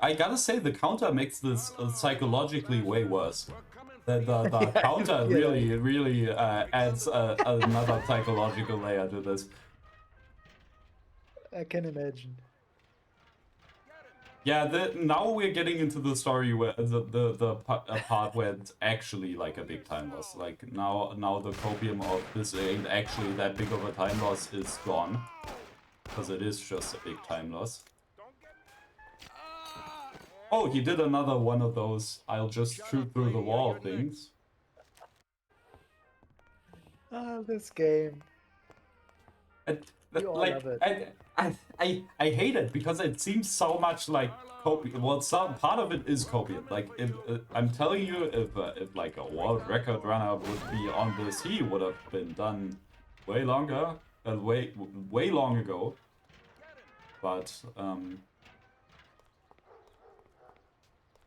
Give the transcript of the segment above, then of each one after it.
I gotta say the counter makes this psychologically way worse. The counter really adds another psychological layer to this. I can imagine. Yeah, now we're getting into the story where the part where it's actually like a big time loss. Like now the copium of this ain't actually that big of a time loss is gone, because it is just a big time loss. Oh, he did another one of those I'll just shoot through the wall things. Ah, this game. You all love it. I hate it because it seems so much like copium. Well, some part of it is copium. Like if I'm telling you, if like a world record runner would be on this, he would have been done way longer, way long ago. But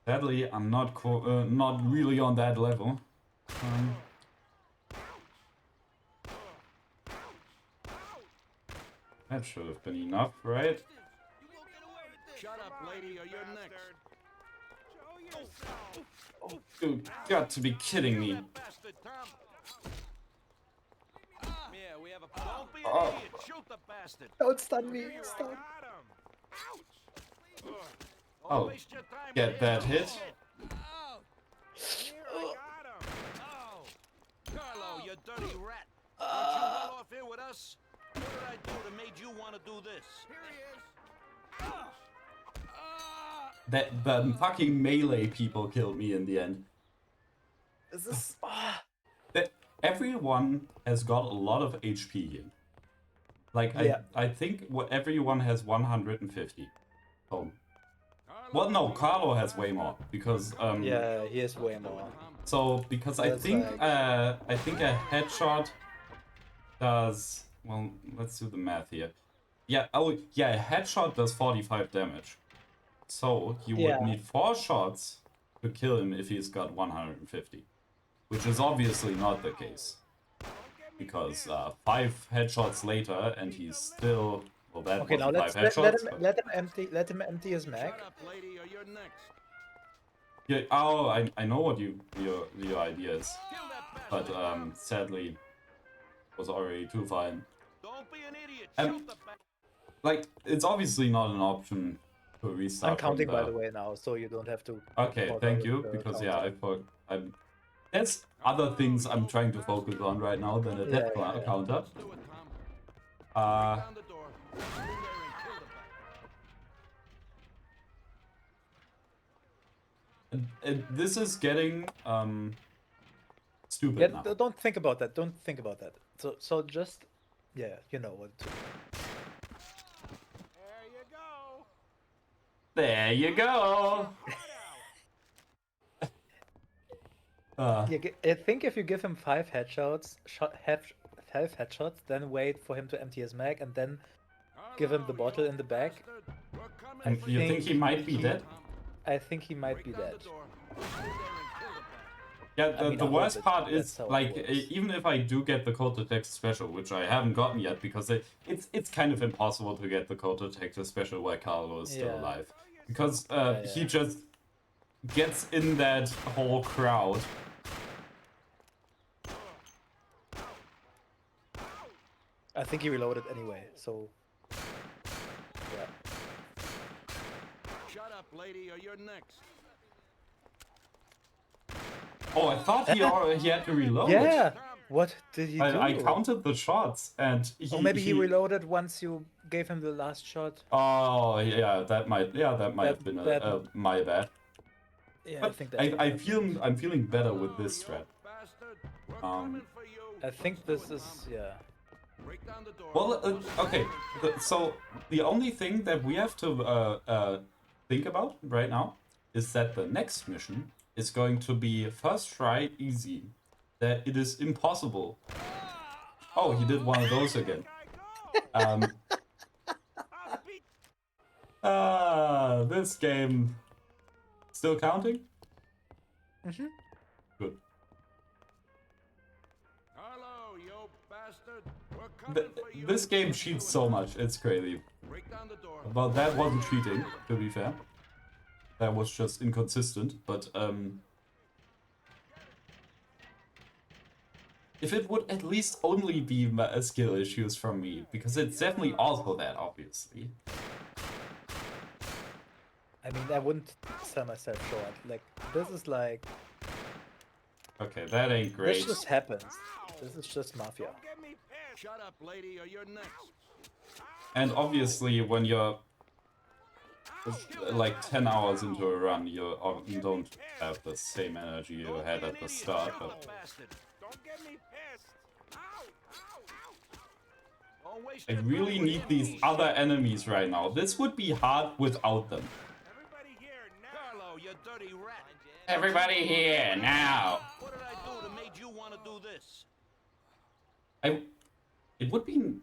sadly, I'm not really on that level. That should have been enough, right? Shut up, lady, or you're next. Oh, you got to be kidding me. Yeah, we have a don't be an idiot. Shoot the bastard. Don't stun me. Stun. Oh, get that hit. Carlo, you dirty rat. Aren't you well off here with us? What did I do that made you want to do this? Here he is. The fucking melee people killed me in the end. This is... Everyone has got a lot of HP here. Like, yeah. I think everyone has 150. Oh. Well, no, Carlo has way more, because... yeah, he has way more. So, because I think a headshot does... Well, let's do the math here. Yeah, oh, yeah, a headshot does 45 damage. So, you would need 4 shots to kill him if he's got 150. Which is obviously not the case. Because 5 headshots later, and he's still... Well, that okay, now let him empty his mag. Yeah, oh, I know what your idea is. But, sadly, was already too fine. Don't be an idiot. Like, it's obviously not an option to restart. I'm counting, by the way, now, so you don't have to... Okay, thank you, because, yeah, there's other things I'm trying to focus on right now than a death counter. This is getting stupid now. Don't think about that. Don't think about that. So just, yeah, you know what to do. There you go. I think if you give him 5 headshots, 5 headshots, then wait for him to empty his mag, and then give him the bottle in the back. And you think he might be dead? I think he might be dead. Yeah, the worst part is, like, even if I do get the code detector special, which I haven't gotten yet, because it's kind of impossible to get the code detector special while Carlo is still alive. Because he just gets in that whole crowd. I think he reloaded anyway, so... Yeah. Shut up, lady, or you're next. Oh, I thought he had to reload. Yeah! What did he do? I counted the shots, and maybe he reloaded once you gave him the last shot. Oh, yeah, that might have been my bad. Yeah, but I think that. I'm feeling better with this strat. I think this is Well, okay. So the only thing that we have to think about right now is that the next mission is going to be first try easy. That it is impossible. Oh, he did one of those again. This game still counting? Mm-hmm. Good. Carlo, you bastard. We're coming for you. This game cheats so much, it's crazy. Break down the door. But that wasn't cheating, to be fair. that was just inconsistent, but if it would at least only be skill issues from me, because it's definitely also that, obviously. I mean, I wouldn't sell myself short. Like, this is like... Okay, that ain't great. This just happens. This is just Mafia. Shut up, lady, or you're next. And obviously, when you're like 10 hours into a run, you don't have the same energy you had at the start, but I really need these other enemies right now. This would be hard without them. Carlo, you dirty rat. Everybody here, now! What did I do that made you want to do this? It would be...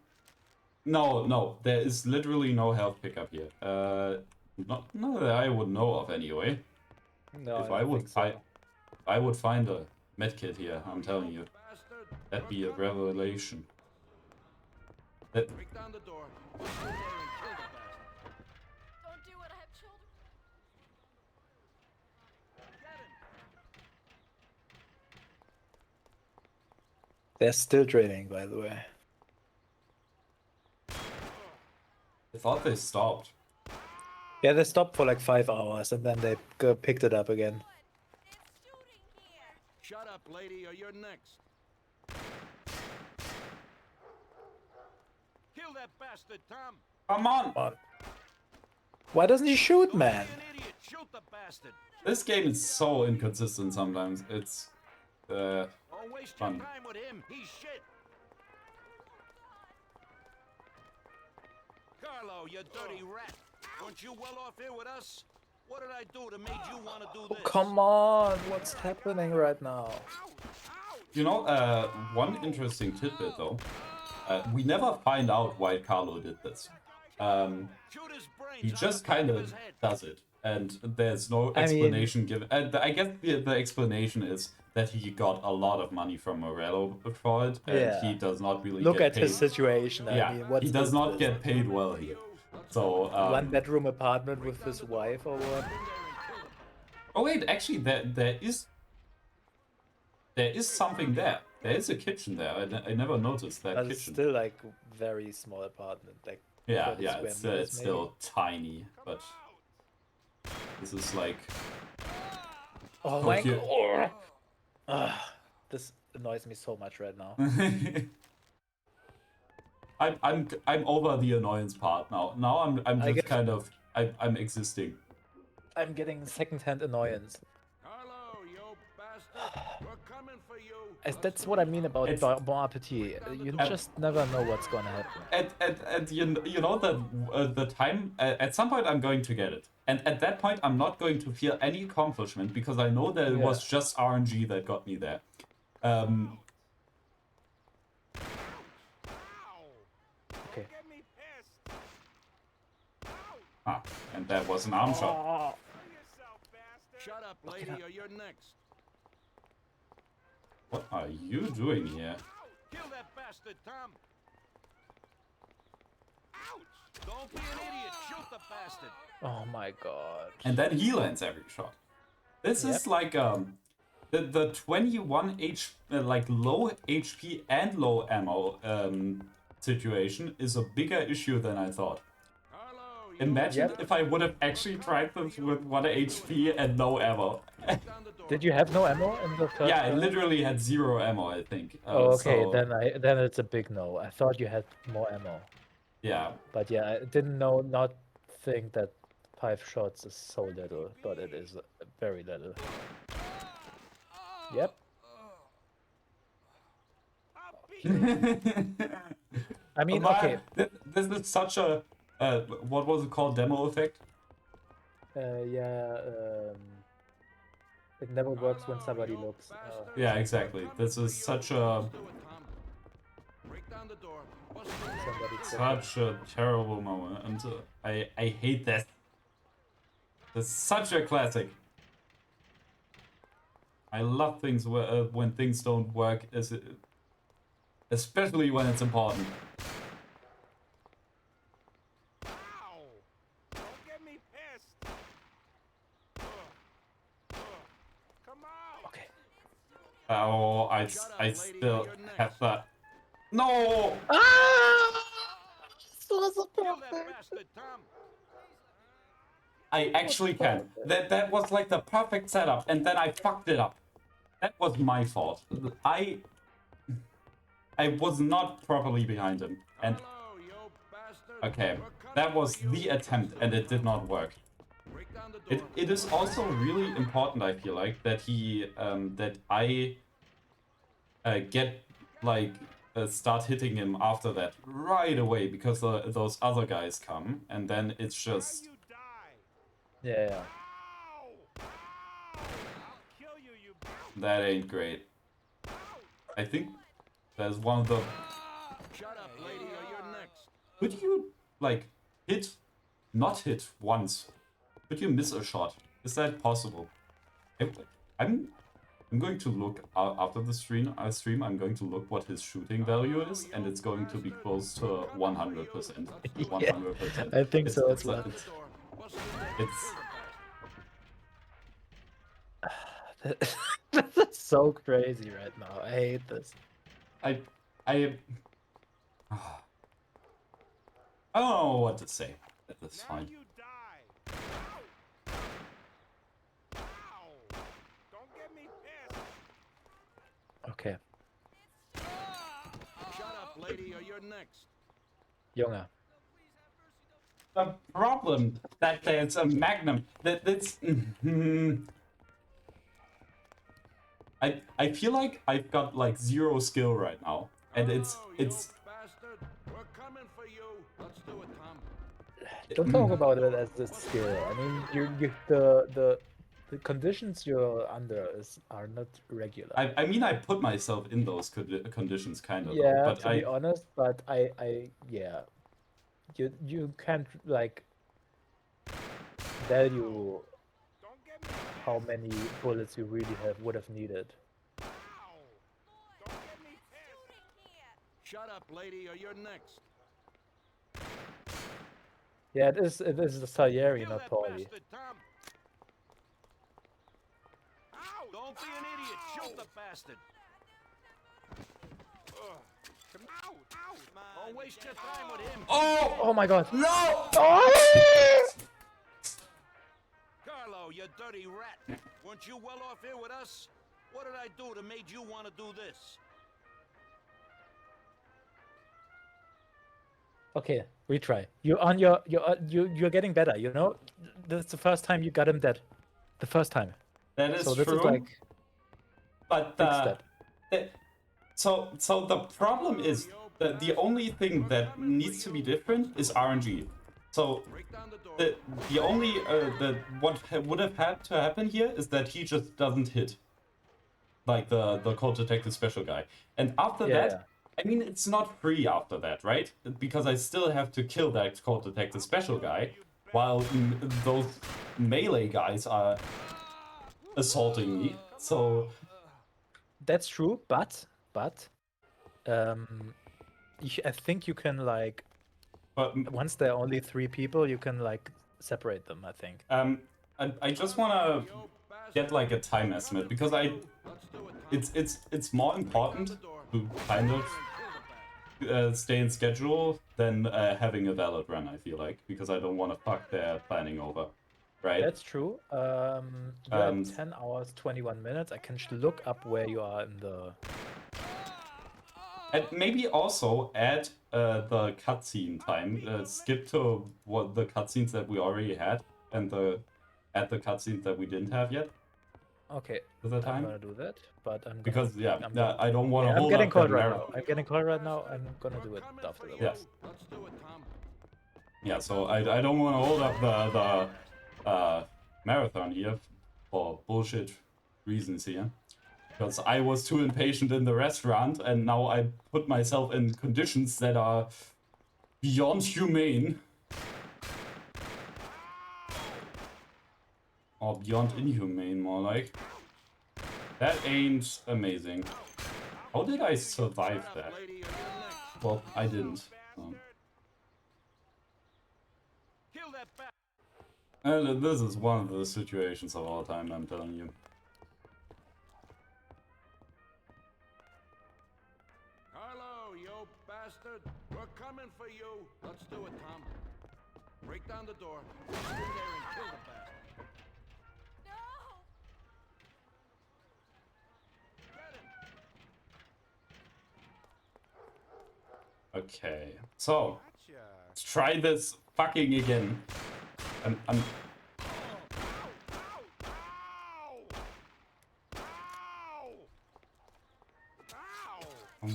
No, there is literally no health pickup here. Not that I would know of anyway. No, If I would so. I would find a medkit here, I'm telling you. That'd be a revelation. Break down the door. Bust in there and kill the bastard. Don't do it, I have children. Get him. They're still draining, by the way. I thought they stopped. Yeah, they stopped for like 5 hours and then they picked it up again. Shut up, lady, or you're next. Kill that bastard, Tom. Come on! Come on. Why doesn't he shoot, Don't man? be an idiot. Shoot the bastard. This game is so inconsistent sometimes. It's Don't waste fun. your time with him. He's shit. Carlo, you dirty rat. Weren't you well off here with us? What did I do that made you want to do Oh, this? come on! What's happening right now? You know, one interesting tidbit though. We never find out why Carlo did this. Shoot his brains He out just the back kind of of his head. does it, and there's no I mean- explanation given. I guess the explanation is that he got a lot of money from Morello for it, and Yeah. he does not really Look get at paid. his situation. I Yeah, mean, what's he does this not business? get paid well here. So, 1-bedroom apartment with his wife or what? oh wait, actually, there is something there. There is a kitchen there. I never noticed that But it's kitchen. still like very small apartment. Like Yeah, 30 yeah, square it's meters, still tiny, but this is like Oh my Tokyo. god! Ugh, this annoys me so much right now. I'm over the annoyance part now. Now I'm I just guess- kind of I'm existing. I'm getting secondhand annoyance. Carlo, you bastard. We're coming for you. That's what I mean about It's- Bon Appetit. You just never know what's gonna happen. And you know that the time at some point I'm going to get it, and at that point I'm not going to feel any accomplishment because I know that it Yeah. was just RNG that got me there. Okay. Get me pissed. And that was an arm shot. Oh, Shut up, lady, or you're next. What are you doing here? Kill that bastard, Tom. Ouch! Don't be an idiot. Shoot the bastard. oh my god. And then he lands every shot. This is like the 21 like low HP and low ammo situation is a bigger issue than I thought. Carlo, you Imagine Yep. if I would have actually tried this with 1 HP and no ammo. down the door. Did you have no ammo in the first? Yeah, I round? literally had 0 ammo, I think. Oh, okay. So, Then it's a big no. I thought you had more ammo, yeah. but yeah, I didn't not think that 5 shots is so little, but it is very little. Yep. I mean, Man, okay. This is such a what was it called? Demo effect? Yeah. It never works when somebody looks. Yeah, exactly. This is such a Do it, Tom. Break down the door. Bust in there. Somebody such a terrible moment, and I hate this. It's such a classic. I love things when things don't work, especially when it's important. Ow! Don't get me pissed. Oh, I still have that. No! Ah! This was a Kill that perfect. bastard, Tom. I actually can. That was like the perfect setup, and then I fucked it up. That was my fault. I was not properly behind him. And Hello, you bastard. okay, We're coming that was for you. the attempt, and it did not work. Break down the door. It is also really important, I feel like, that that I get like start hitting him after that right away, because those other guys come, and then it's just You die. Yeah, yeah. Ow! I'll kill you, you bastard. that ain't great. I think there's one of the. Shut up, lady, or you're next. Could you like not hit once? Could you miss a shot? Is that possible? I'm going to look after the stream. I'm going to look what his shooting value is, and it's going to be close to 100%. 100%. I think so as it's, well. it's This is so crazy right now. I hate this. I I don't know what to say. That's fine. You die. Ow! Don't get me pissed. Okay, Shut up, lady, or you're next. Junge. The problem that there's a magnum that's I feel like I've got like zero skill right now, and it's You bastard. We're coming for you. Let's do it, Tom. Don't talk about it as a skill. I mean, the conditions you're under are not regular. I mean, I put myself in those conditions kind of, Yeah, but to be honest, but yeah, you can't like value Don't get me pissed. how many bullets you really would have needed. Ow! Don't get me pissed. Shut up, lady, or you're next. Yeah, it is the Salieri, Kill not that Pauli. bastard, Tom. Ow! Don't be an idiot. Shoot the bastard. Come out! Ow! Don't waste your time with him. Oh my god! no! Oh! Carlo, you dirty rat. Weren't you well off here with us? What did I do that made you want to do this? Okay, retry. You're getting better. You know, that's the first time you got him dead. The first time. That is So this true. is like But big step. so the problem is that the only thing that needs to be different is RNG. So Break down the door. the only what would have had to happen here is that he just doesn't hit, like the Cold Detective Special guy, and after Yeah, that, yeah. I mean, it's not free after that, right? Because I still have to kill that Cold Detective Special guy, while those melee guys are assaulting me. So That's true, but I think you can like but once there are only 3 people, you can like separate them. I think. I just wanna get like a time estimate, because it's more important to kind of stay in schedule than having a valid run, I feel like, because I don't want to fuck their planning over, right? That's true. You're at 10 hours 21 minutes. I can look up where you are in the. And maybe also add the cutscene time. Skip to what the cutscenes that we already had, and add the cutscenes that we didn't have yet. Okay, Is that I'm time? gonna do that, but I'm gonna. Because I'm gonna- I don't want to I'm hold getting up called that right marathon. now. I'm getting called right now. I'm gonna do it after the Yeah. boss. Let's do it, Tom. Yeah, so I don't want to hold up the marathon here for bullshit reasons here. Because I was too impatient in the restaurant, and now I put myself in conditions that are beyond humane. Or beyond inhumane, more like. That ain't amazing. How did I survive that? Lady, or you're next. Well, I didn't. So. Kill that bastard. This is one of the situations of all time, I'm telling you. you. Let's do it, Tom. Break down the door. Get in there and kill the bastard. No! Get him. Okay, so Gotcha. let's try this fucking again. I'm Ow!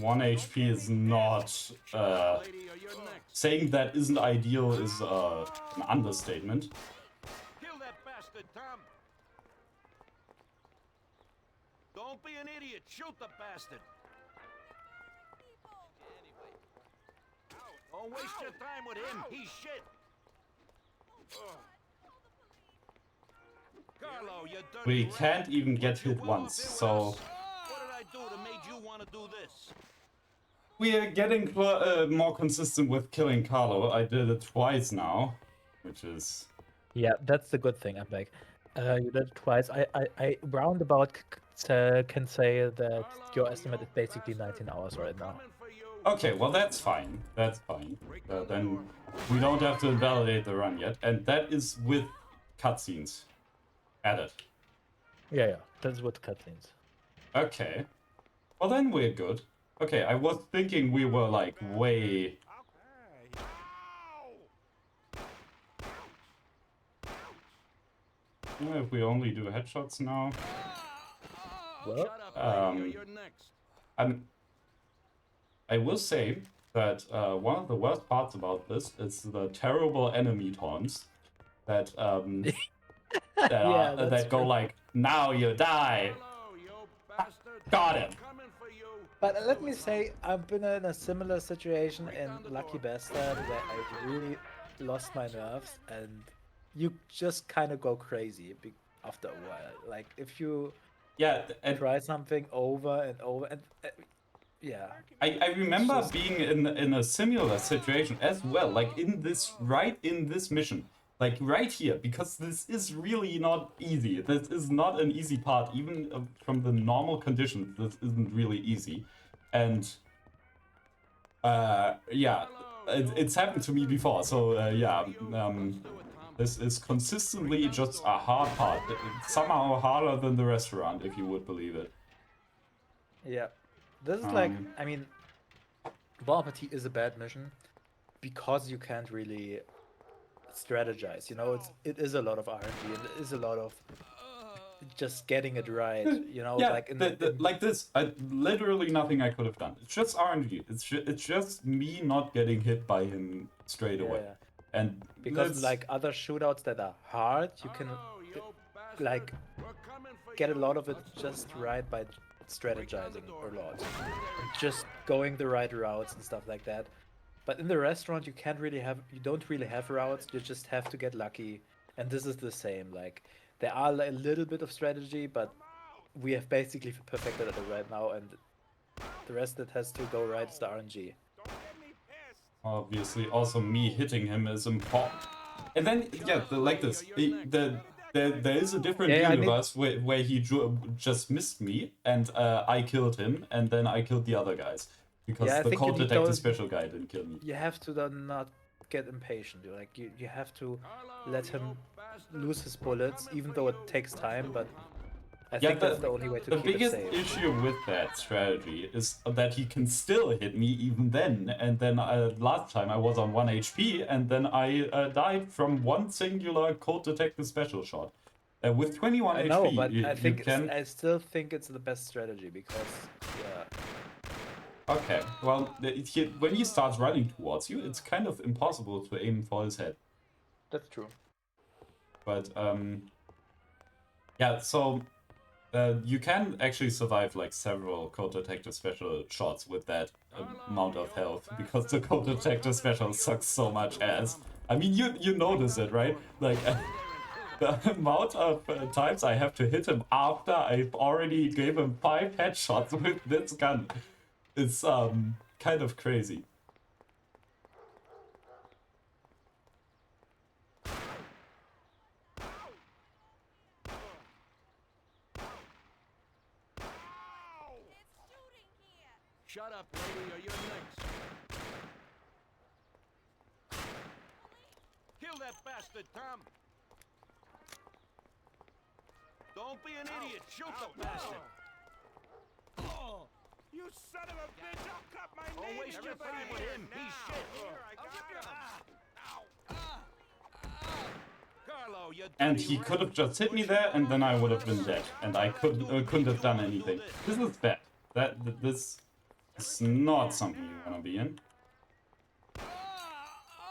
1 HP is not Lady, or you're next. saying that isn't ideal is an understatement. Kill that bastard, Tom. Don't be an idiot. Shoot the bastard. Don't waste your time with him. He's shit. Carlo, you dirty We rat. can't even get You hit well once, off here with so us? What did I do to make you want to do this? we are getting more consistent with killing Carlo. I did it twice now, which is Yeah, that's the good thing, I'm back. You did it twice. I roundabout can say that your estimate is basically 19 hours right now. Coming for you. okay. Well, that's fine. That's fine. Then we don't have to invalidate the run yet, and that is with cutscenes added. Yeah, that's what cutscenes. Okay. Well, then we're good. Okay, I was thinking we were like way. Okay. Ow! If we only do headshots now. Well, Shut up, lady, or um, you're next. I will say that one of the worst parts about this is the terrible enemy taunts that Yeah, that's that go true. like, now you die. Hello, you bastard. Got him. Coming for you. But let me say, I've been in a similar situation in Lucky Bastard where I really lost my nerves, and you just kind of go crazy after a while. Like, if you Yeah, and try something over and over, and yeah. I remember being in a similar situation as well, like right in this mission, like right here, because this is really not easy. This is not an easy part, even from the normal conditions. This isn't really easy, and yeah, it's happened to me before. So yeah, this is consistently just a hard part. It's somehow harder than the restaurant, if you would believe it. Yeah. This is like, I mean, Bon Appetit is a bad mission because you can't really strategize. You know, it is a lot of RNG and it is a lot of just getting it right. You know, Yeah, like like this, literally nothing I could have done. It's just RNG. It's just me not getting hit by him straight away. Yeah. And Because like other shootouts that are hard, you can like get a lot of it just right by strategizing a lot, and just going the right routes and stuff like that. But in the restaurant, you don't really have routes. You just have to get lucky, and this is the same. Like there are a little bit of strategy, but we have basically perfected it right now, and the rest that has to go right is the RNG. obviously, also me hitting him is important. And then yeah, like this, there is a different universe where he just missed me, and I killed him, and then I killed the other guys because the cold detector special guy didn't kill me. You have to not get impatient. You have to let him lose his bullets, even though it takes time. But I think that's the only way to keep it safe. The biggest issue with that strategy is that he can still hit me even then. And then last time I was on 1 HP, and then I died from one singular cold detector special shot. With 21 HP, no, but I still think it's the best strategy because, yeah. Okay, well, when he starts running towards you, it's kind of impossible to aim for his head. That's true. But, yeah, so you can actually survive like several cold detector special shots with that amount of health, because the cold detector special sucks so much ass. I mean, you notice it, right? Like, the amount of times I have to hit him after I've already gave him 5 headshots with this gun. It's kind of crazy. Shut up, lady, or you're next. that bastard, Tom. Don't be an idiot. Shoot the bastard. You son of a bitch! I'll cut my Don't name. waste your time with him. He's shit. Here, I got him. Carlo, you And dirty he rat. could have just hit me there, and then I would have been dead, and I couldn't have done anything. This is bad. This is not something you want to be in.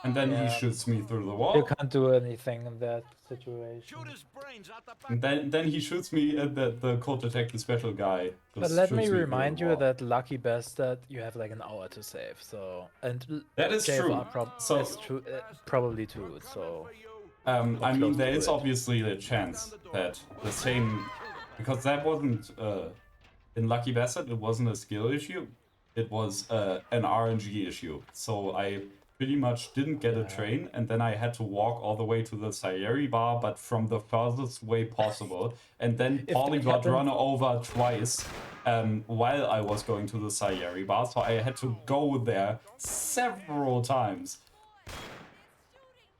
And then he shoots me through the You wall. can't do anything in that situation. Shoot his brains out the back. And then he shoots me at the code detecting special guy. But just let shoots me through the remind you wall. that lucky bastard, you have like an hour to save. So That is JFR true. So- is true, probably too. So I mean, close there to is it. obviously a chance that the same, because that wasn't in Lucky Bastard, it wasn't a skill issue, it was an RNG issue. So I pretty much didn't get a train, and then I had to walk all the way to the Sayeri bar, but from the furthest way possible. And then If Paulie that got happens- run over twice while I was going to the Sayeri bar, so I had to go there several times.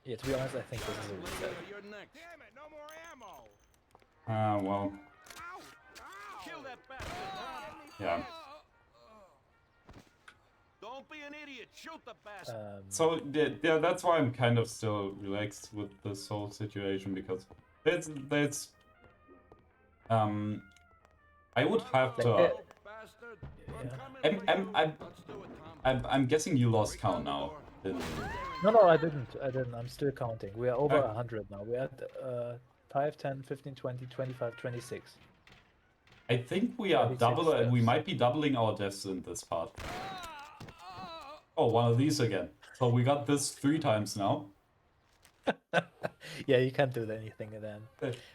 yeah, to be honest, I think this is a reset. You're next. Damn it! No more ammo. Well, Ow! Ow! Kill that bastard, Tom. yeah. Don't be an idiot. Shoot the bastard. So yeah, that's why I'm kind of still relaxed with this whole situation, because that's I would have to. Bastard. I'm guessing you lost count now. didn't you? No, I didn't. I'm still counting. We are over 100 now. We're at 5, 10, 15, 20, 25, 26. I think we are 36 double. We deaths. might be doubling our deaths in this part. Oh, one of these again. So we got this 3 times now. Yeah, you can't do anything then.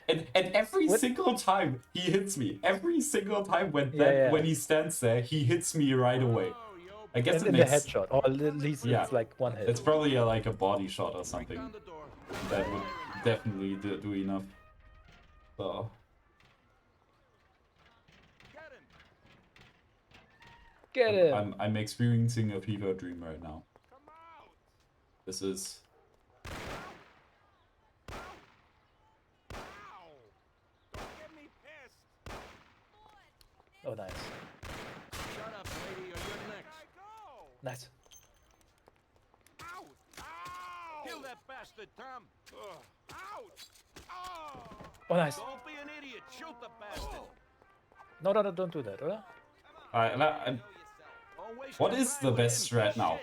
And every What? single time he hits me, every single time when Yeah. when he stands there, he hits me right away. I guess In it the makes headshot, or at least Yeah. it's like one hit. it's probably like a body shot or something Down the door. that would definitely do enough. So Get him. Get him! I'm experiencing a fever dream right now. Come out! This is Ow! Don't get me pissed. Oh, nice. Shut up, lady, or you're Where'd next. I go? Nice. Ow! Ow! Kill that bastard, Tom. Ouch! Oh! Oh, nice. Don't be an idiot. Shoot the bastard. No, don't do that, oder? Don't waste what your is time the with best him. strat now?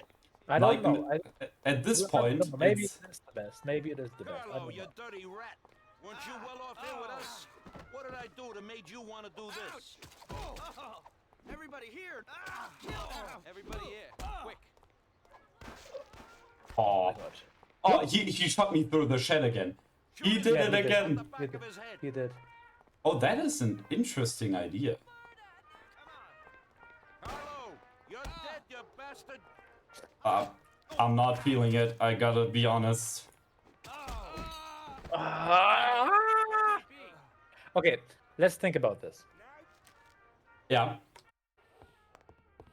I don't know. At this I don't point, know. Maybe it's, it is the best. Maybe it is the best. I Carlo, don't you know. dirty rat. Weren't you well off here with us? What did I do that made you want to do this? Everybody here! Everybody here, quick! oh, God. he shot me through the shed again. He Shoot did Yeah, it he did. again. the back of his head. He did. Oh, that is an interesting idea. Carlo, you're dead, you bastard. I'm not feeling it. I gotta be honest. Okay, let's think about this. Yeah,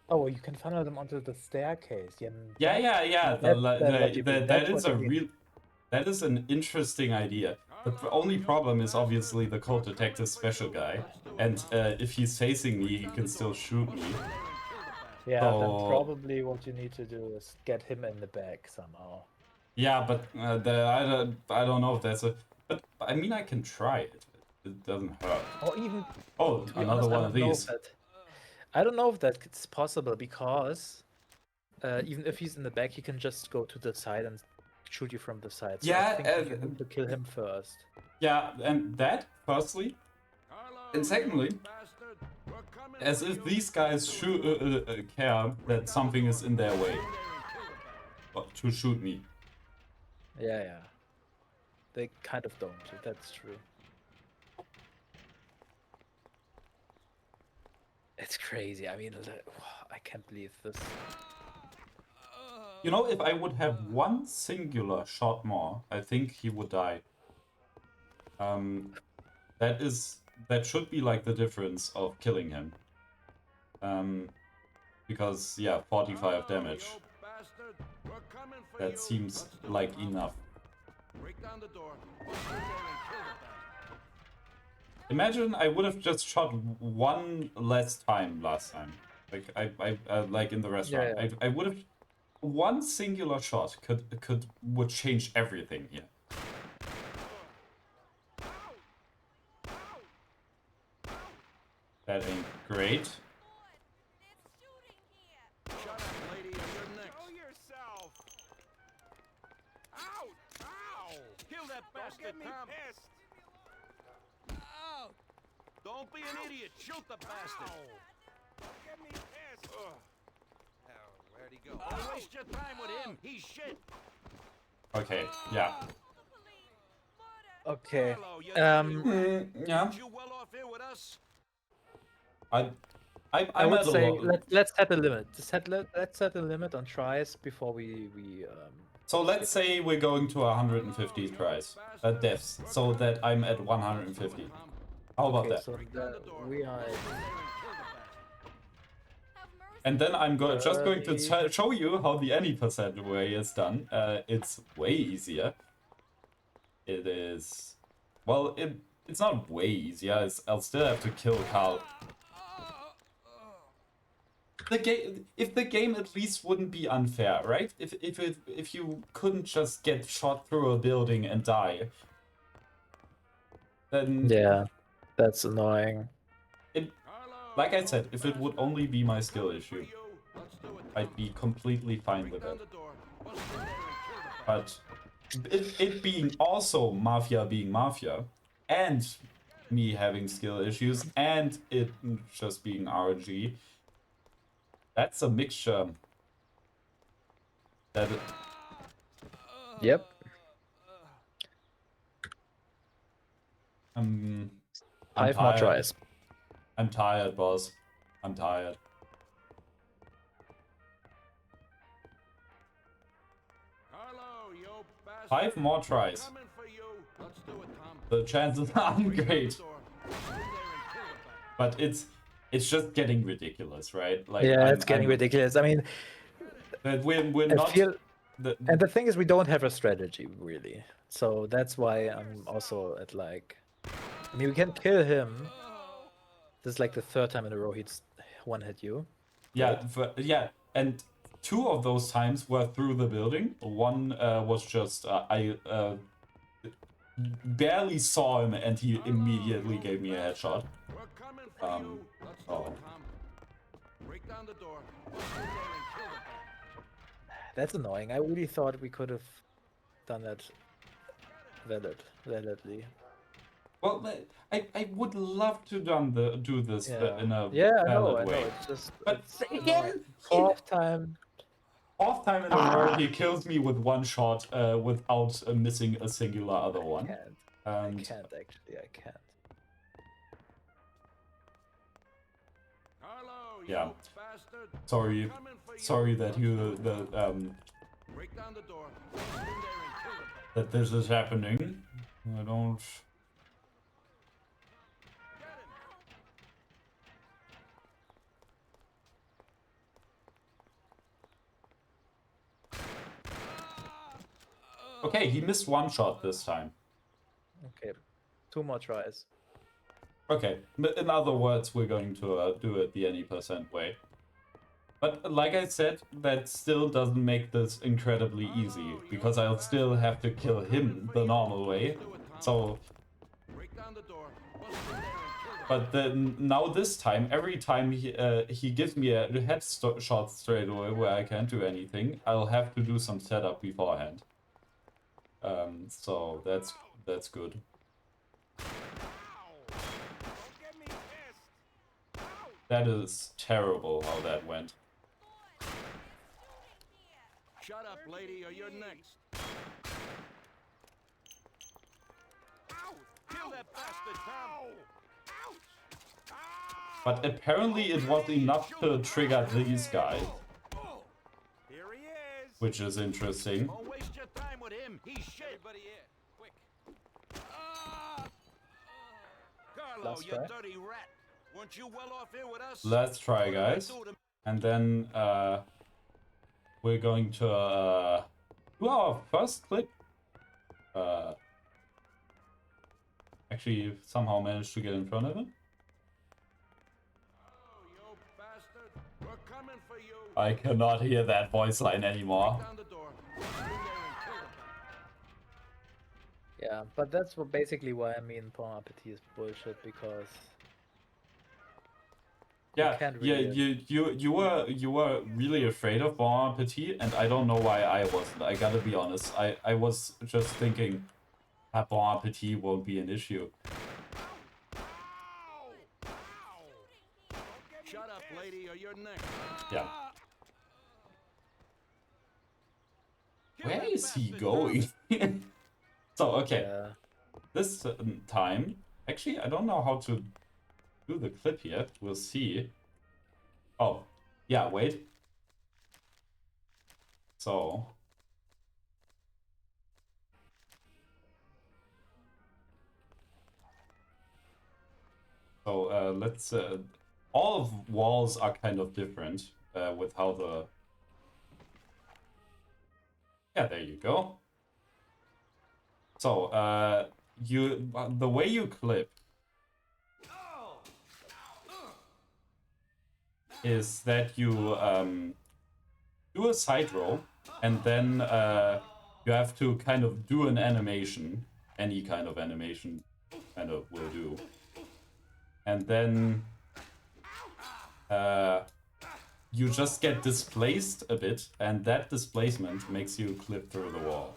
Oh, you can funnel them onto the staircase. Yeah. yeah. That's what you mean. That That's is what a you mean. real. That is an interesting idea. The only problem is obviously the code detective special guy, and if he's facing me, he can still shoot me. Yeah, then So- probably what you need to do is get him in the back somehow. Yeah, but I don't know if that's a. But I mean, I can try it. It doesn't hurt. Or even Oh, to be another honest, one of these. I don't know if that's possible because even if he's in the back, he can just go to the side and shoot you from the side. So Yeah, I think you need to kill him first. Yeah, and that firstly, Carlo, and secondly, you bastard. We're coming as for if you. these guys care that something is in their way to shoot me. Yeah. They kind of don't. That's true. It's crazy. I mean, I can't believe this. You know, if I would have one singular shot more, I think he would die. That should be like the difference of killing him. Because yeah, 45 damage. You bastard. We're coming for That you. seems Let's do it, like Tom. enough. Break down the door. Bust in there and kill the bastard. Imagine I would have just shot one less time last time. Like like in the restaurant. Yeah. I would have one singular shot would change everything here. That ain't great. Shut up, lady, or you're next. Know yourself. Ow! Ow! Kill that Don't bastard, get me Tom. pissed. Don't be an idiot. Shoot the bastard. Don't get me pissed. Oh, where'd he go? Don't waste your time with him. He's shit. Okay, yeah. Okay. Hello, you dirty rat. Yeah. Aren't you well off here with us? I I would at a say lo- let's set a limit. Let's set a limit on tries before we So let's say we're going to 150 tries, deaths, so that I'm at 150. How about okay, that? so we are Have mercy. And then I'm just going to show you how the any percent way is done. It's way easier. It is, well, it's not way easier. I'll still have to kill Carl. If the game at least wouldn't be unfair, right? If you couldn't just get shot through a building and die, then yeah, that's annoying. like I said, if it would only be my skill issue, I'd be completely fine with it. But it being also Mafia being Mafia, and me having skill issues, and it just being RNG, that's a mixture. That Yep. I'm 5 more tired. tries. I'm tired, boss. I'm tired. Hello, you bastard. 5 more tries. Coming for you. Let's do it, Tom. The chances aren't great, but it's just getting ridiculous, right? Like Yeah, it's getting ridiculous. I mean, that we're I not. feel, The, and the thing is, we don't have a strategy really, so that's why I'm also at like. I mean, we can kill him. This is like the 3rd time in a row he's one hit you. yeah, yeah, and 2 of those times were through the building. One was just I barely saw him, and he immediately gave me a headshot. We're coming for you. Let's do oh. it, Tom. Break down the door. Bust in there and kill the bastard. That's annoying. I really thought we could have done that validly. Well, I would love to do this in a I valid know. way. It's just, But it's again, fourth time. Off time in a row, he kills me with 1 shot without missing a singular other one. I And can't actually. I can't. Hello, you Yeah. bastard. sorry, Coming for you. sorry that Break down the door. Bust in there and kill the bastard. that this is happening. I don't. Get him. Okay, he missed 1 shot this time. Okay, 2 more tries. Okay, in other words, we're going to do it the any percent way. But like I said, that still doesn't make this incredibly easy, because I'll still have to kill him the normal way. So, Break down the door. Bust in there and kill the but then now this time, every time he gives me a headshot straight away where I can't do anything, I'll have to do some setup beforehand. So that's good. Don't get me pissed. That is terrible how that went. Shut up, lady, or you're next. Kill that bastard, Tom. Ouch! But apparently it was enough to trigger these guys, Here he is. which is interesting. Don't waste your time with him. He's shit. Everybody here, quick. Carlo, Last you try. dirty rat. Weren't you well off here with us? Let's try, What did I guys. do to- And then we're going to do our first clip. actually somehow managed to get in front of him. Oh, you bastard! We're coming for you. I cannot hear that voice line anymore. Down the door. Get in there and kill them. Yeah, but that's basically why I mean Bon Appetit is bullshit, because Yeah, can't yeah, really- you were really afraid of Bon Appetit, and I don't know why I wasn't. I gotta be honest. I was just thinking that Bon Appetit won't be an issue. Shut up, lady, or you're next. Yeah. Kill Where that is he bastard going? So okay, Yeah. this time, actually, I don't know how to do the clip yet. We'll see. Oh, yeah, wait. So let's. All of walls are kind of different with how the. Yeah, there you go. So the way you clip is that you do a side roll, and then you have to kind of do an animation. Any kind of animation kind of will do. And then you just get displaced a bit, and that displacement makes you clip through the wall.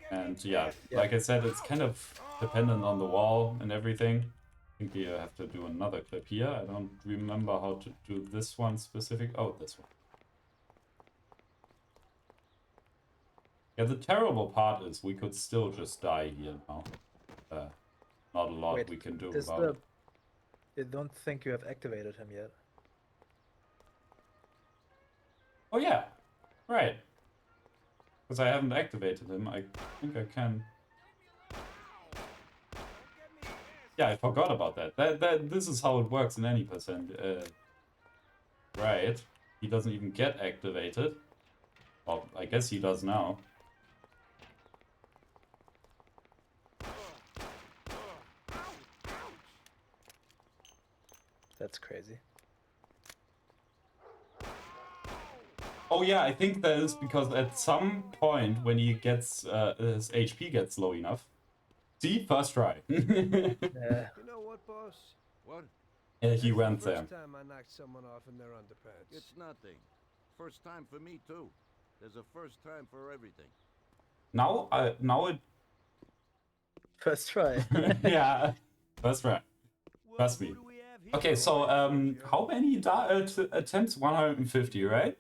And yeah, like I said, it's kind of dependent on the wall and everything. I think you have to do another clip here. I don't remember how to do this one specific. Oh, this one. Yeah, the terrible part is we could still just die here now. Not a lot we can do about it. I don't think you have activated him yet. Oh yeah, right. Because I haven't activated him, I think I can. Yeah, I forgot about that. This is how it works in any percent. Right. He doesn't even get activated. Well, I guess he does now. That's crazy. Oh yeah, I think that is because at some point when he gets his HP gets low enough. See, first try. Yeah. You know what, boss? What? Yeah, he went First there. time I knocked someone off in their underpants. It's nothing. First time for me too. There's a first time for everything. Now it First try. yeah, first try. Trust me. Okay, so how many attempts? 150, right?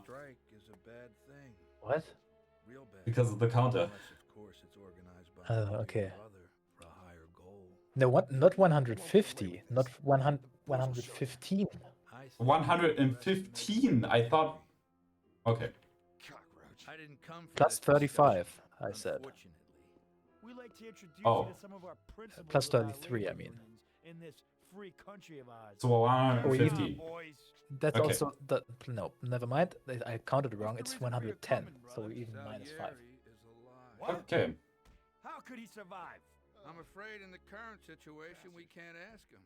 Strike is a bad thing. What? Real bad. Because of the counter. Unless, of course, it's organized by Okay. brother for a higher goal. No, what? Not 150. Not 100. 115. 115. I thought. Okay. Cockroach. I didn't come for Plus this 35, discussion, I said. unfortunately. We like to introduce Oh. you to some of our principles. Plus of our 33, I labor mean. unions in this free country of ours. So 115. Boys. That's Okay. also the no. Never mind. I counted wrong. It's 110. So even minus 5. Salieri is alive. Okay. How could he survive? I'm afraid in the current situation we can't ask him.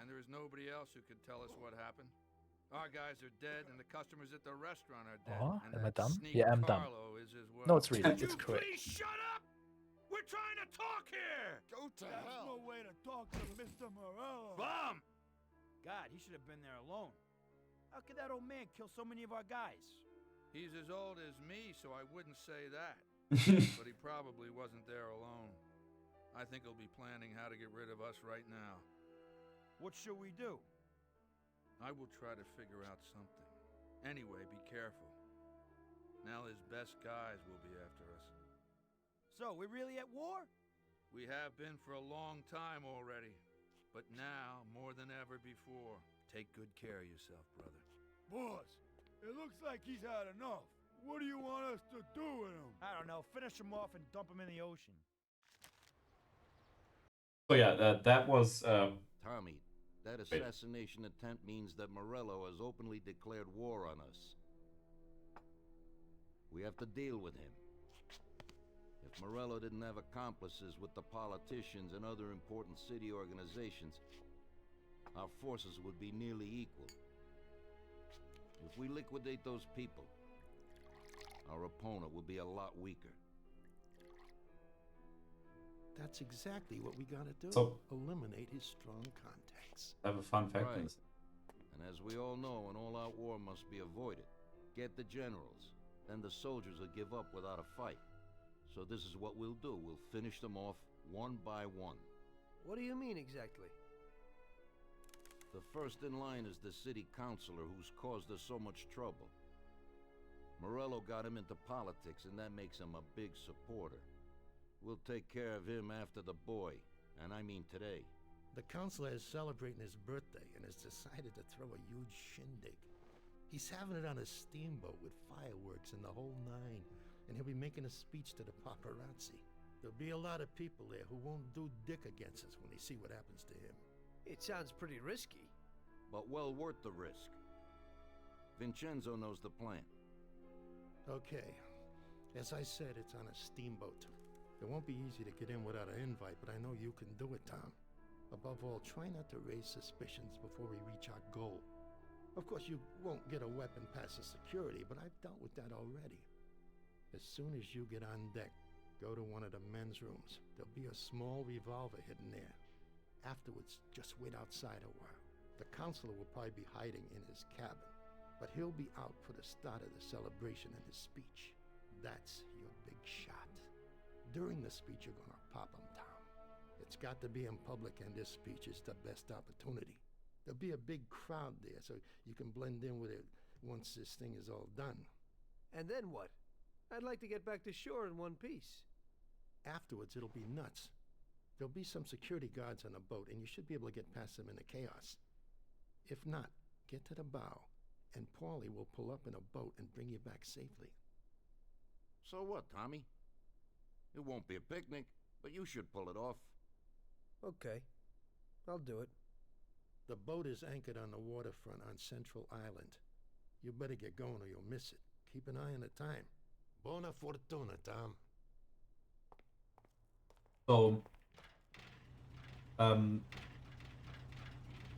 And there is nobody else who could tell us what happened. Our guys are dead and the customers at the restaurant are dead. Oh, and am I that dumb? sneak Yeah, I'm dumb. Carlo is as well. No, it's real. Would It's you correct. please shut up? We're trying to talk here. Go to There's no way to talk to Mr. Morello. Bum! God, he should have been there alone. How could that old man kill so many of our guys? He's as old as me, so I wouldn't say that. But he probably wasn't there alone. I think he'll be planning how to get rid of us right now. What should we do? I will try to figure out something. Anyway, be careful. Now his best guys will be after us. So, we're really at war? We have been for a long time already. But now, more than ever before, take good care of yourself, brother. Boss, it looks like he's had enough. What do you want us to do with him? I don't know. Finish him off and dump him in the ocean. So yeah, that was Tommy, That assassination attempt means that Morello has openly declared war on us. We have to deal with him. If Morello didn't have accomplices with the politicians and other important city organizations, our forces would be nearly equal. If we liquidate those people, our opponent will be a lot weaker. That's exactly what we gotta do. So, eliminate his strong contacts. I have a fun fact Right. on this. And as we all know, an all-out war must be avoided. Get the generals, then the soldiers will give up without a fight. So this is what we'll do. We'll finish them off one by one. What do you mean exactly? The first in line is the city councilor who's caused us so much trouble. Morello got him into politics, and that makes him a big supporter. We'll take care of him after the boy, and I mean today. The councilor is celebrating his birthday and has decided to throw a huge shindig. He's having it on a steamboat with fireworks and the whole nine, and he'll be making a speech to the paparazzi. There'll be a lot of people there who won't do dick against us when they see what happens to him. It sounds pretty risky. But well worth the risk. Vincenzo knows the plan. Okay. As I said, it's on a steamboat. It won't be easy to get in without an invite, but I know you can do it, Tom. Above all, try not to raise suspicions before we reach our goal. Of course, you won't get a weapon past the security, but I've dealt with that already. As soon as you get on deck, go to one of the men's rooms. There'll be a small revolver hidden there. Afterwards, just wait outside a while. The counselor will probably be hiding in his cabin, but he'll be out for the start of the celebration and his speech. That's your big shot. During the speech, you're gonna pop him, Tom. It's got to be in public, and this speech is the best opportunity. There'll be a big crowd there, so you can blend in with it once this thing is all done. And then what? I'd like to get back to shore in one piece. Afterwards, it'll be nuts. There'll be some security guards on the boat, and you should be able to get past them in the chaos. If not, get to the bow, and Paulie will pull up in a boat and bring you back safely. So what, Tommy? It won't be a picnic, but you should pull it off. Okay. I'll do it. The boat is anchored on the waterfront on Central Island. You better get going or you'll miss it. Keep an eye on the time. Buona fortuna, Tom. So,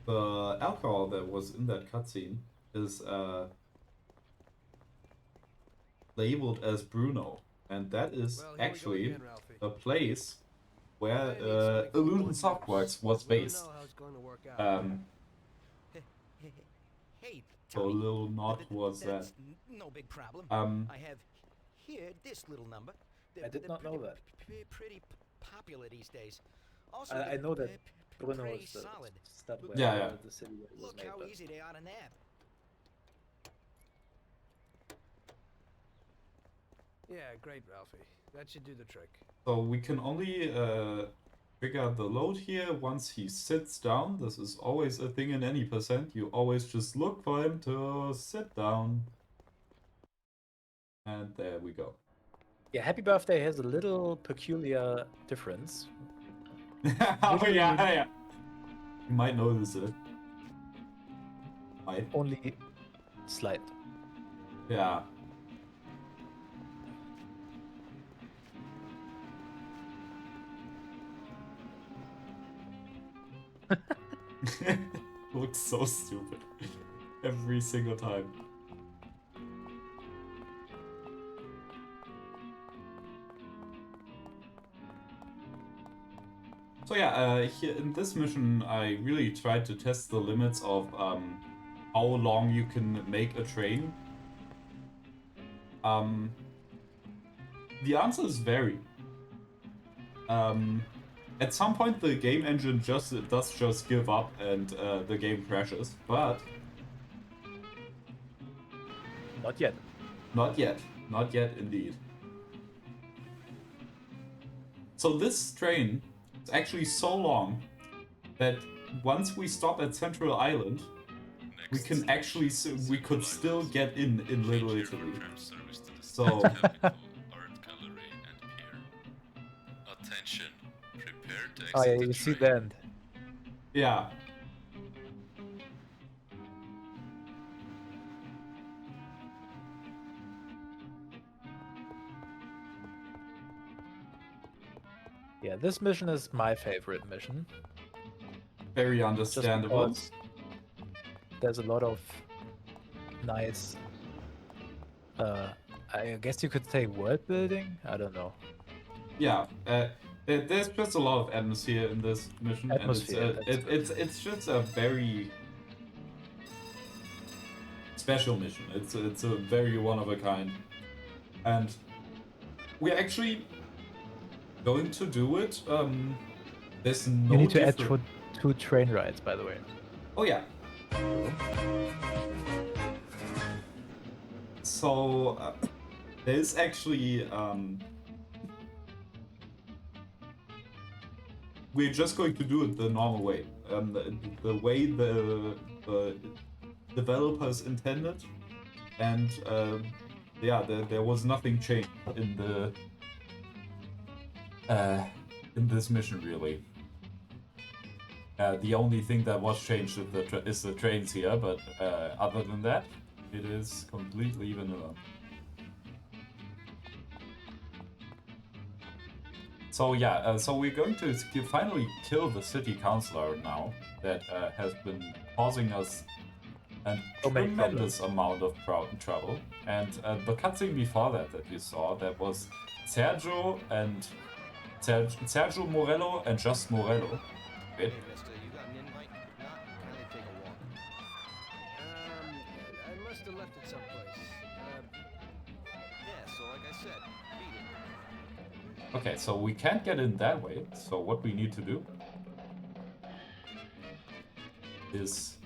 the alcohol that was in that cutscene is labeled as Bruno, and that is Well, here we go actually again, Ralphie. a place where I need something Illusion for Softworks was We'll based. know how it's going to work out. Hey, So a Tommy, little nod was that. that's no big problem. I have here this little number. I did not know that. Pretty popular these days. Also, I know that Bruno pretty is the solid. stud where Yeah, yeah. the city where it was Look made. how But easy they are to nab. Yeah, great, Ralphie. That should do the trick. So we can only trigger the load here once he sits down. This is always a thing in any percent. You always just look for him to sit down. And there we go. yeah, Happy Birthday has a little peculiar difference. Oh yeah. You might notice it. Might. Only slight. Yeah. Looks so stupid. Every single time. So yeah, here in this mission I really tried to test the limits of how long you can make a train. The answer is very. At some point the game engine does just give up and the game crashes, but Not yet. not yet. Not yet indeed. So this train is actually so long that once we stop at Central Island, we can actually we could still get in Little Italy. So Art gallery and pier. Attention, prepare to Oh yeah, exit you the see train. the end. yeah. Yeah, this mission is my favorite mission. Very Just understandable. because there's a lot of nice, I guess you could say world building? I don't know. Yeah, there's just a lot of atmosphere in this mission, Atmosphere, and it's just a very special mission. It's a very one of a kind, and we're actually going to do it. There's no You need to add different. two train rides, by the way. Oh yeah. So there's actually we're just going to do it the normal way, the way the developers intended, and yeah, there was nothing changed in this mission really. The only thing that was changed is the trains here, but other than that, it is completely vanilla. So yeah, so we're going to finally kill the city councilor now that has been causing us a tremendous amount of trouble. And the cutscene before that you saw, that was Sergio Morello and just Morello. Wait. You got an invite? Not, kindly take a walk. I must have left it someplace. Yeah, so like I said, beat it. Okay, so we can't get in that way. So what we need to do is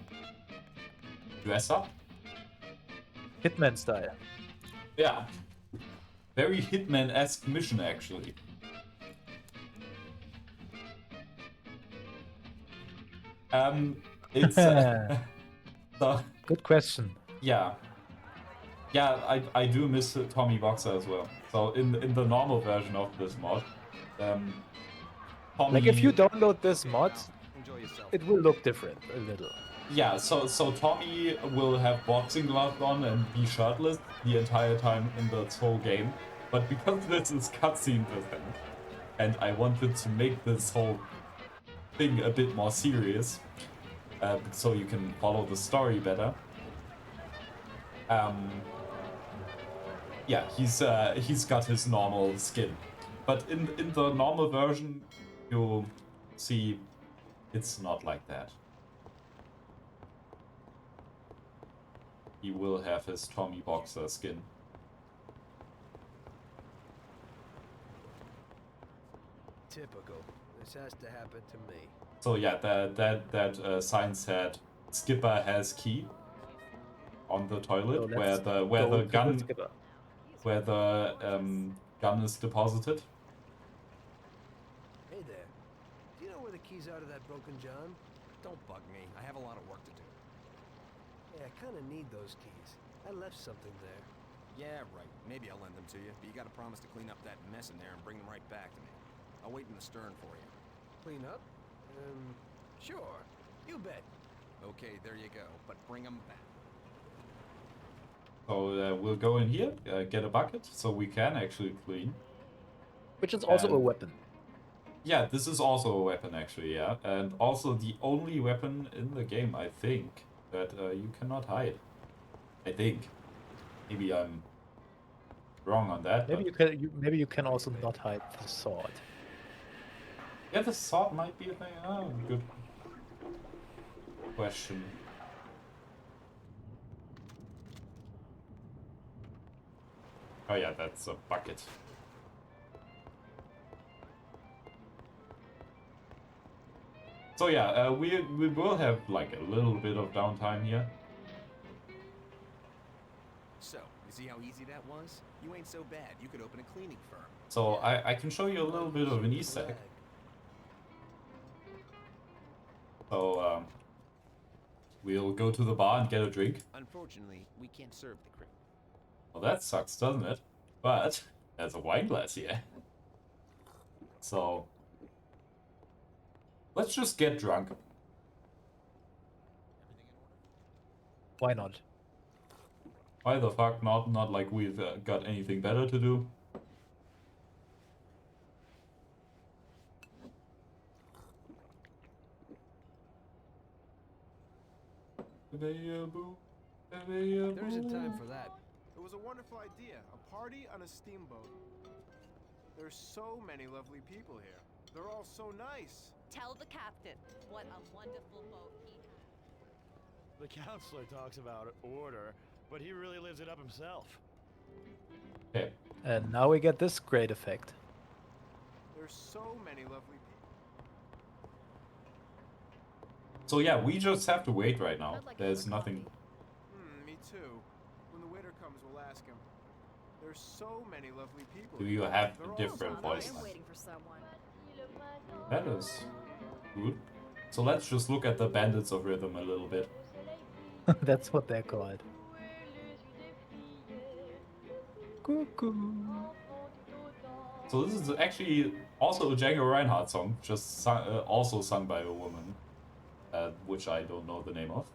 dress up. Hitman style. Yeah. Very Hitman-esque mission, actually. It's so, good question. Yeah, I do miss Tommy Boxer as well. So in the normal version of this mod, Tommy... like if you download this mod, it will look different a little. Yeah, so Tommy will have boxing gloves on and be shirtless the entire time in this whole game. But because this is cutscene percent, and I wanted to make this whole thing a bit more serious, so you can follow the story better. Yeah, he's got his normal skin, but in the normal version, you'll see it's not like that. He will have his Tommy Boxer skin. Typical. This has to happen to me. So yeah, that sign said Skipper has key on the toilet, So where the gun is deposited. Hey there. Do you know where the keys are to that broken John? Don't bug me. I have a lot of work to do. Yeah, I kind of need those keys. I left something there. Yeah, right. Maybe I'll lend them to you, but you gotta promise to clean up that mess in there and bring them right back to me. I'll wait in the stern for you. Clean up? Sure. You bet. Okay, there you go. But bring them back. So we'll go in here, get a bucket, so we can actually clean. Which is also a weapon. Yeah, this is also a weapon actually, yeah. And also the only weapon in the game, I think, that you cannot hide. I think. Maybe I'm wrong on that. Maybe but... maybe you can also not hide the sword. Yeah, the sword might be a thing. Oh, good question. Oh yeah, that's a bucket. So yeah, we will have like a little bit of downtime here. So, you see how easy that was? You ain't so bad. You could open a cleaning firm. So I can show you a little bit of an Easter egg. So we'll go to the bar and get a drink. Unfortunately, we can't serve the crew. Well, that sucks, doesn't it? But there's a wine glass here. So let's just get drunk. Why not? Why the fuck not? Not like we've got anything better to do. There isn't time for that. It was a wonderful idea. A party on a steamboat. There's so many lovely people here. They're all so nice. Tell the captain what a wonderful boat he has. The counselor talks about order, but he really lives it up himself. Okay. And now we get this great effect. There's so many lovely people. So yeah, we just have to wait right now. There's nothing. Me too. When the waiter comes, we'll ask him. There's so many lovely people. Do you have a different voice I'm line? waiting for someone. That is good. So let's just look at the Bandits of Rhythm a little bit. That's what they're called. Cuckoo. So this is actually also a Django Reinhardt song, just also sung by a woman, which I don't know the name of.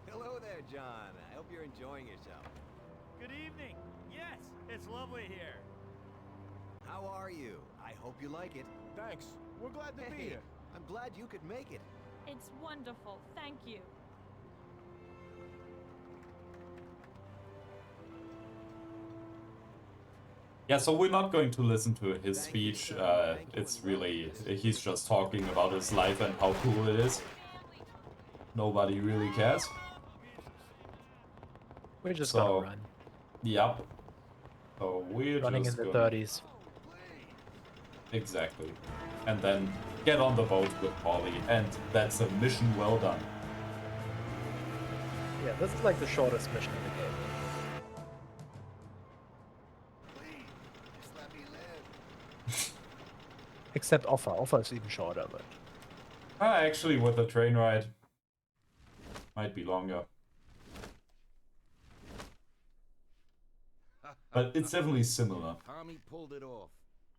Hello there, John. I hope you're enjoying yourself. Good evening. Yes, it's lovely here. How are you? I hope you like it. Thanks. We're glad to be here. I'm glad you could make it. It's wonderful. Thank you. Yeah, so we're not going to listen to his speech. It's really, he's just talking about his life and how cool it is. Nobody really cares. We're just gonna run. Yep. So we're Running just in the gonna... 30s. Exactly. And then get on the boat with Polly, and that's a mission well done. Yeah, this is like the shortest mission in the game. Except Offer. Offer is even shorter, but... Actually, with the train ride, might be longer. But it's definitely similar. Tommy pulled it off.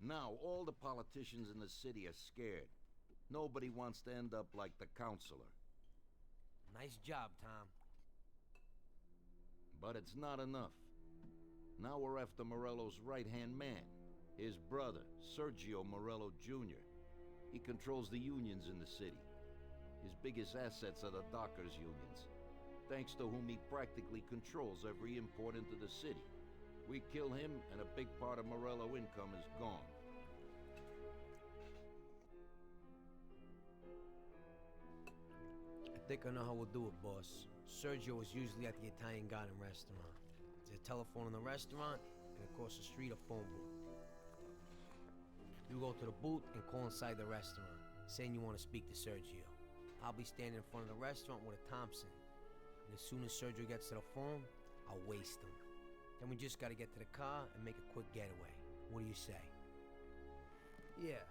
Now all the politicians in the city are scared. Nobody wants to end up like the counselor. Nice job, Tom. But it's not enough. Now we're after Morello's right-hand man. His brother, Sergio Morello Jr. He controls the unions in the city. His biggest assets are the dockers' unions, thanks to whom he practically controls every import into the city. We kill him, and a big part of Morello income is gone. I think I know how we'll do it, boss. Sergio is usually at the Italian Garden restaurant. There's a telephone in the restaurant, and across the street a phone booth. You go to the booth and call inside the restaurant, saying you want to speak to Sergio. I'll be standing in front of the restaurant with a Thompson. And as soon as Sergio gets to the phone, I'll waste him. Then we just gotta get to the car and make a quick getaway. What do you say? Yeah,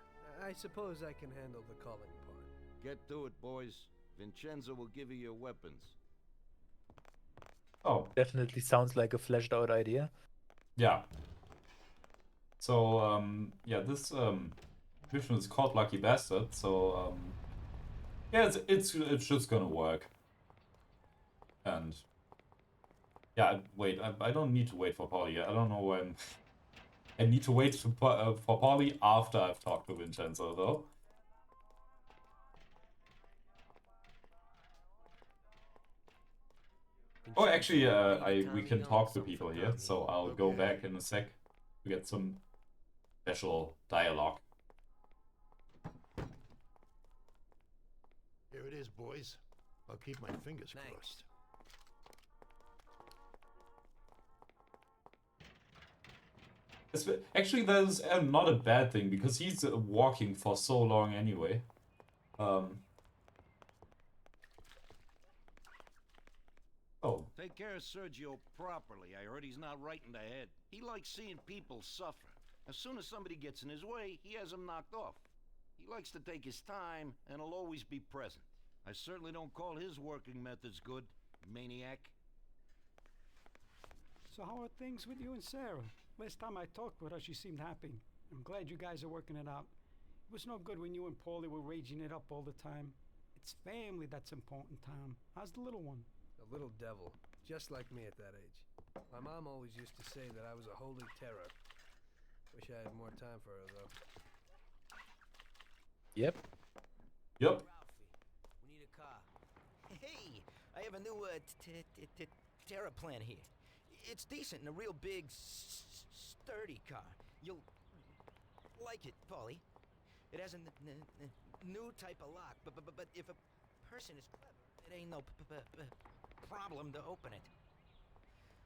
I suppose I can handle the calling part. Get to it, boys. Vincenzo will give you your weapons. Oh. Definitely sounds like a fleshed out idea. Yeah. So, yeah, this mission is called Lucky Bastard, so, yeah, it's just gonna work. And, yeah, wait, I don't need to wait for Polly. I don't know when. I need to wait for Polly after I've talked to Vincenzo, though. Oh, actually, we can talk to people here, so I'll go back in a sec to get some special dialogue. Here it is, boys. I'll keep my fingers crossed. Actually, that is not a bad thing, because he's walking for so long anyway. Oh. Take care of Sergio properly. I heard he's not right in the head. He likes seeing people suffer. As soon as somebody gets in his way, he has them knocked off. He likes to take his time, and he'll always be present. I certainly don't call his working methods good, maniac. So how are things with you and Sarah? Last time I talked with her, she seemed happy. I'm glad you guys are working it out. It was no good when you and Paulie were raging it up all the time. It's family that's important, Tom. How's the little one? A little devil, just like me at that age. My mom always used to say that I was a holy terror. Wish I had more time for her, though. Yep. Yep. We need a car. Hey, I have a new Terraplan here. It's decent and a real big, sturdy car. You'll like it, Paulie. It has a new type of lock, but if a person is clever, it ain't no problem to open it.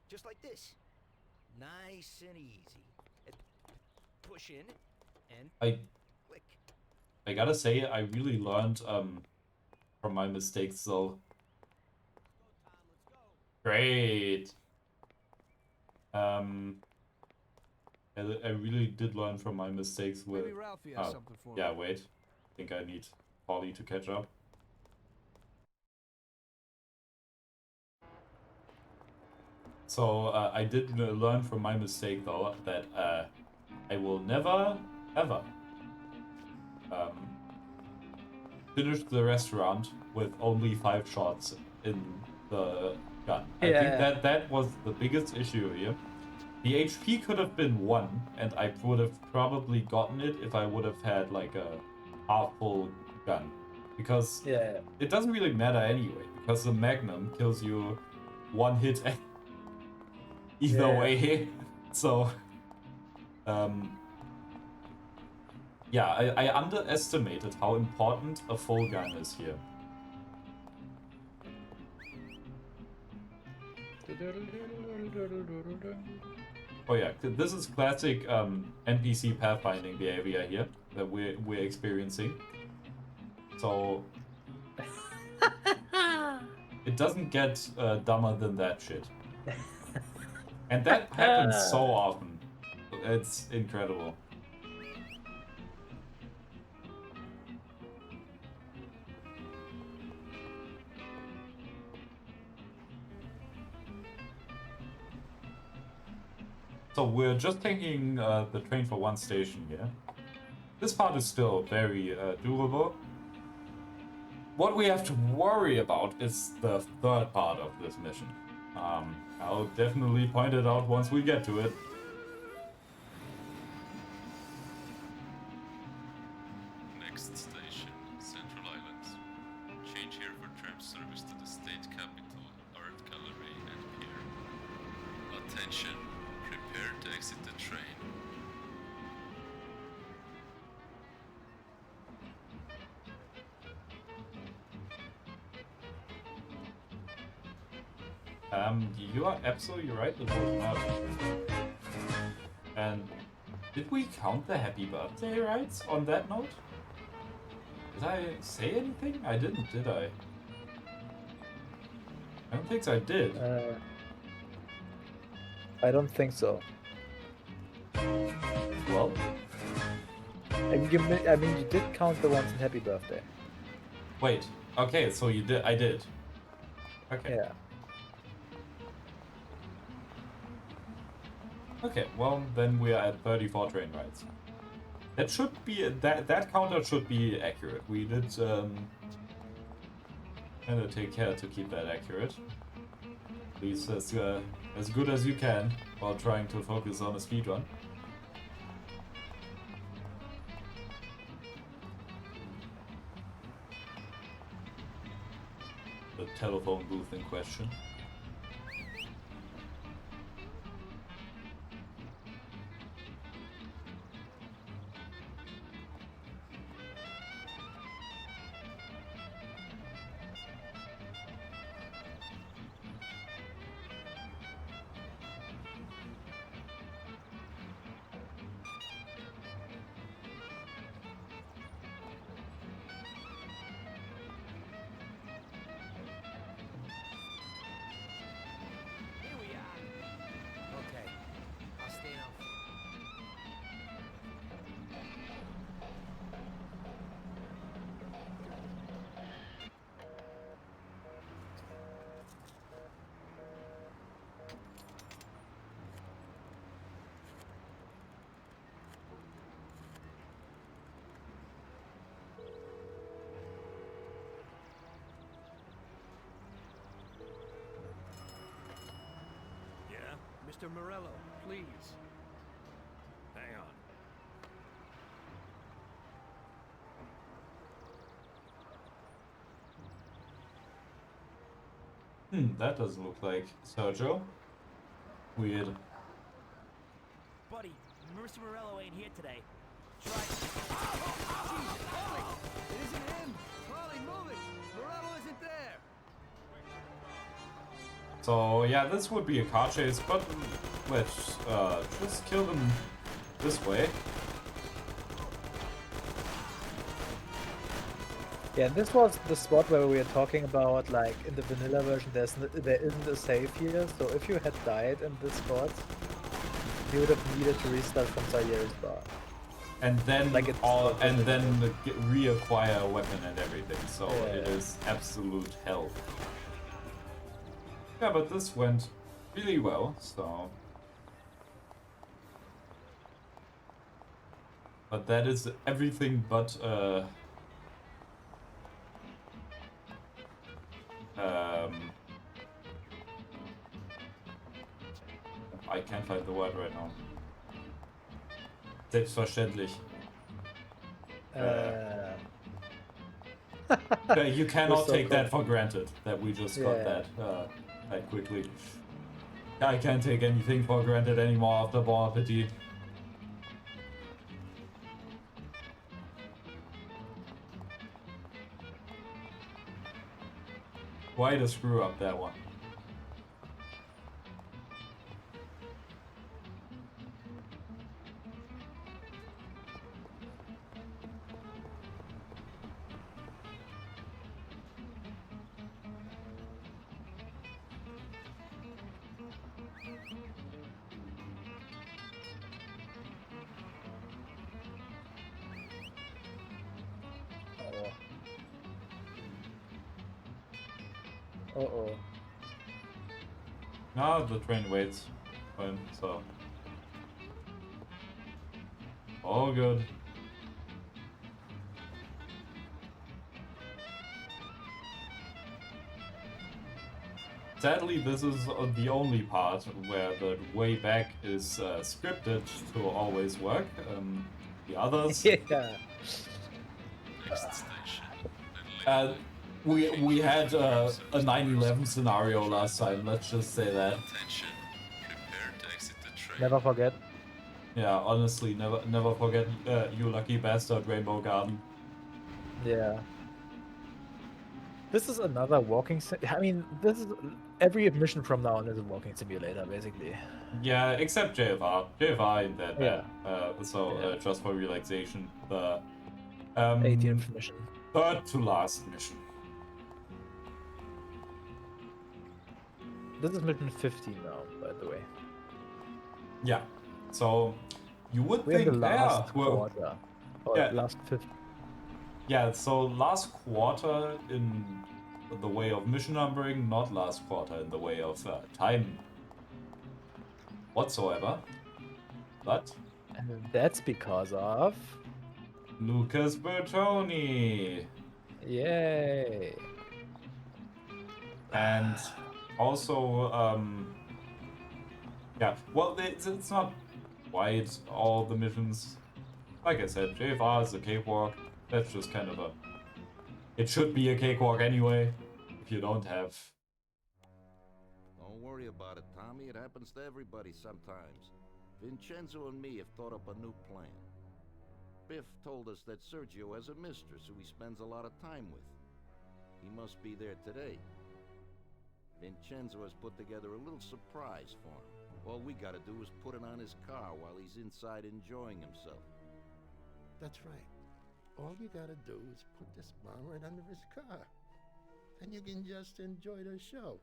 Just like this. Nice and easy. Push in and click. I gotta say, I really learned from my mistakes, though. Great. I really did learn from my mistakes with. Maybe Ralphie has something for yeah, me. wait. I think I need Polly to catch up. So I did learn from my mistake, though, that I will never, ever finish the restaurant with only 5 shots in the gun. I think that was the biggest issue here. The HP could have been 1, and I would have probably gotten it if I would have had like a half-full gun. Because it doesn't really matter anyway, because the Magnum kills you 1 hit either way. So, yeah, I underestimated how important a full gun is here. Oh yeah, this is classic NPC pathfinding behavior here that we're experiencing. So it doesn't get dumber than that shit. And that happens so often. It's incredible. So we're just taking the train for 1 station here. This part is still very doable. What we have to worry about is the 3rd part of this mission. I'll definitely point it out once we get to it. Next station, Central Islands. Change here for tram service to the state capital, art gallery and pier. Attention, prepare to exit the train. You are absolutely right, it was not. And did we count the happy birthday rides on that note? Did I say anything? I didn't, did I? I don't think I did. I don't think so. Well? I mean, you did count the ones in happy birthday. Wait, okay, so you did, I did. Okay. Yeah. Okay, well then we are at 34 train rides. That should be that counter should be accurate. We did kind of take care to keep that accurate. At least as good as you can while trying to focus on a speedrun. The telephone booth in question. Mr. Morello, please. Hang on. That doesn't look like Sergio. Weird. Buddy, Mr. Morello ain't here today. Try. It isn't him! Polly, move it! Morello isn't there! So yeah, this would be a car chase, but let's just kill them this way. Yeah, this was the spot where we were talking about, like, in the vanilla version, there isn't a save here, so if you had died in this spot, you would have needed to restart from Sayeri's bar. And then like reacquire a weapon and everything, so Yeah. it is absolute hell. Yeah, but this went really well, so... But that is everything but, I can't find the word right now. Selbstverständlich. You cannot so take that cool. for granted, that we just got Yeah. that quickly. I can't take anything for granted anymore after Bon Appetit. Quite a screw up, that one. Uh-oh. No, the train waits. Fine, so. All good. Sadly, this is the only part where the way back is scripted to always work. The others... Yeah. Next station. We had a 9/11 scenario last time, let's just say that. Attention. Prepare to exit the train. Never forget. Yeah, honestly, never forget you lucky bastard, Rainbow Garden. Yeah. This is another walking I mean, this is... Every mission from now on is a walking simulator, basically. Yeah, except JFR. JFR ain't that bad. Just for relaxation, the 18th mission. Third to last mission. This is mission 15 now, by the way. Yeah. So you would We're in think the last well, quarter. Or yeah. last fifth. Yeah, so last quarter in the way of mission numbering, not last quarter in the way of time whatsoever. But And that's because of... Lucas Bertoni. Yay. And also, yeah, well, it's not quite all the missions. Like I said, JFR is a cakewalk. That's just kind of a... It should be a cakewalk anyway, if you don't have... Don't worry about it, Tommy. It happens to everybody sometimes. Vincenzo and me have thought up a new plan. Biff told us that Sergio has a mistress who he spends a lot of time with. He must be there today. Vincenzo has put together a little surprise for him. All we gotta do is put it on his car while he's inside enjoying himself. That's right. All you gotta do is put this bomb right under his car. And you can just enjoy the show.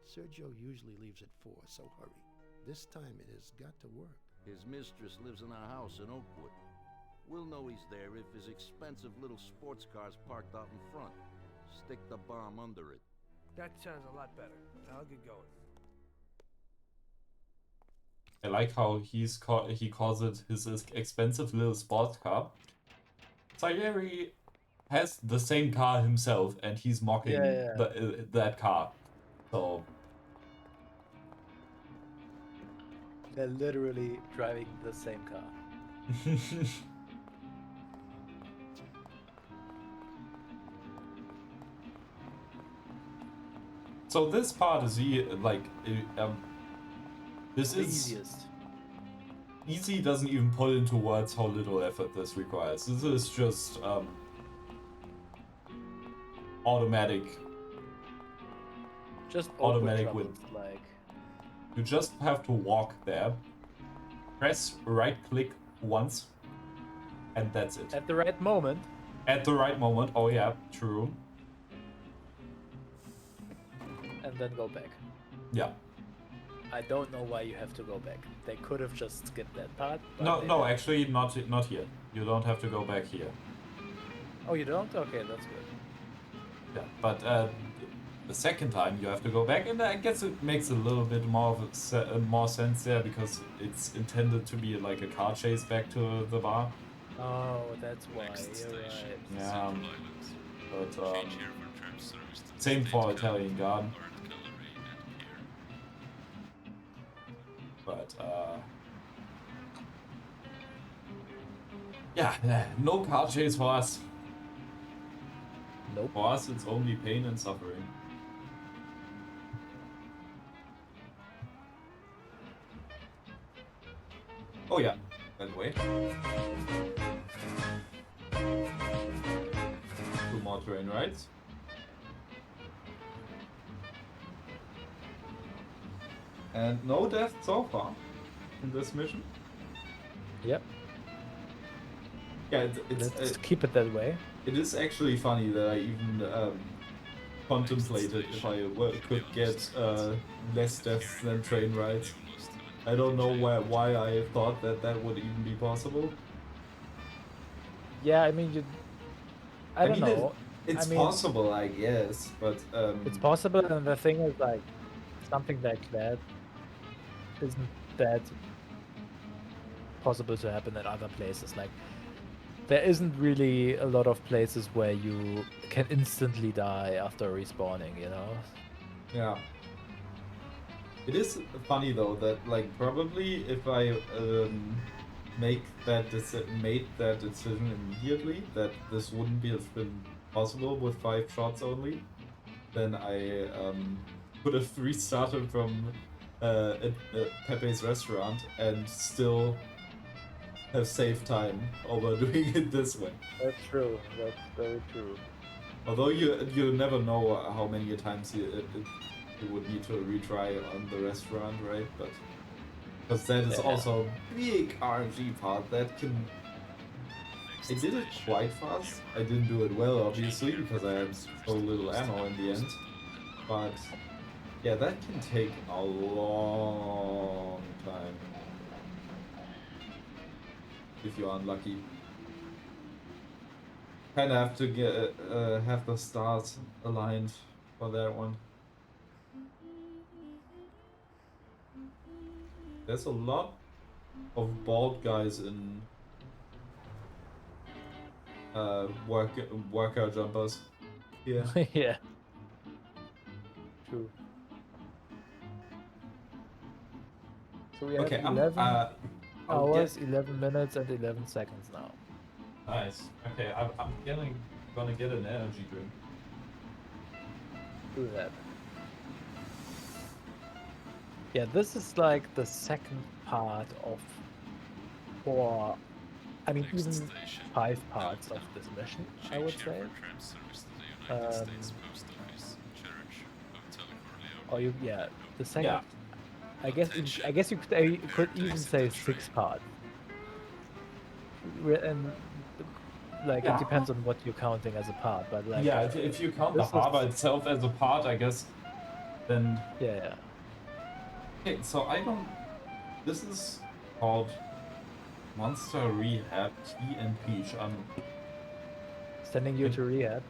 Sergio usually leaves at 4, so hurry. This time it has got to work. His mistress lives in our house in Oakwood. We'll know he's there if his expensive little sports car's parked out in front. Stick the bomb under it. That sounds a lot better. I'll get going. I like how he calls it his expensive little sports car. Sayeri has the same car himself, and he's mocking that car. So They're literally driving the same car. So this part is this The is easiest. easy. Doesn't even put into words how little effort this requires. This is just automatic. Just automatic awkward win. troubles, like. You just have to walk there, press right click once, and that's it. At the right moment. At the right moment. Oh yeah, true. And then go back. Yeah. I don't know why you have to go back. They could have just skipped that part. No, they no, didn't. actually not here. You don't have to go back here. Oh, you don't? Okay, that's good. Yeah, but the second time you have to go back, and I guess it makes a little bit more of more sense there because it's intended to be like a car chase back to the bar. Oh, that's why. You're right. Yeah, but same for Italian Garden. But yeah, no car chase for us. Nope. For us, it's only pain and suffering. Oh yeah, by the way. 2 more train rides. And no death so far in this mission. Yep. Yeah, Let's keep it that way. It is actually funny that I even contemplated if I could get less deaths than train rides. I don't know why I thought that would even be possible. Yeah, I mean, I don't know. It's possible, I guess, but it's possible, and the thing is, like, something like that isn't that possible to happen at other places. Like, there isn't really a lot of places where you can instantly die after respawning, you know? Yeah. It is funny though that like probably if I made that decision immediately that this wouldn't have been possible with 5 shots only, then I would have restarted from Pepe's restaurant and still have saved time over doing it this way. That's true. That's very true. Although you never know how many times you would need to retry on the restaurant, right? But because that is also a big RNG part that can. I did it quite fast. I didn't do it well, obviously, because I had so little ammo in the end. But yeah, that can take a long time if you're unlucky. Kind of have to get have the stars aligned for that one. There's a lot of bald guys in workout jumpers. Yeah. Yeah. True. So we have 11 hours, 11 minutes, and 11 seconds now. Nice. Okay, I'm gonna get an energy drink. Do that. Yeah, this is like the second part of 4, I mean even 5 parts of this mission, I would say. Or yeah, the second. Yeah. I guess you could even say 6 parts. And like it depends on what you're counting as a part, but like yeah, if you count the harbor itself as a part, I guess, then yeah. Okay, so I don't. This is called Monster Rehab Tea and Peach. Sending you to rehab.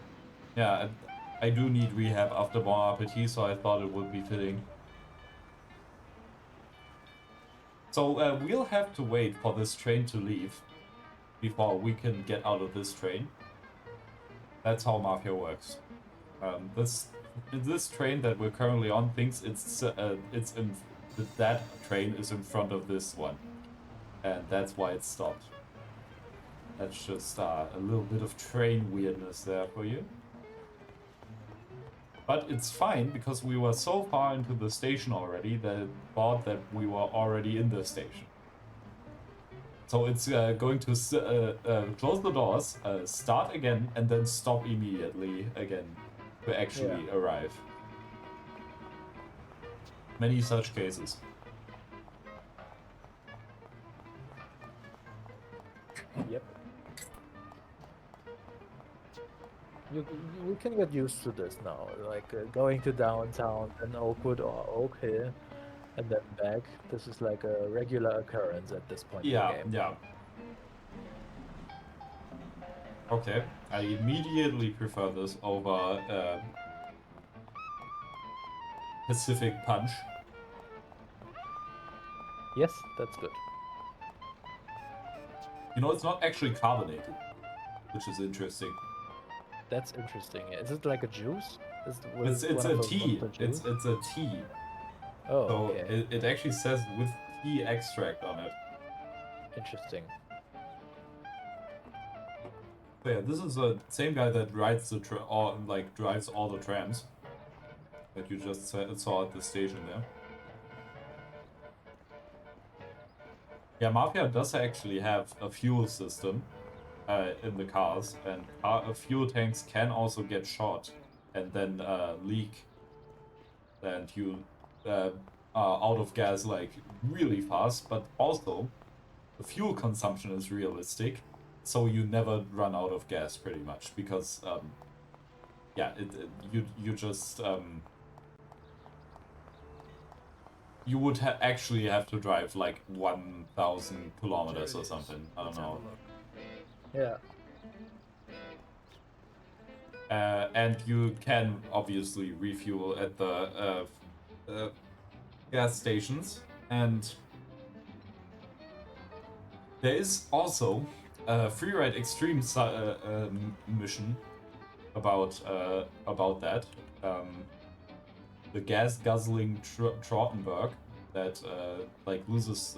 Yeah, I do need rehab after Bon Appetit, so I thought it would be fitting. So we'll have to wait for this train to leave before we can get out of this train. That's how Mafia works. This train that we're currently on thinks that train is in front of this one, and that's why it stopped. That's just a little bit of train weirdness there for you. But it's fine because we were so far into the station already that it thought that we were already in the station. So it's going to close the doors, start again, and then stop immediately again to actually arrive. Many such cases. Yep. We can get used to this now, like going to downtown and Oakwood or Oak Hill and then back. This is like a regular occurrence at this point in the game. Yeah. Okay, I immediately prefer this over Pacific Punch. Yes, that's good. You know, it's not actually carbonated, which is interesting. That's interesting. Is it like a juice? It's a tea. It's a tea. Oh, so okay. it actually says with tea extract on it. Interesting. So yeah, this is the same guy that rides the drives all the trams that you just saw at the station there. Yeah, Mafia does actually have a fuel system in the cars, and fuel tanks can also get shot and then leak, and you are out of gas like really fast. But also, the fuel consumption is realistic, so you never run out of gas pretty much because you just you would actually have to drive like 1,000 kilometers or something. I don't know. Yeah. And you can obviously refuel at the gas stations, and there is also a Freeride Extreme mission about that. The gas guzzling Trottenberg that like loses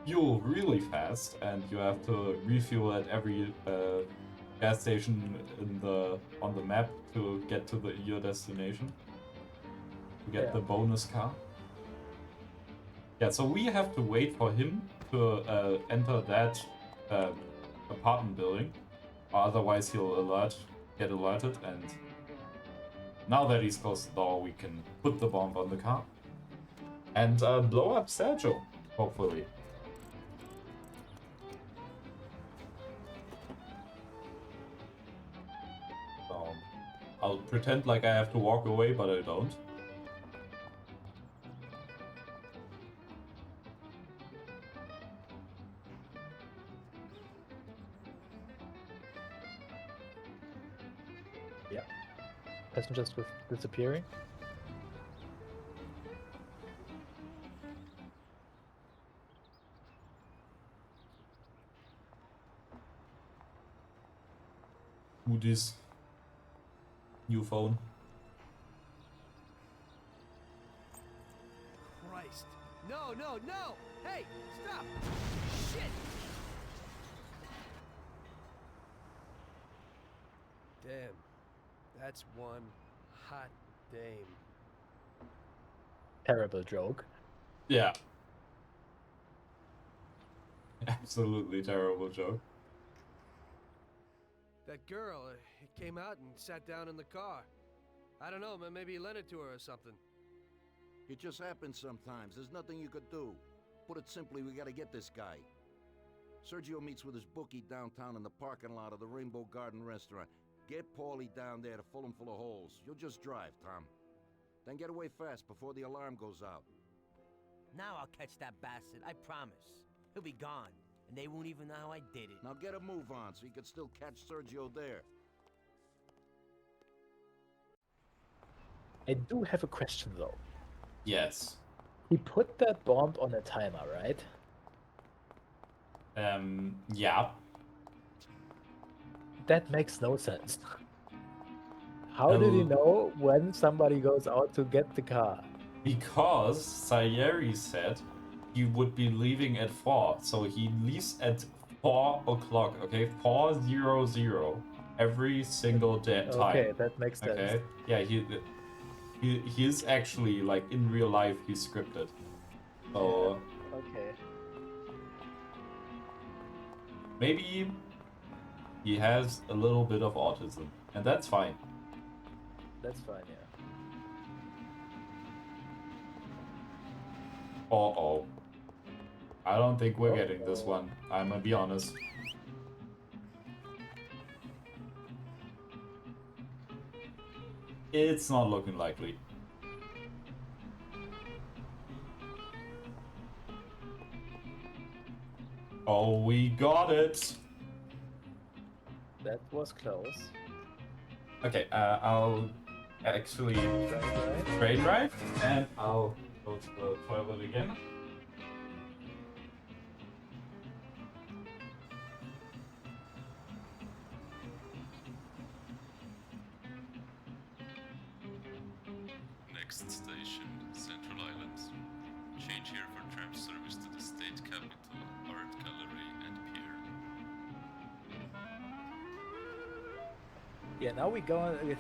fuel really fast, and you have to refuel at every gas station on the map to get to your destination to get the bonus car. Yeah, so we have to wait for him to enter that apartment building, or otherwise he'll get alerted, and now that he's closed the door, we can put the bomb on the car and blow up Sergio, hopefully. I'll pretend like I have to walk away, but I don't. Yeah. Passengers disappearing. Who this? New phone. Christ. No, no, no! Hey, stop! Shit! Damn. That's one hot dame. Terrible joke. Yeah. Absolutely terrible joke. That girl, came out and sat down in the car. I don't know, maybe he lent it to her or something. It just happens sometimes. There's nothing you could do. Put it simply, we gotta get this guy. Sergio meets with his bookie downtown in the parking lot of the Rainbow Garden restaurant. Get Paulie down there to fill him full of holes. You'll just drive, Tom. Then get away fast before the alarm goes out. Now I'll catch that bastard, I promise. He'll be gone, and they won't even know how I did it. Now get a move on so you can still catch Sergio there. I do have a question though. Yes. He put that bomb on a timer, right? Yeah. That makes no sense. How did he know when somebody goes out to get the car? Because Sayeri said he would be leaving at 4, so he leaves at 4 o'clock, okay? 4:00. every single time. Okay, that makes sense. Okay, yeah, he's actually like in real life he's scripted. So yeah. Okay. maybe he has a little bit of autism, and that's fine. That's fine, yeah. Uh-oh. I don't think we're getting this one. I'm gonna be honest. It's not looking likely. Oh, we got it! That was close. Okay, I'll actually train drive, and I'll go to the toilet again. Next station, Central Island. Change here for tram service to the state capital, art gallery, and pier. Yeah, now we go on.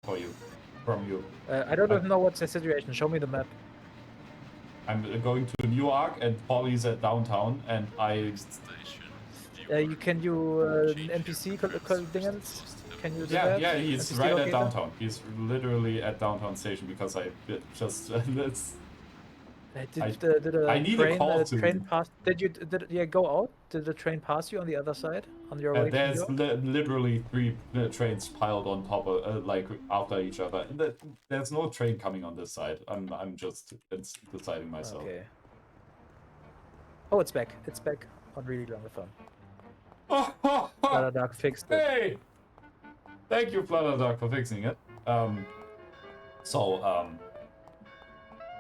for you, from you. I don't even know what's the situation. Show me the map. I'm going to Newark and Polly's at downtown, and I. You can you NPC dingens? Can you do Yeah, that? yeah, he's NPC right locator? at downtown. He's literally at downtown station because I just that's. Did I a need a train call to train him. pass? Did yeah go out? Did the train pass you on the other side on your way to New There's York? literally 3 trains piled on top of like after each other. There's no train coming on this side. I'm just deciding myself. Okay. Oh, it's back. It's back on really long phone. Dark fixed it. Hey! Thank you, Dark, for fixing it.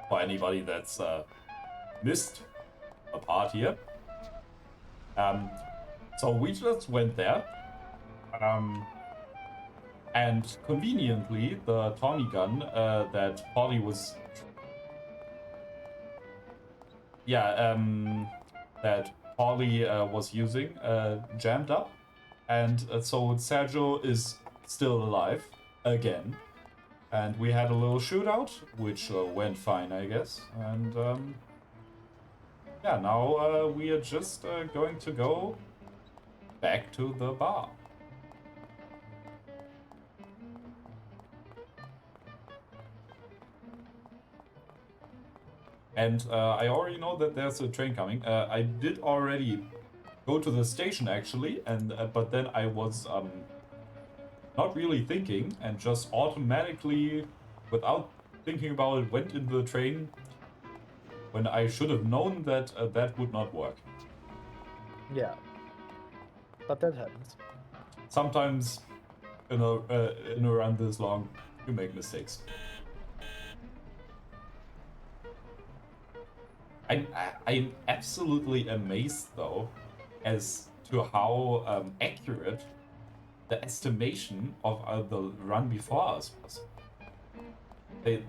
For anybody that's missed a part here, so we just went there, and conveniently the Tommy gun that Polly was, that Polly was using jammed up, and so Sergio is still alive again. And we had a little shootout, which went fine, I guess. And yeah, now we are just going to go back to the bar. And I already know that there's a train coming. I did already go to the station, actually, and but then I was not really thinking, and just automatically, without thinking about it, went into the train when I should have known that that would not work. Yeah, but that happens. Sometimes, in a run this long, you make mistakes. I'm absolutely amazed, though, as to how accurate the estimation of the run before us was. They,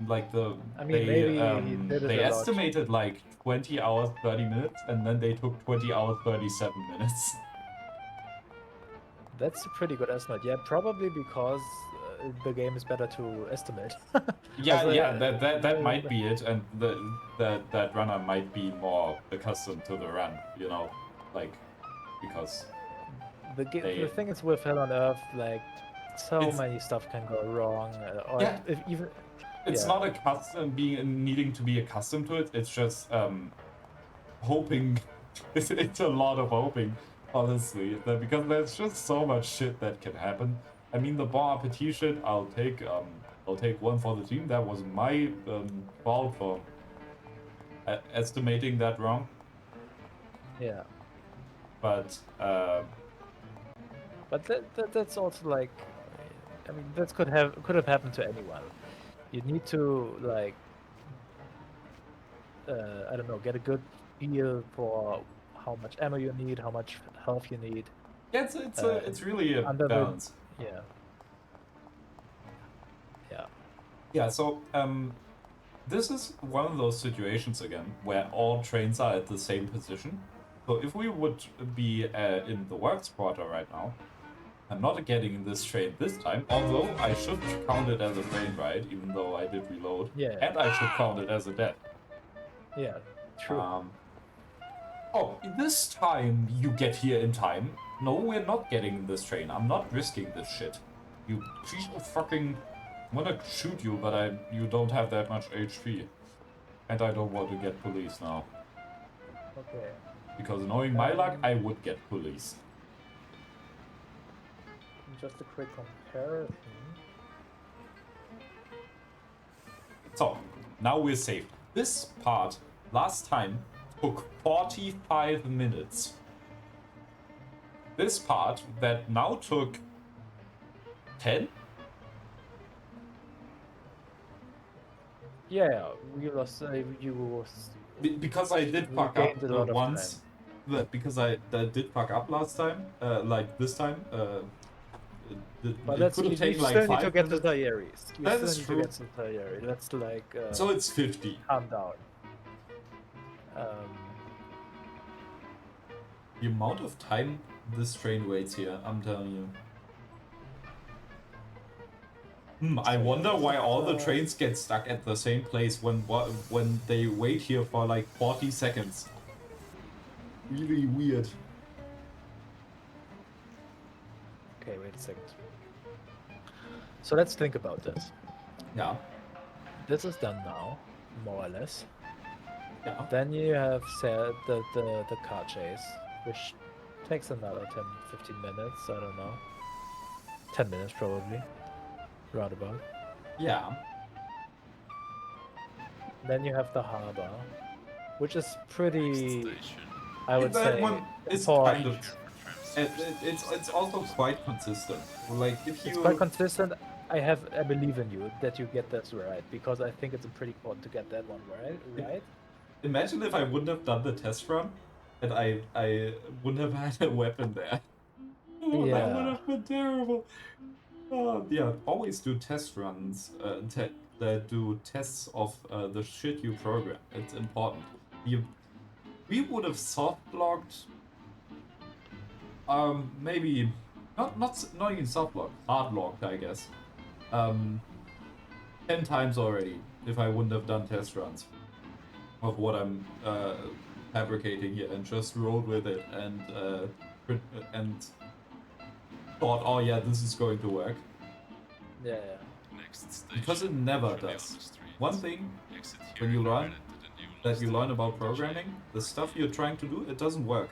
like the, I mean, maybe he did it they a lot. estimated like 20 hours, 30 minutes, and then they took 20 hours, 37 minutes. That's a pretty good estimate. Yeah, probably because the game is better to estimate. Yeah, that might be it, and that runner might be more accustomed to the run, you know, like, because the thing is with Hell on Earth, like, so many stuff can go wrong, or Yeah. if even it's yeah. not accustomed needing to be accustomed to it. It's just hoping. It's a lot of hoping, honestly, because there's just so much shit that can happen. I mean, the Bon Appetit shit, I'll take one for the team. That was my fault for estimating that wrong. Yeah. But that's also like, I mean, that could have happened to anyone. You need to, like, I don't know, get a good feel for how much ammo you need, how much health you need. Yeah, it's really a balance. Yeah. Yeah, so this is one of those situations again where all trains are at the same position. So if we would be in the works quarter right now, I'm not getting in this train this time, although I should count it as a train ride, even though I did reload. Yeah. And I should count it as a death. Yeah, true. Oh, this time you get here in time. No, we're not getting in this train. I'm not risking this shit. You piece of fucking... I'm gonna shoot you, but you don't have that much HP. And I don't want to get police now. Okay. Because knowing my luck, I would get police. Just a quick comparison. So, now we're safe. This part, last time, took 45 minutes. This part, that now took 10? Yeah, we lost. Because I did fuck up once. Because I did fuck up last time. Like this time. But that's you take like still 5 need to get to minutes. Talleres. You That still is need true. to get to Talleres. That's like. So it's 50. Calm down. The amount of time this train waits here, I'm telling you. I wonder why all the trains get stuck at the same place when they wait here for like 40 seconds. Really weird. Okay, wait a second. So let's think about this. Yeah. This is done now, more or less. Yeah. Then you have said the car chase, which takes another 10-15 minutes, I don't know. 10 minutes probably. Roundabout. Yeah. Then you have the harbor, which is pretty, I would that say, one is kind of. It's also quite consistent. Like if you. It's quite consistent. I believe in you that you get this right, because I think it's pretty important to get that one right. Imagine if I wouldn't have done the test run, and I wouldn't have had a weapon there. Oh, Yeah. that would have been terrible. Yeah, always do test runs. Do tests of the shit you program. It's important. We would have soft blocked. Maybe not even soft blocked, hard locked, I guess. 10 times already if I wouldn't have done test runs of what I'm fabricating here and just rolled with it and thought, oh yeah, this is going to work. Yeah. Because it never does. One thing when you learn about programming, the stuff you're trying to do, it doesn't work.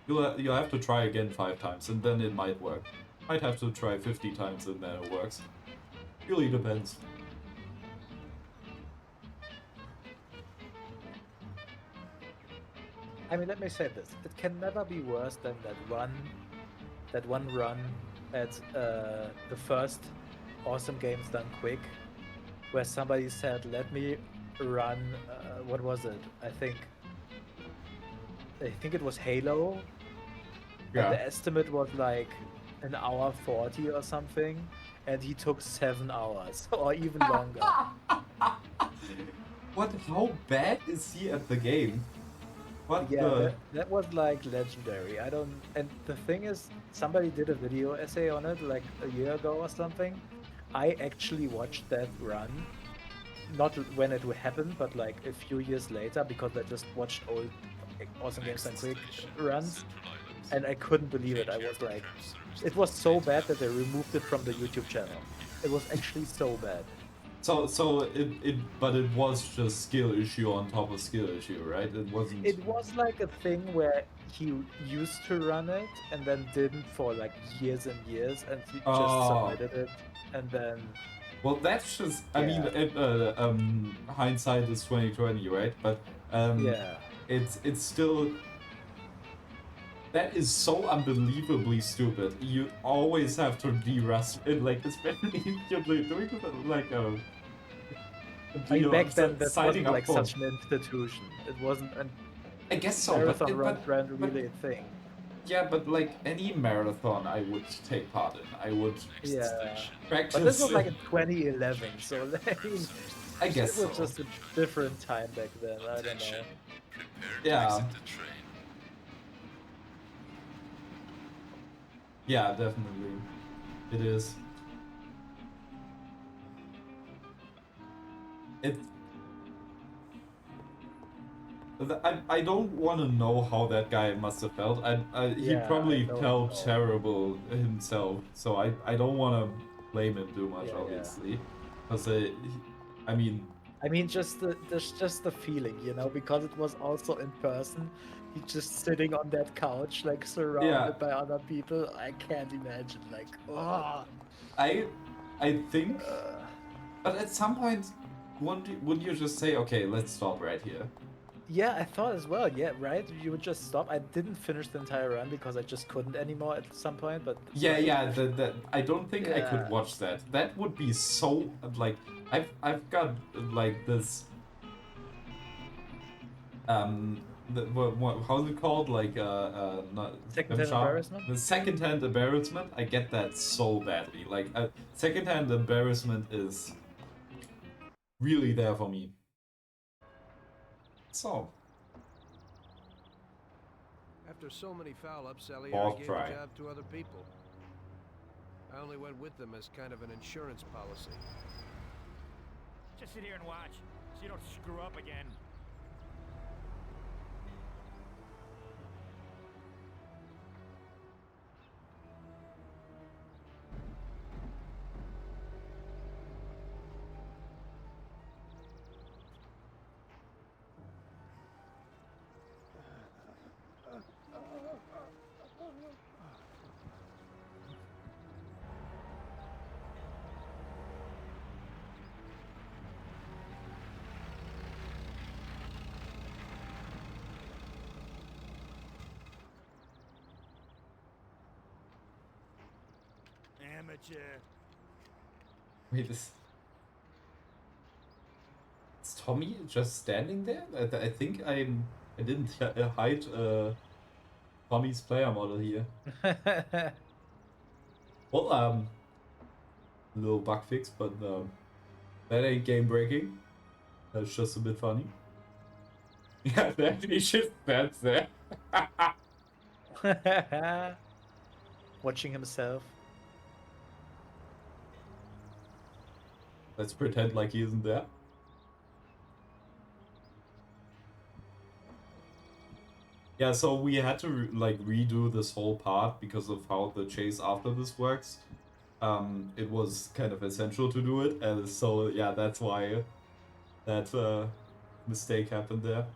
You'll have to try again 5 times and then it might work. Might have to try 50 times and then it works. Really depends. I mean, let me say this: it can never be worse than that one run at the first Awesome Games Done Quick, where somebody said, "Let me run." What was it? I think it was Halo. Yeah. And the estimate was like an hour 40 or something, and he took 7 hours or even longer. What? How bad is he at the game? What the? That was like legendary. I don't. And the thing is, somebody did a video essay on it like a year ago or something. I actually watched that run, not when it happened, but like a few years later, because I just watched old Awesome Games Done Quick runs, and I couldn't believe it. I was like, it was so bad that they removed it from the YouTube channel. It was actually so bad. But it was just skill issue on top of skill issue, right? It wasn't. It was like a thing where he used to run it and then didn't for like years and years, and he just submitted it, and then. Well, that's just. I mean, hindsight is 2020, right? But yeah, it's still. That is so unbelievably stupid. You always have to de-rust it, like, especially if you're doing like a. I mean, back then, that wasn't like such an institution. It wasn't an. I guess so, marathon run really a thing. Yeah, but like any marathon, I would take part in. I would. Practice. But this was like in 2011, so I guess it was just a different time back then. I don't know. Yeah. Yeah, definitely. It is. I don't want to know how that guy must have felt. He probably felt terrible himself, so I don't want to blame him too much, obviously. Because I mean, just the feeling, you know, because it was also in person. He's just sitting on that couch, like surrounded by other people. I can't imagine, like, oh. I think, but at some point, wouldn't you just say, okay, let's stop right here? Yeah, I thought as well. Yeah, right. You would just stop. I didn't finish the entire run because I just couldn't anymore at some point. But yeah. I don't think I could watch that. That would be so like I've got like this. How's it called? Like second-hand embarrassment. The second-hand embarrassment. I get that so badly. Like second-hand embarrassment is really there for me. So. After so many foul-ups, Elliot Fourth gave try. the job to other people. I only went with them as kind of an insurance policy. Just sit here and watch, so you don't screw up again. Amateur. Wait, is Tommy just standing there? I think I didn't hide Tommy's player model here. Well, little bug fix, but that ain't game breaking. That's just a bit funny. Yeah, that he just stands there. Watching himself. Let's pretend like he isn't there. Yeah, so we had to like redo this whole part because of how the chase after this works. It was kind of essential to do it, and so yeah, that's why that mistake happened there.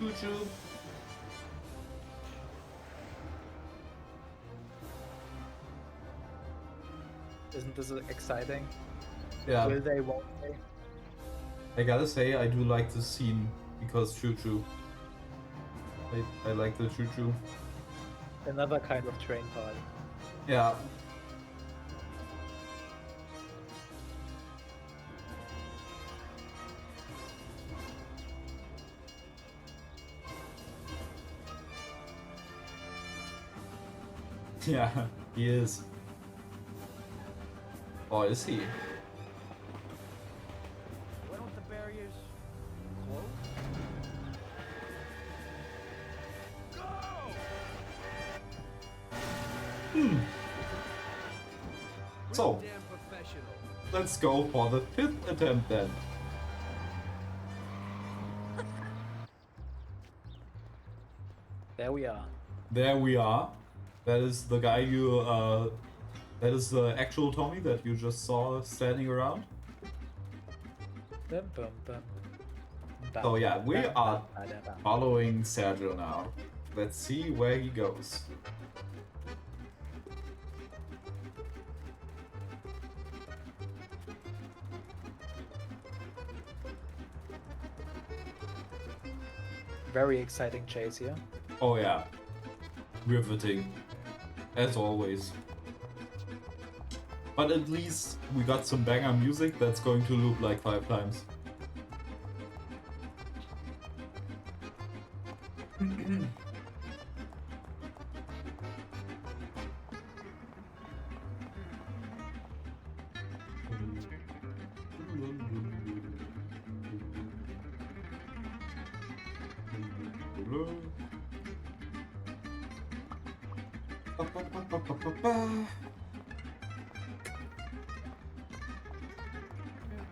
Choo-choo. Isn't this exciting? Yeah. Will they, won't they? I gotta say, I do like this scene because choo-choo. I like the choo-choo. Another kind of train party. Yeah. Yeah, he is. Oh, is he? Why don't the barriers close? So, let's go for the 5th attempt then. There we are. There we are. That is the guy you, that is the actual Tommy that you just saw standing around. Bum, bum, bum. So yeah, we are following Sergio now. Let's see where he goes. Very exciting chase here. Oh yeah, riveting, as always. But at least we got some banger music that's going to loop like 5 times.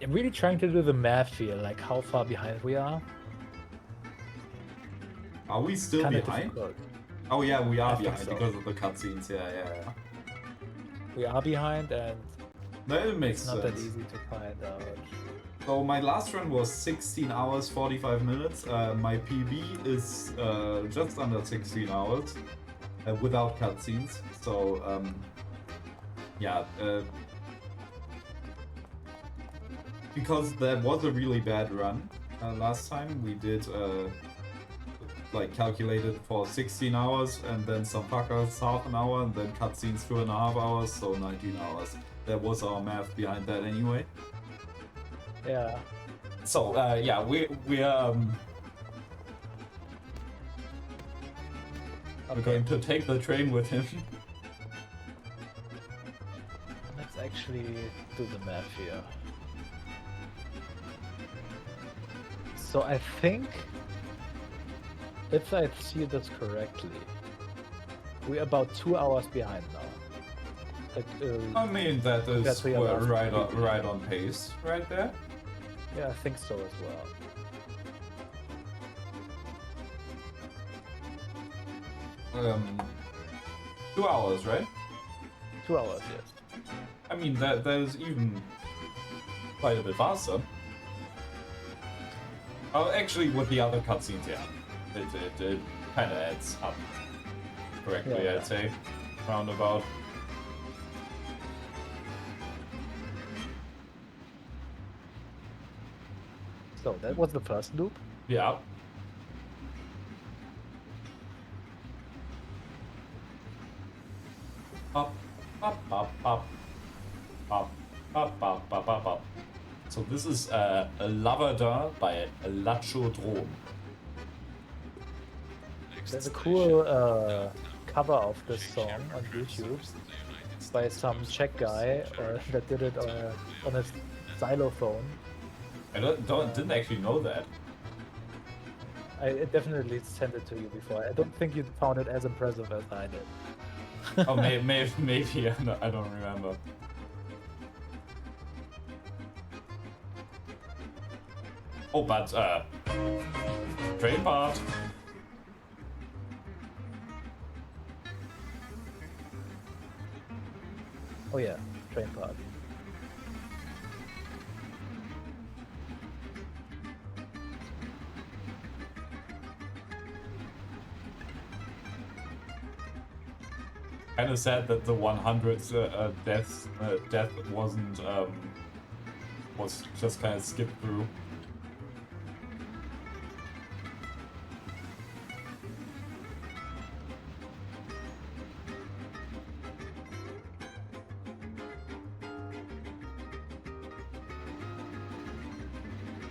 I'm really trying to do the math here, like how far behind we are. Are we still Kinda behind? difficult. Oh yeah, we are I think behind so. because of the cutscenes. Yeah. We are behind, and That makes it's not sense. that easy to find out. So my last run was 16 hours 45 minutes. My PB is just under 16 hours. without cutscenes. So yeah, because that was a really bad run last time. We did like calculated for 16 hours and then some fuckers half an hour and then cutscenes 2.5 hours, so 19 hours. That was our math behind that anyway. Yeah. So yeah, we're going to take the train with him. Let's actually do the math here. So I think, if I see this correctly, we're about 2 hours behind now. I mean, that is compared to right on pace, right there. Yeah, I think so as well. 2 hours, right? 2 hours, yes. I mean, that is even quite a bit faster. Oh, actually, with the other cutscenes, yeah, it kind of adds up correctly, Yeah. I'd say, roundabout. So that was the first loop. Yeah. Up, up, up, up, up, up, up, up, up, up. So this is Lavada by Lachodrome. There's a cool cover of this song on YouTube by some Czech guy that did it on his xylophone. I didn't actually know that. I definitely sent it to you before. I don't think you found it as impressive as I did. Oh, maybe I don't remember. Oh, but train part. Oh yeah, train part. Kind of sad that the 100th death wasn't was just kind of skipped through.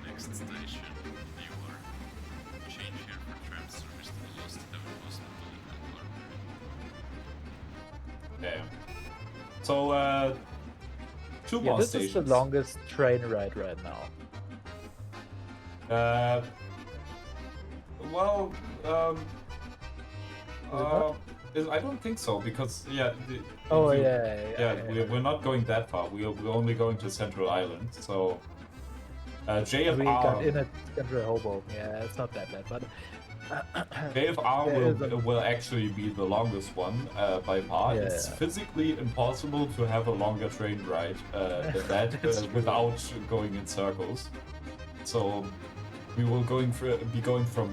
Next station, viewer. Change here for tram service to the Lost Heaven Hospital and Library. Okay. So, two more This stations. is the longest train ride right now. Well, Is it not? I don't think so because yeah. Oh, if you- yeah. We're not going that far. We're only going to Central Island. So, JFR. We got in at Central Hobo. Yeah, it's not that bad, but JFR will actually be the longest one by far. Yeah. It's physically impossible to have a longer train ride than that without going in circles. So we will be going from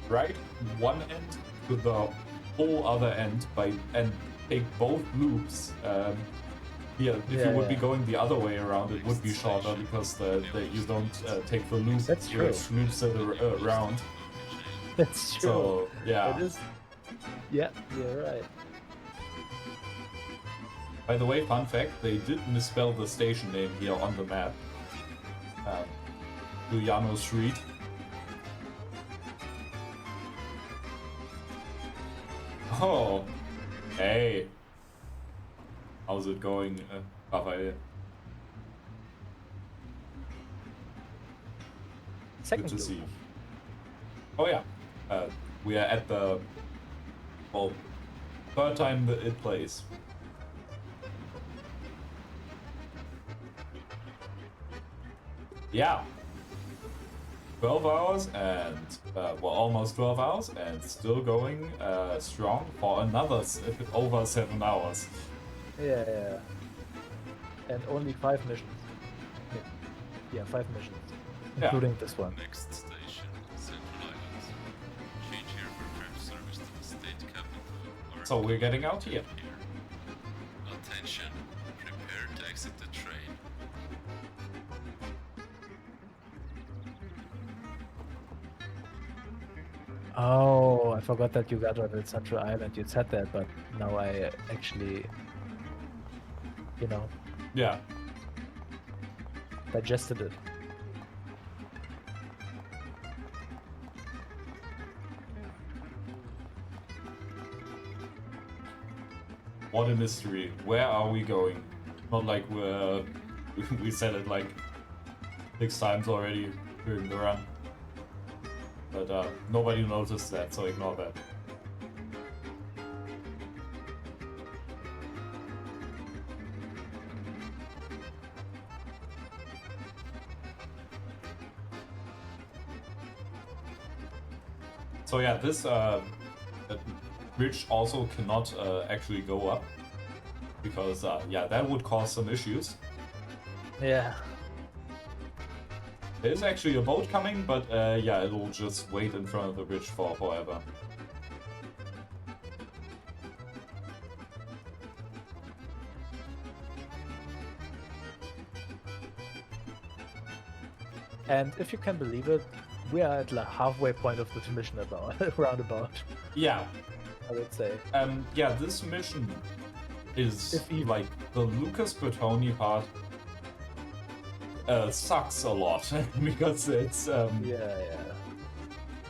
right one end to the whole other end and take both loops. If you would be going the other way around, it would be shorter because you don't take the loop That's true. which loops it around. That's true. So, yeah. It is... Yeah, you're right. By the way, fun fact, they did misspell the station name here on the map. Giuliano Street. Oh, hey. How's it going, Raphael? Second Good to loop. see you. Oh yeah, we are at the, well, third time that it plays. Yeah. 12 hours and, well, almost 12 hours and still going strong for another over 7 hours. Yeah. And only 5 missions. Yeah, 5 missions. Yeah. Including this one. Next station, Central Island. Change here for tram service to the state capital, So we're getting out here. Attention, prepare to exit the train. Oh, I forgot that you got on the Central Island. You said that, but now I actually, you know, Yeah. digested it. What a mystery. Where are we going? Not like we said it like 6 times already during the run. But nobody noticed that, so ignore that. So yeah, this bridge also cannot actually go up. Because yeah, that would cause some issues. Yeah. There is actually a boat coming, but yeah, it'll just wait in front of the bridge for forever. And if you can believe it, we are at the halfway point of this mission about roundabout. Yeah. I would say. Yeah, this mission is like the Lucas Bertoni part sucks a lot because it's yeah.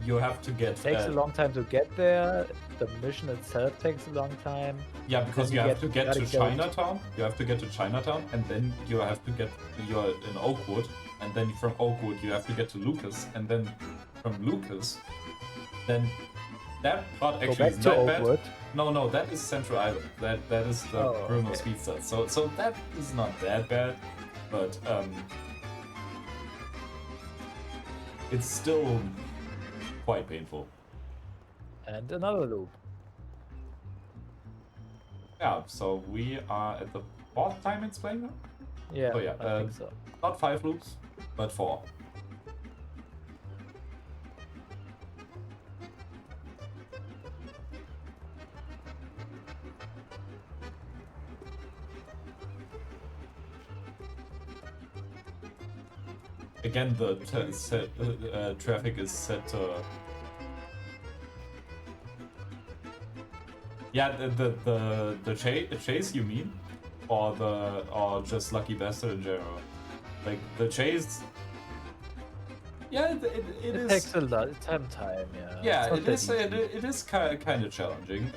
You have to get. It takes a long time to get there. The mission itself takes a long time. Yeah, because Then you have to get to go Chinatown. You have to get to Chinatown, and then you have to get. You're in Oakwood, and then from Oakwood you have to get to Lucas, and then from Lucas, then that part Go actually back is to not bad. Oakwood. No, that is Central Island. That is the Bruno okay. Speedster. So that is not that bad, but it's still quite painful. And another loop. Yeah, so we are at the 4th time it's playing now? Yeah, Oh yeah, I think so. Not 5 loops, but 4. Again, the traffic is set to... Yeah, the chase you mean? Or just Lucky Bastard in general? Like, the chase... Yeah, it is... takes a lot of time, yeah. Yeah, It's not that easy. it is kind of challenging.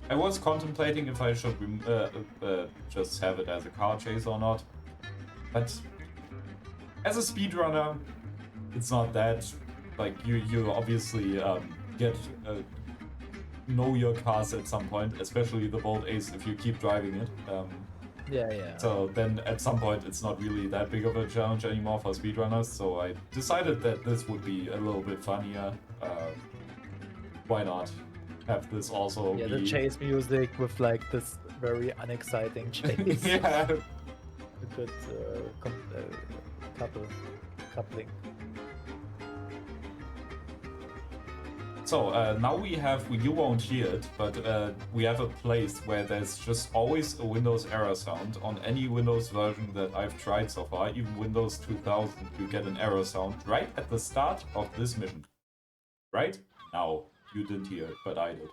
I was contemplating if I should just have it as a car chase or not. But as a speedrunner, it's not that. Like, you obviously get know your cars at some point, especially the Bolt Ace if you keep driving it. Yeah. So then at some point it's not really that big of a challenge anymore for speedrunners, so I decided that this would be a little bit funnier. Why not have this also Yeah, be... the chase music with like this very unexciting chase. Yeah. A good coupling. So now you won't hear it, but we have a place where there's just always a Windows error sound. On any Windows version that I've tried so far, even Windows 2000, you get an error sound right at the start of this mission. Right now. You didn't hear it, but I did.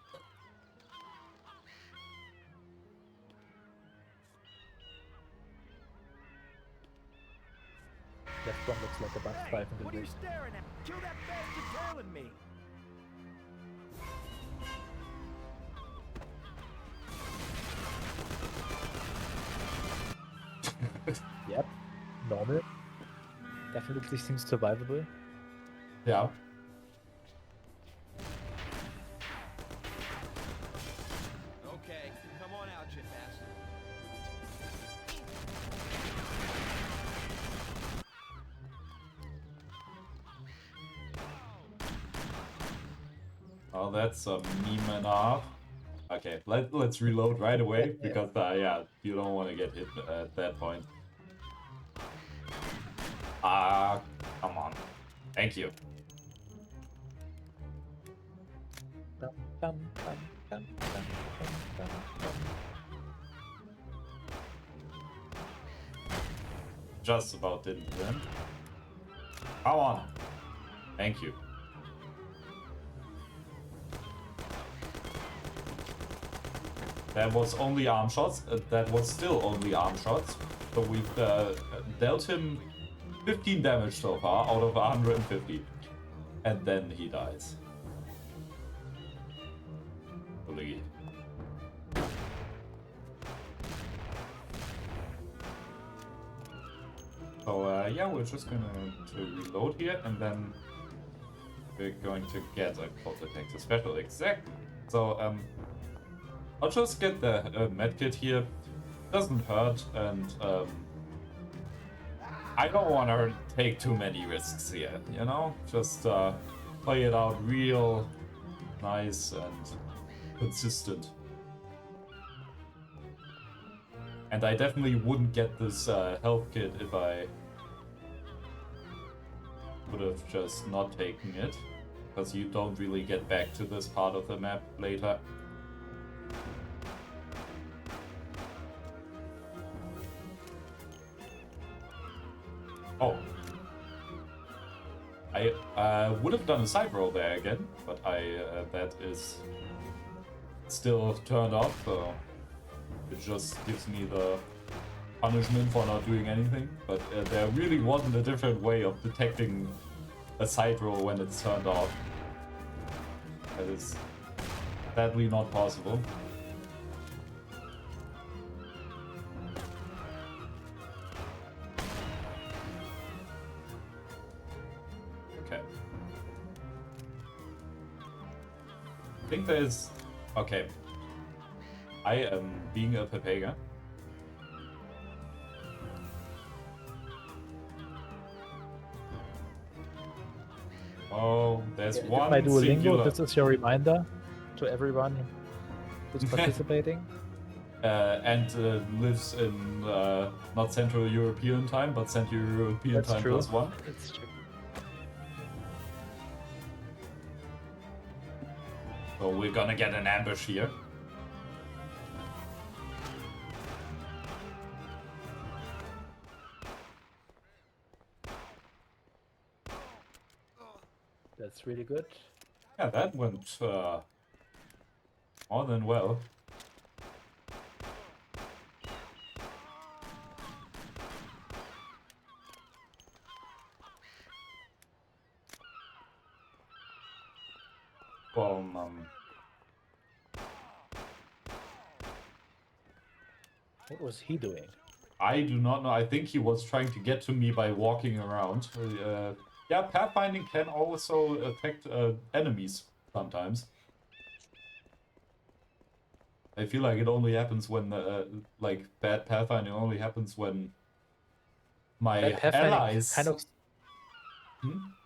Left one looks like a bus drive in the What are you bridge. staring at? Kill that bastard tailing me! Yep, normal. Definitely seems survivable. Yeah. Okay, come on out, you bastard. Oh, that's a meme enough. Okay, let's reload right away, because yeah, you don't want to get hit at that point. Come on. Thank you. Bum, bum, bum, bum, bum. just about didn't win. Come on. Thank you. That was only arm shots. That was still only arm shots. So we've dealt him 15 damage so far out of 150. And then he dies. Really. So yeah, we're just gonna reload here, and then we're going to get a cold detector special. Exactly. So I'll just get the medkit here. Doesn't hurt, and I don't want to take too many risks here. You know, just play it out real nice and consistent. And I definitely wouldn't get this health kit if I would have just not taken it, because you don't really get back to this part of the map later. Oh. I would have done a side roll there again, but that is still turned off, so it just gives me the punishment for not doing anything. But there really wasn't a different way of detecting a side roll when it's turned off. That is sadly not possible. Okay. I think there's... Okay. I am being a Pepega. Oh, there's one by Duolingo, singular... this is your reminder to everyone who's participating. And lives in not Central European time, but Central European That's time true. +1. That's true. So we're gonna get an ambush here. That's really good. Yeah, that went more than well. Well, What was he doing? I do not know. I think he was trying to get to me by walking around. Yeah, pathfinding can also affect enemies sometimes. I feel like it only happens when, like, bad pathfinding only happens when my Bad pathfinding allies... kind of...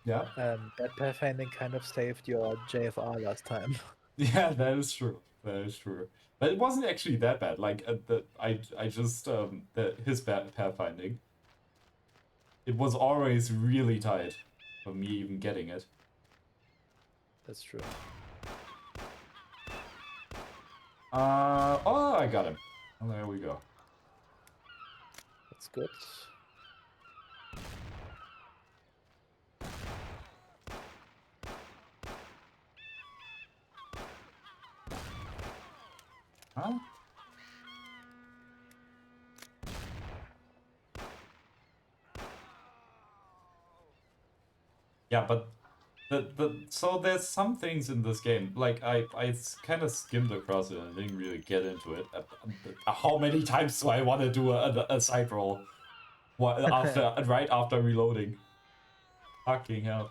Yeah? Bad pathfinding kind of saved your JFR last time. Yeah, that is true. That is true. But it wasn't actually that bad. Like, his bad pathfinding. It was always really tight for me even getting it. That's true. Oh, I got him. Well, there we go. That's good. Huh? Yeah, but so there's some things in this game, like I kind of skimmed across it and didn't really get into it. How many times do I want to do a side roll right after reloading? Fucking hell.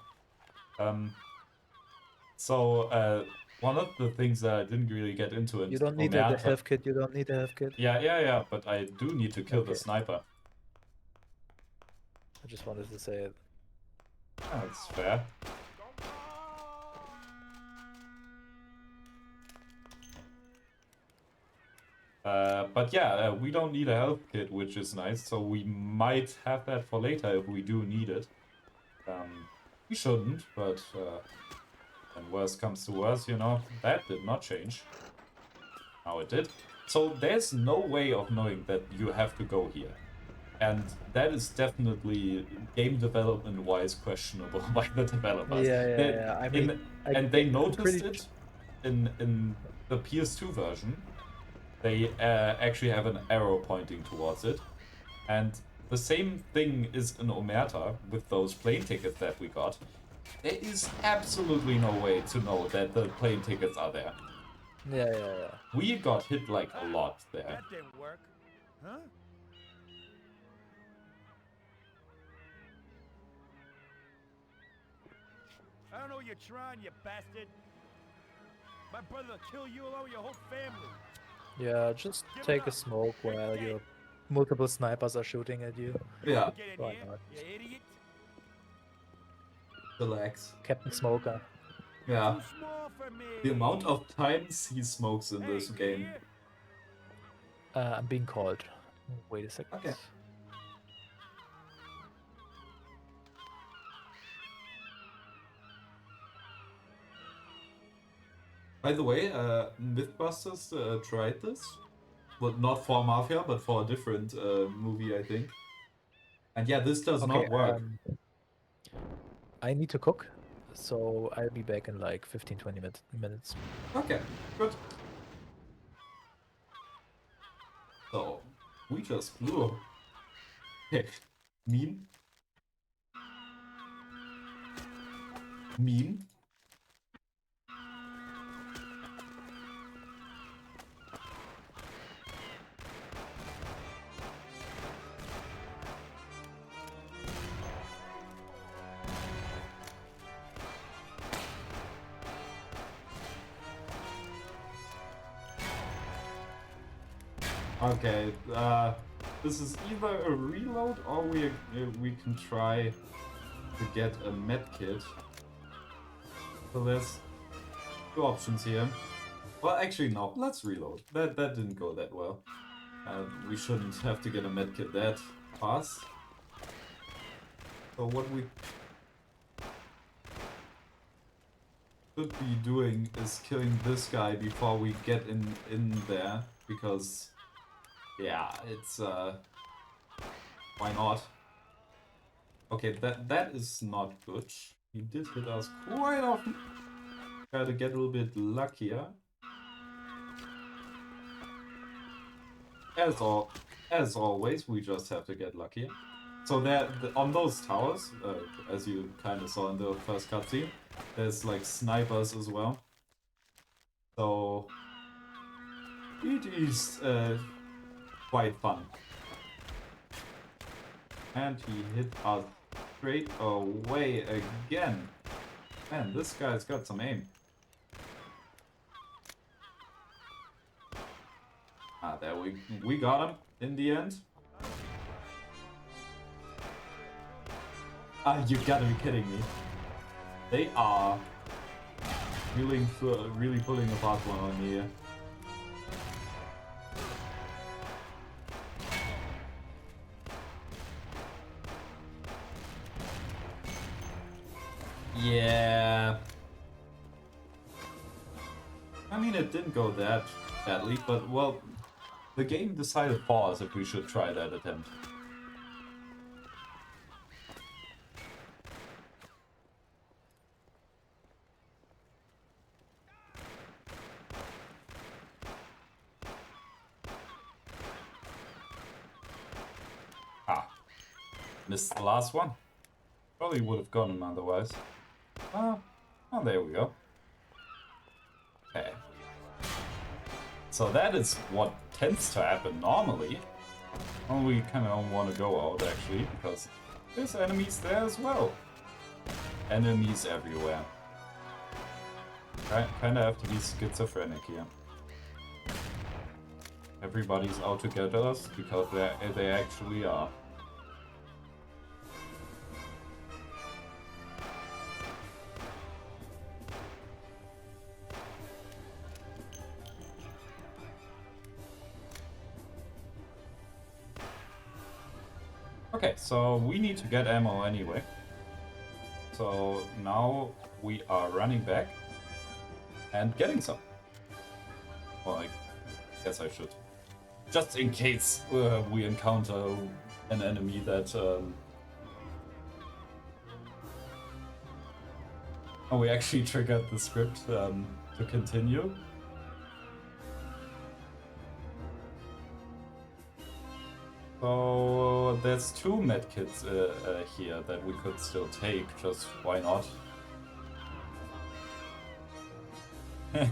So one of the things that I didn't really get into it. You don't need a health kit, you don't need a health kit. Yeah, but I do need to kill the sniper. I just wanted to say it. That's fair. But yeah, we don't need a health kit, which is nice, so we might have that for later if we do need it. We shouldn't, but when worst comes to worst, you know, that did not change. Now it did. So there's no way of knowing that you have to go here. And that is definitely game development-wise questionable by the developers. Yeah. I mean, they noticed pretty it in the PS2 version. They actually have an arrow pointing towards it. And the same thing is in Omerta with those plane tickets that we got. There is absolutely no way to know that the plane tickets are there. Yeah. We got hit like a lot there. That didn't work. Huh? I don't know what you're trying, you bastard. My brother will kill you along with your whole family. Yeah, just take a smoke while your multiple snipers are shooting at you. Yeah. Why not? You idiot. Relax. Captain Smoker. Yeah. Too small for me. The amount of times he smokes in this game. I'm being called. Wait a second. Okay. By the way, Mythbusters tried this. Well, not for Mafia, but for a different movie, I think. And yeah, this does not work. I need to cook, so I'll be back in like 15-20 minutes. Okay, good. So, we just flew. Okay, meme. Meme. Okay, this is either a reload or we can try to get a medkit. So there's two options here. Well, actually no, let's reload. That didn't go that well. We shouldn't have to get a medkit that fast. So what we should be doing is killing this guy before we get in there, because yeah, it's why not? Okay, that is not good. He did hit us quite often. Gotta get a little bit luckier. As always, we just have to get luckier. So there, on those towers, as you kind of saw in the first cutscene, there's like snipers as well. So it is quite fun. And he hit us straight away again. Man, this guy's got some aim. Ah, there we got him in the end. Ah, you gotta be kidding me. They are really pulling a fast one on me here. Yeah. I mean, it didn't go that badly, but well, the game decided for us if we should try that attempt. Ah, missed the last one. Probably would have gotten him otherwise. Oh, there we go. Okay. So that is what tends to happen normally. Well, we kind of don't want to go out actually, because there's enemies there as well. Enemies everywhere. Kind of have to be schizophrenic here. Everybody's out to get us, because they actually are. Okay, so we need to get ammo anyway. So now we are running back and getting some. Well, I guess I should. Just in case we encounter an enemy that... Oh, we actually triggered the script to continue. So there's 2 medkits here that we could still take, just why not?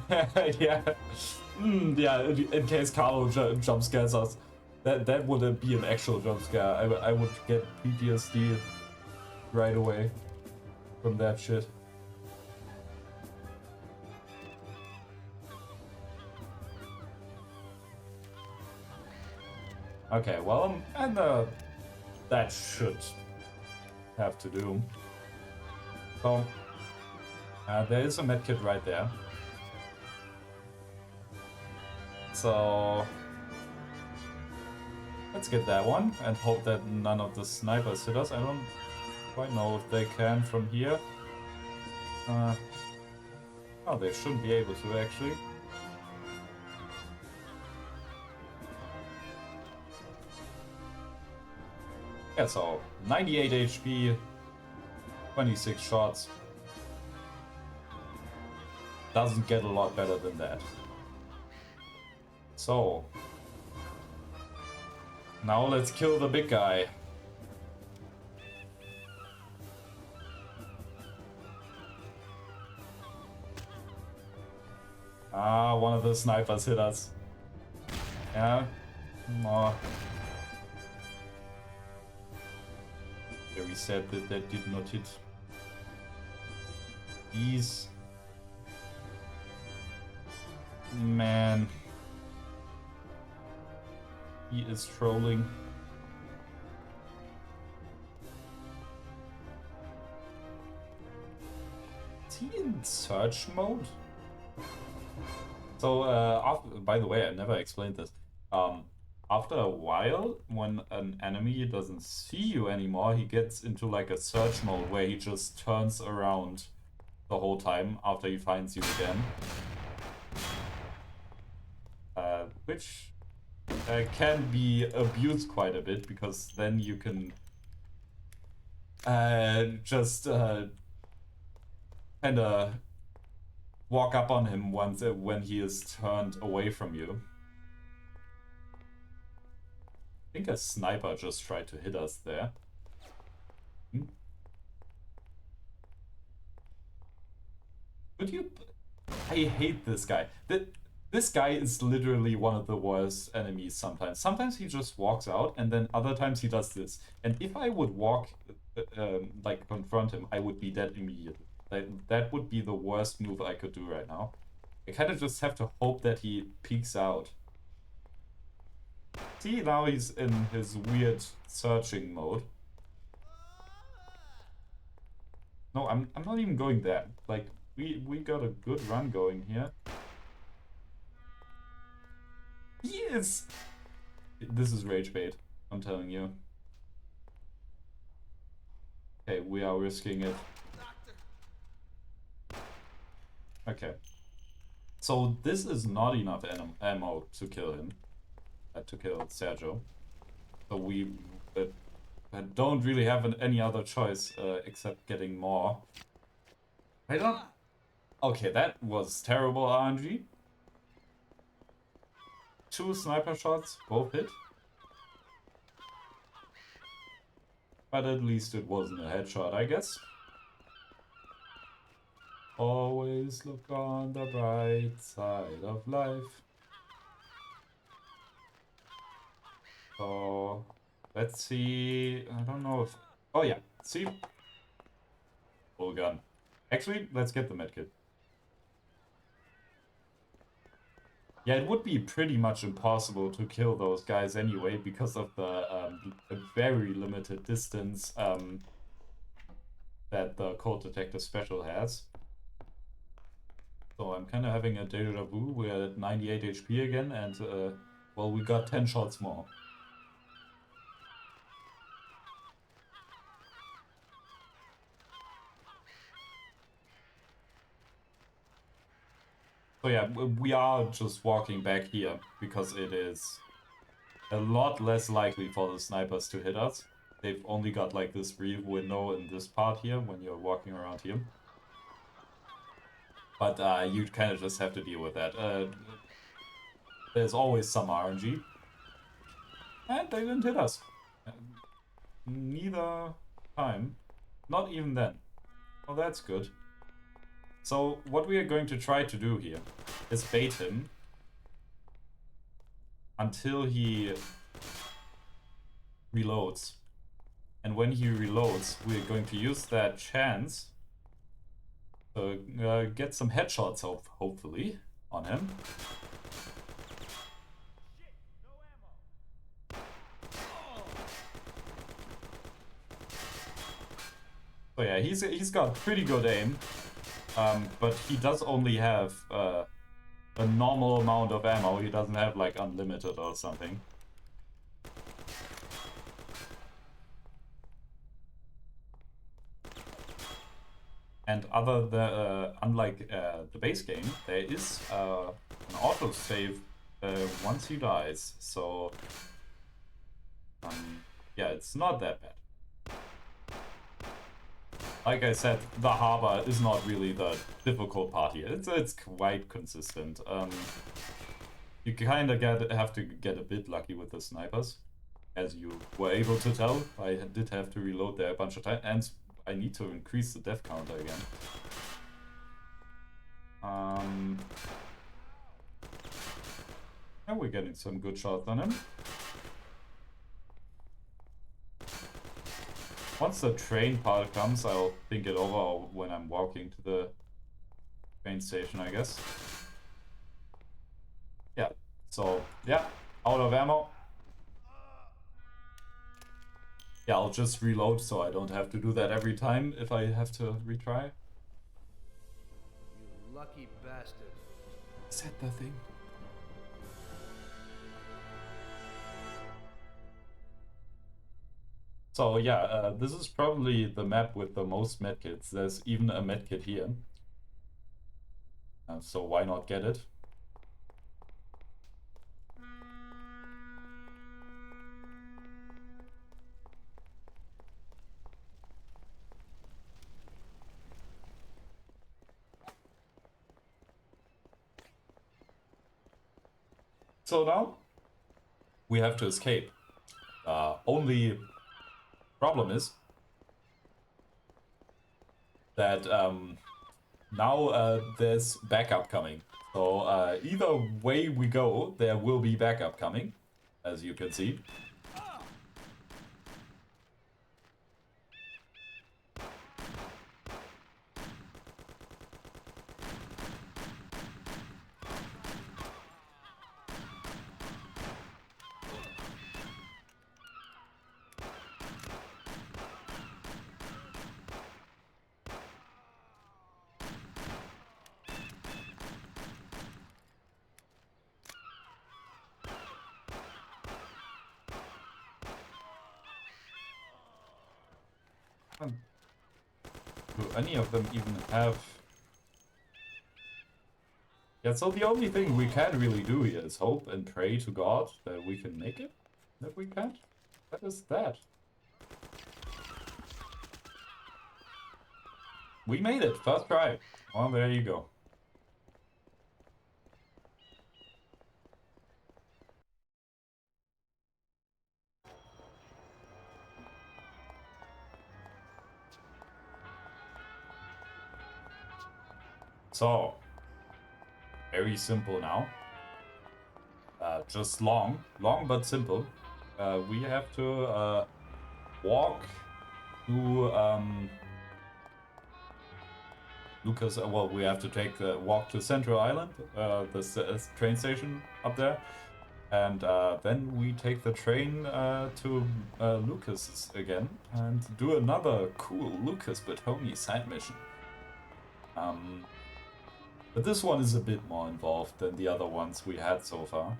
Yeah, yeah. In case Carlo jump scares us, that would be an actual jump scare. I would get PTSD right away from that shit. Okay, well, and that should have to do. So there is a medkit right there. So let's get that one and hope that none of the snipers hit us. I don't quite know if they can from here. Oh, they shouldn't be able to actually. Yeah, so 98 HP, 26 shots. Doesn't get a lot better than that. So now let's kill the big guy. Ah, one of the snipers hit us. Yeah. More. Very sad that that did not hit. These. Man. He is trolling. Is he in search mode? So, after, by the way, I never explained this. After a while, when an enemy doesn't see you anymore, he gets into like a search mode where he just turns around the whole time after he finds you again. Which can be abused quite a bit, because then you can just kinda walk up on him once when he is turned away from you. I think a sniper just tried to hit us there. Could you... I hate this guy. This guy is literally one of the worst enemies sometimes. Sometimes he just walks out, and then other times he does this. And if I would walk, like, confront him, I would be dead immediately. That would be the worst move I could do right now. I kind of just have to hope that he peeks out. See, now he's in his weird searching mode. No, I'm not even going there. Like, we got a good run going here. Yes! This is rage bait, I'm telling you. Okay, we are risking it. Okay. So this is not enough ammo to kill him. To kill Sergio. So we don't really have any other choice except getting more. I don't... Okay, that was terrible RNG. 2 sniper shots, both hit. But at least it wasn't a headshot, I guess. Always look on the bright side of life. So, let's see. I don't know if... Oh yeah, see? Full gun. Actually, let's get the medkit. Yeah, it would be pretty much impossible to kill those guys anyway because of the very limited distance that the cold detector special has. So I'm kind of having a deja vu. We're at 98 HP again, and well, we got 10 shots more. So yeah, we are just walking back here because it is a lot less likely for the snipers to hit us. They've only got like this brief window in this part here when you're walking around here. But you kind of just have to deal with that. There's always some RNG. And they didn't hit us. Neither time. Not even then. Well, that's good. So what we are going to try to do here is bait him until he reloads. And when he reloads, we're going to use that chance to get some headshots, hopefully, on him. So yeah, he's got pretty good aim, but he does only have a normal amount of ammo. He doesn't have like unlimited or something. And unlike the base game, there is an autosave once he dies. So yeah, it's not that bad. Like I said, the harbor is not really the difficult part here. It's quite consistent. You kind of have to get a bit lucky with the snipers, as you were able to tell. I did have to reload there a bunch of times, and I need to increase the death counter again. And we're getting some good shots on him. Once the train part comes, I'll think it over when I'm walking to the train station, I guess. Yeah, so, yeah, out of ammo. Yeah, I'll just reload so I don't have to do that every time if I have to retry. You lucky bastard. Is that the thing? So yeah, this is probably the map with the most medkits. There's even a medkit here. So why not get it? So now we have to escape. Only problem is that now there's backup coming. So either way we go, there will be backup coming, as you can see. Do any of them even have... Yeah, so the only thing we can really do here is hope and pray to God that we can make it? That we can't? What is that? We made it! First try! Well, there you go. So, very simple now. Just long but simple. We have to walk to Lucas. Well, we have to take the walk to Central Island, the train station up there, and then we take the train to Lucas's again and do another cool Lucas but homie side mission. But this one is a bit more involved than the other ones we had so far.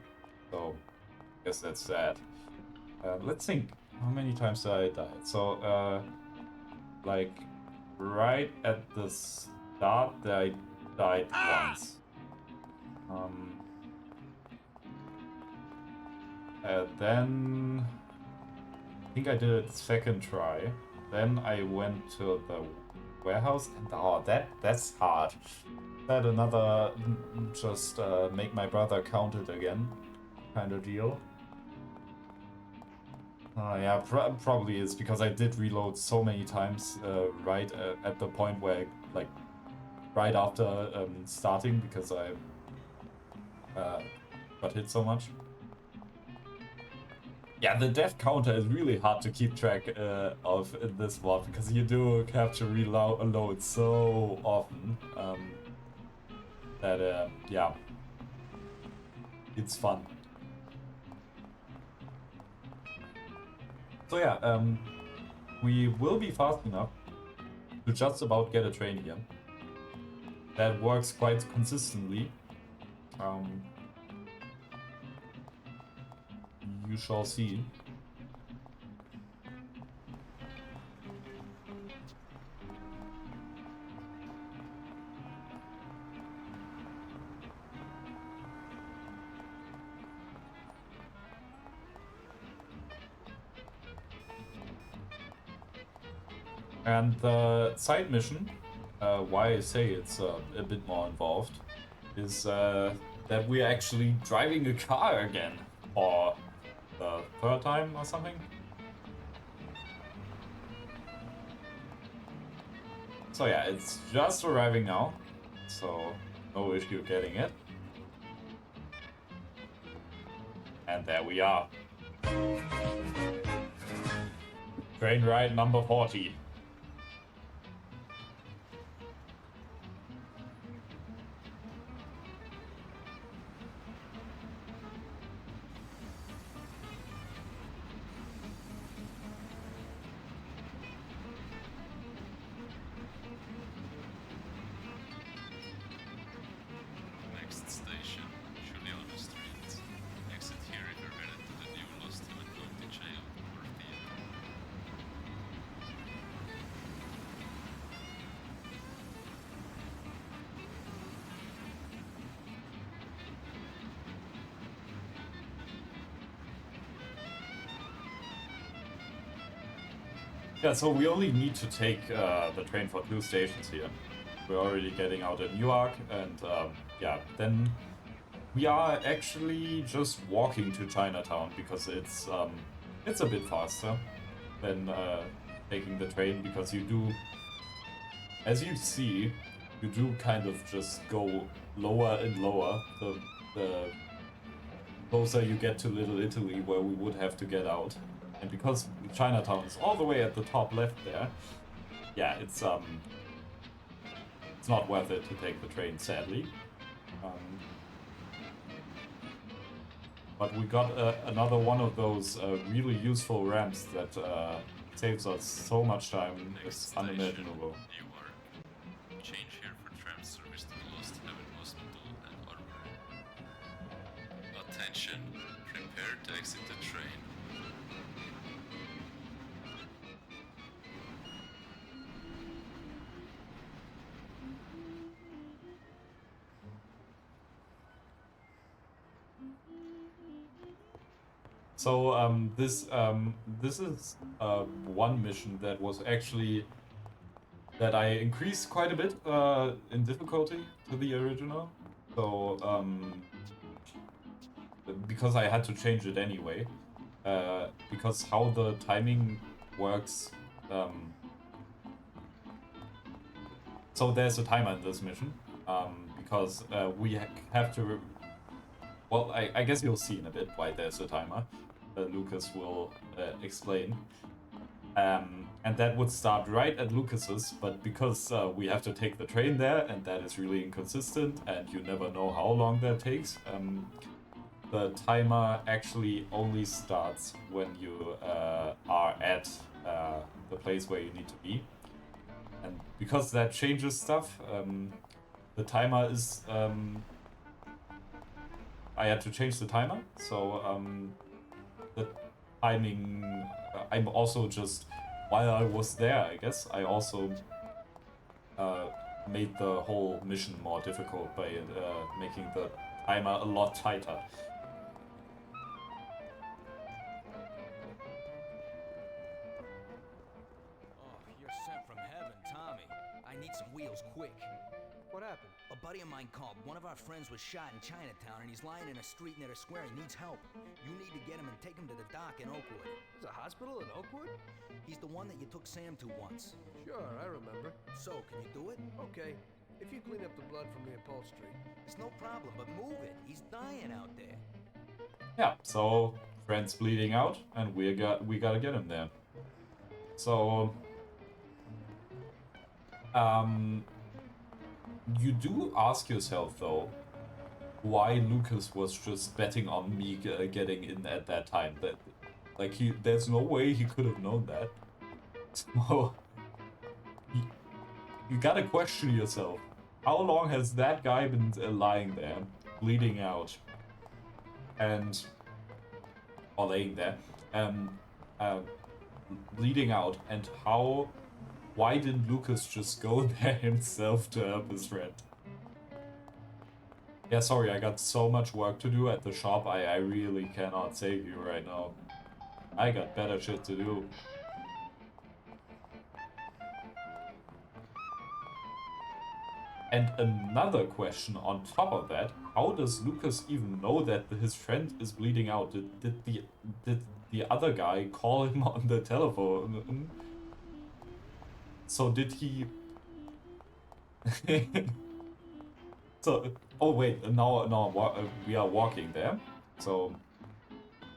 So, I guess that's that. Let's think. How many times did I die? So, like, right at the start, I died once. Then I think I did it second try. Then I went to the warehouse and oh, that's hard. That another just make my brother count it again kind of deal. Yeah, probably is because I did reload so many times right at the point where like right after starting because I got hit so much. Yeah, the death counter is really hard to keep track of in this mod because you do have to reload so often that yeah, it's fun. So yeah, we will be fast enough to just about get a train here. That works quite consistently. You shall see. And the side mission, why I say it's a bit more involved, is that we're actually driving a car again for the third time or something. So yeah, it's just arriving now, so no issue getting it. And there we are. Train ride number 40. Next station, Juliana Street. Exit here if you're headed to the new Lost Heaven County Jail or theater. Yeah, so we only need to take the train for 2 stations here. We're already getting out at Newark, and yeah, then we are actually just walking to Chinatown because it's a bit faster than taking the train because you do, as you see, you do kind of just go lower and lower the closer you get to Little Italy where we would have to get out. And because Chinatown is all the way at the top left there, yeah, it's not worth it to take the train, sadly. But we got another one of those really useful ramps that saves us so much time, it's unimaginable. Newark. Change here for tram service to the Lost Heaven Hospital and Armory. Attention, prepare to exit the train. So this is one mission that was actually that I increased quite a bit in difficulty to the original. So because I had to change it anyway, because how the timing works. So there's a timer in this mission because we have to. Well, I guess you'll see in a bit why there's a timer. Lucas will explain. And that would start right at Lucas's, but because we have to take the train there, and that is really inconsistent, and you never know how long that takes, the timer actually only starts when you are at the place where you need to be. And because that changes stuff, the timer is... I had to change the timer, so the timing... I'm also just... While I was there, I guess, I also made the whole mission more difficult by making the timer a lot tighter. wheels quick. What happened? A buddy of mine called. One of our friends was shot in Chinatown, and he's lying in a street near the square. He needs help. You need to get him and take him to the dock in Oakwood. There's a hospital in Oakwood? He's the one that you took Sam to once. Sure, I remember. So, can you do it? Okay. If you clean up the blood from the upholstery. It's no problem, but move it. He's dying out there. Yeah, so friend's bleeding out, and we gotta get him there. So, you do ask yourself though, why Lucas was just betting on me getting in at that time. That, like, there's no way he could have known that. So, you gotta question yourself. How long has that guy been lying there, bleeding out, or laying there, bleeding out, and why didn't Lucas just go there himself to help his friend? Yeah, sorry, I got so much work to do at the shop, I really cannot save you right now. I got better shit to do. And another question on top of that, how does Lucas even know that his friend is bleeding out? Did the other guy call him on the telephone? So did he... So, oh wait, now we are walking there, so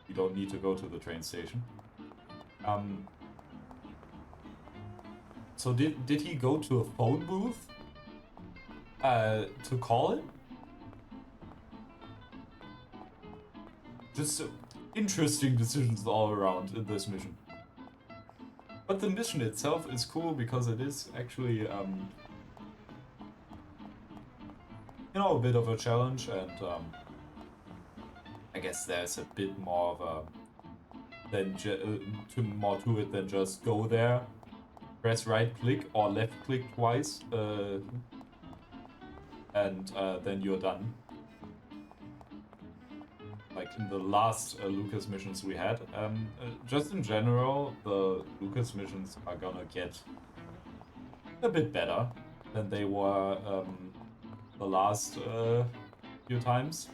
we don't need to go to the train station. So did he go to a phone booth to call it? Just interesting decisions all around in this mission. But the mission itself is cool because it is actually, you know, a bit of a challenge, and I guess there's a bit more of a more to it than just go there, press right click or left click twice, and then you're done. Like in the last Lucas missions we had. Just in general, the Lucas missions are gonna get a bit better than they were the last few times.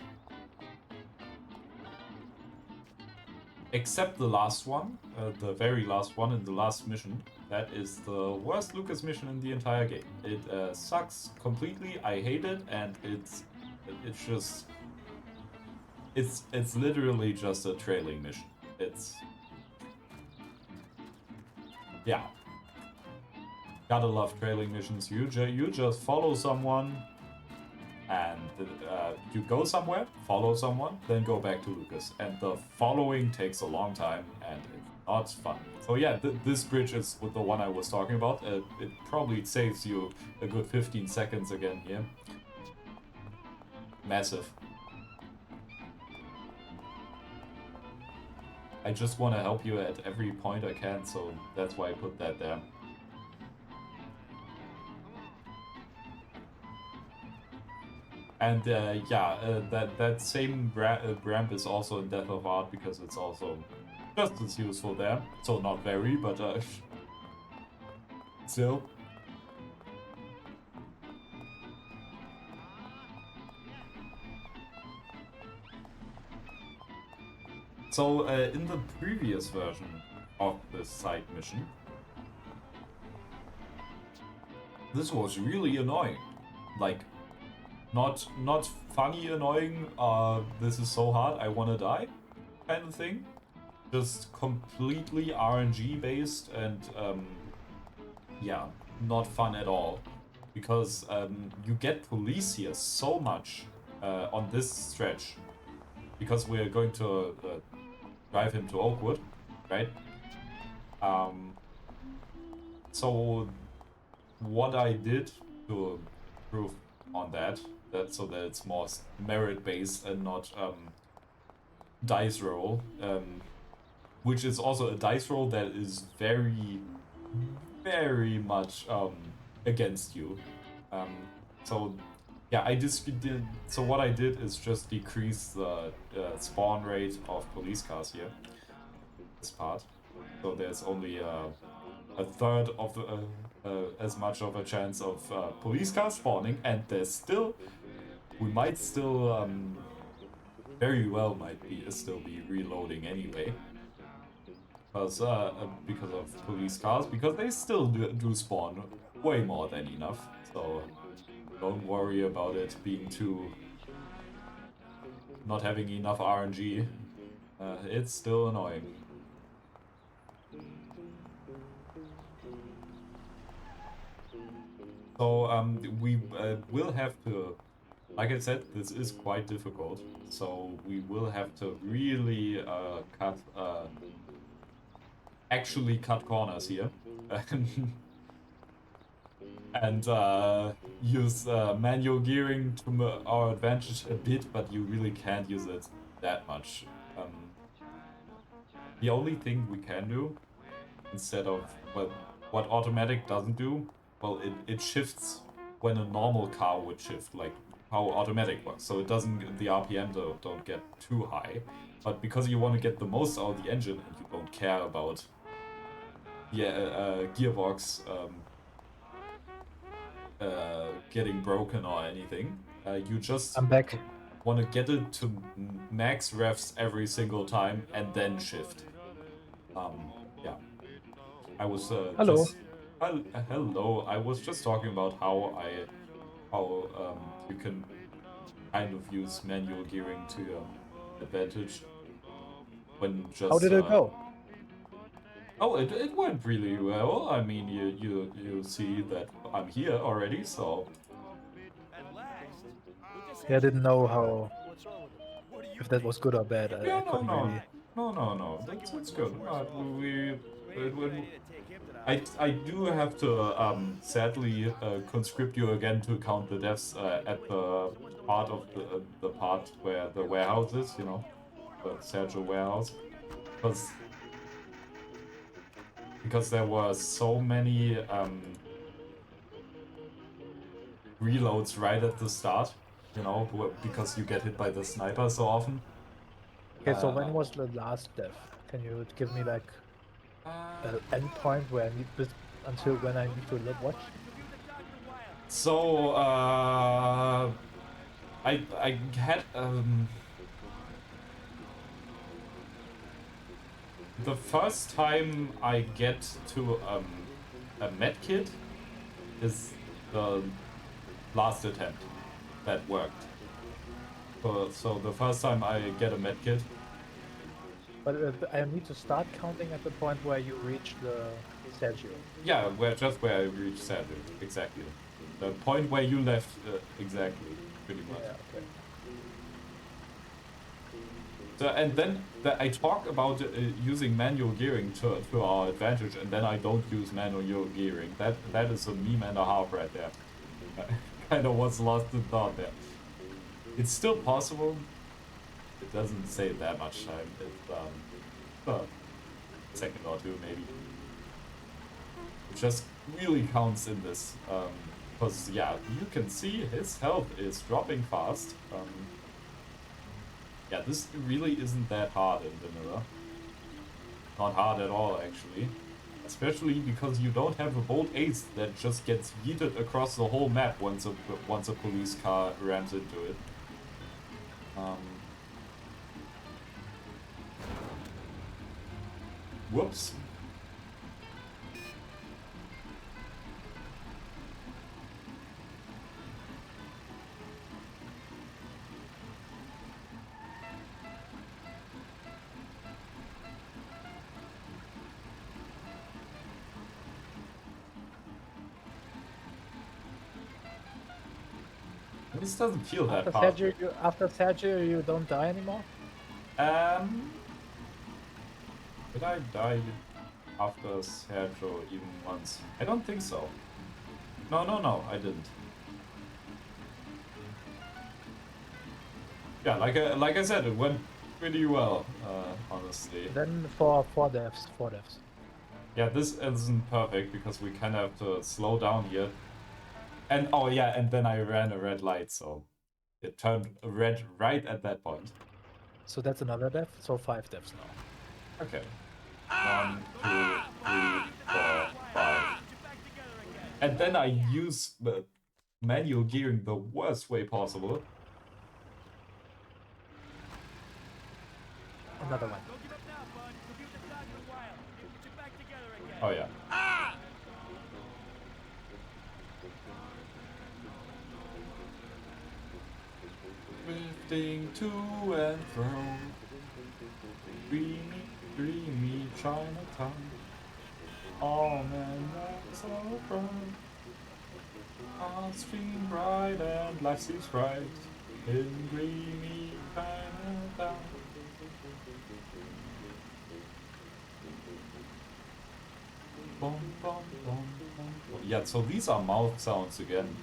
Except the last one, the very last one in the last mission. That is the worst Lucas mission in the entire game. It sucks completely, I hate it, and it's just... It's literally just a trailing mission. It's... Yeah. Gotta love trailing missions. You just follow someone, and you go somewhere, follow someone, then go back to Lucas. And the following takes a long time, and it's not fun. So yeah, this bridge is the one I was talking about. It probably saves you a good 15 seconds again here. Massive. I just want to help you at every point I can, so that's why I put that there. And yeah, that same ramp is also in Death of Art because it's also just as useful there. So not very, but still. So in the previous version of this side mission, this was really annoying. Like, not funny annoying, this is so hard, I wanna die, kind of thing. Just completely RNG based and, yeah, not fun at all. Because you get police here so much on this stretch. Because we're going to drive him to Oakwood, right? So what I did to improve on that so that it's more merit-based and not dice roll, which is also a dice roll that is very, very much against you. So yeah, so what I did is just decrease the spawn rate of police cars here. This part, so there's only a third of the as much of a chance of police cars spawning, and we might still very well still be reloading anyway. Because of police cars, because they still do spawn way more than enough. So don't worry about it being not having enough RNG. It's still annoying. So we will have to, like I said, this is quite difficult. So we will have to really actually cut corners here. And use manual gearing to our advantage a bit, but you really can't use it that much. The only thing we can do, instead of what automatic doesn't do, well, it shifts when a normal car would shift, like how automatic works. So it doesn't, the RPM don't get too high, but because you want to get the most out of the engine and you don't care about the gearbox getting broken or anything. You just I'm back. Want to get it to max revs every single time and then shift. Yeah. I was hello. Hello. I was just talking about how you can kind of use manual gearing to your advantage when just. How did it go? Oh, it went really well. I mean, you see that I'm here already, so. Yeah, I didn't know how, if that was good or bad. Yeah, I couldn't really. No. That's good. I do have to sadly conscript you again to count the deaths at the part of the part where the warehouse is, you know, the Sergio warehouse, because there were so many reloads right at the start, you know, because you get hit by the sniper so often. Okay, so when was the last death? Can you give me like an end point where I need this until when I need to watch? So I had the first time I get to a medkit is the last attempt that worked. So the first time I get a medkit. But I need to start counting at the point where you reach the Sergio. Yeah, just where I reached Sergio, exactly. The point where you left, exactly, pretty much. Yeah, okay. So, and then I talk about using manual gearing to our advantage, and then I don't use manual gearing. That is a meme and a half right there. Kind of was lost in thought there. It's still possible. It doesn't save that much time. It's a second or two maybe. It just really counts in this. Because yeah, you can see his health is dropping fast. Yeah, this really isn't that hard in vanilla. Not hard at all, actually. Especially because you don't have a bolt ace that just gets yeeted across the whole map once a police car rams into it. Whoops. This doesn't feel that hard. After Sergio, you don't die anymore? Did I die after Sergio even once? I don't think so. No, I didn't. Yeah, like I said, it went pretty well, honestly. Then for four deaths. Yeah, this isn't perfect because we kind of have to slow down here. And oh yeah, and then I ran a red light, so it turned red right at that point. So that's another death, so 5 deaths now. Okay. 1, 2, 3, 4, 5. And then I use manual gearing the worst way possible. Another one. Oh yeah. Drifting to and fro, dreamy, dreamy Chinatown. All men are so bright, hearts stream bright and life seems bright in dreamy Chinatown. Bum, bum, bum, bum, bum. Yeah, so these are mouth sounds again.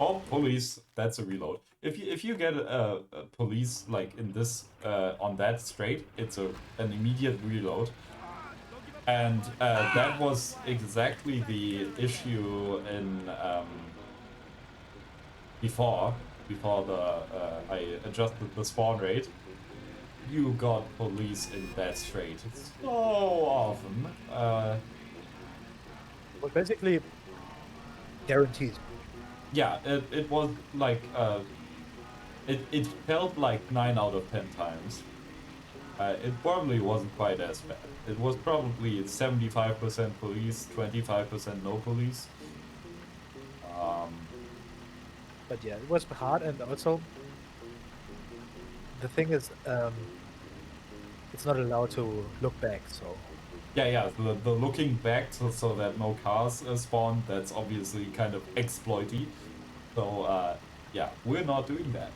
Oh, police! That's a reload. If you get a police like in this on that straight, it's an immediate reload, and that was exactly the issue in before the I adjusted the spawn rate. You got police in that straight so often. Well, basically, guaranteed. Yeah, it was like it felt like 9 out of 10 times. It probably wasn't quite as bad. It was probably 75% police, 25% no police. But yeah, it was hard, and also the thing is, it's not allowed to look back, so. Yeah, the looking back so that no cars spawn, that's obviously kind of exploity. So, yeah, we're not doing that.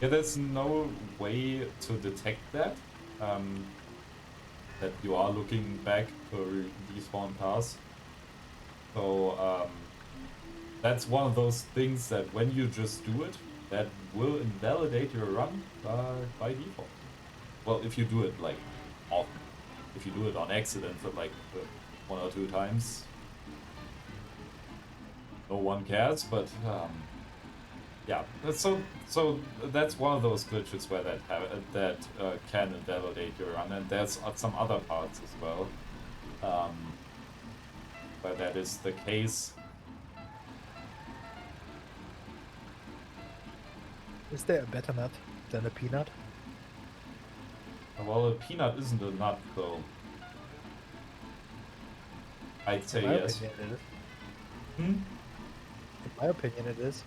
Yeah, there's no way to detect that, that you are looking back for despawn cars. So, that's one of those things that when you just do it, that will invalidate your run by default. Well, if you do it, like, often. If you do it on accident for, like, 1 or 2 times, no one cares, but, yeah. So that's one of those glitches where that can invalidate your run, and there's some other parts as well, where that is the case. Is there a better nut than a peanut? Well, a peanut isn't a nut, though. I'd say In my yes. opinion, it is. Hmm? In my opinion, it is.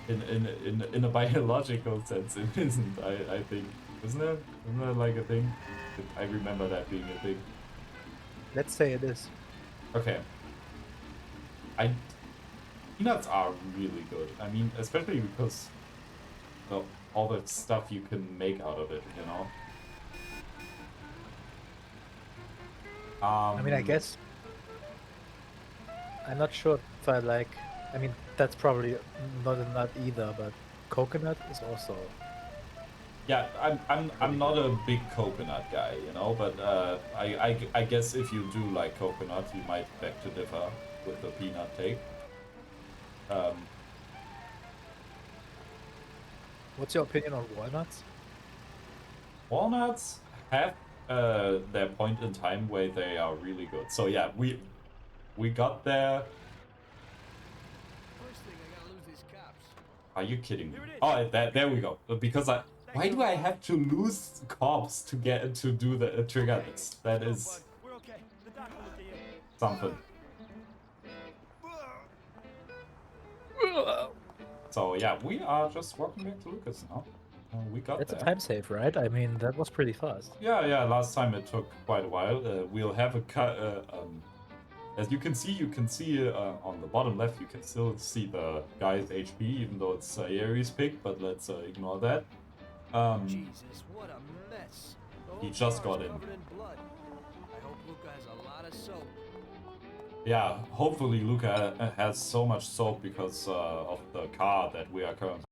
In a biological sense, it isn't. I think, isn't it? Isn't that like a thing? I remember that being a thing. Let's say it is. Okay. Peanuts are really good. I mean, especially because of all the stuff you can make out of it, you know? I mean, I guess I'm not sure if I like. I mean, that's probably not a nut either, but coconut is also. Yeah, I'm not a big coconut guy, you know, but I guess if you do like coconut, you might beg to differ with the peanut take. What's your opinion on walnuts? Walnuts have their point in time where they are really good. So yeah, we got there. Are you kidding me? Oh, there we go. Because why do I have to lose cops to get to do the trigger this? That is something. So yeah, we are just walking back to Lucas now. We got That's there. a time save, right? I mean, that was pretty fast. Yeah. Last time it took quite a while. We'll have a cut. As you can see on the bottom left, you can still see the guy's HP, even though it's Aries pick. But let's ignore that. Jesus, what a mess. He just got in. I hope Luca has a lot of soap. Yeah, hopefully Luca has so much soap because of the car that we are currently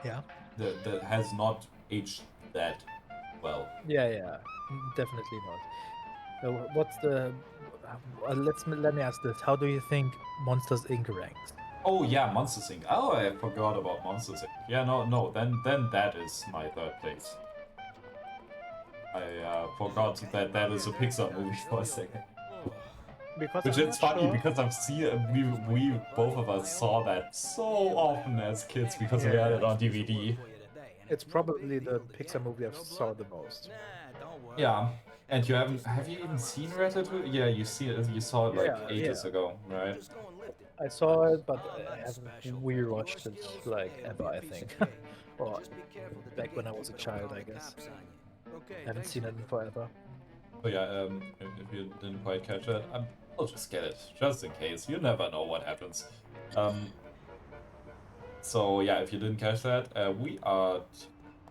Yeah. That has not aged that well. Yeah, definitely not. What's the? Let me ask this: how do you think Monsters Inc. ranks? Oh yeah, Monsters Inc. Oh, I forgot about Monsters Inc. Yeah, no, then that is my third place. I forgot that is a Pixar movie for a second. Because Which I'm it's not funny sure. because I've seen we both of us saw that so often as kids because we had it on DVD. It's probably the Pixar movie I've saw the most. Yeah, and have you even seen Ratatouille? Yeah, you saw it like Yeah, ages ago, right? I saw it, but I haven't rewatched it like ever, I think. Or back when I was a child, I guess. I haven't seen it in forever. So yeah, if you didn't quite catch it, I'll just get it, just in case. You never know what happens. So yeah, if you didn't catch that, we are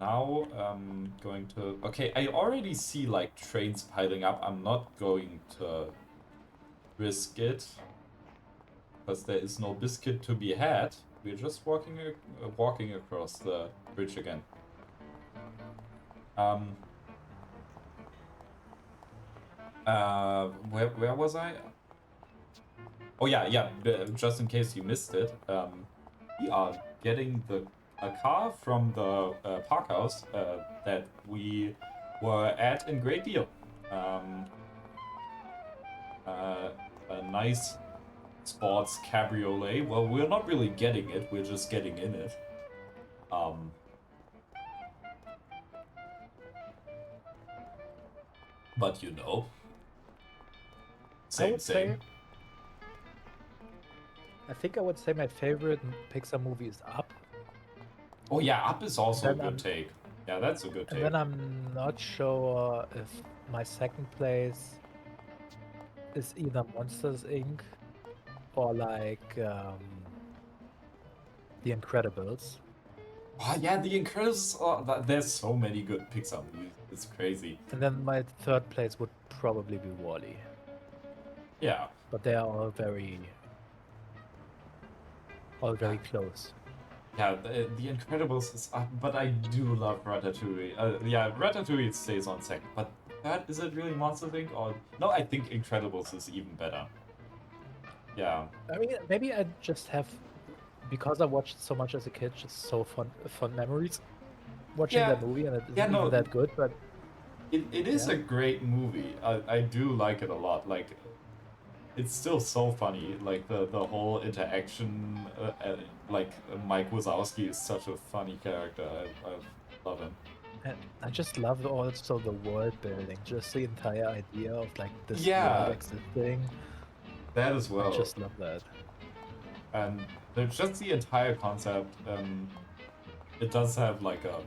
now going to... Okay, I already see like trains piling up. I'm not going to risk it, because there is no biscuit to be had. We're just walking across the bridge again. Where was I? Oh yeah, just in case you missed it, we are getting a car from the park house that we were at in Great Deal. A nice sports cabriolet. Well, we're not really getting it, we're just getting in it. But you know, same. I think I would say my favorite Pixar movie is Up. Oh yeah, Up is also a good take. Yeah, that's a good take. And then I'm not sure if my second place is either Monsters Inc. or like The Incredibles. Oh yeah, The Incredibles. There's so many good Pixar movies. It's crazy. And then my third place would probably be WALL-E. Yeah. But they are all very close. Yeah, the Incredibles is... but I do love Ratatouille. Yeah, Ratatouille stays on second. But is it really Monsters Inc. or... No, I think Incredibles is even better. Yeah. I mean, maybe I just have... Because I watched so much as a kid, just so fun memories watching that movie, and it isn't even that good, but... It is a great movie. I do like it a lot. Like, it's still so funny. Like, the whole interaction, like, Mike Wazowski is such a funny character. I love him. And I just love also the world building, just the entire idea of, like, this Yeah. world existing. That as well. I just love that. And there's just the entire concept. It does have, like, a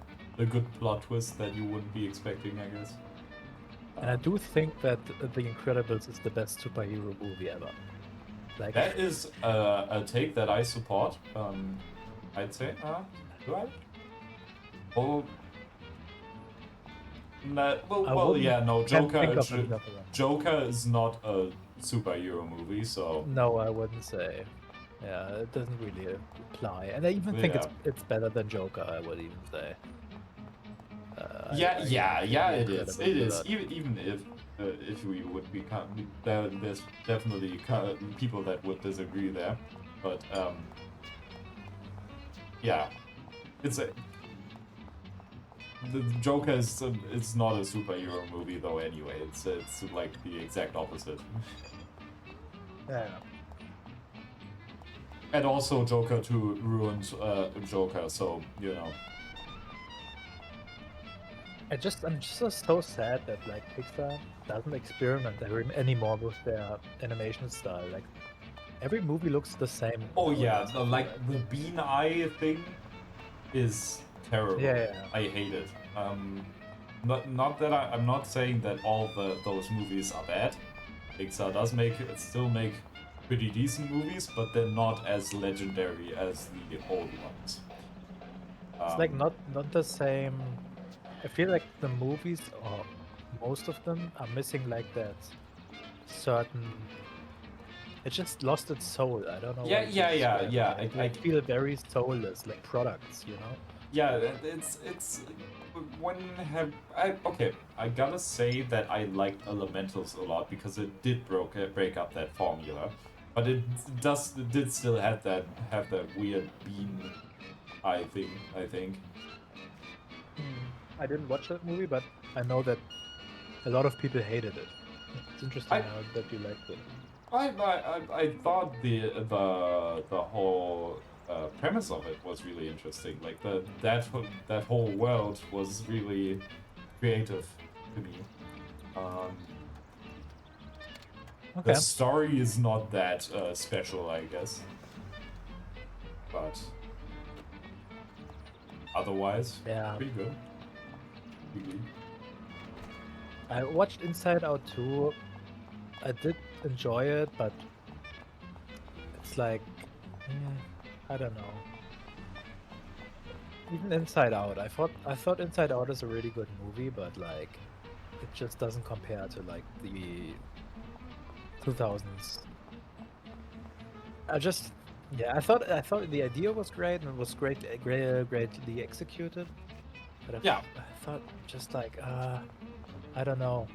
good plot twist that you wouldn't be expecting, I guess. And I do think that The Incredibles is the best superhero movie ever. Like, that is a take that I support. I'd say. Do I? Oh. No, well, yeah, no. Joker is not a superhero movie, so. No, I wouldn't say. Yeah, it doesn't really apply. And I even think it's better than Joker, I would even say. It is. It is. Even if we would be, there's definitely people that would disagree there, but yeah, the Joker is it's not a superhero movie though. Anyway, it's like the exact opposite. Yeah. And also, Joker 2 ruined Joker, so you know. I'm just so sad that like Pixar doesn't experiment anymore with their animation style. Like every movie looks the same. Oh yeah, like the bean eye thing is terrible. Yeah. I hate it. Not that I'm not saying that all those movies are bad. Pixar does still make pretty decent movies, but they're not as legendary as the old ones. It's like not the same. I feel like the movies, or most of them, are missing like that certain... It just lost its soul, I don't know. Yeah. I feel very soulless, like products, you know? yeah, it's when have okay. I gotta say that I liked Elementals a lot because it did break up that formula, but it did still have that weird bean. I think. I didn't watch that movie, but I know that a lot of people hated it. It's interesting now that you liked it. I thought the whole premise of it was really interesting. Like that whole world was really creative to me. Okay. The story is not that special, I guess, but otherwise, Yeah. pretty good. Pretty good. I watched Inside Out 2. I did enjoy it, but it's like, I don't know. Even Inside Out, I thought Inside Out is a really good movie, but like, it just doesn't compare to like the 2000s. I thought the idea was great and it was greatly executed, but I thought just like, I don't know.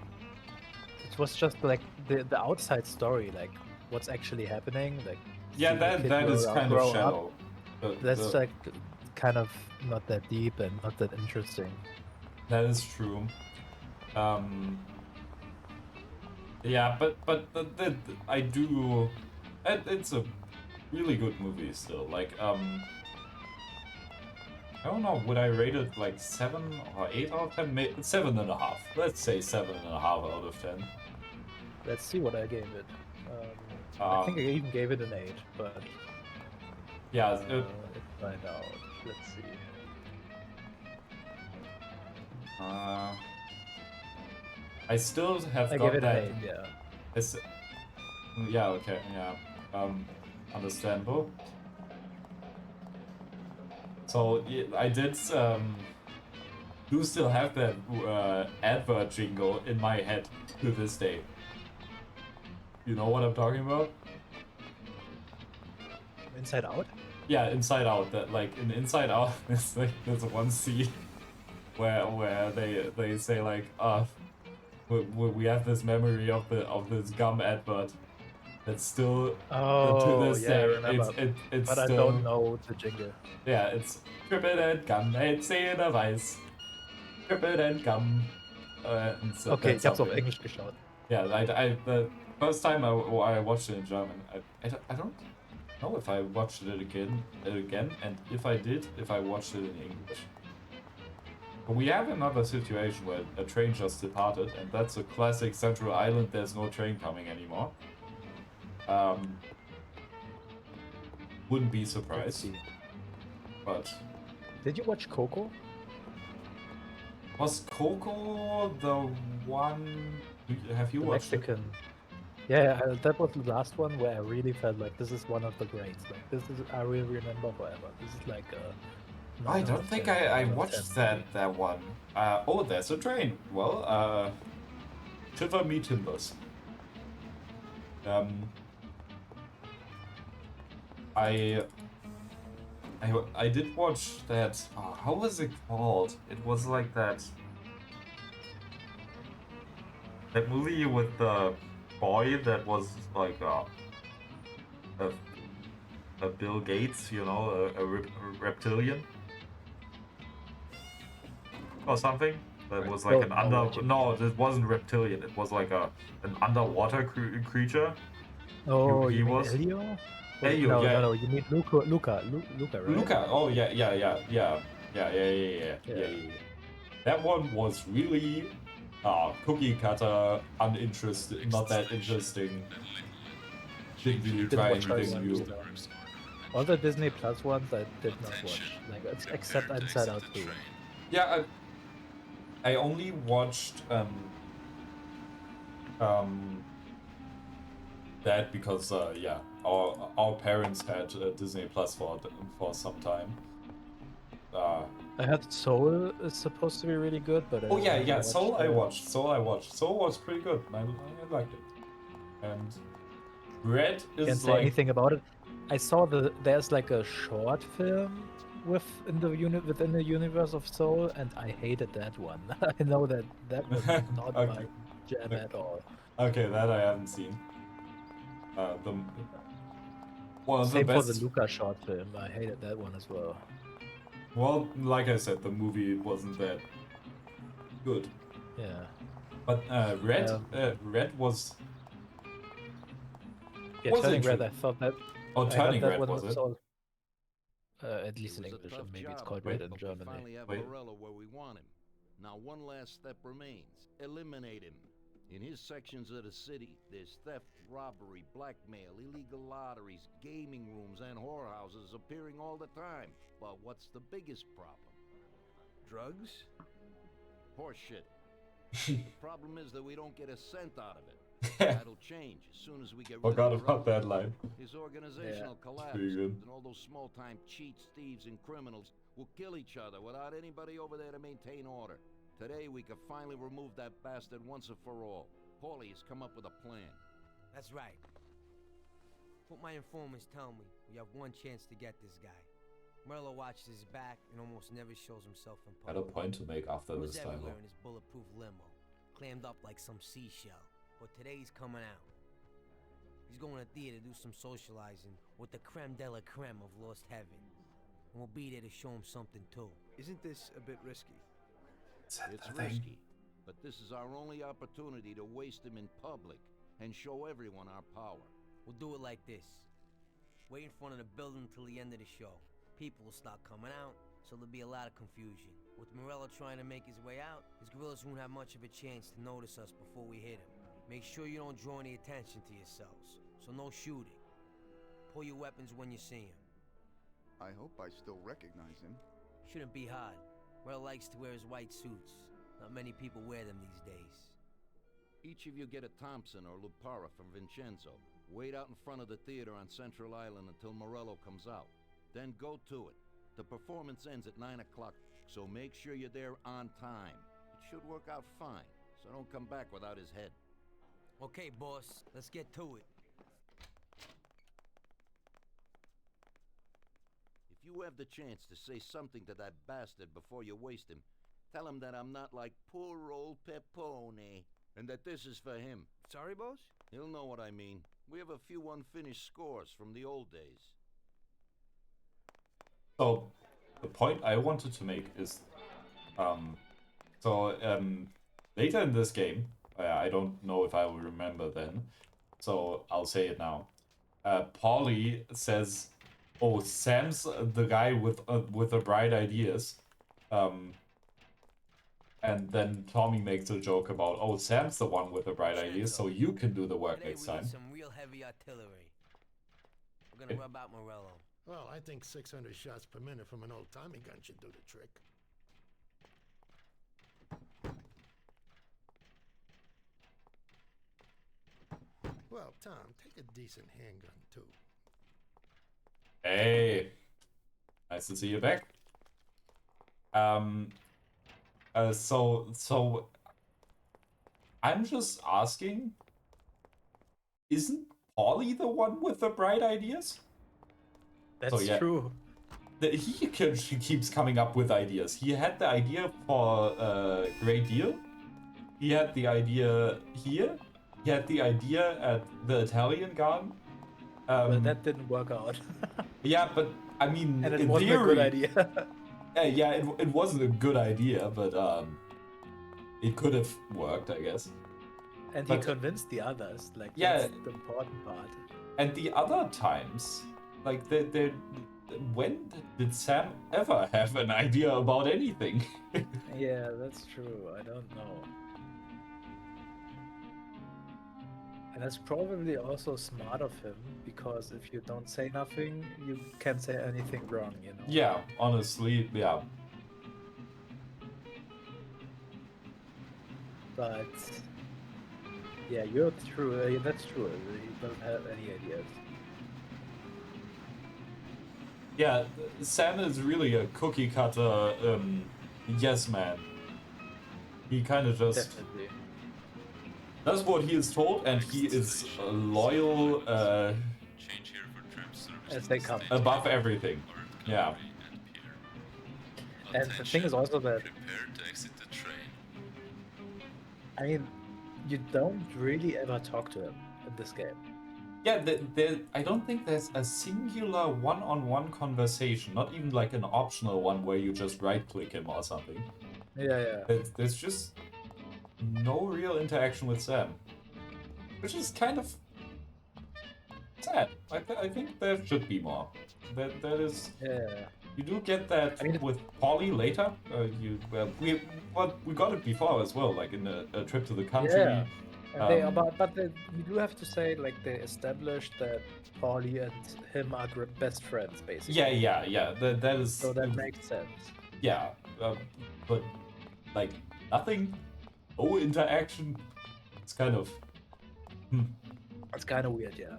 It was just like the outside story, like what's actually happening, like Yeah, that is kind of shallow. That's like kind of not that deep and not that interesting. That is true. Yeah, but I do. It's a really good movie still. Like I don't know. Would I rate it like 7 or 8 out of 10? 7.5. Let's say 7.5 out of 10. Let's see what I gave it. I think I even gave it an 8, but yeah, let's find out. Let's see. I still have I got gave it that. an 8, yeah. Yeah. Okay. Yeah. Understandable. So I did. Do still have that advert jingle in my head to this day. You know what I'm talking about? Inside Out? Yeah, Inside Out. That like in Inside Out, it's like there's one scene where they say like, we have this memory of this gum advert that's still to this yeah, I day. remember. It's but still, I don't know the jingle. Yeah, it's Triple and Gum, Zähne weiß. Triple and Gum. So Okay, ich hab's auf Englisch geschaut. Yeah, the first time I watched it in German, I don't know if I watched it again, and if I did, if I watched it in English. But we have another situation where a train just departed, and that's a classic Central Island, there's no train coming anymore. Wouldn't be surprised. But did you watch Coco? Was Coco the one? Have you watched Mexican? Yeah, that was the last one where I really felt like this is one of the greats. Like this is, I will remember forever. This is like a. I don't think I watched that one. Oh, there's a train. Well, shiver me timbers. I did watch that. How was it called? It was like that movie with the boy that was like a Bill Gates, you know, a reptilian or something. That was like no, it wasn't reptilian. It was like an underwater creature. Oh, he was Elio? Elio, yeah. No, you mean Luca, right? Luca, oh yeah. That one was really cookie cutter, uninteresting, not that interesting. Didn't really try anything new. All the Disney Plus ones I did not watch, like except Inside Out 2. Yeah, I only watched that because yeah, our parents had Disney Plus for some time. I heard Soul is supposed to be really good, but Soul I watched. Soul was pretty good. I liked it. And Red is Can't say anything about it. I saw there's like a short film within the universe of Soul, and I hated that one. I know that was not Okay. my jam at all. Okay, that I haven't seen. Same for the Luca short film. I hated that one as well. Well, like I said, the movie wasn't that good. Yeah. But Red was. Yeah, was Turning Red. intru- I thought that. Oh, I Turning heard that Red one was it? all, at least in It was a English, tough and maybe it's job, called Wait. Red in but we Germany. finally have Wait. Morello where we want him. Now one last step remains. Eliminate him. In his sections of the city, there's theft, robbery, blackmail, illegal lotteries, gaming rooms, and whorehouses appearing all the time. But what's the biggest problem? Drugs? Horseshit. The problem is that we don't get a cent out of it. That'll change as soon as we get rid Forgot of about that line. His organizational collapse, pretty good. and all those small-time cheats, thieves, and criminals will kill each other without anybody over there to maintain order. Today, we can finally remove that bastard once and for all. Paulie has come up with a plan. That's right. What my informants tell me, we have one chance to get this guy. Morello watches his back and almost never shows himself in Had a public. point to make after He was this time. everywhere in his bulletproof limo, clammed up like some seashell. But today he's coming out. He's going to theater to do some socializing with the creme de la creme of Lost Heaven. And we'll be there to show him something too. Isn't this a bit risky? It's risky, but this is our only opportunity to waste him in public and show everyone our power. We'll do it like this. Wait in front of the building until the end of the show. People will start coming out, so there'll be a lot of confusion. With Morello trying to make his way out, his guerrillas won't have much of a chance to notice us before we hit him. Make sure you don't draw any attention to yourselves, so no shooting. Pull your weapons when you see him. I hope I still recognize him. Shouldn't be hard. Morello likes to wear his white suits. Not many people wear them these days. Each of you get a Thompson or Lupara from Vincenzo. Wait out in front of the theater on Central Island until Morello comes out. Then go to it. The performance ends at 9 o'clock, so make sure you're there on time. It should work out fine, so don't come back without his head. Okay, boss, let's get to it. If you have the chance to say something to that bastard before you waste him, tell him that I'm not like poor old Pepone, and that this is for him. Sorry, boss? He'll know what I mean. We have a few unfinished scores from the old days. So, the point I wanted to make is, later in this game, I don't know if I will remember then, so I'll say it now. Paulie says, "Oh, Sam's the guy with the bright ideas," and then Tommy makes a joke about, "Oh, Sam's the one with the bright ideas, so you can do the work Today next we need time." some real heavy artillery. We're gonna rub out Morello. Well, I think 600 shots per minute from an old Tommy gun should do the trick. Well, Tom, take a decent handgun, too. Hey, nice to see you back. So I'm just asking, isn't Paulie the one with the bright ideas? That's true. He keeps coming up with ideas. He had the idea for Great Deal. He had the idea here. He had the idea at the Italian garden. But that didn't work out. Yeah, but I mean, And it in wasn't theory, a good idea. yeah, it wasn't a good idea, but it could have worked, I guess. And But- he convinced the others. Like, Yeah. that's the important part. And the other times, like, when did Sam ever have an idea about anything? Yeah, that's true. I don't know. And that's probably also smart of him, because if you don't say nothing, you can't say anything wrong, you know? Yeah, honestly, yeah. But yeah, you're true. That's true. He doesn't have any ideas. Yeah, Sam is really a cookie cutter yes man. He kind of just Definitely. does what he is told, and he is loyal Change here for tram service As to they the come. state above capital, everything. Art Yeah. Gallery and Pier. And the thing is also that, Prepare to exit the train. I mean, you don't really ever talk to him in this game. Yeah, I don't think there's a singular one-on-one conversation, not even like an optional one where you just right-click him or something. Yeah. There's just no real interaction with Sam, which is kind of sad. I think there should be more. That is. Yeah. You do get that with Polly later. We got it before as well, like in a trip to the country. Yeah. And you do have to say, like, they established that Paulie and him are best friends, basically. Yeah. That is. So that makes sense. Yeah, but like nothing, no interaction. It's kind of. It's kind of weird, yeah.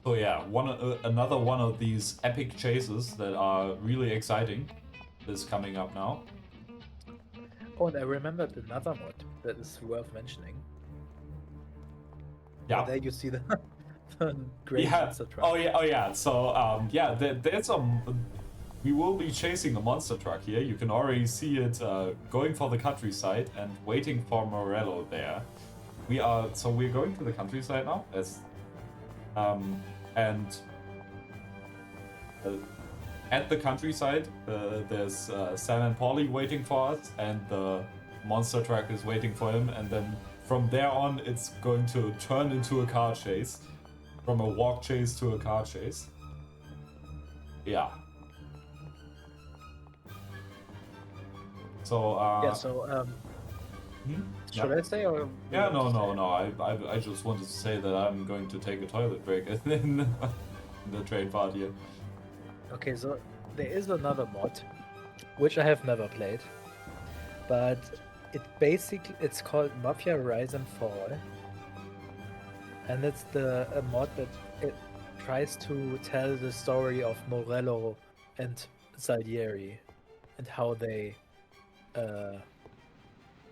So yeah, another one of these epic chases that are really exciting is coming up now. Oh, and I remembered another mod that is worth mentioning. Yeah. And there you see the great monster truck. Oh yeah. So there's we will be chasing a monster truck here. You can already see it going for the countryside and waiting for Morello there. We're going to the countryside now, at the countryside, there's Sam and Polly waiting for us, and the monster truck is waiting for him, and then from there on, it's going to turn into a car chase. From a walk chase to a car chase. Yeah. So, should I say, or... Yeah, no. I just wanted to say that I'm going to take a toilet break in the train part here. Okay, so there is another mod, which I have never played, but it's called Mafia Rise and Fall, and it's a mod that it tries to tell the story of Morello and Salieri and how they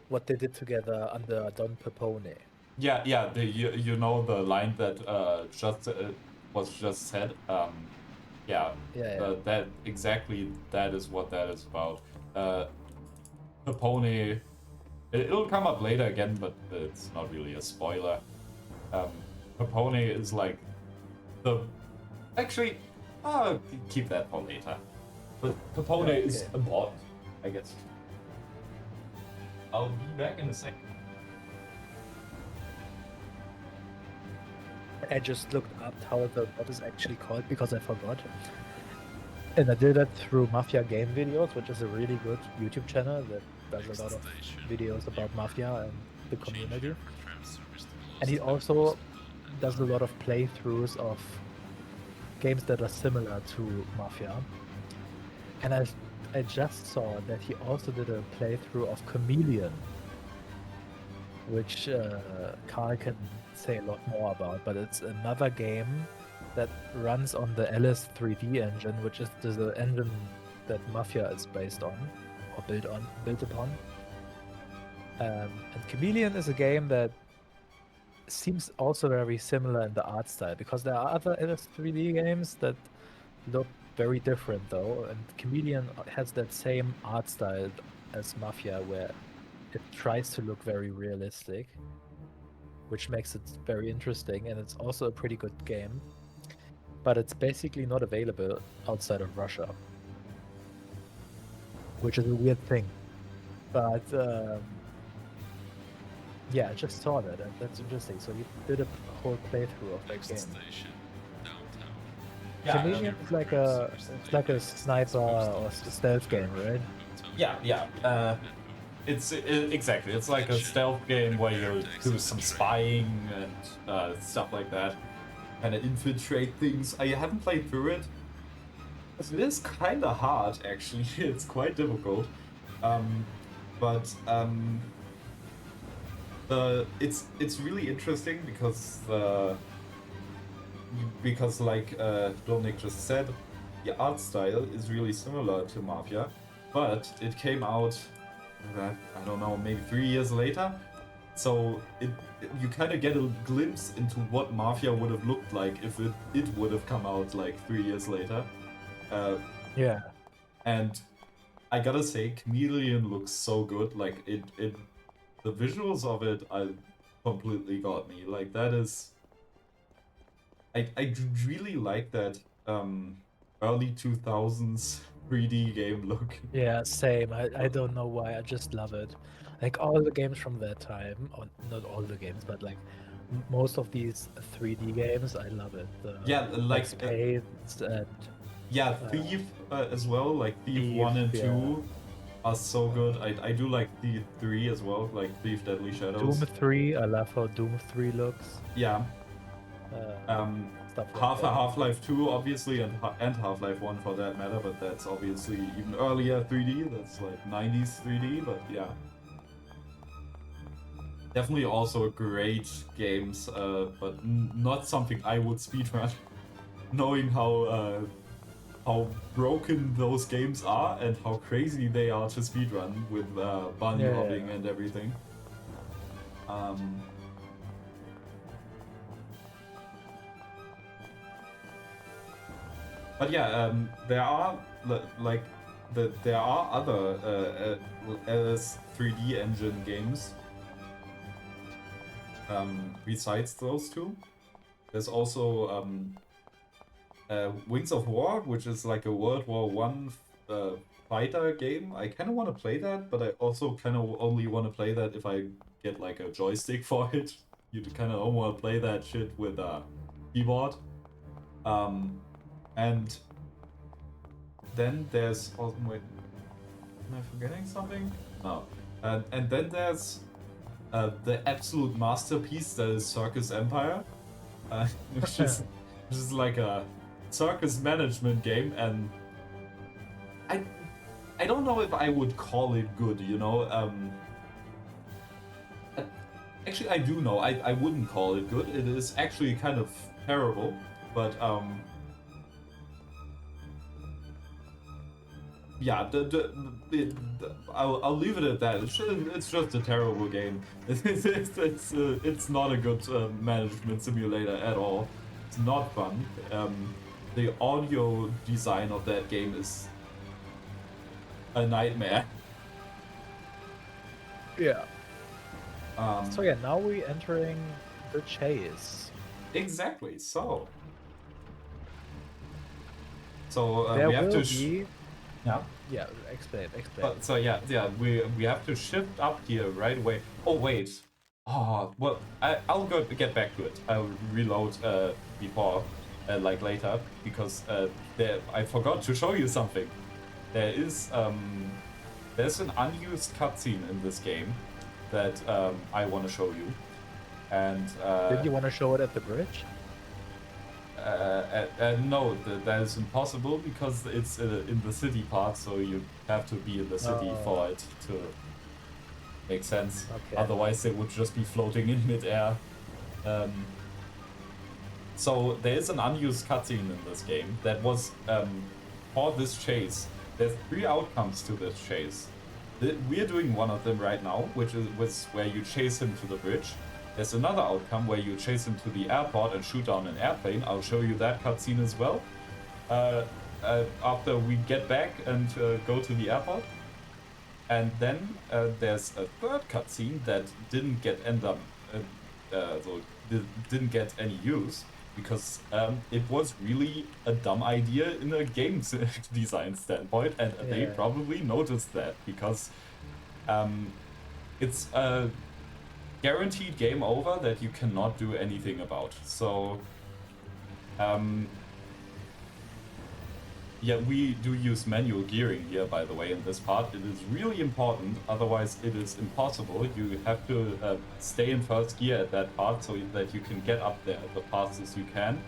what they did together under Don Pepone. Yeah. You know the line that was just said. Yeah. That exactly that is what that is about. Pepone. It'll come up later again, but it's not really a spoiler. Pepone is like actually, I'll keep that for later. But Pepone is a mod, I guess. I'll be back in a second. I just looked up how the mod is actually called because I forgot. And I did that through Mafia Game Videos, which is a really good YouTube channel that does a lot of videos about Mafia and the community. And he also does a lot of playthroughs of games that are similar to Mafia. And I just saw that he also did a playthrough of Chameleon, which Carl can say a lot more about, but it's another game that runs on the LS3D engine, which is the engine that Mafia is based on, or built upon. And Chameleon is a game that seems also very similar in the art style, because there are other LS3D games that look very different though, and Chameleon has that same art style as Mafia, where it tries to look very realistic, which makes it very interesting, and it's also a pretty good game. But it's basically not available outside of Russia, which is a weird thing. But yeah, I just saw that, and that's interesting. So you did a whole playthrough of that game. Chameleon is like a sniper or stealth game, right? Yeah. It's exactly. It's like a stealth game where you do some spying and stuff like that, kind of infiltrate things. I haven't played through it. It is kind of hard, actually. It's quite difficult, it's really interesting because like Dominic just said, the art style is really similar to Mafia, but it came out, I don't know, maybe 3 years later. So you kind of get a glimpse into what Mafia would have looked like if it would have come out like 3 years later. Yeah. And I gotta say, Chameleon looks so good. Like the visuals of it, completely got me. Like that is, I really like that early 2000s 3D game look. Yeah, same. I don't know why. I just love it. Like all the games from that time, or not all the games, but like most of these 3D games, I love it. Yeah, like Spades and yeah, Thief as well. Like Thief 1 and 2 are so good. I do like Thief 3 as well, like Thief Deadly Shadows. Doom 3. I love how Doom 3 looks. Yeah. Stuff like that. Half-Life 2 obviously, and Half-Life 1 for that matter, but that's obviously even earlier 3D. That's like 90s 3D, but yeah. Definitely also great games, but not something I would speedrun. Knowing how broken those games are and how crazy they are to speedrun with bunny hopping and everything. But yeah, there are like there are other LS3D engine games besides those two. There's also Wings of War, which is like a World War I fighter game. I kind of want to play that, but I also kind of only want to play that if I get like a joystick for it. You kind of don't want to play that shit with a keyboard. And then there's also, wait, am I forgetting something? No. And then there's the absolute masterpiece that is Circus Empire, which is like a circus management game, and I don't know if I would call it good, you know. Actually, I do know. I wouldn't call it good. It is actually kind of terrible, but yeah, I'll leave it at that. It's just a terrible game. It's not a good management simulator at all. It's not fun. The audio design of that game is a nightmare. Yeah. So yeah, now we're entering the chase. Exactly. So there we have will to. be... Yeah. Yeah. Explain. So yeah, we have to shift up here right away. Oh wait. Oh well, I'll get back to it. I'll reload before, like later, because I forgot to show you something. There's an unused cutscene in this game that I want to show you, and did you want to show it at the bridge? No, that is impossible because it's in the city part, so you have to be in the city for it to make sense. Okay. Otherwise, they would just be floating in midair. So there is an unused cutscene in this game that was for this chase. There's 3 outcomes to this chase. We're doing one of them right now, which is where you chase him to the bridge. There's another outcome where you chase him to the airport and shoot down an airplane. I'll show you that cutscene as well. After we get back and go to the airport. And then there's a third cutscene that didn't get didn't get any use because it was really a dumb idea in a game design standpoint, and they probably noticed that because it's a guaranteed game over that you cannot do anything about. So yeah, we do use manual gearing here, by the way, in this part. It is really important, otherwise it is impossible. You have to stay in first gear at that part so that you can get up there the fastest you can.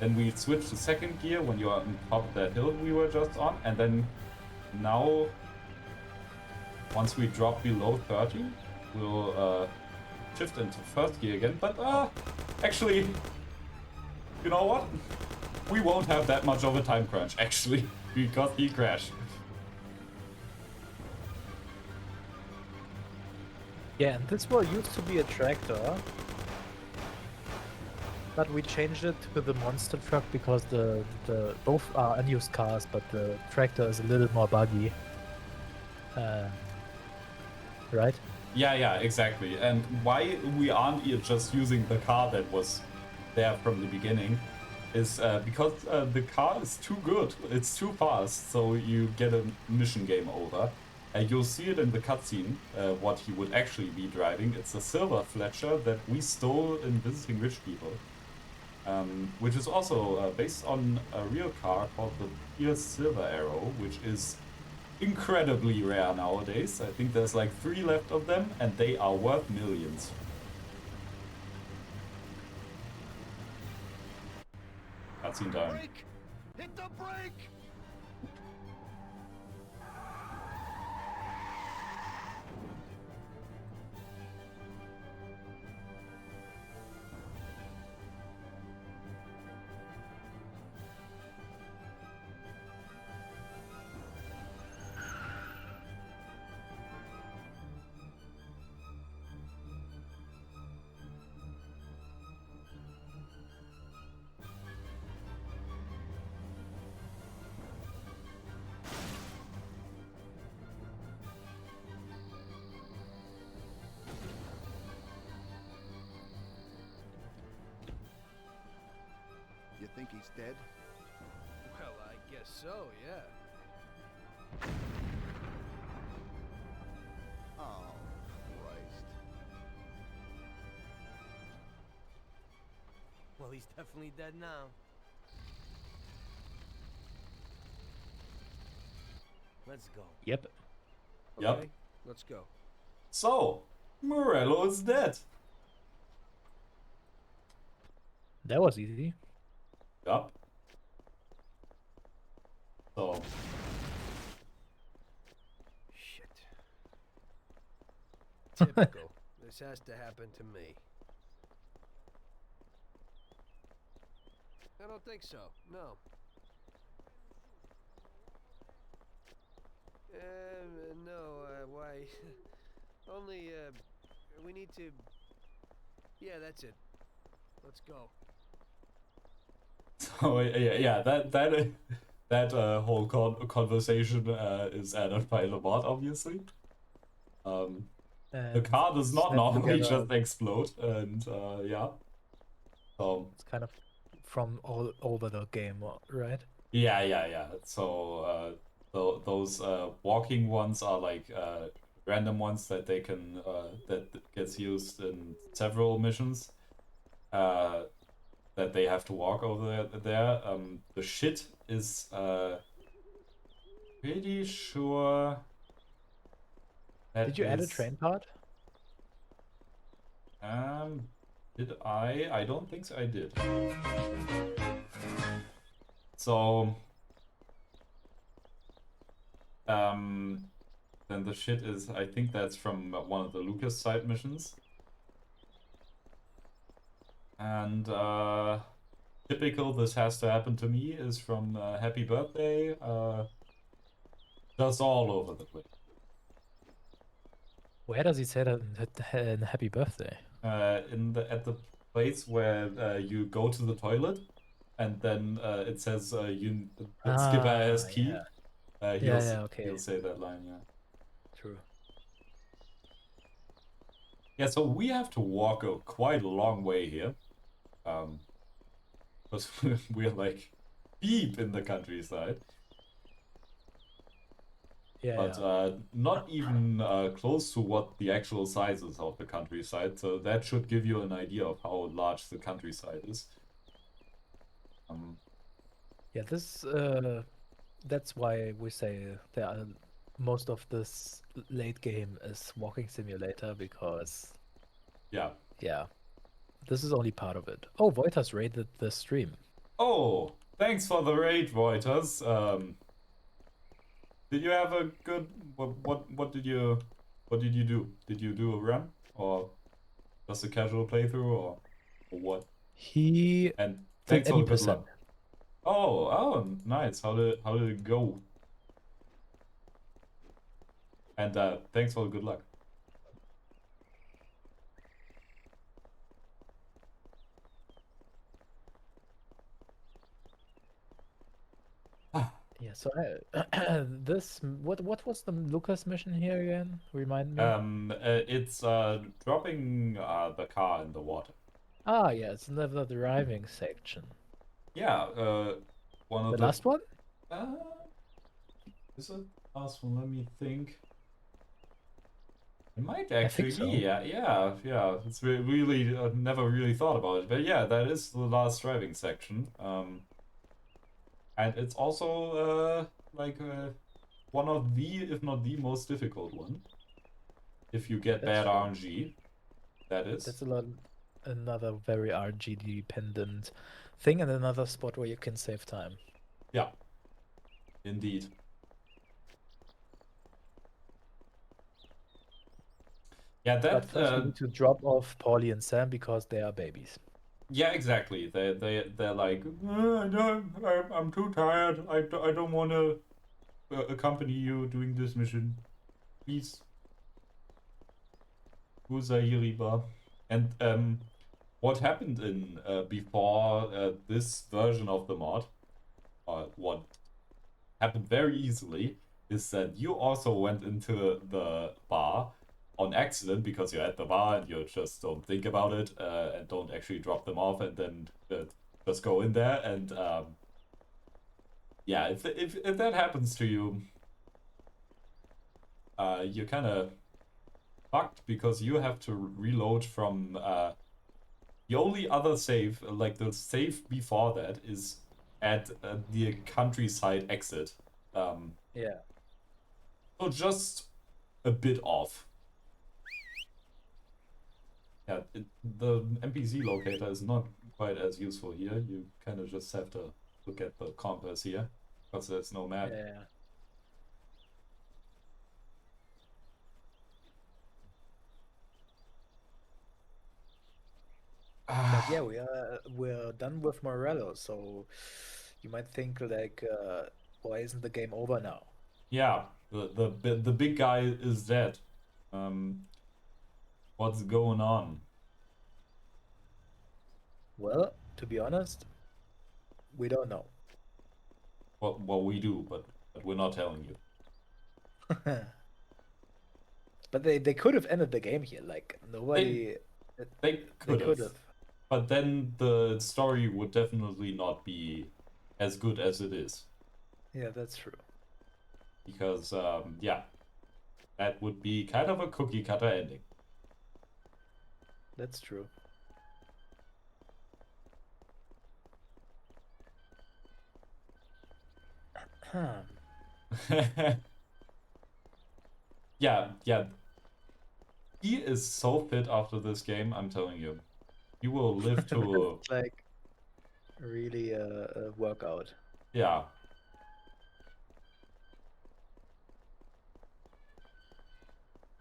Then we switch to second gear when you are on top of that hill we were just on, and then now, once we drop below 30, we'll shift into first gear again. But actually, you know what? We won't have that much of a time crunch, actually, because he crashed. Yeah, and this one used to be a tractor. But we changed it to the monster truck because the both are unused cars, but the tractor is a little more buggy. Right? Yeah, exactly. And why we aren't just using the car that was there from the beginning is because the car is too good. It's too fast, so you get a mission game over. You'll see it in the cutscene, what he would actually be driving. It's a silver Fletcher that we stole in Visiting Rich People, which is also based on a real car called the Pierce Silver Arrow, which is incredibly rare nowadays. I think there's like 3 left of them, and they are worth millions. Cutscene time. Brake! Hit the brake! You think he's dead? Well, I guess so, yeah. Oh, Christ. Well, he's definitely dead now. Let's go. Yep. Yep. Okay, let's go. So, Morello is dead. That was easy. Yup. So. Shit. Typical. This has to happen to me. I don't think so. No. No, why? Only, we need to... Yeah, that's it. Let's go. So yeah, that whole conversation is added by the bot, obviously. The car does not normally just explode, and yeah. So it's kind of from all over the game, right? yeah. So those walking ones are like random ones that they can that gets used in several missions. That they have to walk over there. The shit is pretty sure. Did you add a train part? Did I? I don't think so. I did. So, then the shit is. I think that's from one of the Lucas side missions. And typical this has to happen to me is from Happy Birthday, just all over the place. Where does he say that in Happy Birthday? At the place where you go to the toilet, and then it says Skipper has key. Yeah. Okay. He'll say that line, yeah. True. Yeah, so we have to walk quite a long way here. Because we're like deep in the countryside. Yeah. But not even close to what the actual size is of the countryside. So that should give you an idea of how large the countryside is. Yeah, this that's why we say there are most of this late game is walking simulator, because yeah, this is only part of it. Oh, Voitas rated the stream. Oh, thanks for the raid, Voitas. Did you have a good what did you do? Did you do a run, or just a casual playthrough, or what? And thanks for the good luck. Oh, nice. How did it go? And thanks for the good luck. Yeah, so what was the Lucas mission here again? Remind me. It's dropping the car in the water. Ah, yeah, it's another driving section. Yeah, one of The last one? Is it last one? Let me think. It might I actually think so. be. Yeah. It's really never really thought about it, but yeah, that is the last driving section. And it's also like one of the, if not the most difficult one. If you get That's bad true. RNG, that is. That's another very RNG dependent thing, and another spot where you can save time. Yeah, indeed. Yeah, But first we need to drop off Paulie and Sam because they are babies. Yeah, exactly. They're like, I'm too tired. I don't want to accompany you doing this mission. Please, Hiriba. And what happened in before this version of the mod, what happened very easily, is that you also went into the bar on accident because you're at the bar and you just don't think about it and don't actually drop them off and then just go in there and yeah, if that happens to you, you're kind of fucked because you have to reload from the only other save, like the save before that, is at the countryside exit. Yeah. So just a bit off. Yeah, the NPC locator is not quite as useful here. You kind of just have to look at the compass here because there's no map. Yeah. But yeah, we're done with Morello, so you might think like, why isn't the game over now? Yeah, the big guy is dead. What's going on? Well, to be honest, we don't know. Well, we do, but we're not telling you. But they could have ended the game here. Like nobody. They could have. But then the story would definitely not be as good as it is. Yeah, that's true. Because yeah, that would be kind of a cookie cutter ending. That's true. Yeah. He is so fit after this game, I'm telling you. He will live to It's like really a workout. Yeah.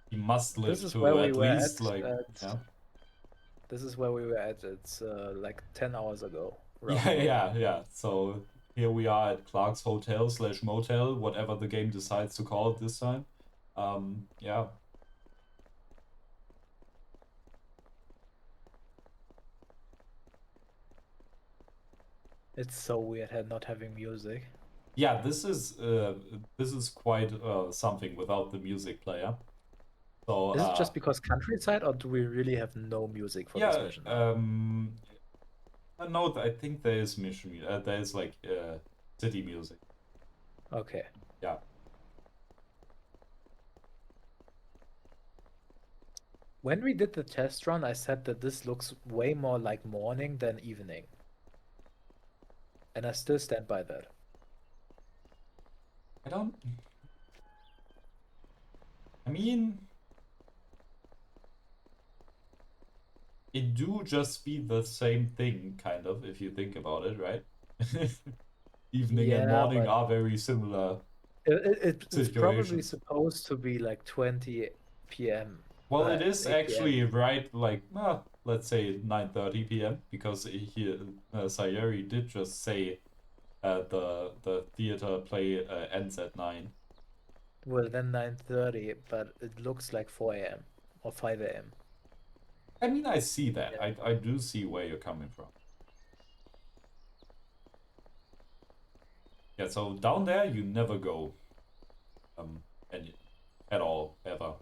He must live to at least like yeah. This is where we were at. It's like 10 hours ago. Yeah. So here we are at Clark's Hotel / motel, whatever the game decides to call it this time. Yeah. It's so weird not having music. Yeah, this is quite something without the music player. So is it just because countryside, or do we really have no music for this mission? No, I think there is mission. There is like city music. Okay. Yeah. When we did the test run, I said that this looks way more like morning than evening. And I still stand by that. I mean, it do just be the same thing, kind of, if you think about it, right? Evening and morning are very similar. It's probably supposed to be like 20 p.m. Well, it is actually right, like, let's say 9:30 p.m. because here Sayeri did just say the theater play ends at 9. Well, then 9:30, but it looks like 4 a.m. or 5 a.m. I mean, I see that. Yeah. I do see where you're coming from. Yeah, so down there you never go. And at all, ever.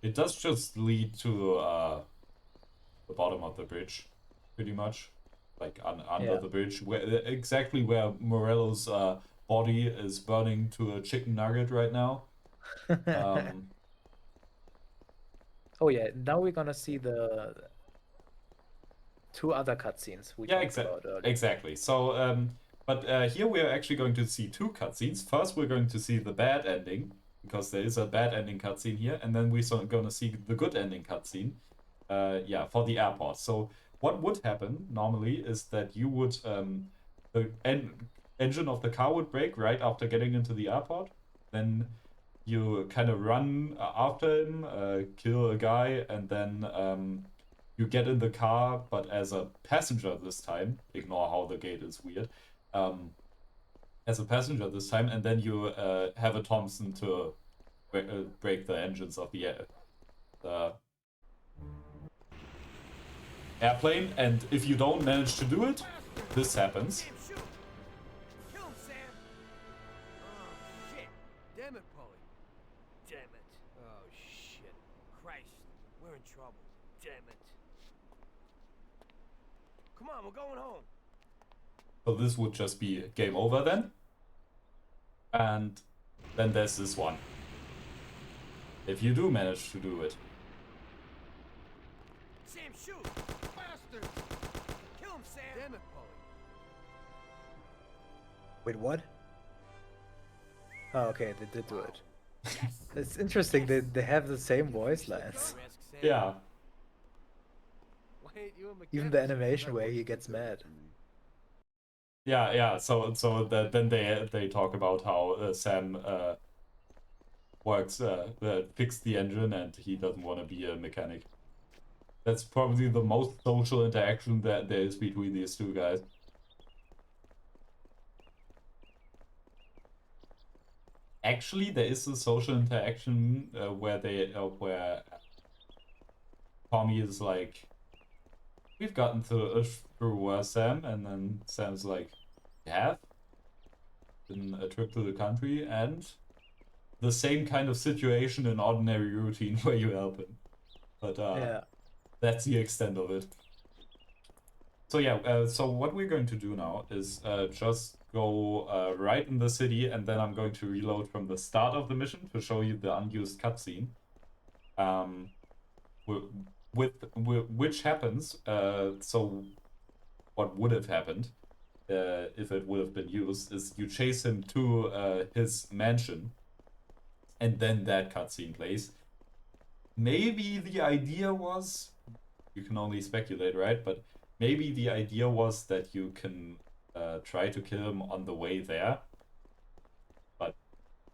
It does just lead to the bottom of the bridge, pretty much. Like under the bridge, exactly where Morello's body is burning to a chicken nugget right now. Oh yeah, now we're gonna see the two other cutscenes we talked about earlier. Exactly. So, but here we are actually going to see two cutscenes. First, we're going to see the bad ending, because there is a bad ending cutscene here, and then we're going to see the good ending cutscene, yeah, for the airport. So what would happen normally is that you would, the engine of the car would brake right after getting into the airport. Then you kind of run after him, kill a guy, and then you get in the car, but as a passenger this time. Ignore how the gate is weird. As a passenger this time, and then you have a Thompson to break the engines of the airplane, and if you don't manage to do it, this happens. Kill him, Sam! Oh, shit. Damn it, Polly. Damn it. Oh, shit. Christ. We're in trouble. Damn it. Come on, we're going home. So this would just be game over then. And then there's this one. If you do manage to do it. Sam, shoot! Bastard! Kill him, Sam! Damn it, Polly. Wait, what? Oh, okay, they did do it. It's interesting, they have the same voice lines. Yeah. Even the animation where he gets mad. Yeah. So then they talk about how Sam works fixed the engine and he doesn't want to be a mechanic. That's probably the most social interaction that there is between these two guys. Actually, there is a social interaction where Tommy is like, "We've gotten through Sam," and then Sam's like, "You have? Been a trip to the country," and the same kind of situation in ordinary routine where you help him. But yeah. That's the extent of it. So yeah, so what we're going to do now is just go right in the city, and then I'm going to reload from the start of the mission to show you the unused cutscene. Which happens, so what would have happened if it would have been used is you chase him to his mansion, and then that cutscene plays. Maybe the idea was, you can only speculate, right? But maybe the idea was that you can try to kill him on the way there. But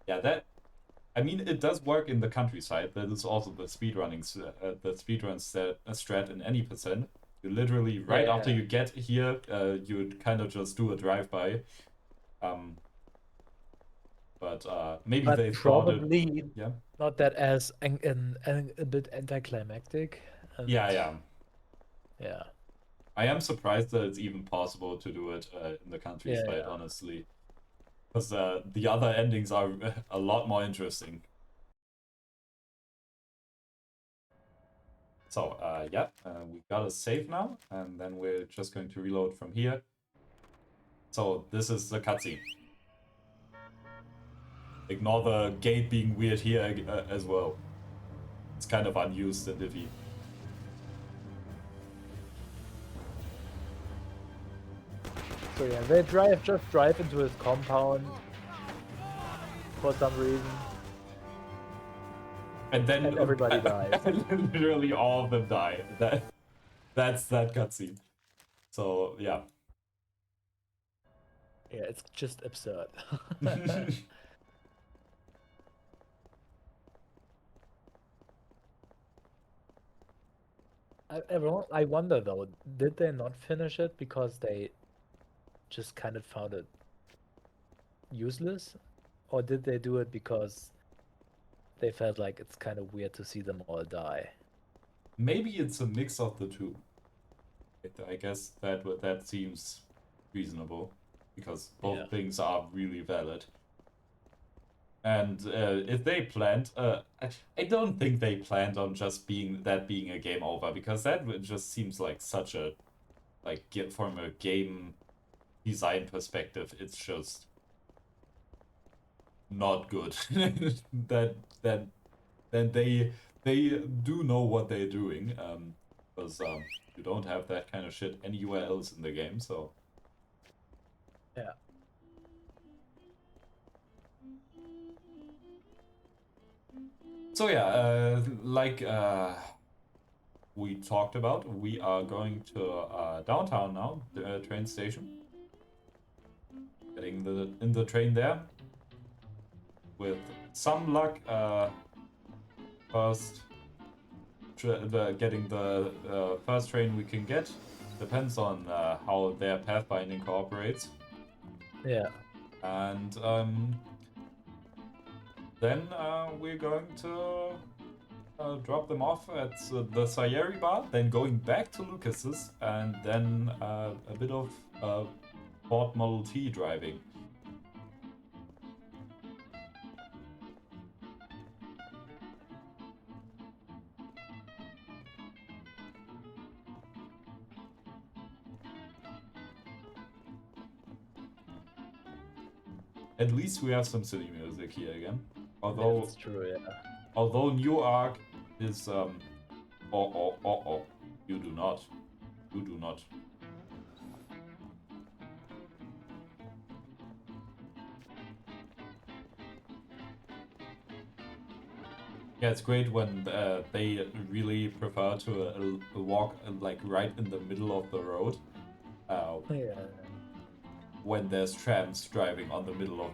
yeah, I mean, it does work in the countryside. That is also the speedrun strat in any percent. You literally, right after you get here, you would kind of just do a drive-by. But maybe they probably thought it, not that as a bit anticlimactic. Yeah. Yeah. I am surprised that it's even possible to do it in the countryside, honestly. Because the other endings are a lot more interesting. So, we got a save now, and then we're just going to reload from here. So, this is the cutscene. Ignore the gate being weird here as well. It's kind of unused and iffy. So yeah, they just drive into his compound for some reason. And then everybody dies. Literally all of them die. That's that cutscene. So yeah. Yeah, it's just absurd. I wonder though, did they not finish it because they just kind of found it useless? Or did they do it because they felt like it's kind of weird to see them all die? Maybe it's a mix of the two. I guess that seems reasonable. because both things are really valid. And if they planned, I don't think they planned on just being a game over, because that just seems like such a, like, from a game design perspective, it's just not good. Then they do know what they're doing, because you don't have that kind of shit anywhere else in the game, so. Yeah. So yeah, like we talked about, we are going to downtown now, the train station. Getting in the train there. With some luck, getting the first train we can get. Depends on how their pathfinding cooperates. Yeah. And then we're going to drop them off at the Sayeri bar, then going back to Lucas's, and then a bit of Ford Model T driving. At least we have some city music here again. Although that's true, yeah. Although New Arc is you do not. You do not. Yeah, it's great when they really prefer to walk like right in the middle of the road. Yeah. When there's trams driving on the middle of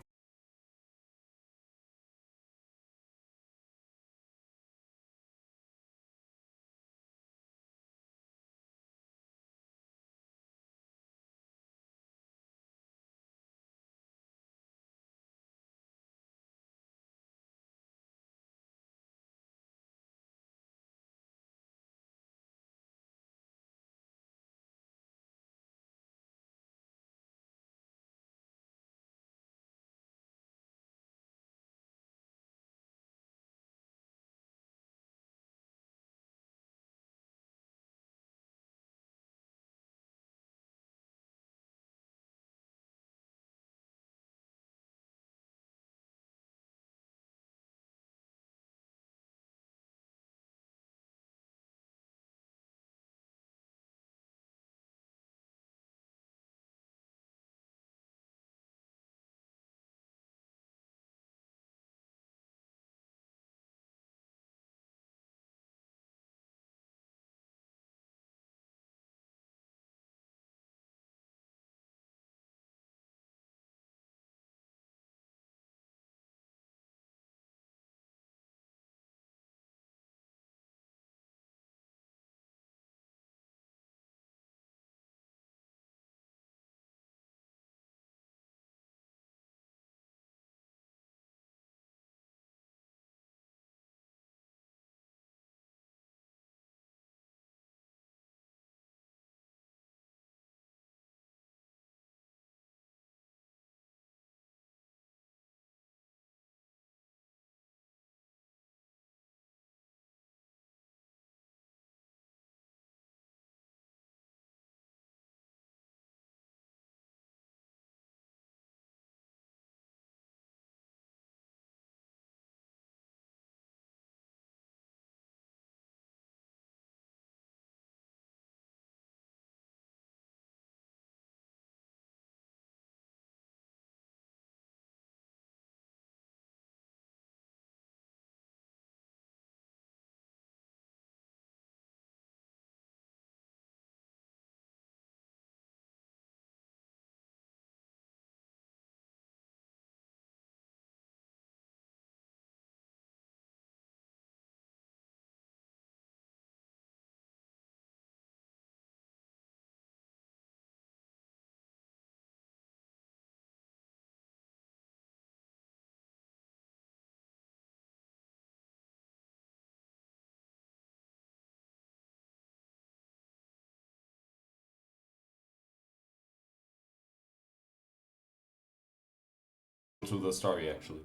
to the story actually.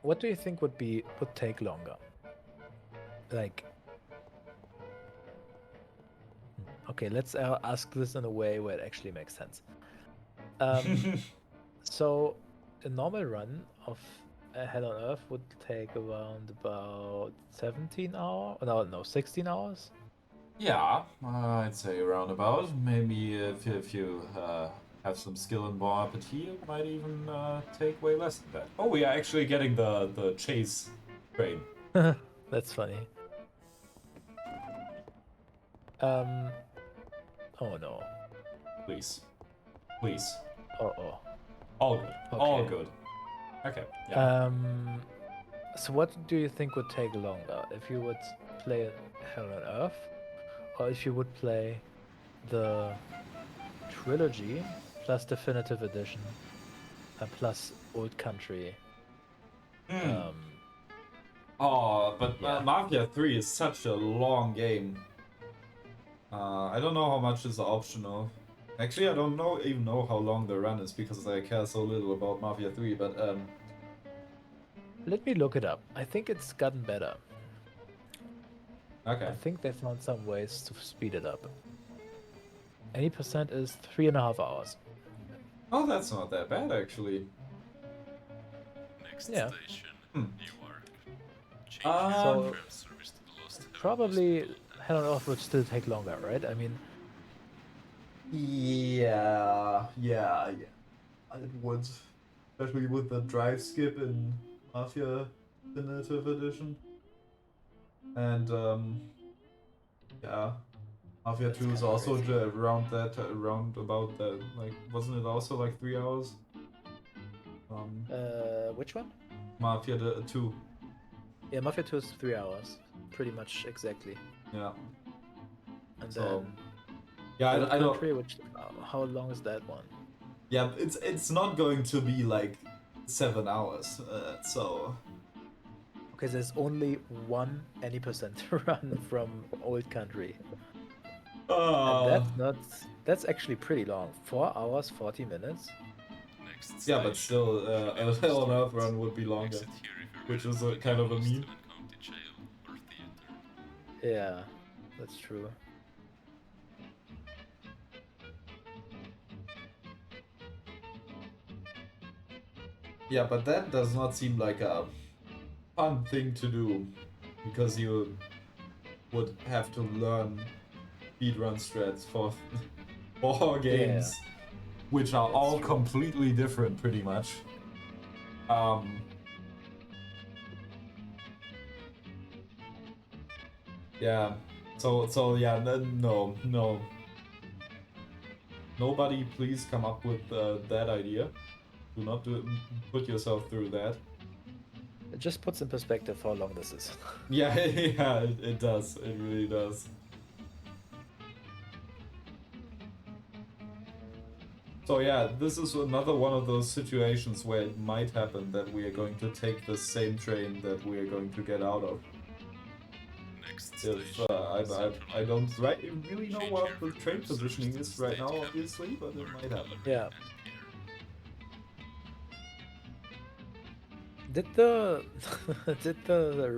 What do you think would take longer? Like, okay, let's ask this in a way where it actually makes sense. So, a normal run of Hell on Earth would take around about 17 hours. No, 16 hours. Yeah, I'd say around about. Maybe if you have some skill and bon appetit, it might even take way less than that. Oh, we are actually getting the chase train. That's funny. Oh no. Please. Please. Oh. All good. Okay. All good. Okay. Yeah. So what do you think would take longer? If you would play Hell on Earth, or if you would play the trilogy plus Definitive Edition plus Old Country? Oh, but yeah. Mafia 3 is such a long game. I don't know how much is optional. Actually, I don't even know how long the run is because I care so little about Mafia 3, but Let me look it up. I think it's gotten better. Okay. I think they found some ways to speed it up. 80% is 3.5 hours. Oh, that's not that bad actually. Next Yeah. station, Newark. Change So tram service to the Lost Heaven probably Hell on Earth would still take longer, right? I mean, Yeah, it would. Especially with the drive skip in Mafia Definitive Edition. And, yeah. Mafia 2 is also around about that. Like, wasn't it also like 3 hours? Which one? Mafia 2. Yeah, Mafia 2 is 3 hours. Pretty much exactly. Yeah. And So, then... yeah, I don't... Country, which, how long is that one? Yeah, it's not going to be like 7 hours, so... Okay, there's only one any percent run from Old Country. And that's actually pretty long. 4 hours, 40 minutes. Next yeah, but still, a Hell on Earth run would be longer, which is a kind of a meme. Yeah, that's true. Yeah, but that does not seem like a fun thing to do, because you would have to learn speedrun strats for 4 games, which are all completely different, pretty much. Yeah. So yeah, no. Nobody, please come up with that idea. Do not put yourself through that. It just puts in perspective how long this is. Yeah, yeah, it does. It really does. So yeah, this is another one of those situations where it might happen that we are going to take the same train that we are going to get out of. If I don't really know what the train positioning is right now, obviously, but it might happen. Yeah. Did the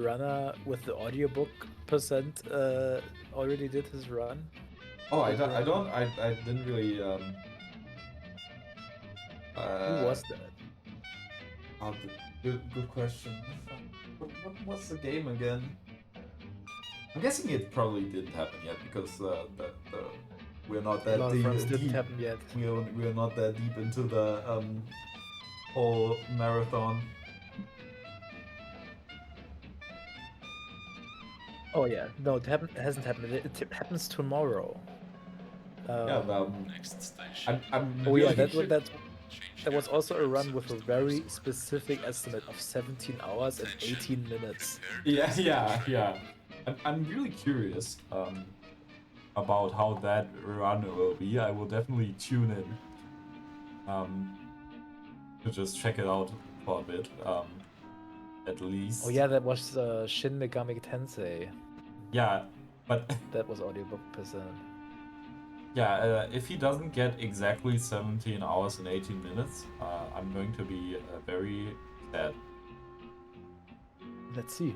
runner with the audiobook percent already did his run? Oh, I didn't really Who was that? Oh, good question. What's the game again? I'm guessing it probably didn't happen yet because we're not that deep. Happen yet. We're not that deep into the whole marathon. Oh yeah, no, it hasn't happened. It happens tomorrow. Yeah, next station. Oh yeah, that was also a run with a very specific estimate of 17 hours and 18 minutes. Yeah. I'm really curious about how that run will be. I will definitely tune in to just check it out for a bit, at least. Oh yeah, that was Shin Megami Tensei. Yeah, but that was audiobook percent. Yeah, if he doesn't get exactly 17 hours and 18 minutes, I'm going to be very sad. Let's see.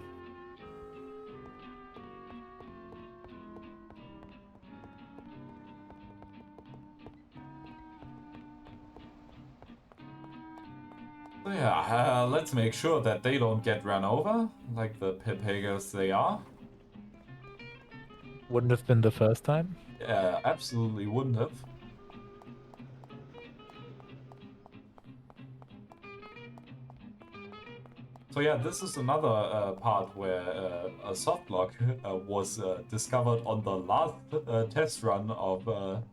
So yeah, let's make sure that they don't get run over, like the Pepegas they are. Wouldn't have been the first time? Yeah, absolutely wouldn't have. So yeah, this is another part where a soft lock was discovered on the last test run of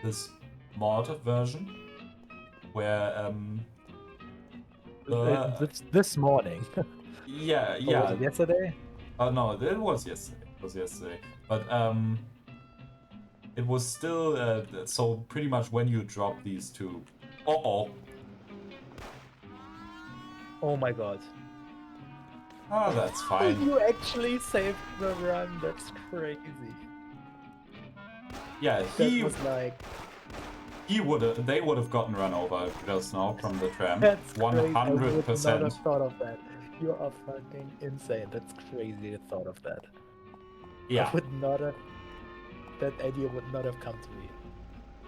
this mod version, where this morning. yeah, Or yeah. was it yesterday? No, it was yesterday. It was yesterday, but it was still so pretty much when you drop these two. Oh. Oh my god. Ah, that's fine. You actually saved the run. That's crazy. Yeah, That was like. They would have gotten run over just now from the tram. That's 100%. I would not have thought of that. You are fucking insane. That's crazy to thought of that. Yeah. I would not have. That idea would not have come to me.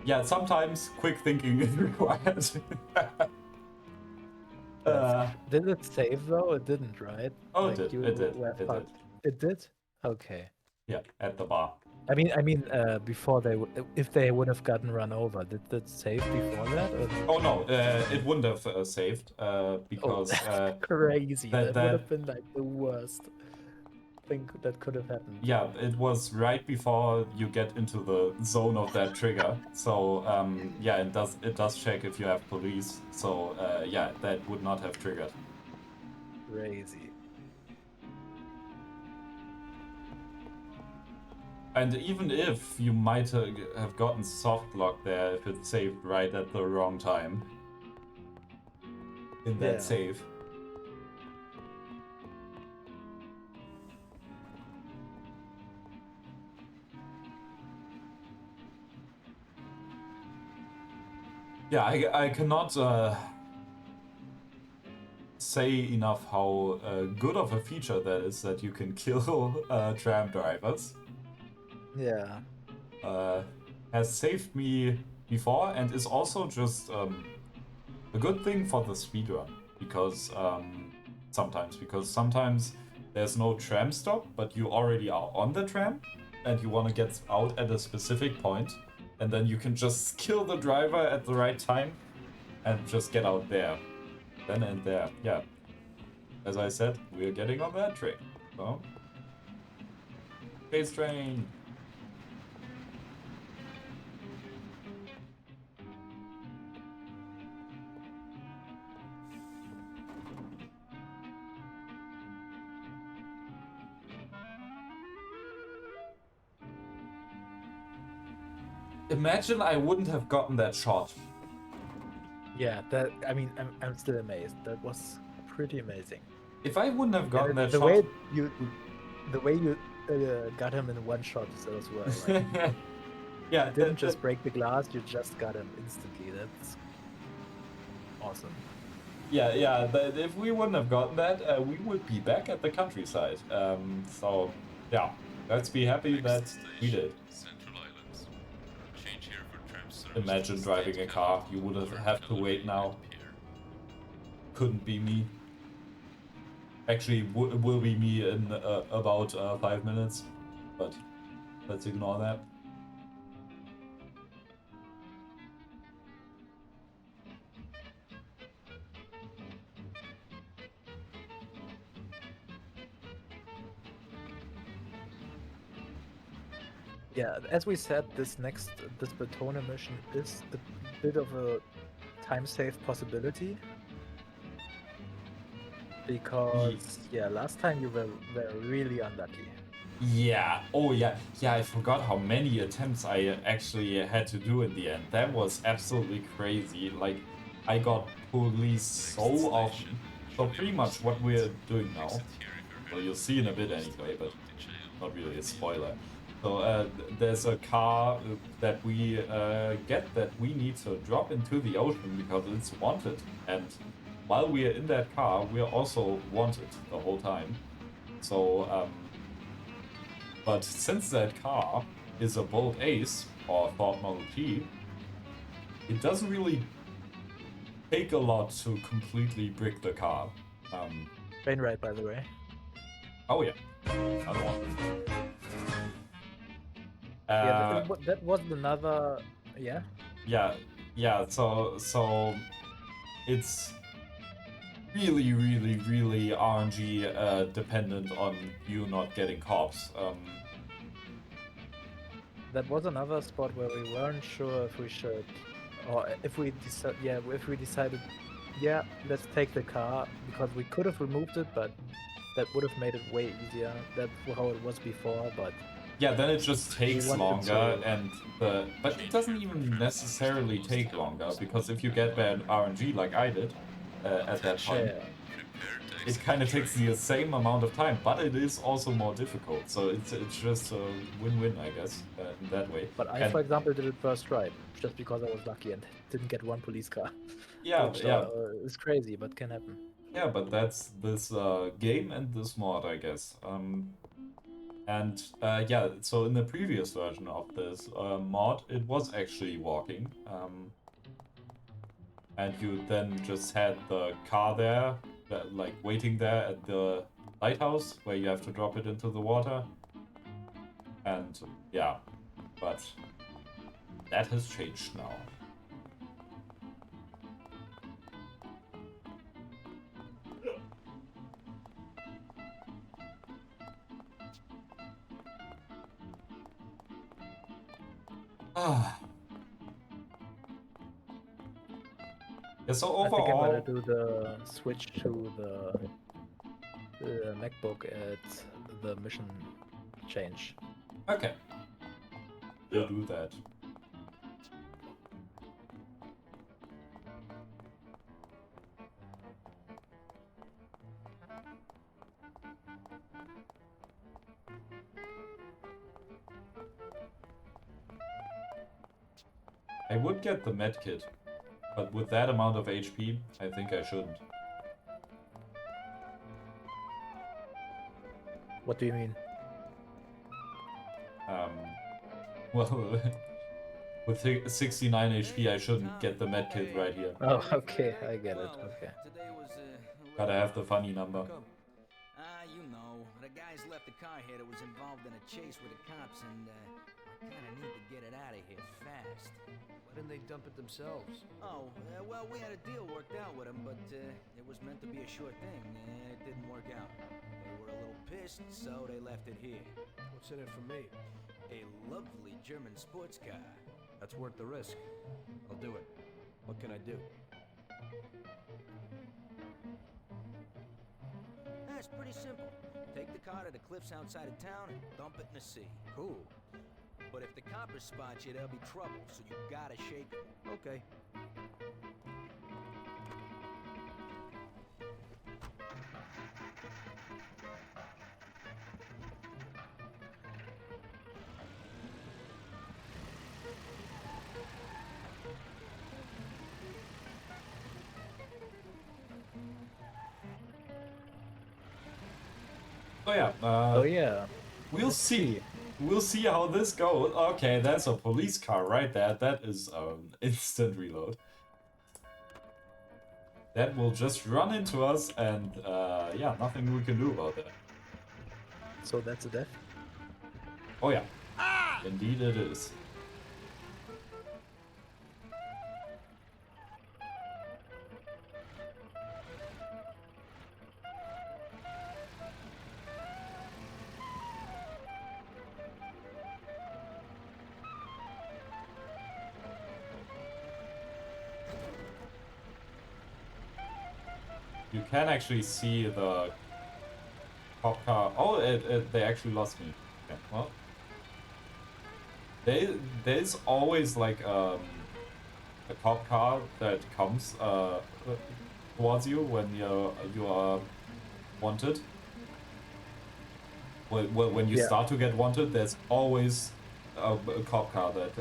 Yeah, sometimes quick thinking is required. Did it save though? It didn't, right? Oh, like it did. It did? Okay. Yeah, at the bar. I mean, before if they would have gotten run over, did that save before that? Or... Oh no, it wouldn't have saved because crazy. That would have been like the worst thing that could have happened. Yeah, it was right before you get into the zone of that trigger. So yeah, it does check if you have police. So yeah, that would not have triggered. Crazy. And even if you might have gotten soft lock there if it saved right at the wrong time in that save. Yeah, I cannot say enough how good of a feature that is that you can kill tram drivers. Yeah. Has saved me before and is also just a good thing for the speedrun because sometimes there's no tram stop, but you already are on the tram and you want to get out at a specific point, and then you can just kill the driver at the right time and just get out there. Then and there. Yeah. As I said, we're getting on that train. So, chase train. Imagine I wouldn't have gotten that shot. Yeah, I'm still amazed. That was pretty amazing. If I wouldn't have gotten that the shot, way you got him in one shot as well. Like, yeah, you didn't just break the glass; you just got him instantly. That's awesome. Yeah. But if we wouldn't have gotten that, we would be back at the countryside. So yeah, let's be happy that we did. Imagine driving a car. You would have to wait now. Couldn't be me. Actually, will be me in about 5 minutes, but let's ignore that. Yeah, as we said, this Batona mission is a bit of a time save possibility. Because, last time you were really unlucky. Yeah, oh yeah, I forgot how many attempts I actually had to do in the end. That was absolutely crazy. Like, I got police so often. So pretty much what we're doing now, well, you'll see in a bit anyway, but not really a spoiler. So there's a car that we get that we need to drop into the ocean because it's wanted. And while we are in that car, we are also wanted the whole time. So, but since that car is a bold ace or Thought Model T, it doesn't really take a lot to completely brick the car. Train ride, by the way. Oh yeah, another one. Yeah, that was another. Yeah. Yeah. So it's really RNG dependent on you not getting cops. That was another spot where we weren't sure if we should, or if we decided, yeah, let's take the car, because we could have removed it, but that would have made it way easier. That's how it was before, but yeah, then it just takes longer, and but it doesn't even necessarily take longer, because if you get bad RNG like I did at that point, it kind of takes the same amount of time, but it is also more difficult. So it's just a win-win, I guess, in that way. But I, for example, did it first try, just because I was lucky and didn't get one police car. Yeah, which, yeah. It's crazy, but can happen. Yeah, but that's this game and this mod, I guess. And yeah, so in the previous version of this mod, it was actually walking. And you then just had the car there, like waiting there at the lighthouse, where you have to drop it into the water. And yeah, but that has changed now. Ah. Yeah, so overall, I think I'm gonna do the switch to the MacBook at the mission change. Okay. We'll do that. I would get the medkit, but with that amount of HP, I think I shouldn't. What do you mean? Well, with 69 HP, I shouldn't get the medkit right here. Oh, okay, I get it. Okay. Gotta have the funny number. You know, the guys left the car here that was involved in a chase with the cops, and I kinda need to get it out of here fast. Why didn't they dump it themselves? Oh, well, we had a deal worked out with them, but it was meant to be a sure thing, and it didn't work out. They were a little pissed, so they left it here. What's in it for me? A lovely German sports car. That's worth the risk. I'll do it. What can I do? That's pretty simple. Take the car to the cliffs outside of town and dump it in the sea. Cool. But if the coppers spot you, there'll be trouble, so you gotta shake them. Okay. Oh yeah. Oh yeah. We'll see. We'll see how this goes. Okay, that's a police car right there. That is instant reload. That will just run into us, and yeah, nothing we can do about that. So that's a death? Oh yeah. Indeed it is. You can actually see the cop car. Oh, they actually lost me. Okay, well. There's always like a cop car that comes towards you when you are wanted. when you Yeah. start to get wanted, there's always a cop car that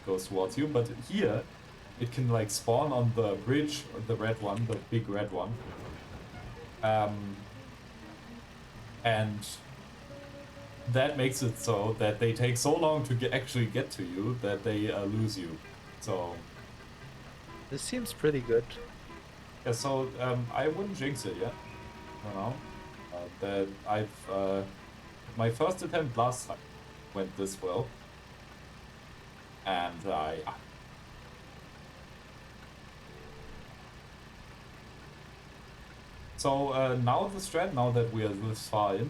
goes towards you. But here, it can like spawn on the bridge, the red one, the big red one. And that makes it so that they take so long to actually get to you that they lose you. So This seems pretty good. yeah, so I wouldn't jinx it yet. You know, that I've my first attempt last time went this well, and so now the strat, now that we are this far in,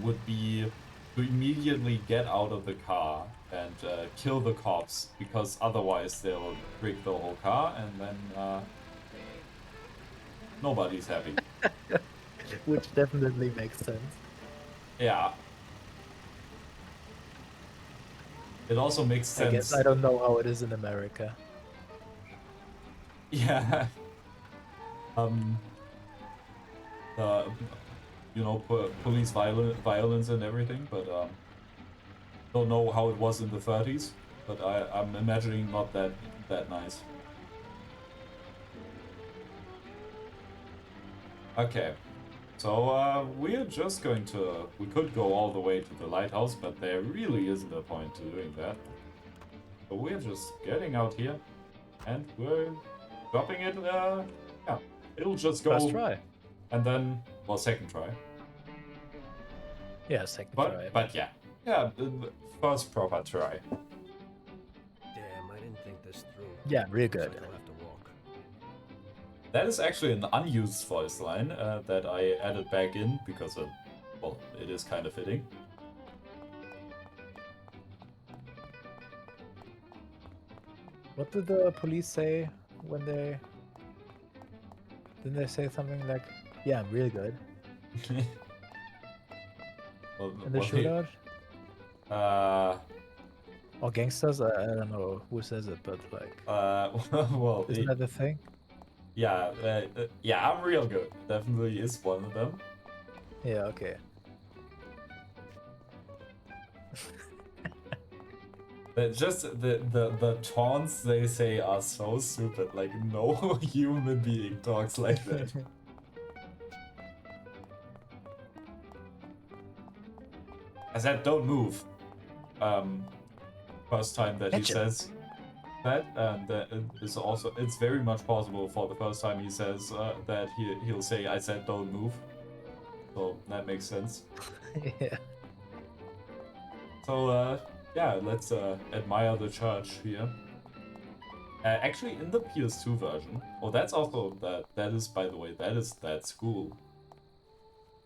would be to immediately get out of the car and kill the cops, because otherwise they'll break the whole car and then nobody's happy. Which definitely makes sense. Yeah. It also makes sense. I guess I don't know how it is in America. Yeah. You know, police violence and everything, but don't know how it was in the 30s, but I'm imagining not that nice. Okay, so we're just going to, we could go all the way to the lighthouse, but there really isn't a point to doing that. So we're just getting out here, and we're dropping it, yeah, it'll just go. First try. And then, well, second try. Yeah, second try. But yeah, first proper try. Damn, I didn't think this through. Yeah, real good. Looks like I'll have to walk. That is actually an unused voice line that I added back in because, well, it is kind of fitting. What did the police say when they... Didn't they say something like, yeah, I'm really good? Well, In the shootout? Or gangsters? I don't know who says it, but like... well... Isn't that the thing? Yeah, yeah, I'm real good. Definitely is one of them. Yeah, okay. Just the taunts they say are so stupid. Like, no human being talks like that. I said, don't move. First time that he says that, and that is also, it's very much possible for the first time he says that he'll say, I said, don't move. So that makes sense. Yeah. So, yeah, let's admire the church here. Actually, in the PS2 version, oh, that's also, that is, by the way, that is that school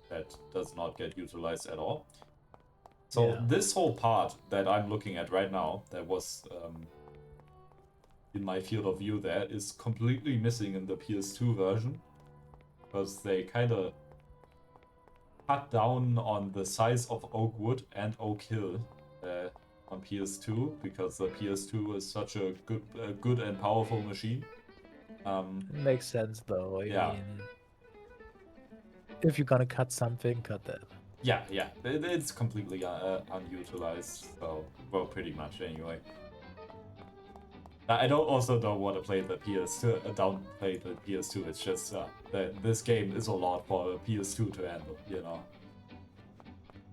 that does not get utilized at all. So Yeah. this whole part that I'm looking at right now, that was in my field of view there, is completely missing in the PS2 version. Because they kind of cut down on the size of oak wood and oak hill on PS2, because the PS2 is such a good and powerful machine. Makes sense though. I Yeah. mean, if you're gonna cut something, cut that. Yeah, it's completely unutilized, so, well, pretty much anyway. I also don't want to play the PS2, downplay the PS2, it's just that this game is a lot for a PS2 to handle, you know.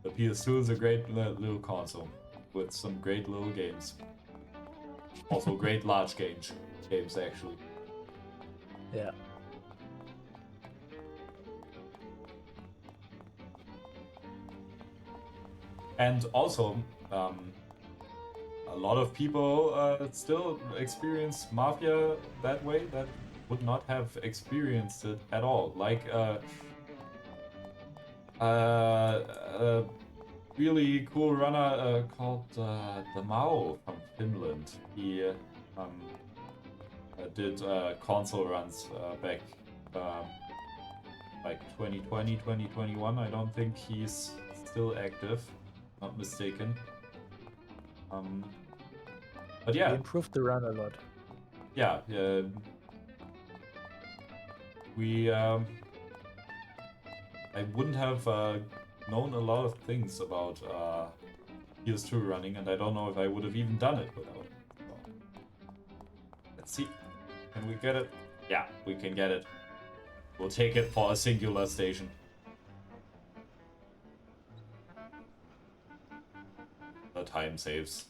The PS2 is a great little console, with some great little games. Also great large games, actually. Yeah. And also, a lot of people still experience Mafia that way, that would not have experienced it at all. Like, a really cool runner called the Mao from Finland. He did console runs back like 2020, 2021. I don't think he's still active. Not mistaken. But yeah. They improved the run a lot. Yeah, we I wouldn't have known a lot of things about PS2 running, and I don't know if I would have even done it without it. So, let's see. Can we get it? Yeah, we can get it. We'll take it for a singular station. The time saves.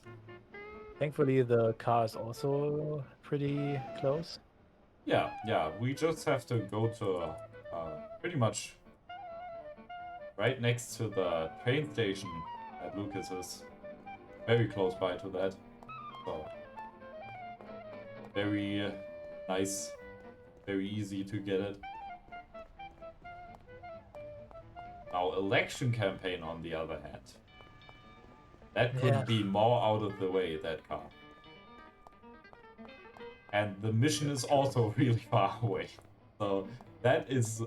Thankfully, the car is also pretty close. Yeah, we just have to go to pretty much right next to the train station at Lucas's. Very close by to that. So, very nice, very easy to get it. Now, election campaign on the other hand. That couldn't be more out of the way, that car. And the mission is also really far away. So that is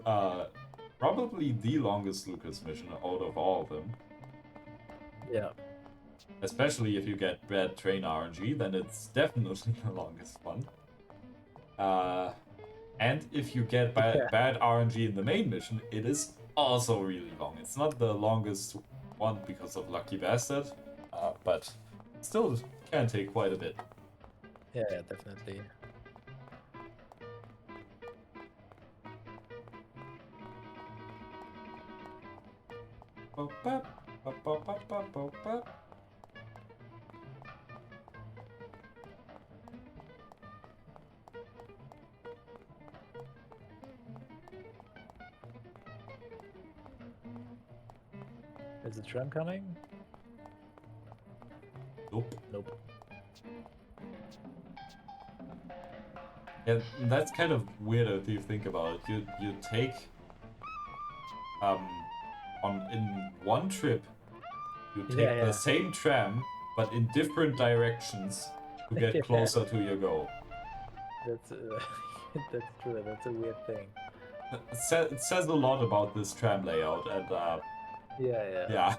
probably the longest Lucas mission out of all of them. Yeah. Especially if you get bad train RNG, then it's definitely the longest one. And if you get bad RNG in the main mission, it is also really long. It's not the longest one because of Lucky Bastard, but still can take quite a bit. Yeah, definitely. Is the tram coming? Nope. Nope. Yeah, that's kind of weird if you think about it. You take in one trip you take the same tram but in different directions to get closer to your goal. That's that's true. That's a weird thing. It says a lot about this tram layout, and yeah.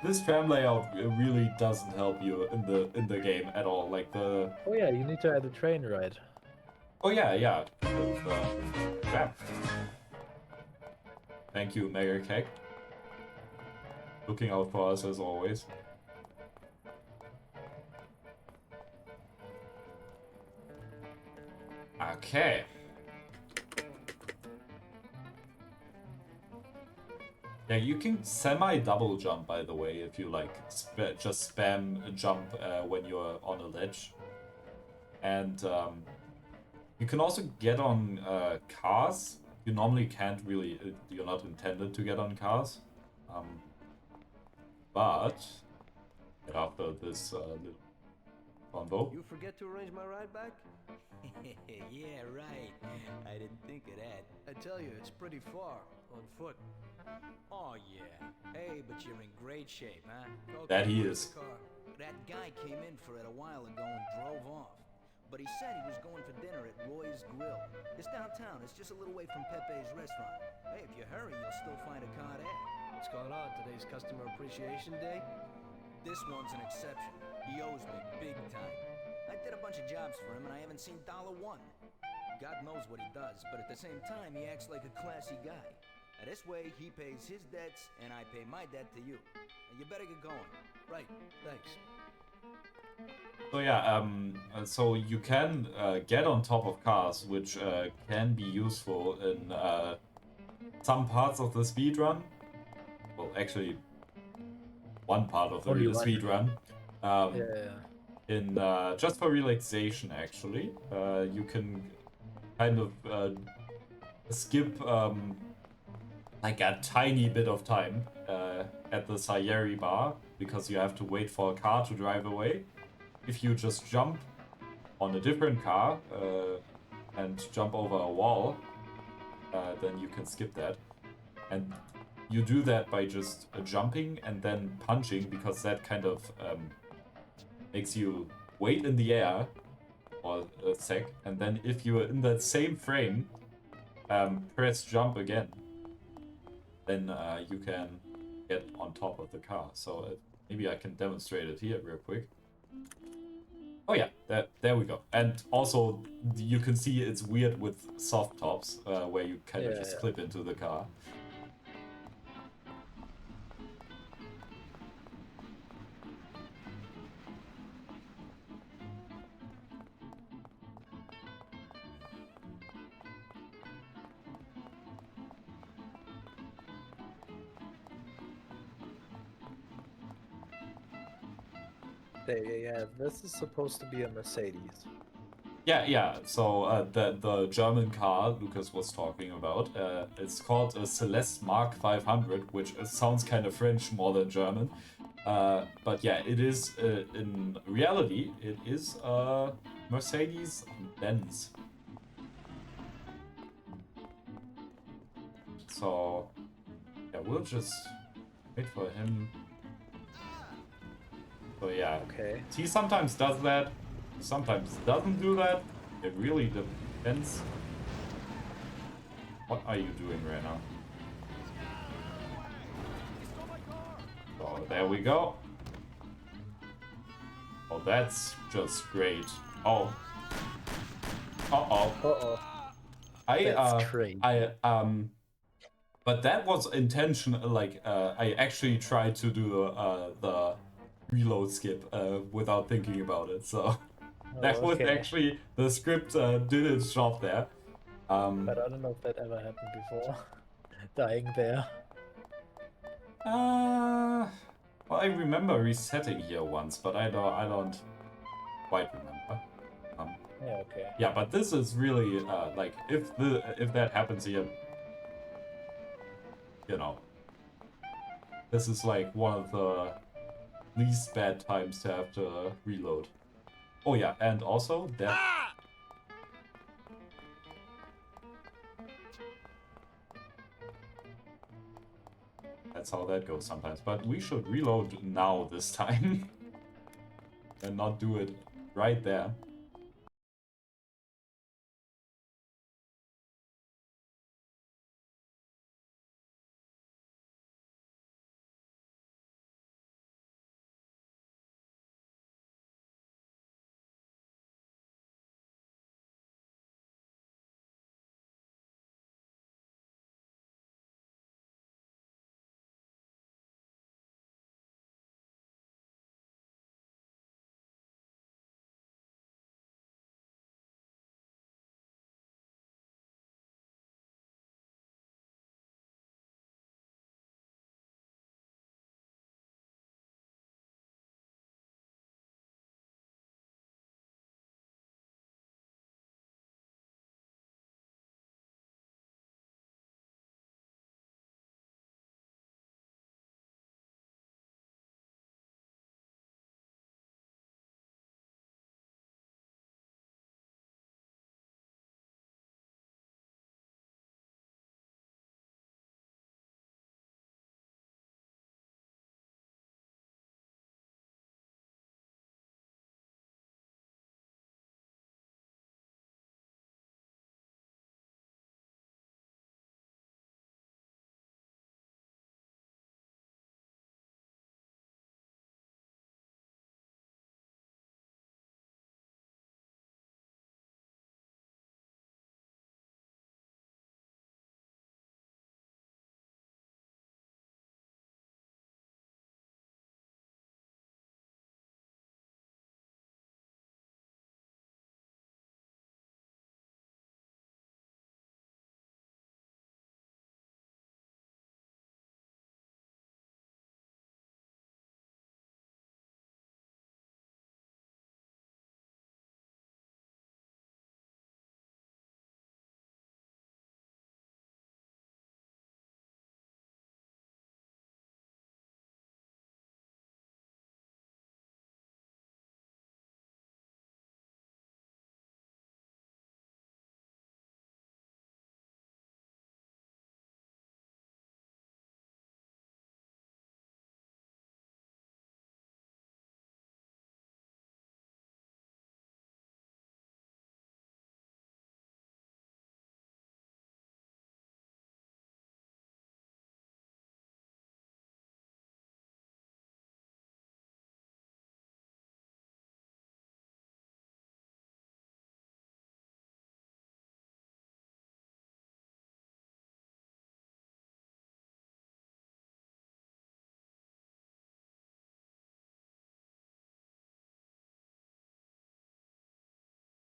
This tram layout really doesn't help you in the game at all. Like the Oh yeah, you need to add a train ride. Oh yeah. Tram. Thank you, Mega Keg. Looking out for us as always. Okay. Yeah, you can semi-double jump, by the way, if you like just spam jump when you're on a ledge. And you can also get on cars. You normally can't really, you're not intended to get on cars. But after this little combo. You forget to arrange my ride back? Yeah, right. I didn't think of that. I tell you, it's pretty far, on foot. Oh, yeah. Hey, but you're in great shape, huh? Okay, That he where's is. the car? That guy came in for it a while ago and drove off. But he said he was going for dinner at Roy's Grill. It's downtown. It's just a little way from Pepe's restaurant. Hey, if you hurry, you'll still find a car there. What's going on? Today's Customer Appreciation Day? This one's an exception. He owes me big time. I did a bunch of jobs for him and I haven't seen $1. God knows what he does, but at the same time, he acts like a classy guy. This way, he pays his debts and I pay my debt to you. You better get going. Right, thanks. So yeah, so you can get on top of cars, which can be useful in some parts of the speedrun. Well, actually, one part of the Only one. speedrun. Yeah. In just for relaxation, actually, you can kind of skip like a tiny bit of time at the Sayeri bar because you have to wait for a car to drive away. If you just jump on a different car and jump over a wall, then you can skip that. And you do that by just jumping and then punching, because that kind of makes you wait in the air for a sec. And then if you're in that same frame, press jump again. Then you can get on top of the car. So maybe I can demonstrate it here real quick. Oh yeah, there we go. And also, you can see it's weird with soft tops, where you kind of just clip into the car. Yeah, this is supposed to be a Mercedes. Yeah. So the German car Lucas was talking about, it's called a Celeste Mark 500, which sounds kind of French more than German. But yeah, it is in reality it is a Mercedes Benz. So yeah, we'll just wait for him. So yeah, okay. He sometimes does that, sometimes doesn't do that. It really depends. What are you doing right now? Oh, there we go. Oh, that's just great. Oh. Uh-oh. That's crazy. But that was intentional. Like, I actually tried to do the reload skip without thinking about it. So that was actually the script did its job there. But I don't know if that ever happened before. Dying there. Well, I remember resetting here once, but I don't quite remember. Yeah, okay. Yeah, but this is really like if that happens here, you know, this is like one of the least bad times to have to reload. Oh yeah, and also that. That's how that goes sometimes. But we should reload now this time and not do it right there.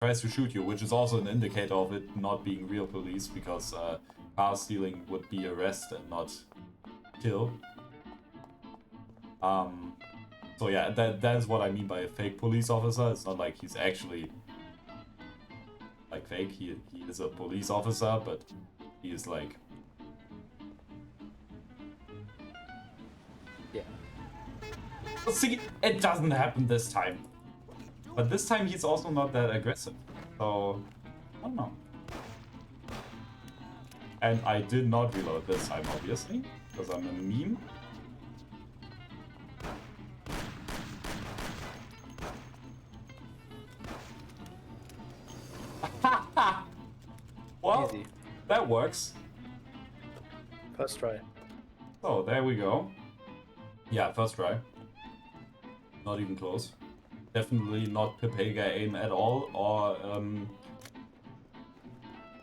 Tries to shoot you, which is also an indicator of it not being real police, because car stealing would be arrest and not kill. So yeah, that is what I mean by a fake police officer. It's not like he's actually like fake. He is a police officer, but he is like. Yeah. Well, see, it doesn't happen this time. But this time he's also not that aggressive. So I don't know. And I did not reload this time, obviously, because I'm a meme. Well, Easy. that works. First try. So there we go. Yeah, first try. Not even close. Definitely not Pepega aim at all, or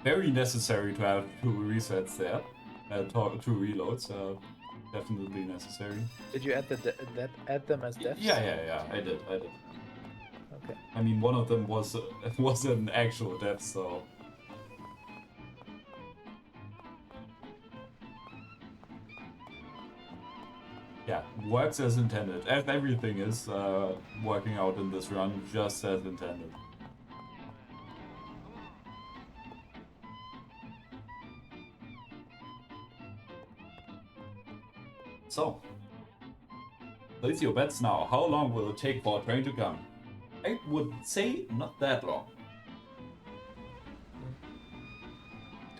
very necessary to have 2 resets there. 2 reloads. Definitely necessary. Did you add add them as deaths? Yeah. I did. Okay. I mean, one of them was an actual death, so. Yeah, works as intended. Everything is working out in this run just as intended. So, place your bets now. How long will it take for a train to come? I would say not that long.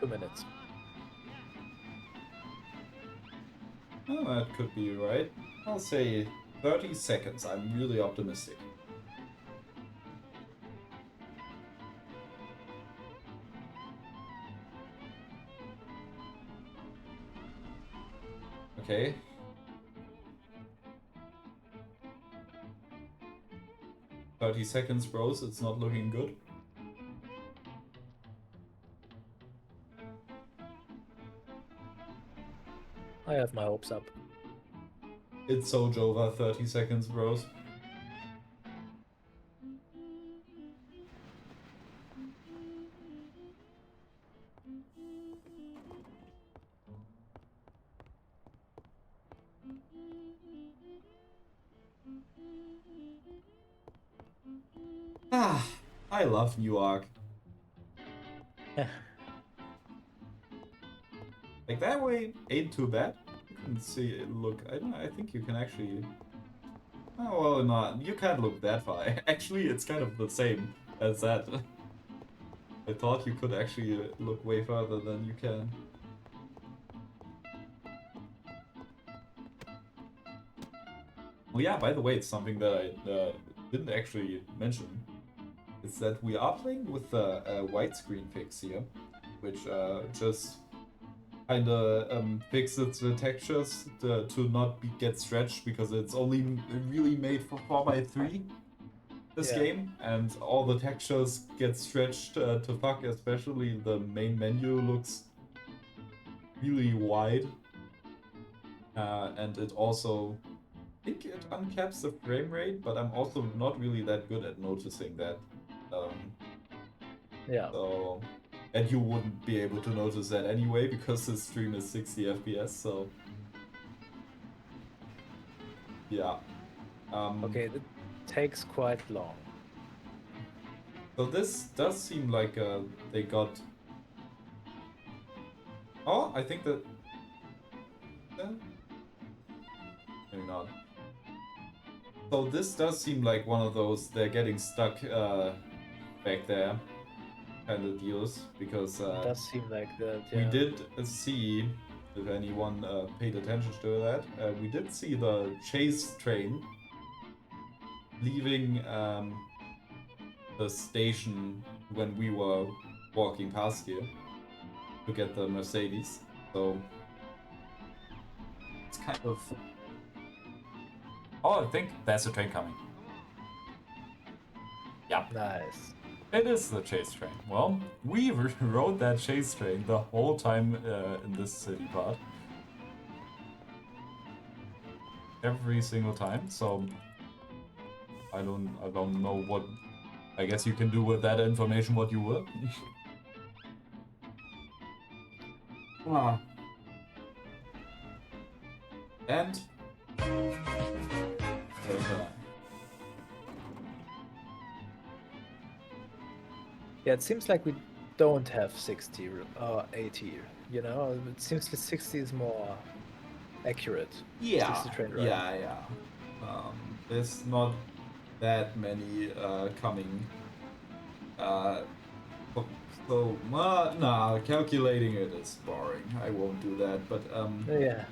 2 minutes. Oh, that could be right. I'll say 30 seconds. I'm really optimistic. Okay. "30 seconds, bros. It's not looking good." I have my hopes up. It's so Jova, 30 seconds, bros. Ah, I love New Arc. Like, that way ain't too bad. You can see it look. I don't know, I think you can actually. Oh, well, not. You can't look that far. Actually, it's kind of the same as that. I thought you could actually look way further than you can. Oh yeah, by the way, it's something that I didn't actually mention. Is that we are playing with a widescreen fix here, which just kinda fixes the textures to not get stretched, because it's only really made for 4x3 this game, and all the textures get stretched to fuck. Especially the main menu looks really wide, and it also, I think it uncaps the frame rate, but I'm also not really that good at noticing that. Yeah. So, and you wouldn't be able to notice that anyway, because the stream is 60 FPS, so. Yeah. Okay, it takes quite long. So this does seem like they got. Oh, I think that. Maybe not. So this does seem like one of those they're getting stuck back there kind of deals, because It does seem like that. we Yeah. did see, if anyone paid attention to that, we did see the chase train leaving the station when we were walking past here to get the Mercedes. So it's kind of. Oh, I think there's a train coming. Yeah. Nice. It is the chase train. Well, we rode that chase train the whole time in this city part. Every single time, so I don't know what. I guess you can do with that information what you will. And there's Yeah, it seems like we don't have 60 or 80. You know, it seems the 60 is more accurate. Yeah, 60 train ride. yeah. There's not that many coming. Nah, calculating it is boring. I won't do that, but Yeah.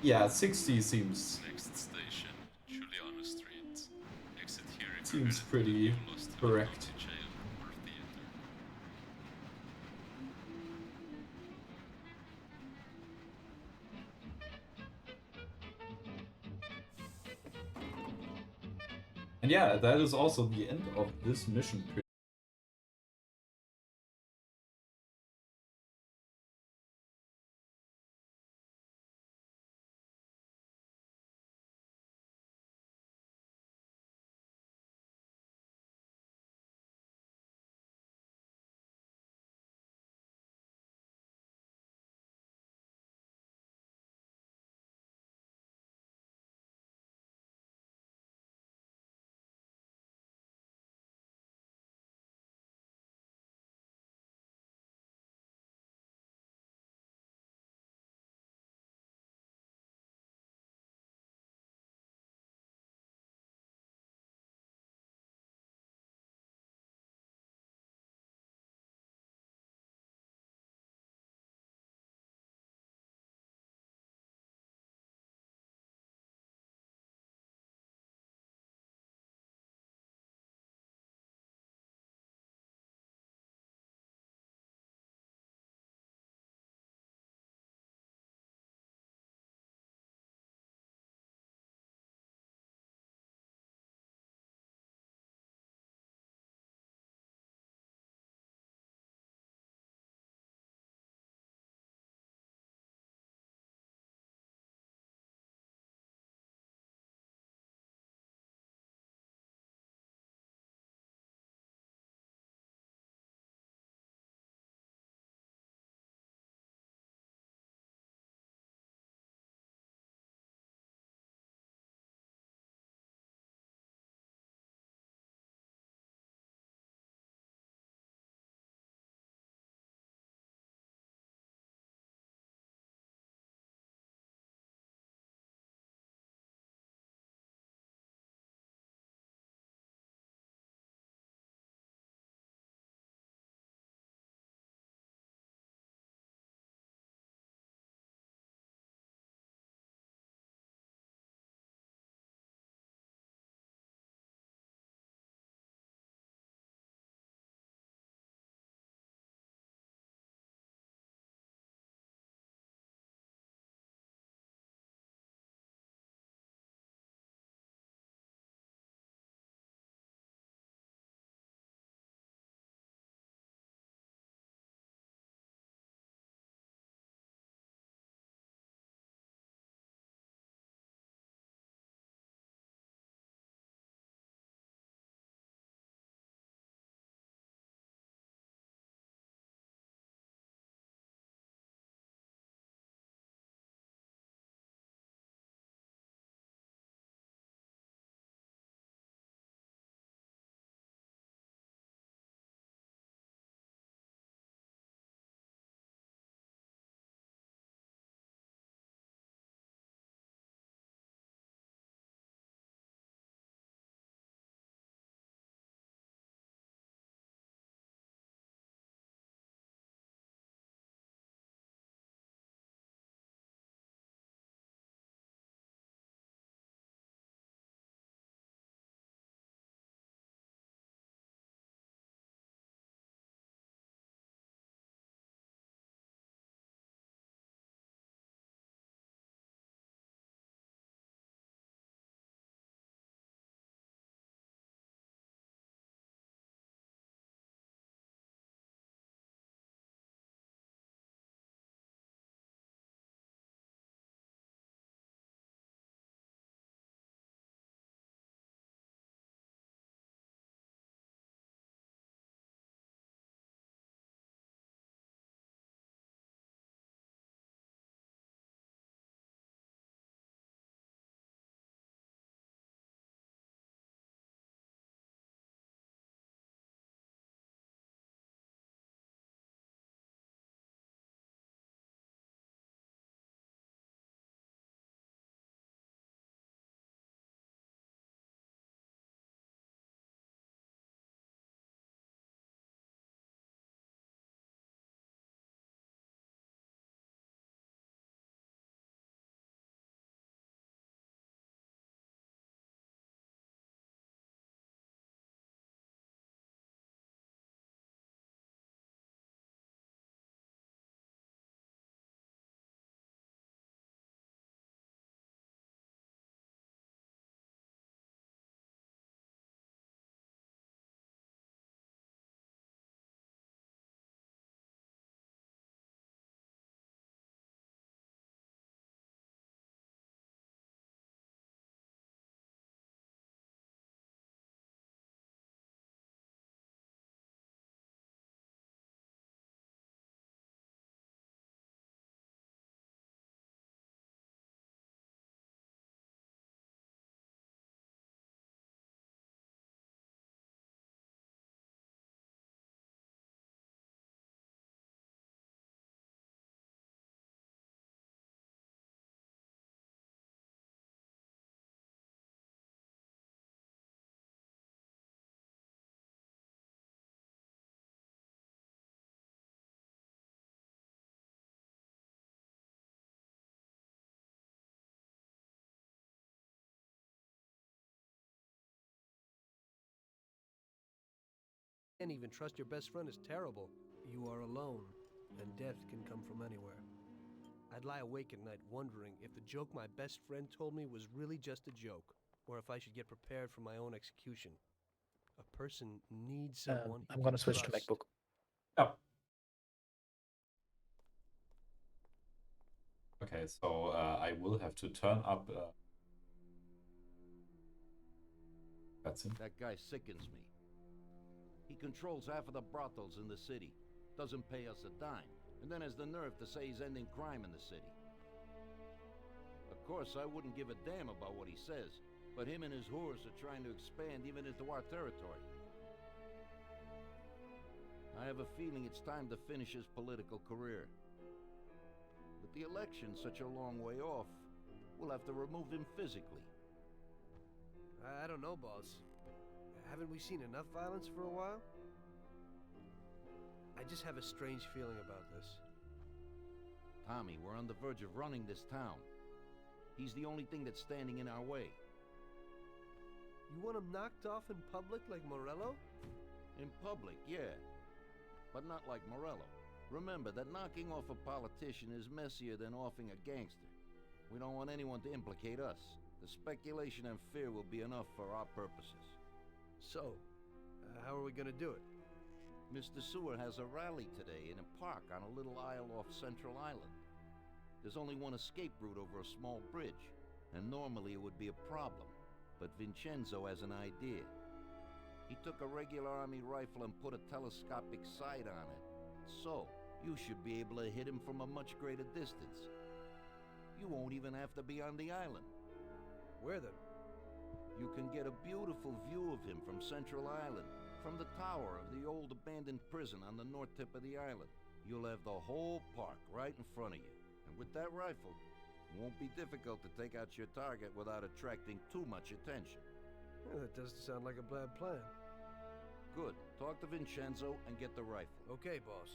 yeah, 60 seems Next station, Juliana Street. Exit here if you're seems headed to the pretty new Lost Hill correct. County Jail or theater. And yeah, that is also the end of this mission. can't even trust your best friend is terrible. You are alone, and death can come from anywhere. I'd lie awake at night wondering if the joke my best friend told me was really just a joke, or if I should get prepared for my own execution. A person needs someone I'm gonna switch to MacBook. Yep. Okay, so I will have to turn up. That's it. That guy sickens me. He controls half of the brothels in the city, doesn't pay us a dime, and then has the nerve to say he's ending crime in the city. Of course, I wouldn't give a damn about what he says, but him and his whores are trying to expand even into our territory. I have a feeling it's time to finish his political career. With the election such a long way off, we'll have to remove him physically. I don't know, boss. Haven't we seen enough violence for a while? I just have a strange feeling about this. Tommy, we're on the verge of running this town. He's the only thing that's standing in our way. You want him knocked off in public like Morello? In public, yeah. But not like Morello. Remember that knocking off a politician is messier than offing a gangster. We don't want anyone to implicate us. The speculation and fear will be enough for our purposes. So, how are we gonna do it? Mr. Sewer has a rally today in a park on a little isle off Central Island. There's only one escape route over a small bridge, and normally it would be a problem, but Vincenzo has an idea. He took a regular army rifle and put a telescopic sight on it, so you should be able to hit him from a much greater distance. You won't even have to be on the island. Where then? You can get a beautiful view of him from Central Island, from the tower of the old abandoned prison on the north tip of the island. You'll have the whole park right in front of you. And with that rifle, it won't be difficult to take out your target without attracting too much attention. Yeah, that doesn't sound like a bad plan. Good. Talk to Vincenzo and get the rifle. Okay, boss.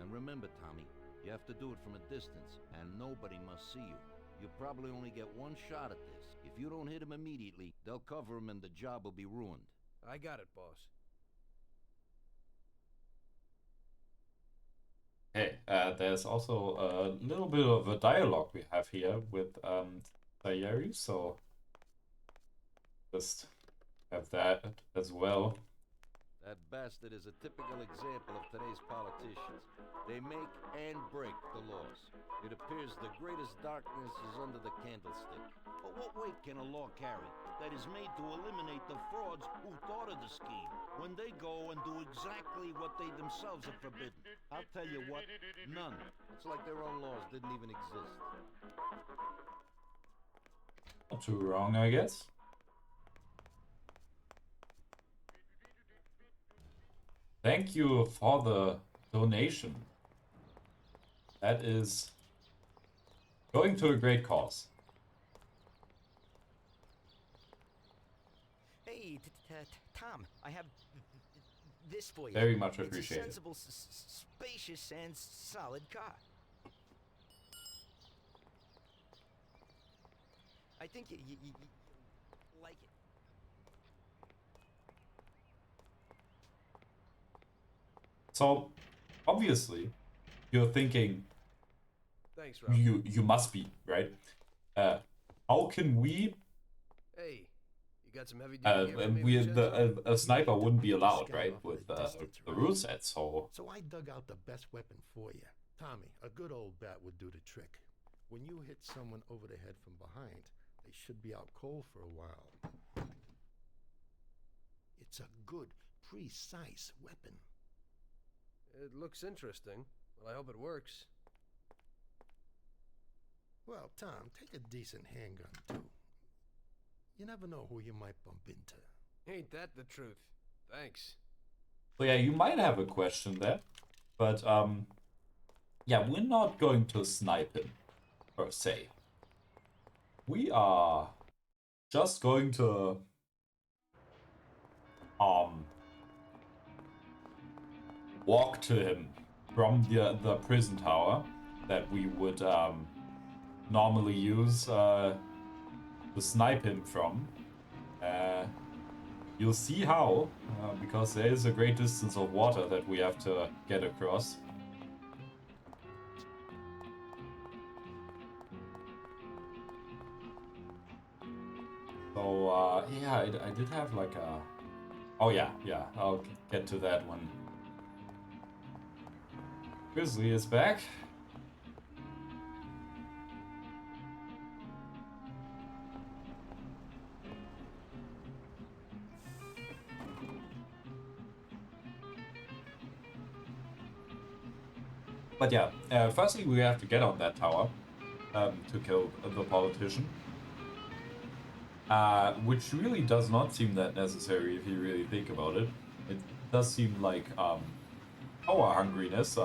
And remember, Tommy, you have to do it from a distance, and nobody must see you. You'll probably only get one shot at this. If you don't hit him immediately, they'll cover him and the job will be ruined. I got it, boss. Okay, there's also a little bit of a dialogue we have here with Sayeri, so just have that as well. That bastard is a typical example of today's politicians. They make and break the laws. It appears the greatest darkness is under the candlestick. But what weight can a law carry that is made to eliminate the frauds who thought of the scheme when they go and do exactly what they themselves have forbidden? I'll tell you what, none. It's like their own laws didn't even exist. Not too wrong, I guess. Thank you for the donation. That is going to a great cause. Hey, Tom, I have this for you. Very much It's appreciated. a sensible, spacious, and solid car. I think you like it. So, obviously, you're thinking, Thanks, Rob. you must be, right? How can we... Hey, you got some heavy duty gear for me, we Vincenzo? a sniper wouldn't be allowed, right? With the rule set, so... So I dug out the best weapon for you. Tommy, a good old bat would do the trick. When you hit someone over the head from behind, they should be out cold for a while. It's a good, precise weapon. It looks interesting. Well, I hope it works. Well, Tom, take a decent handgun, too. You never know who you might bump into. Ain't that the truth? Thanks. So yeah, you might have a question there. But, yeah, we're not going to snipe him, per se. We are just going to... walk to him from the prison tower that we would normally use to snipe him from. You'll see how, because there is a great distance of water that we have to get across. So, yeah, I did have like a... Oh yeah, I'll get to that one. Grizzly is back. But yeah, firstly we have to get on that tower to kill the politician. Which really does not seem that necessary if you really think about it. It does seem like power hungriness,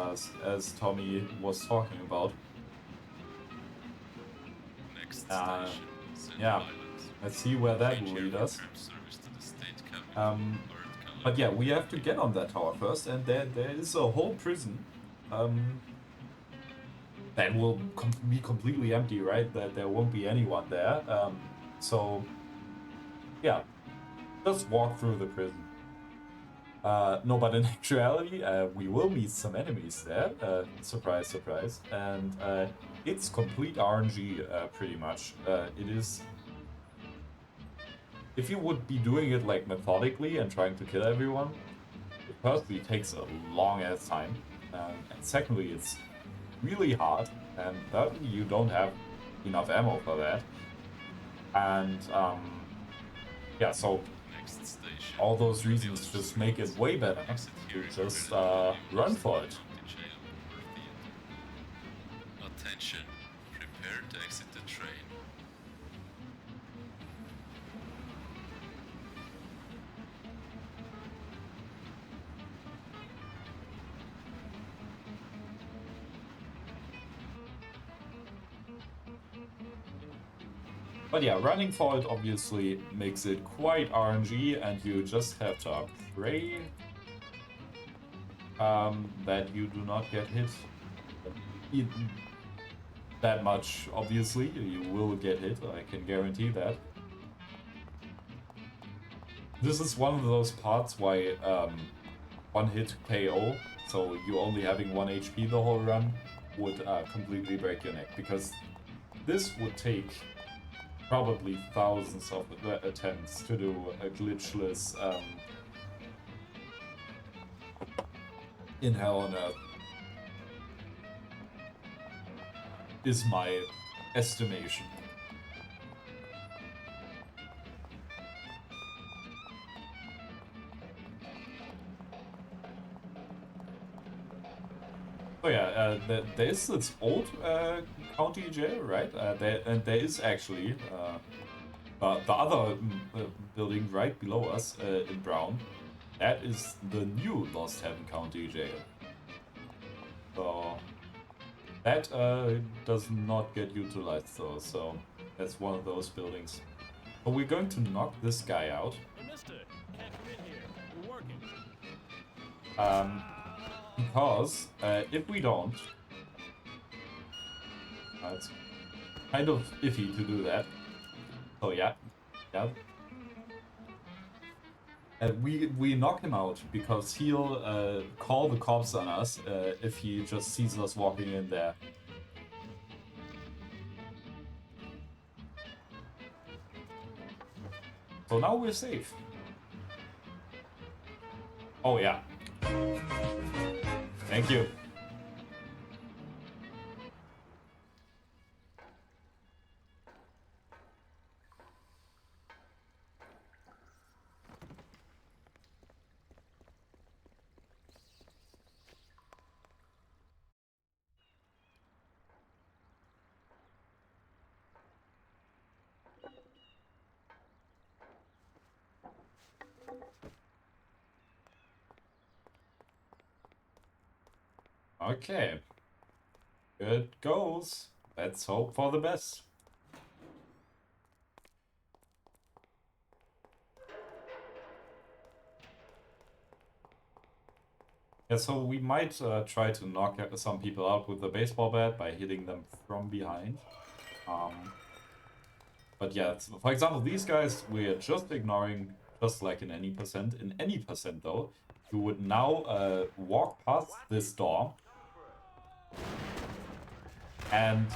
as Tommy was talking about. Next station, Yeah, let's see where that will lead us. But yeah, we have to get on that tower first, and there is a whole prison that will be completely empty, right? That there won't be anyone there. So yeah, just walk through the prison. No, but in actuality, we will meet some enemies there. Surprise, surprise. And it's complete RNG, pretty much. It is... If you would be doing it like methodically and trying to kill everyone, it firstly takes a long ass time. And secondly, it's really hard. And thirdly, you don't have enough ammo for that. And yeah, so all those reasons just make it way better to just run for it. Attention, prepare to exit the train. But yeah, running for it obviously makes it quite RNG, and you just have to pray that you do not get hit that much. Obviously, you will get hit, I can guarantee that. This is one of those parts why one hit KO, so you only having 1 HP the whole run, would completely break your neck, because this would take probably thousands of attempts to do a glitchless in Hell on Earth, is my estimation. Oh yeah, there is this old county jail, right? And there is actually the other building right below us in brown. That is the new Lost Heaven County jail. So that does not get utilized though, so that's one of those buildings. But we're going to knock this guy out. Hey, mister, can't come in here. We're working. Because if we don't, it's kind of iffy to do that. So yeah. And we knock him out because he'll call the cops on us if he just sees us walking in there. So now we're safe. Oh yeah. Thank you. Okay. Good goes. Let's hope for the best. Yeah, so we might try to knock some people out with the baseball bat by hitting them from behind. But yeah, for example, these guys we're just ignoring just like in any percent. In any percent, though, you would now walk past this door and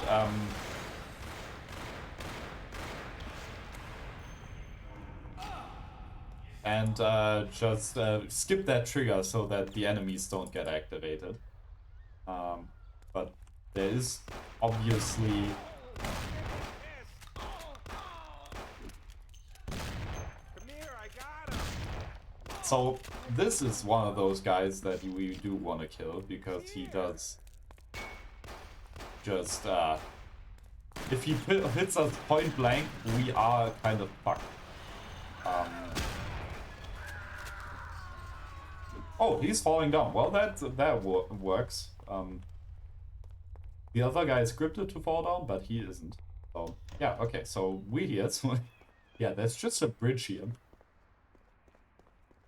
just skip that trigger so that the enemies don't get activated. But there is obviously... So this is one of those guys that we do want to kill, because he does just... if he hits us point blank, we are kind of fucked. Oh, he's falling down. Well, that works. The other guy is scripted to fall down, but he isn't. So, yeah, okay, so we here. So, yeah, there's just a bridge here.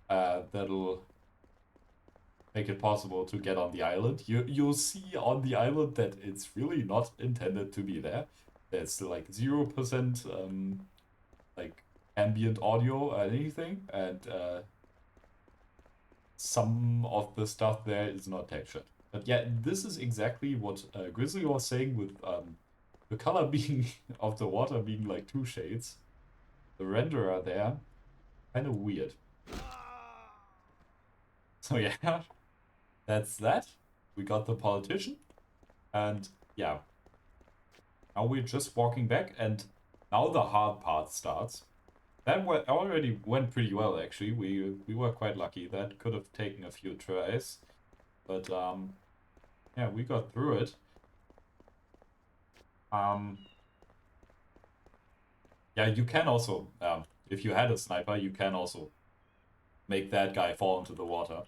That'll make it possible to get on the island. You'll see on the island that it's really not intended to be there. There's like 0% like ambient audio or anything, and some of the stuff there is not textured. But yeah, this is exactly what Grizzly was saying with the color being of the water being like 2 shades. The renderer there, kind of weird. So yeah, that's that. We got the politician, and yeah. Now we're just walking back, and now the hard part starts. That already went pretty well, actually. We were quite lucky. That could have taken a few tries, but yeah, we got through it. Yeah, you can also, if you had a sniper, you can also make that guy fall into the water.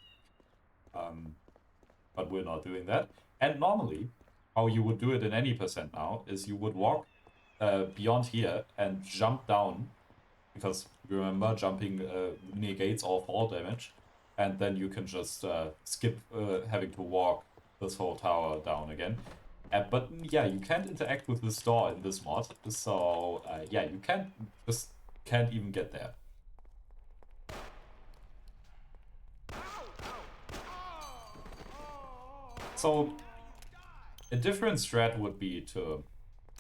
But we're not doing that. And normally, how you would do it in any percent now is you would walk beyond here and jump down, because remember, jumping negates all fall damage, and then you can just skip having to walk this whole tower down again. But yeah, you can't interact with this door in this mod, so yeah, you can't even get there. So a different strat would be to,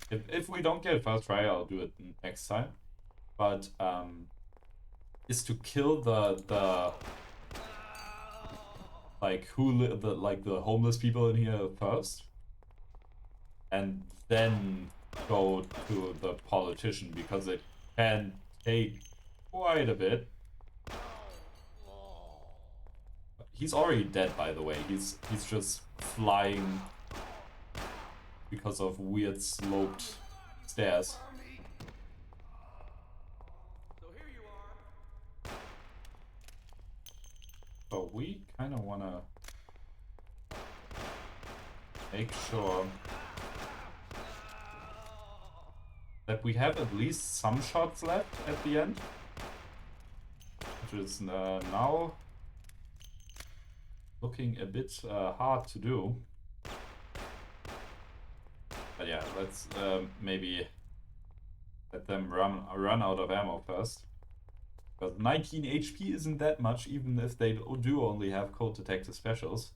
if we don't get it first try, I'll do it next time. But is to kill the like the homeless people in here first, and then go to the politician, because it can take quite a bit. He's already dead, by the way. He's just flying because of weird sloped stairs. So we kind of want to make sure that we have at least some shots left at the end, which is now looking a bit hard to do. But yeah, let's maybe let them run out of ammo first. Because 19 HP isn't that much, even if they do only have code detector specials.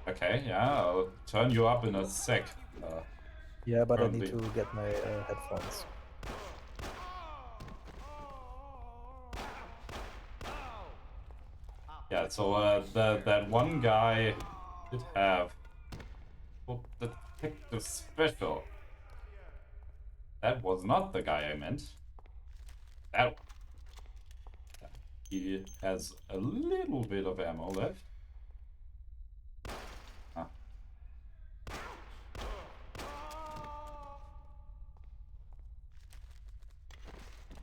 Okay, yeah, I'll turn you up in a sec. Yeah, but currently. I need to get my headphones. Yeah, so that one guy did have the detective special. That was not the guy I meant. That he has a little bit of ammo left.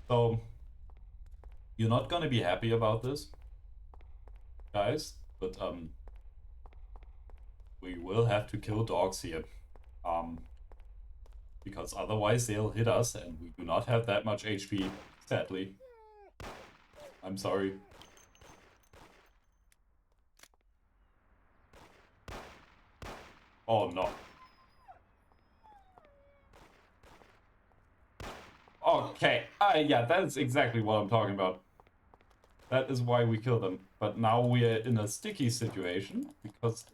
So you're not gonna be happy about this, guys, but we will have to kill dogs here, because otherwise they'll hit us, and we do not have that much HP, sadly. I'm sorry. Oh no. Okay, yeah, that's exactly what I'm talking about. That is why we kill them. But now we're in a sticky situation, because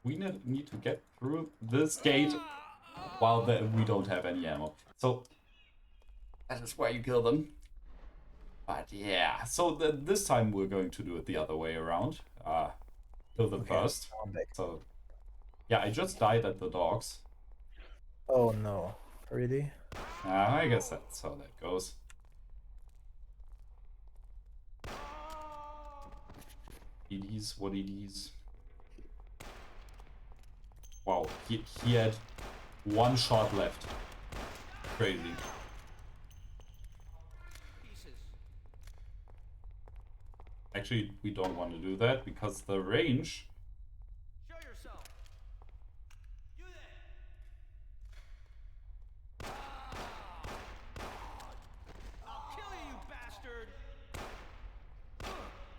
we need to get through this gate while we don't have any ammo. So, that is why you kill them. But yeah, so this time we're going to do it the other way around. Kill them first. I'm back. So, yeah, I just died at the dogs. Oh no, really? I guess that's how that goes. It is what it is. Wow, he had one shot left. Crazy. Actually, we don't want to do that because the range... Show yourself. You there. I'll kill you, you bastard.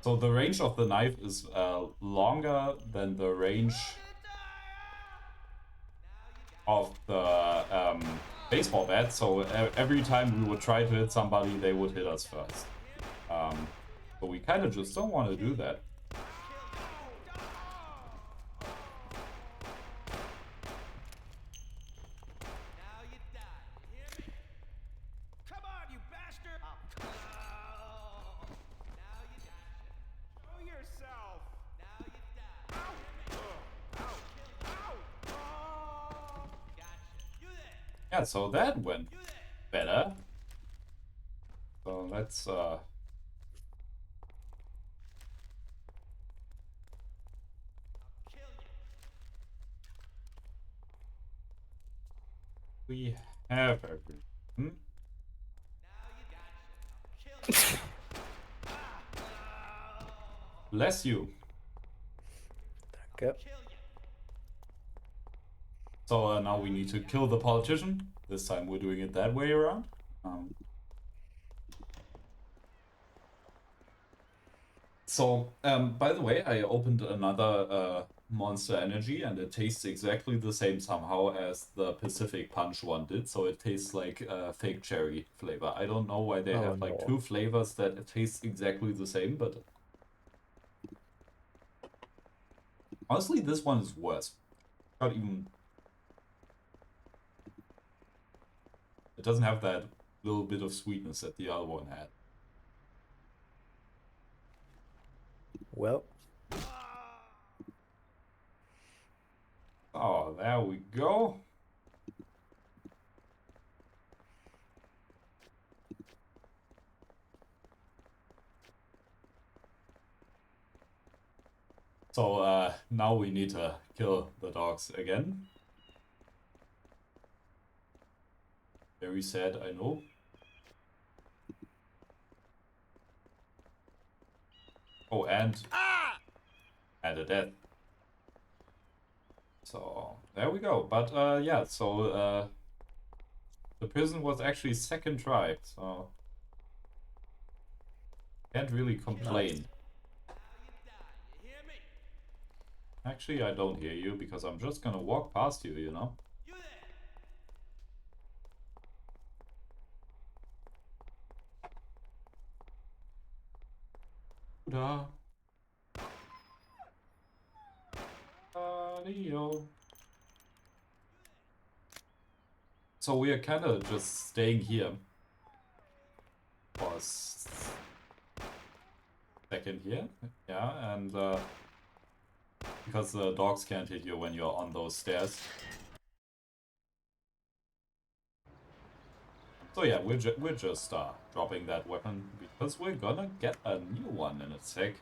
So the range of the knife is longer than the range of the baseball bat. So every time we would try to hit somebody, they would hit us first. But we kind of just don't want to do that. Come on, you bastard. Now you gotcha. Show yourself. Now you die. Ow. Gotcha. You there. Yeah, so that went better. So let's we have everything. Bless you. Okay. So now we need to kill the politician. This time we're doing it that way around. By the way, I opened another Monster Energy and it tastes exactly the same somehow as the Pacific Punch one did. So it tastes like fake cherry flavor. I don't know why they have like two flavors that taste exactly the same, but honestly, this one is worse. Not even... It doesn't have that little bit of sweetness that the other one had. Well. Oh, there we go. So now we need to kill the dogs again. Very sad, I know. Oh, and a death. So there we go. But yeah, so the prison was actually second try, so can't really complain. Actually, I don't hear you because I'm just gonna walk past you, you know? Da. So we are kind of just staying here for a second here, yeah, and because the dogs can't hit you when you're on those stairs. So yeah, we're just dropping that weapon because we're gonna get a new one in a sec.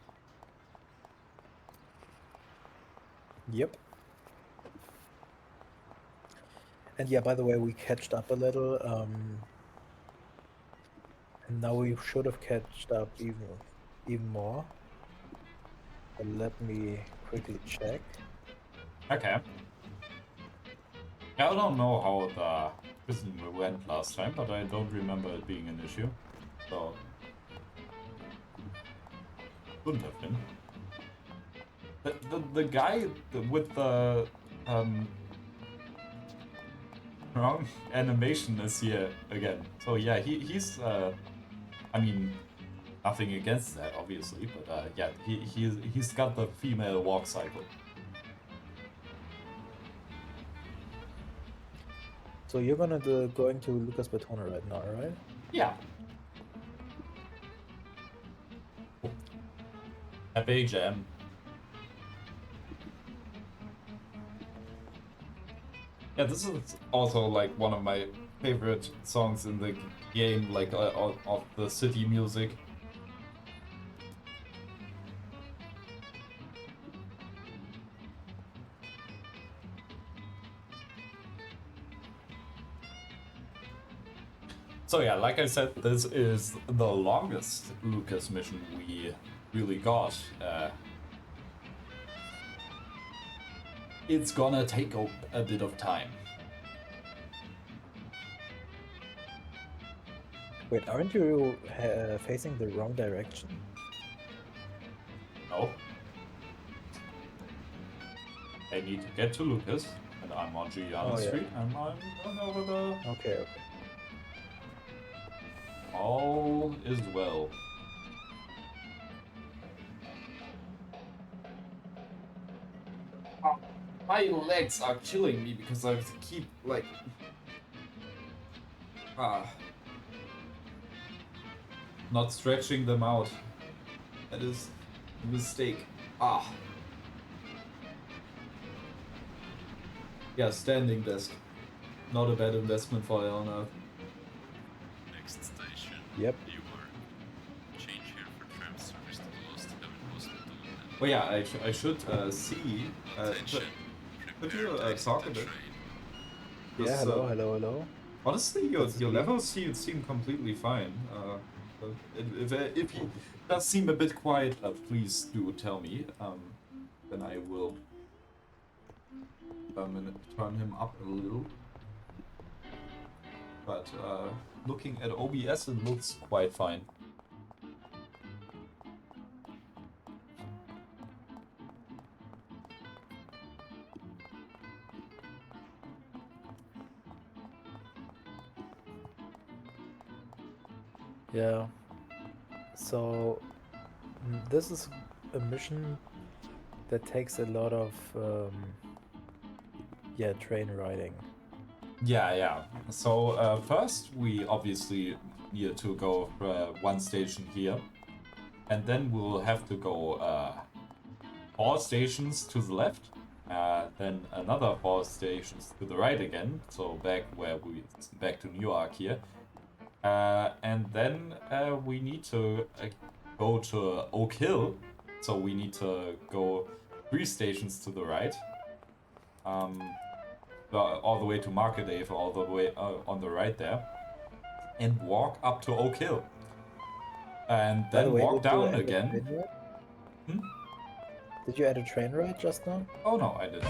Yep. And yeah, by the way, we catched up a little. And now we should have catched up even more. But let me quickly check. Okay. I don't know how the prison went last time, but I don't remember it being an issue. So couldn't have been. The guy with the wrong animation is here again. So yeah, he's I mean, nothing against that obviously, but yeah, he's got the female walk cycle. So you're going to Lucas Bertona right now, right? Yeah. Happy jam. Yeah, this is also like one of my favorite songs in the game, like of the city music. So yeah, like I said, this is the longest Lucas mission we really got. It's gonna take a bit of time. Wait, aren't you facing the wrong direction? No. I need to get to Lucas, and I'm on Giuliano Street, and I'm going over the... Okay. All is well. My legs are killing me because I have to keep, like... not stretching them out. That is a mistake. Yeah, standing desk. Not a bad investment for Iona. Next station. Yep. You are. Change here for tram service to the Lost Heaven Hospital. Oh yeah, I should see. Could you talk a bit? Yeah, hello. Honestly, your levels seem completely fine. If he does seem a bit quiet, please do tell me. Then I will turn him up a little. But looking at OBS, it looks quite fine. Yeah. So this is a mission that takes a lot of train riding. Yeah. So first we obviously need to go one station here, and then we'll have to go 4 stations to the left, then another 4 stations to the right again. So back to Newark here. And then we need to go to Oak Hill, so we need to go 3 stations to the right, all the way to Market Ave, all the way on the right there, and walk up to Oak Hill, and then walk down again. Did you add a train ride just now? Oh no, I didn't.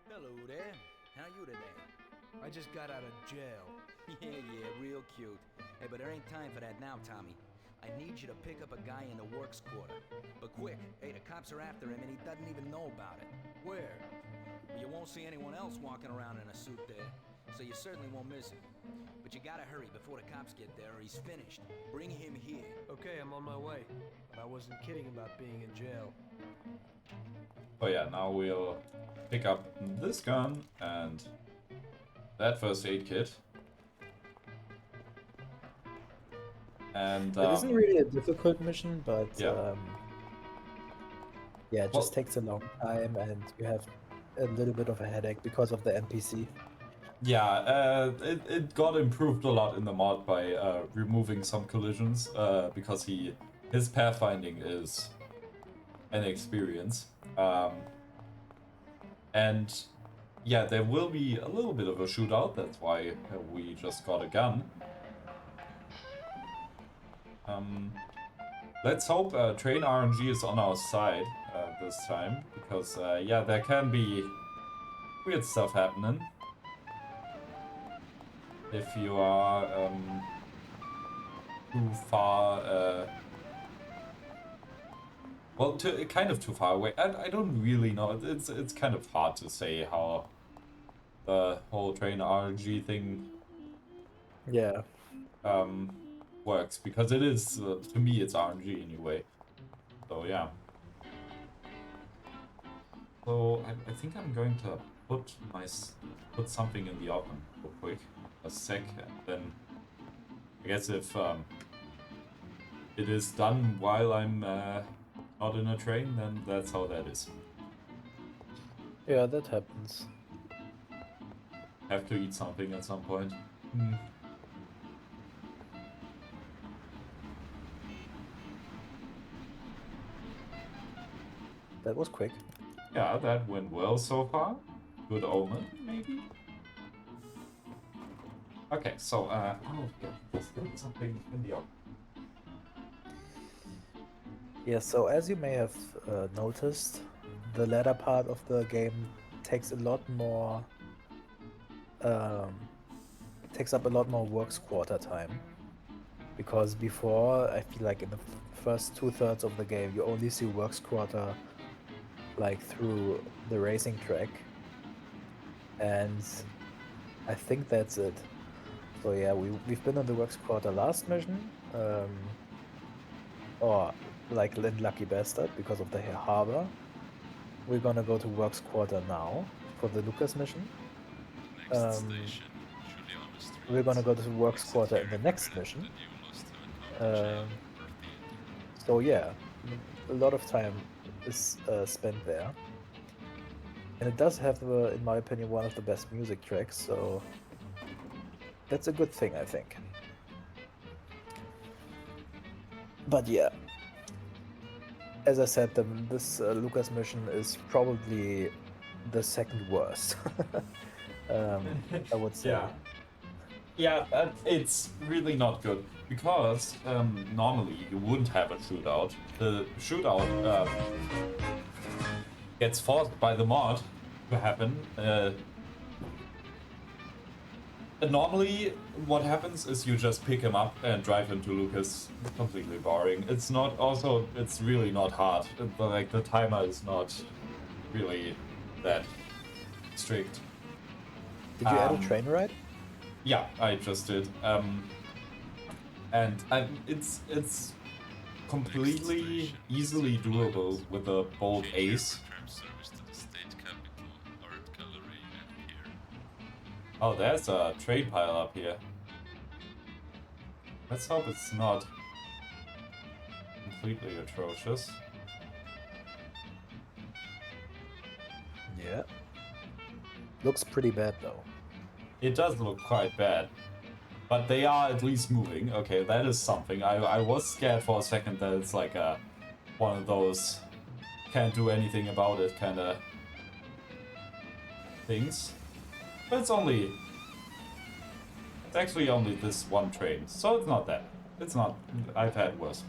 Hello there. How you today? I just got out of jail. Yeah, real cute. Hey, but there ain't time for that now, Tommy. I need you to pick up a guy in the works quarter. But quick. Hey, the cops are after him and he doesn't even know about it. Where? You won't see anyone else walking around in a suit there, so you certainly won't miss him. But you gotta hurry before the cops get there or he's finished. Bring him here. Okay, I'm on my way. But I wasn't kidding about being in jail. Oh yeah, now we'll pick up this gun and that first aid kit. And it isn't really a difficult mission, but yeah, it just takes a long time and you have a little bit of a headache because of the NPC. Yeah, it got improved a lot in the mod by removing some collisions because his pathfinding is an experience. And yeah, there will be a little bit of a shootout, that's why we just got a gun. Let's hope train RNG is on our side this time, because yeah, there can be weird stuff happening if you are too far Well, kind of too far away. I don't really know. It's kind of hard to say how the whole train RNG thing works, because it is to me it's RNG anyway. So yeah. So I think I'm going to put something in the oven real quick, a sec, and then I guess if it is done while I'm not in a train, then that's how that is. Yeah, that happens. Have to eat something at some point. That was quick. Yeah, that went well so far. Good omen, maybe? Okay, so, oh, yeah, let's put something in the oven. Yeah, so as you may have noticed, the latter part of the game takes a lot more, takes up a lot more works quarter time. Because before, I feel like in the first 2/3 of the game, you only see works quarter like through the racing track. And I think that's it. So yeah, we've been on the works quarter last mission. Or like Lucky Bastard because of the harbor. We're gonna go to Works Quarter now for the Lucas mission. Next station, Juliana Street. We're gonna go to Works Quarter in the next mission. So yeah, a lot of time is spent there. And it does have, in my opinion, one of the best music tracks, so that's a good thing, I think. But yeah, as I said, this Lucas mission is probably the second worst. I would say. Yeah, it's really not good, because normally you wouldn't have a shootout. The shootout gets forced by the mod to happen. Normally, what happens is you just pick him up and drive into Lucas. Completely boring. It's not. Also, it's really not hard. Like the timer is not really that strict. Did you add a train ride? Yeah, I just did. And it's completely easily doable with a bold ace. Oh, there's a train pile up here. Let's hope it's not completely atrocious. Yeah. Looks pretty bad though. It does look quite bad. But they are at least moving. Okay, that is something. I was scared for a second that it's like one of those can't do anything about it kind of things. But it's actually only this one train, so it's not that. It's not. I've had worse.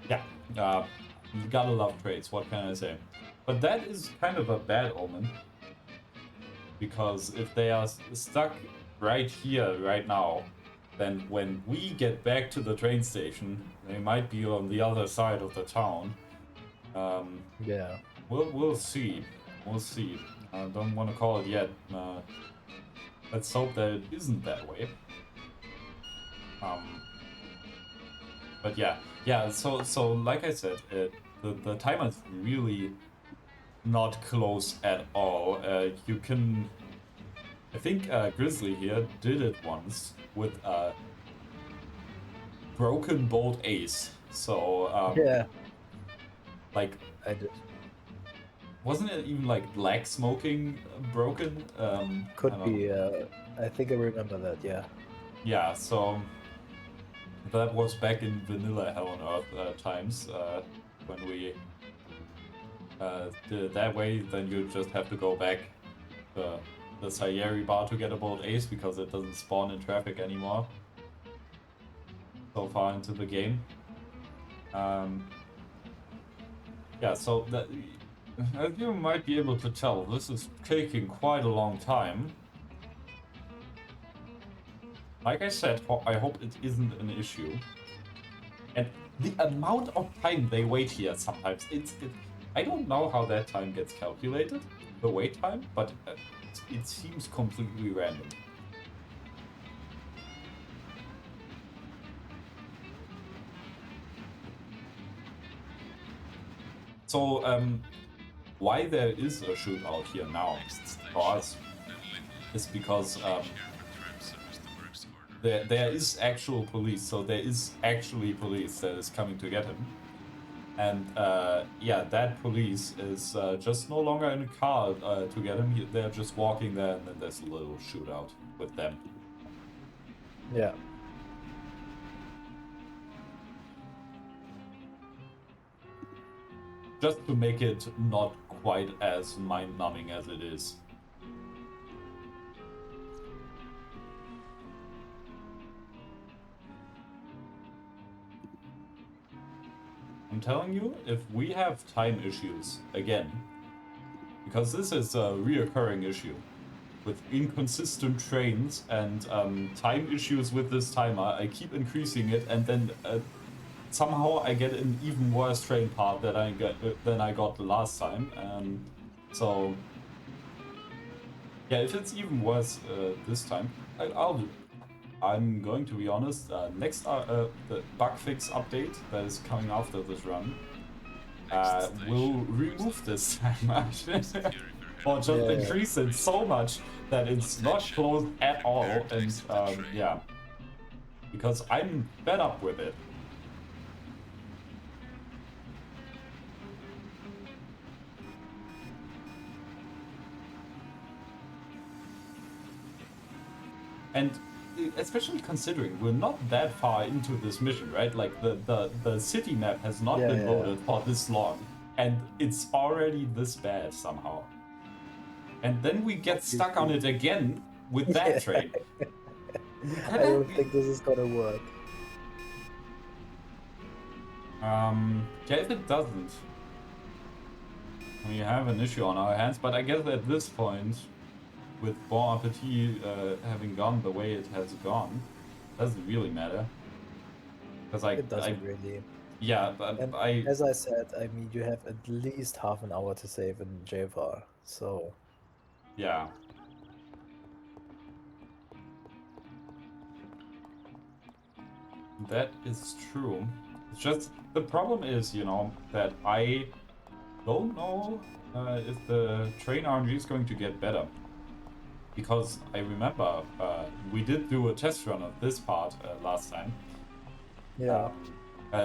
Yeah, you gotta love trains, what can I say? But that is kind of a bad omen, because if they are stuck right here, right now, then when we get back to the train station, they might be on the other side of the town. Yeah. We'll see. We'll see. I don't want to call it yet. Let's hope that it isn't that way. But yeah. So like I said, the timer is really not close at all. You can. I think Grizzly here did it once with a broken bolt ace. So yeah. Like I did. Wasn't it even like black smoking broken? Could be. I think I remember that. Yeah. Yeah. So that was back in vanilla Hell on Earth times when we did it that way. Then you just have to go back to the Sayeri bar to get a bolt ace because it doesn't spawn in traffic anymore. So far into the game. Yeah. So that. As you might be able to tell, this is taking quite a long time. Like I said, I hope it isn't an issue. And the amount of time they wait here sometimes, I don't know how that time gets calculated, the wait time, but it seems completely random. So, why there is a shootout here now for us is because there is actual police, so there is actually police that is coming to get him. And yeah, that police is just no longer in a car to get him. They're just walking there, and then there's a little shootout with them. Yeah. Just to make it not quite as mind-numbing as it is. I'm telling you, if we have time issues again, because this is a reoccurring issue with inconsistent trains and time issues with this timer, I keep increasing it, and then somehow I get an even worse train part than I got the last time. So yeah, if it's even worse this time, I'm going to be honest. Next, the bug fix update that is coming after this run will remove this timer or just increase it so much that it's not closed at all. And yeah, because I'm fed up with it. And especially considering we're not that far into this mission, right? Like the city map has not been loaded for this long, and it's already this bad somehow. And then we get stuck on it again with that train. I don't think this is gonna work. Yeah, if it doesn't, we have an issue on our hands. But I guess at this point, with Bon Appetit having gone the way it has gone, doesn't really matter. Because it doesn't really. Yeah, but and as I said, I mean, you have at least half an hour to save in JFR, so yeah. That is true. It's just the problem is, you know, that I don't know if the train RNG is going to get better. Because I remember we did do a test run of this part last time. Yeah.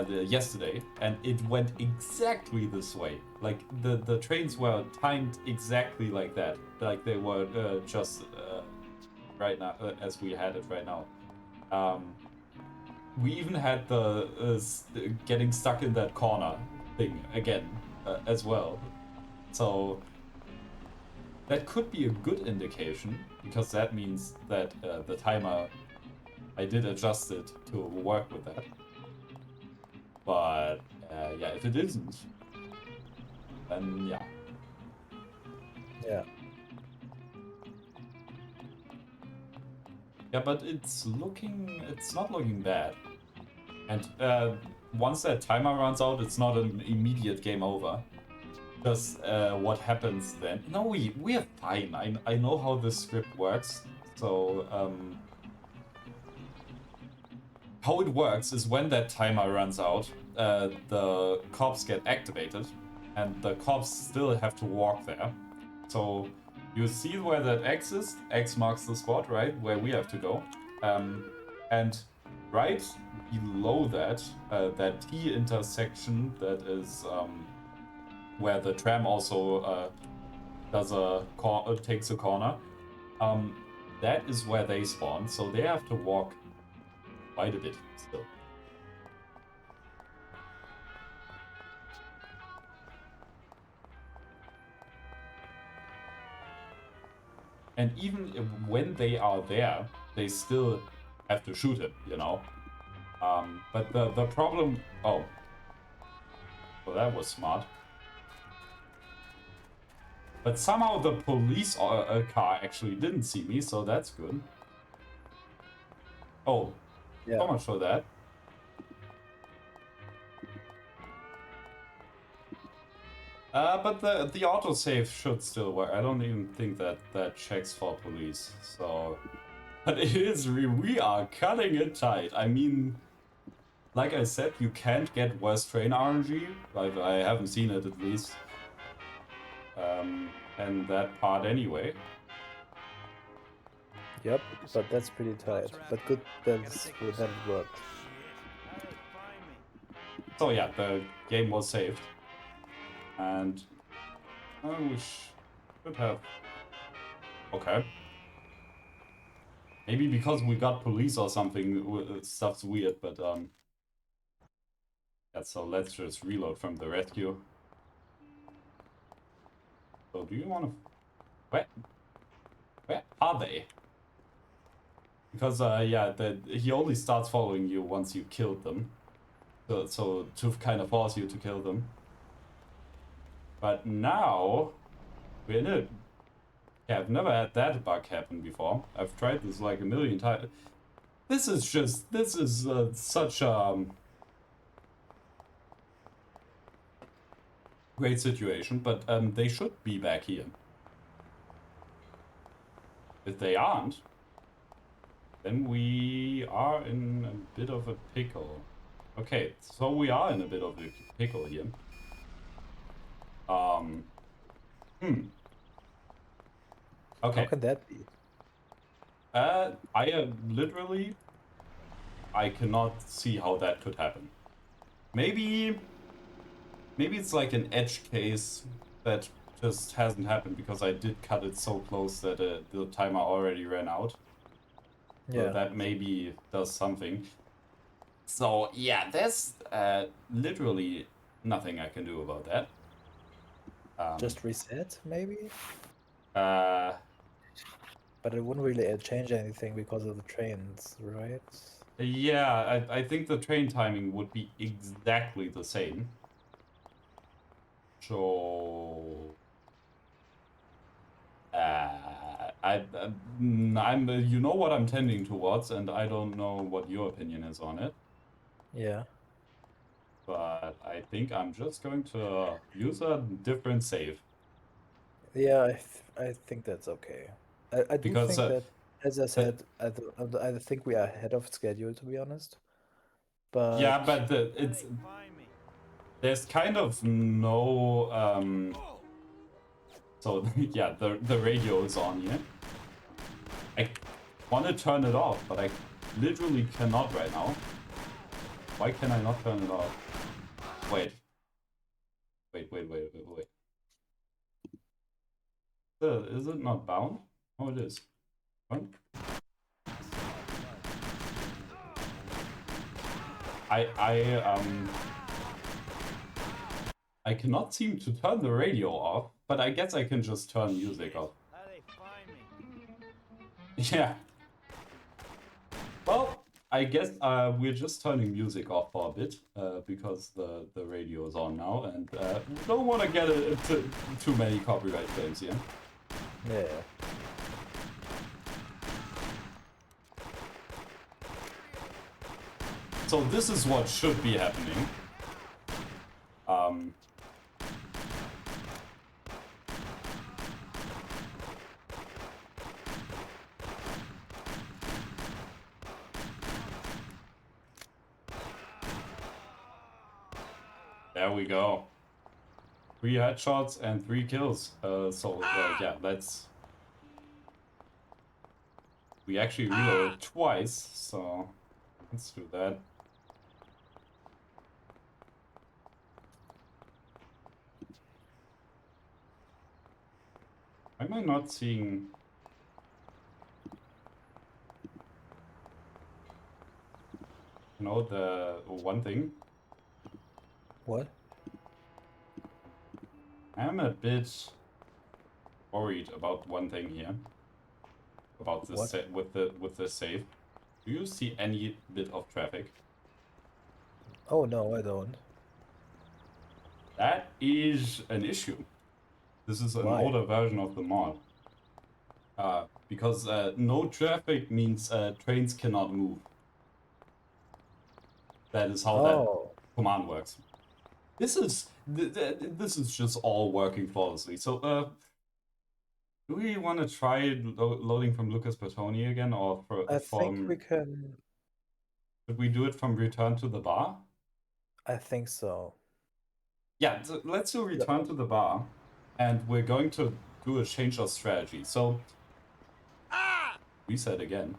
Yesterday, and it went exactly this way. Like the trains were timed exactly like that. Like they were just right now as we had it right now. We even had the getting stuck in that corner thing again as well. So that could be a good indication, because that means that the timer, I did adjust it to work with that. But yeah, if it isn't, then yeah. Yeah. Yeah, but it's not looking bad. And once that timer runs out, it's not an immediate game over. Just what happens then? No, we are fine. I know how this script works. So how it works is when that timer runs out, the cops get activated, and the cops still have to walk there. So you see where that X is? X marks the spot, right? Where we have to go. And right below that, that T intersection, that is where the tram also takes a corner. That is where they spawn, so they have to walk quite a bit still. And even when they are there, they still have to shoot him, you know? But the problem... Oh. Well, that was smart. But somehow the police car actually didn't see me, so that's good. Oh, Yeah. so much for that. But the autosave should still work. I don't even think that checks for police. So, but it is we are cutting it tight. I mean, like I said, you can't get worse train RNG. I haven't seen it at least. And that part anyway. Yep, but that's pretty tight. But good that it worked. So yeah, the game was saved. And we should have... Okay. Maybe because we got police or something, stuff's weird, but yeah, so let's just reload from the rescue. So do you want to... Where are they? Because yeah, he only starts following you once you killed them. So to kind of force you to kill them. But now we're in it. Yeah, I've never had that bug happen before. I've tried this like a million times. This is such a great situation, but they should be back here. If they aren't, then we are in a bit of a pickle. Okay, so we are in a bit of a pickle here. Okay. How can that be? I literally... I cannot see how that could happen. Maybe it's like an edge case that just hasn't happened because I did cut it so close that the timer already ran out. Yeah. So that maybe does something. So yeah, there's literally nothing I can do about that. Just reset, maybe? But it wouldn't really change anything because of the trains, right? Yeah, I think the train timing would be exactly the same. So... I'm you know what I'm tending towards, and I don't know what your opinion is on it. Yeah. But I think I'm just going to use a different save. Yeah, I think that's okay. I do Because, think that, as I said, I think we are ahead of schedule, to be honest. But yeah, but it's... There's kind of no... So, yeah, the radio is on here. I want to turn it off, but I literally cannot right now. Why can I not turn it off? Wait. Is it not bound? Oh, it is. What? I cannot seem to turn the radio off, but I guess I can just turn music off. Yeah. Well, I guess we're just turning music off for a bit, because the radio is on now, and we don't want to get too many copyright claims here. Yeah. So this is what should be happening. There we go. 3 headshots and 3 kills. Yeah, let's... We actually reloaded twice, so let's do that. Why am I not seeing... You know, the one thing? What? I'm a bit worried about one thing here. About this with the save. Do you see any bit of traffic? Oh no, I don't. That is an issue. This is an older version of the mod. Because no traffic means trains cannot move. That is how that command works. This is just all working flawlessly. So, do we want to try loading from Lucas Bertoni again, or I think we can. Should we do it from Return to the Bar? I think so. Yeah, so let's do Return to the Bar, and we're going to do a change of strategy. So, reset again.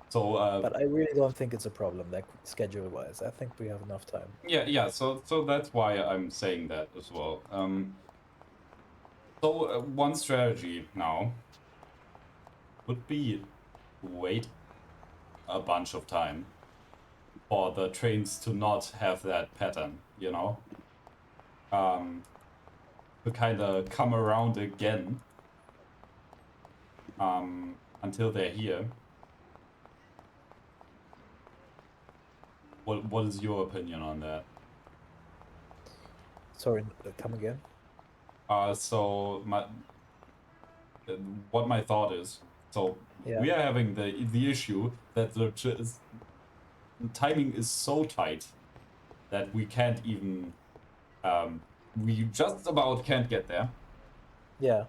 So, but I really don't think it's a problem, like schedule-wise. I think we have enough time. Yeah. So that's why I'm saying that as well. So one strategy now would be wait a bunch of time for the trains to not have that pattern, you know, to kind of come around again until they're here. What is your opinion on that? Sorry, come again? So what my thought is, so we are having the issue that the timing is so tight that we can't even, we just about can't get there. Yeah.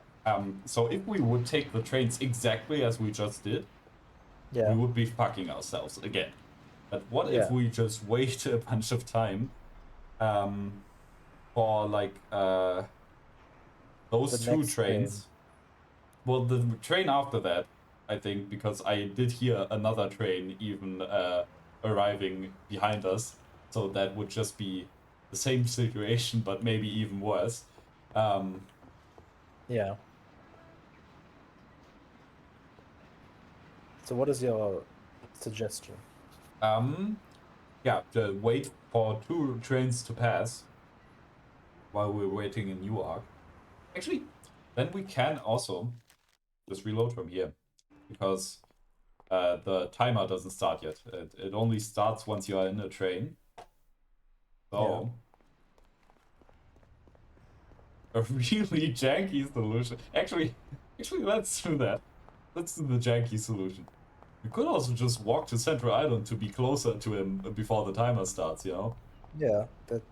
So if we would take the trains exactly as we just did, we would be fucking ourselves again. But what if we just wait a bunch of time for like those two trains? Well, the train after that, I think, because I did hear another train even arriving behind us, so that would just be the same situation, but maybe even worse. Yeah. So what is your suggestion? Yeah, to wait for 2 trains to pass while we're waiting in Newark. Actually, then we can also just reload from here, because the timer doesn't start yet. It only starts once you are in a train. So, a really janky solution. Actually, let's do that. Let's do the janky solution. We could also just walk to Central Island to be closer to him before the timer starts, you know? Yeah, that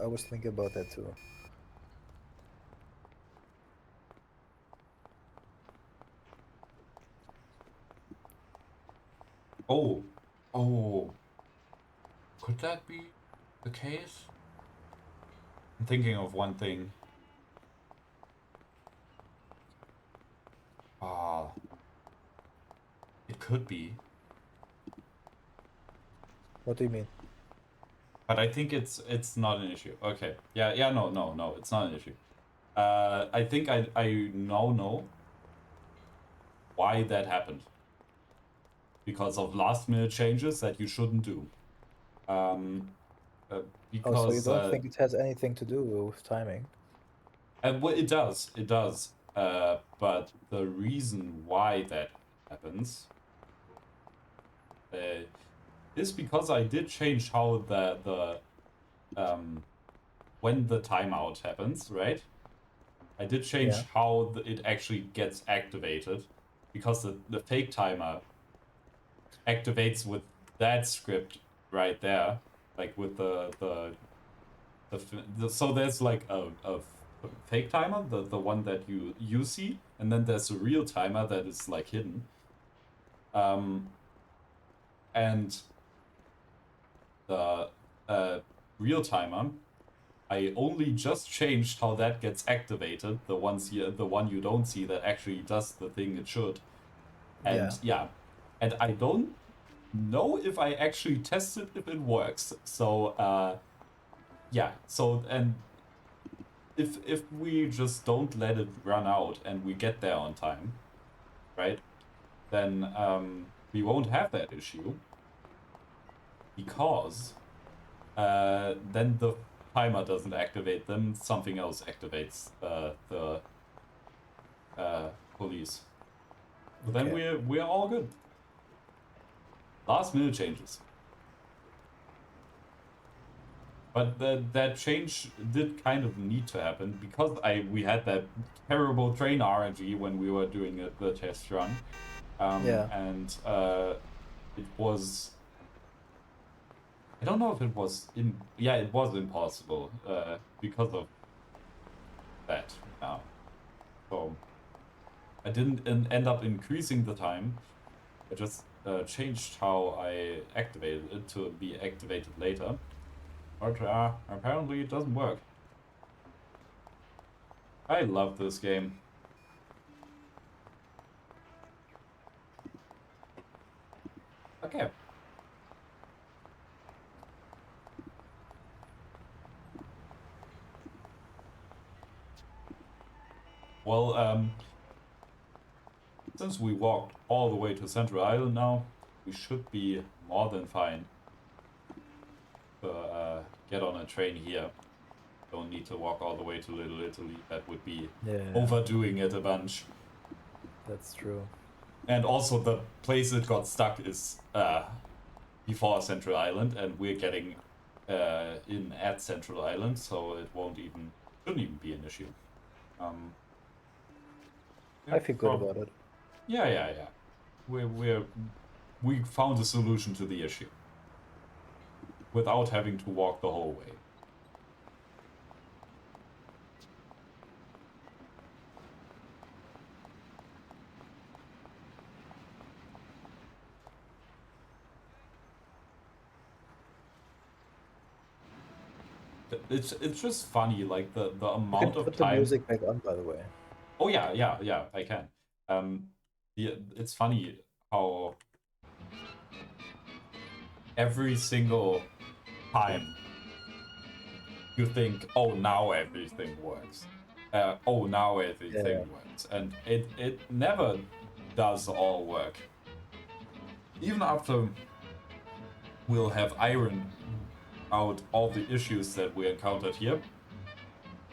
I was thinking about that too. Oh. Could that be the case? I'm thinking of one thing. It could be. What do you mean? But I think it's not an issue. Okay. Yeah, no, it's not an issue. I think I now know why that happened. Because of last minute changes that you shouldn't do. Because so you don't think it has anything to do with timing? Well, it does. But the reason why that happens is because I did change how the when the timeout happens, right? I did change how it actually gets activated, because the fake timer activates with that script right there, like with the so there's like a fake timer, the one that you see, and then there's a real timer that is like hidden. And the real timer, I only just changed how that gets activated. The one you don't see that actually does the thing it should. And and I don't know if I actually tested if it works. So so and if we just don't let it run out and we get there on time, right? Then we won't have that issue, because then the timer doesn't activate them, something else activates the police. But then we're all good. Last minute changes. But that change did kind of need to happen, because we had that terrible train RNG when we were doing the test run. And it was I don't know if it was yeah, it was impossible because of that. So I didn't end up increasing the time. I just changed how I activated it to be activated later. But apparently it doesn't work. I love this game. Okay. Well, since we walked all the way to Central Island now, we should be more than fine to get on a train here. Don't need to walk all the way to Little Italy. That would be overdoing it a bunch. That's true. And also the place it got stuck is before Central Island, and we're getting in at Central Island, so it shouldn't even be an issue. I feel good about it. Yeah. We found a solution to the issue without having to walk the whole way. It's just funny, like the amount of put time. the music back on, by the way. Oh yeah, I can. It's funny how every single time you think, oh, now everything works. Oh, now everything works, and it never does all work. Even after we'll have ironed out all the issues that we encountered here,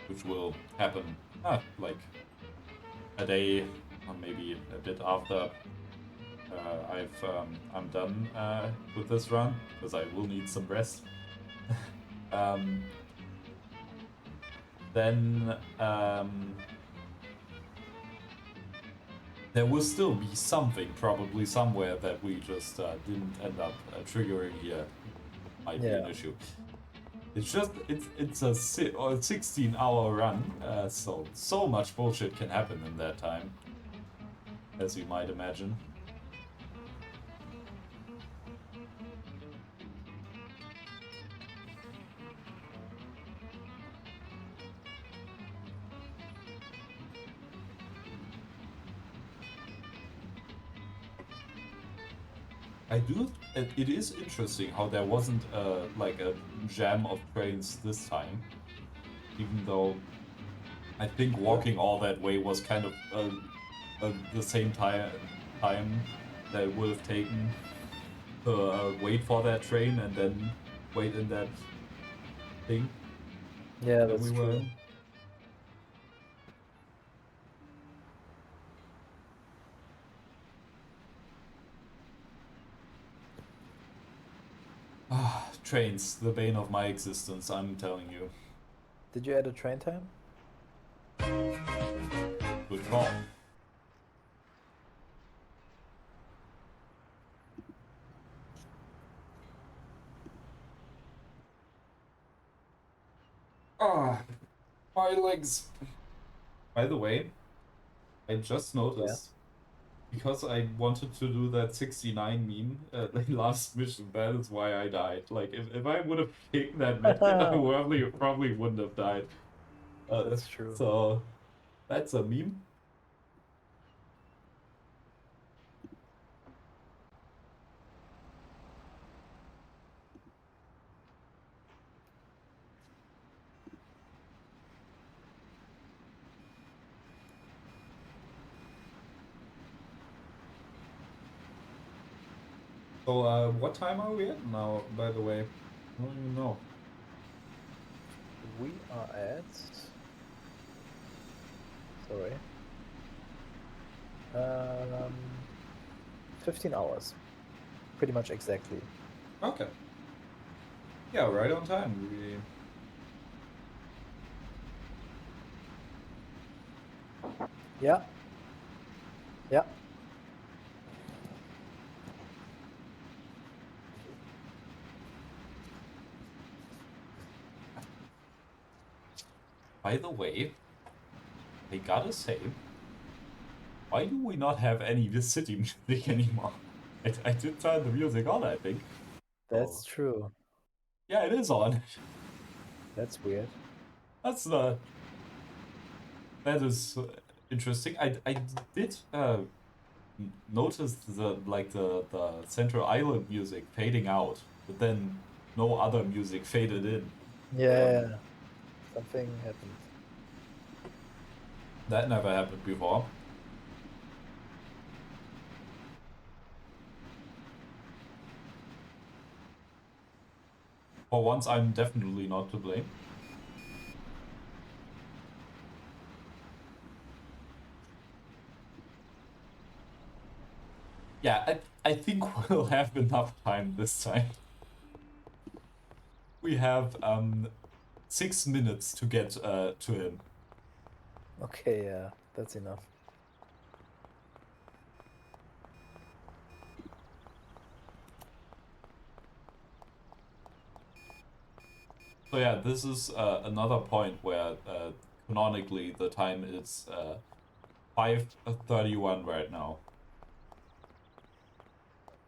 which will happen like a day or maybe a bit after I'm done with this run, because I will need some rest. Then there will still be something probably somewhere that we just didn't end up triggering here. Might be an issue. It's just it's a 16-hour run, so much bullshit can happen in that time, as you might imagine. It is interesting how there wasn't like a jam of trains this time, even though I think walking all that way was kind of the same time that it would have taken to wait for that train and then wait in that thing. Yeah, that's true. Trains, the bane of my existence, I'm telling you. Did you add a train time? Good call. My legs. By the way, I just noticed, because I wanted to do that 69 meme the last mission, that is why I died. Like, if I would have taken that medkit, I probably wouldn't have died. That's true. So, that's a meme. So, what time are we at now, by the way? I don't even know. We are at... Sorry. 15 hours. Pretty much exactly. Okay. Yeah, right on time. Yeah. Yeah. By the way, I gotta say, why do we not have any city music anymore? I did turn the music on, I think. That's true. Yeah, it is on. That's weird. That's that is interesting. I did notice the Central Island music fading out, but then no other music faded in. Yeah, something happened. That never happened before. For once, I'm definitely not to blame. Yeah, I think we'll have enough time this time. We have 6 minutes to get to him. Okay, yeah, that's enough. So yeah, this is another point where canonically the time is 5:31 right now.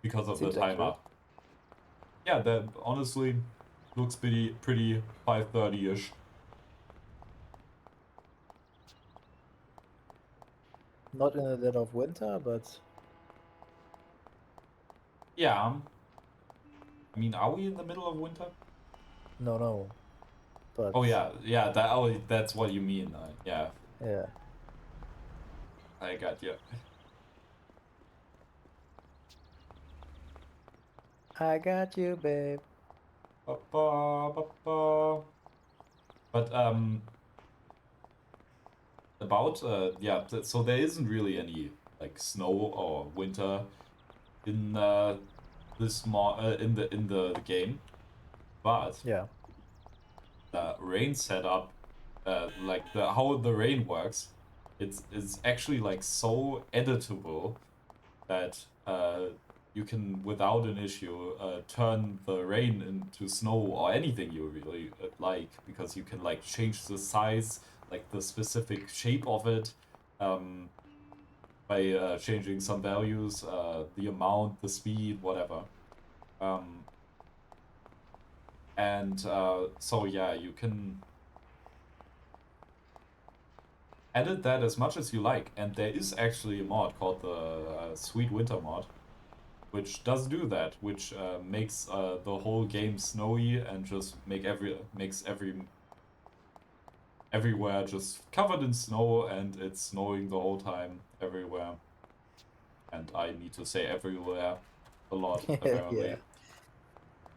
Because of the Seems timer. accurate. Yeah, that honestly looks pretty 5:30-ish. Not in the dead of winter, but Yeah. I mean, are we in the middle of winter? no. But Oh yeah, that's what you mean. Yeah. yeah. I got you. I got you, babe. But about yeah, so there isn't really any like snow or winter in this in the game, but yeah, the rain setup, like how the rain works, it's actually like so editable that you can without an issue turn the rain into snow or anything you really like, because you can like change the size, like the specific shape of it, by changing some values, the amount, the speed, whatever. And so yeah, you can edit that as much as you like, and there is actually a mod called the Sweet Winter mod, which does do that, which makes the whole game snowy and just makes everywhere just covered in snow, and it's snowing the whole time everywhere. And I need to say everywhere a lot, apparently. yeah.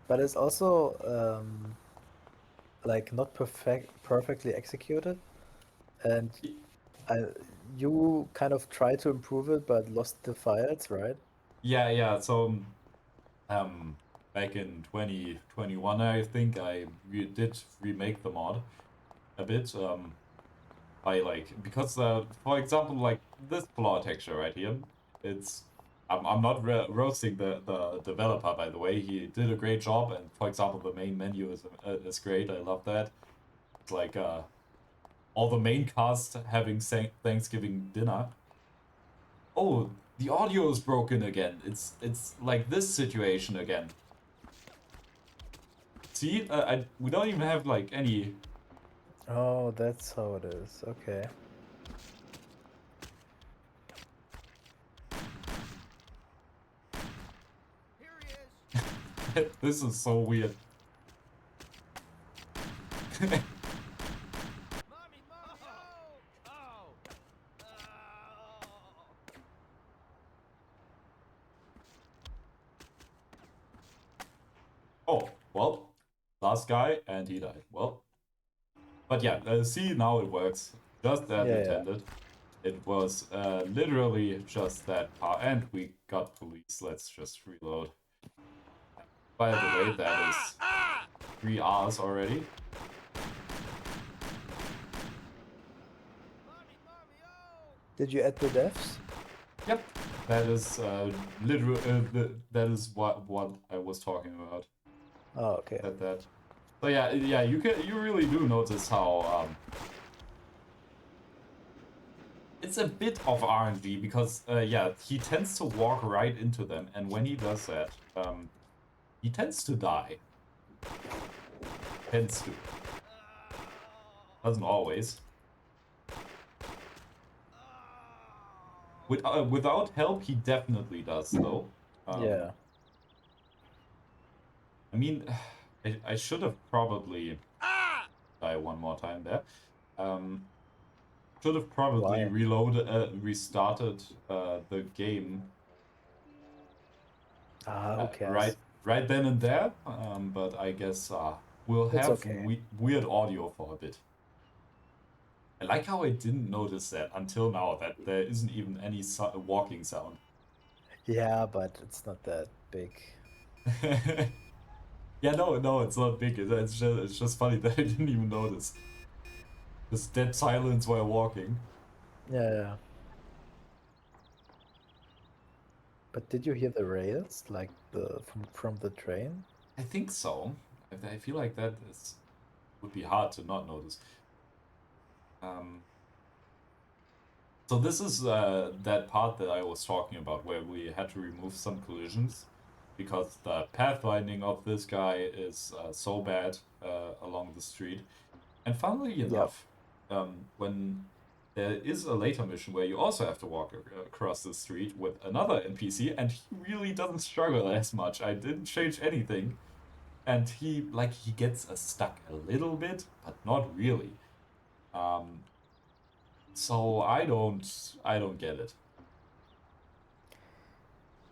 But it's also like not perfectly executed, and you kind of tried to improve it but lost the files, right? Yeah. So back in 2021, I think I did remake the mod a bit. By like, because for example, like this floor texture right here, it's I'm not roasting the developer, by the way. He did a great job, and for example, the main menu is great. I love that. It's like all the main cast having Thanksgiving dinner. Oh, the audio is broken again. It's like this situation again. See, we don't even have like any. Oh, that's how it is. Okay. This is so weird. Oh, well, last guy, and he died. Well, but yeah, see, now it works just as intended. It was literally just that part, and we got police. Let's just reload. By the way, that is 3 hours already. Did you add the devs? Yep, that is that is what I was talking about. Oh, okay. That. So yeah, you really do notice how It's a bit of RNG because, yeah, he tends to walk right into them, and when he does that, he tends to die. Tends to. Doesn't always. Without help, he definitely does, though. Yeah. I mean, I should have probably die one more time there. Should have probably restarted the game. Who cares? Right then and there. But I guess we'll It's have okay. weird audio for a bit. I like how I didn't notice that until now, that there isn't even any walking sound. Yeah, but it's not that big. Yeah, no, it's not big. It's just funny that I didn't even notice. Just dead silence while walking. Yeah. But did you hear the rails, like from the train? I think so. I feel like that would be hard to not notice. So this is that part that I was talking about, where we had to remove some collisions because the pathfinding of this guy is so bad along the street. And funnily enough, when there is a later mission where you also have to walk across the street with another NPC, and he really doesn't struggle as much. I didn't change anything, and he gets stuck a little bit, but not really. So I don't get it.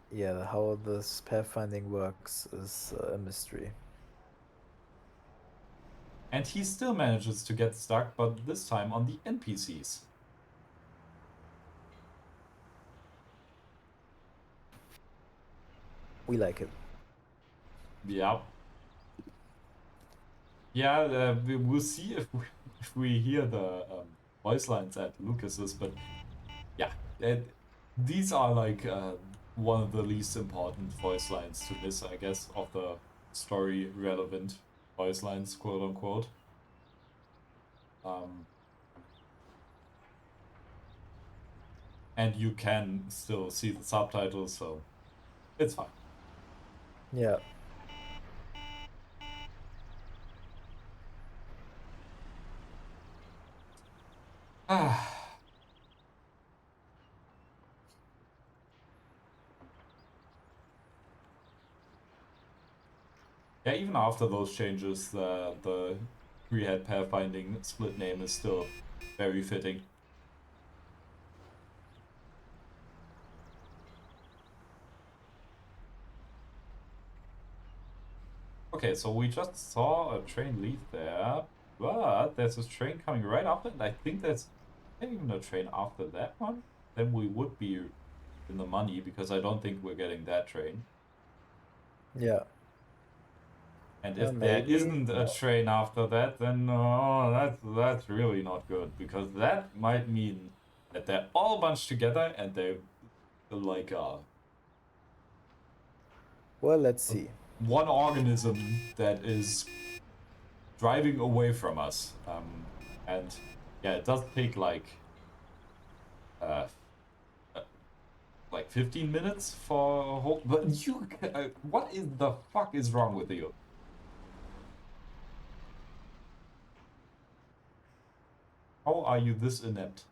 Yeah, how this pathfinding works is a mystery. And he still manages to get stuck, but this time on the NPCs. We like it. Yeah. Yeah, we'll see if we hear the voice lines at Lucas's, but yeah, these are like one of the least important voice lines to miss, I guess, of the story relevant voice lines, quote unquote. And you can still see the subtitles, so it's fine. Yeah. Yeah, even after those changes, the three-head pathfinding split name is still very fitting. Okay, so we just saw a train leave there, but there's a train coming right after, and I think there's even a train after that one. Then we would be in the money, because I don't think we're getting that train. Yeah. And if there isn't a train after that, then that's really not good, because that might mean that they're all bunched together and they're like well, let's see. One organism that is driving away from us. And yeah, it does take like 15 minutes for a whole. But you, what is the fuck is wrong with you? How are you this inept?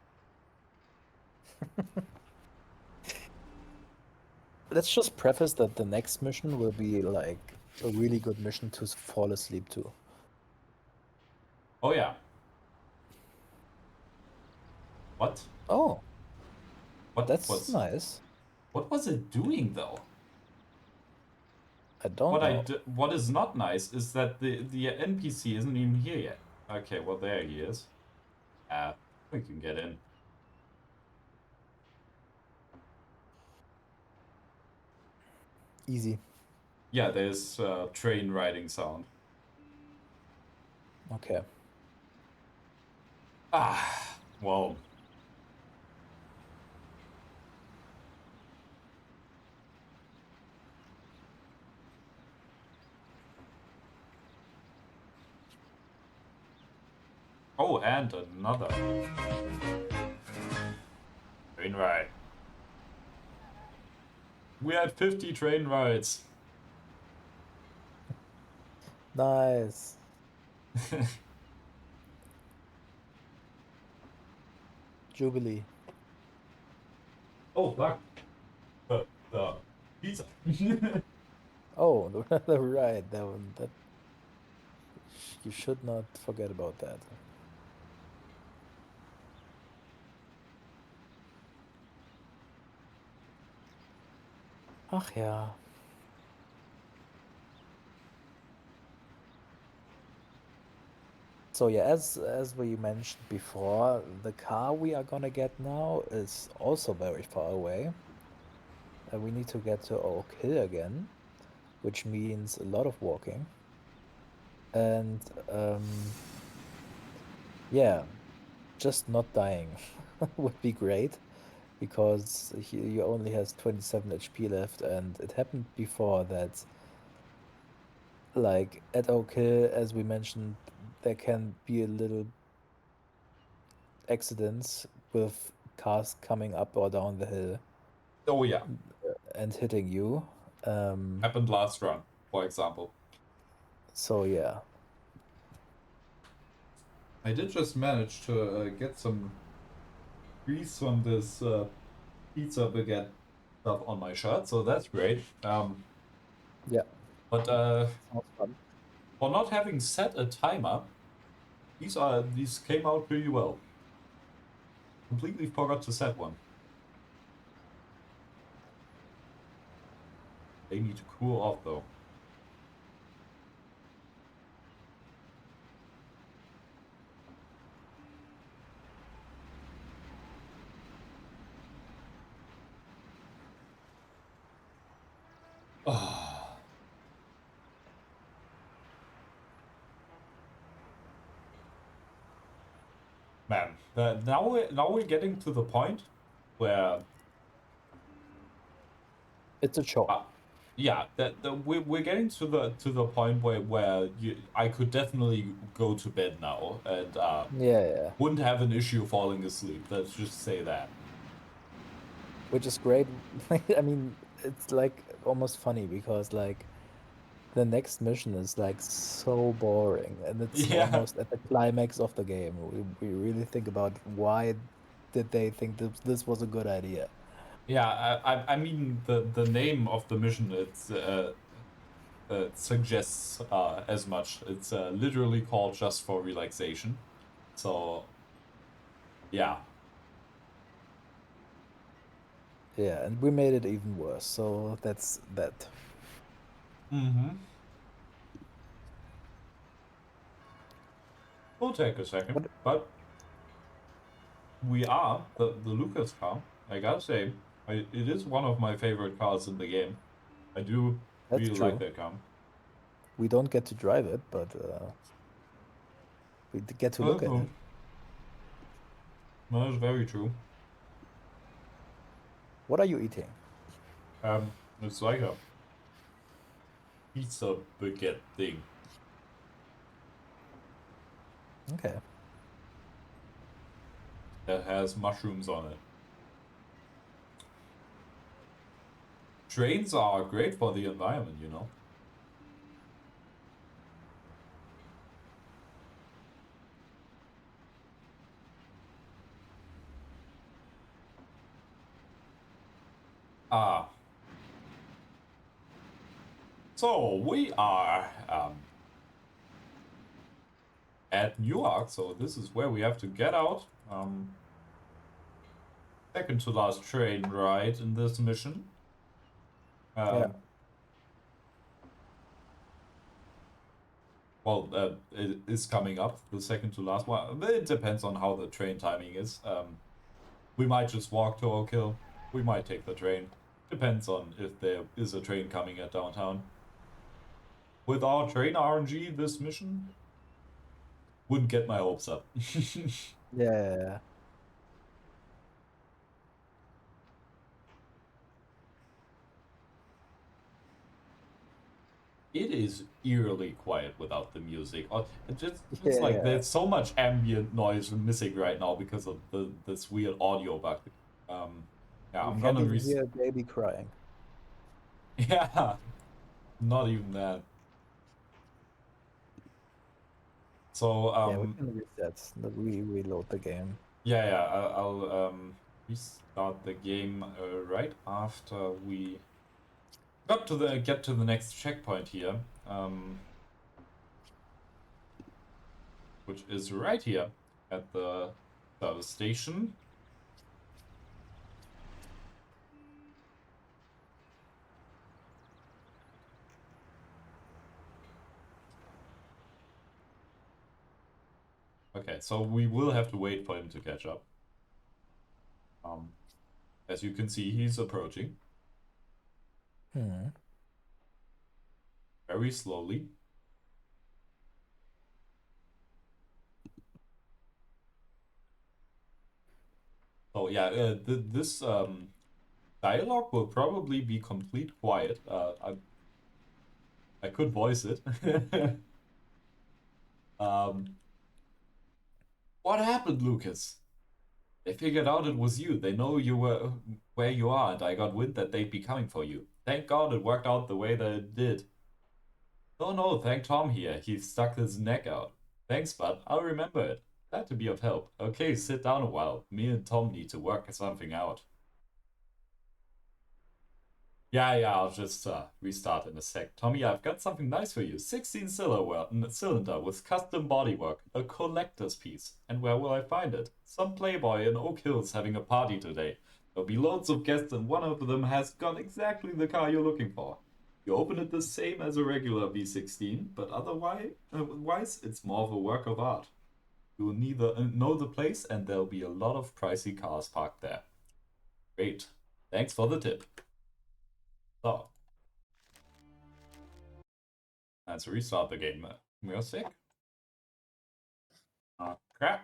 Let's just preface that the next mission will be like a really good mission to fall asleep to. Oh yeah. What? Oh. That's nice. What was it doing though? I don't know. What is not nice is that the NPC isn't even here yet. Okay, well there he is. We can get in. Easy. Yeah, there's train riding sound. Okay. Well. Oh, and another. train ride. We had 50 train rides. Nice. Jubilee. Oh, fuck. The pizza. Oh, the right. That one. That you should not forget about that. Ach ja. So yeah, as we mentioned before, the car we are gonna get now is also very far away. We need to get to Oak Hill again, which means a lot of walking. And yeah, just not dying would be great because he only has 27 HP left, and it happened before that, like at Oak Hill, as we mentioned, there can be a little accidents with cars coming up or down the hill. Oh yeah. And hitting you. Happened last run, for example. So yeah. I did just manage to get some grease from this pizza baguette stuff on my shirt, so that's great. Yeah. But Sounds fun. for not having set a timer, these came out pretty well. Completely forgot to set one. They need to cool off though. Oh. Man, now we're getting to the point where it's a chore. Yeah, we're getting to the point where I could definitely go to bed now and yeah. wouldn't have an issue falling asleep. Let's just say that. Which is great. I mean, it's like almost funny because like the next mission is like so boring and it's almost at the climax of the game. We really think about why did they think this was a good idea. Yeah, I mean the name of the mission suggests as much. It's literally called Just for Relaxation. So yeah. Yeah, and we made it even worse. So that's that. Mm-hmm. We'll take a second, but we are the Lucas car. I gotta say, it is one of my favorite cars in the game. I do really like that car. We don't get to drive it, but we get to look at it. That is very true. What are you eating? It's like a pizza baguette thing. Okay. That has mushrooms on it. Trains are great for the environment, you know. So we are at Newark, so this is where we have to get out. Second to last train ride in this mission. Yeah. Well, it is coming up, the second to last one. It depends on how the train timing is. We might just walk to Oak Hill. We might take the train. Depends on if there is a train coming at downtown. With our train RNG, this mission wouldn't get my hopes up. Yeah. It is eerily quiet without the music. It's like there's so much ambient noise missing right now because of this weird audio bug. Yeah, I'm You gonna can't even hear a baby crying. Yeah, not even that. So, Yeah, we can reset. Reload the game. yeah, I'll restart the game right after we get to the next checkpoint here, which is right here at the service station. Okay, so we will have to wait for him to catch up. As you can see, he's approaching. Very slowly. So yeah, this dialogue will probably be complete quiet. I could voice it. What happened, Lucas? They figured out it was you. They know you were where you are, and I got wind that they'd be coming for you. Thank God it worked out the way that it did. No, thank Tom here. He stuck his neck out. Thanks, bud. I'll remember it. Glad to be of help. Okay, sit down a while. Me and Tom need to work something out. Yeah, I'll just restart in a sec. Tommy, I've got something nice for you. 16 cylinder with custom bodywork. A collector's piece. And where will I find it? Some playboy in Oak Hills having a party today. There'll be loads of guests and one of them has got exactly the car you're looking for. You open it the same as a regular V16, but otherwise it's more of a work of art. You'll neither know the place and there'll be a lot of pricey cars parked there. Great. Thanks for the tip. So, let's restart the game. Music. Okay.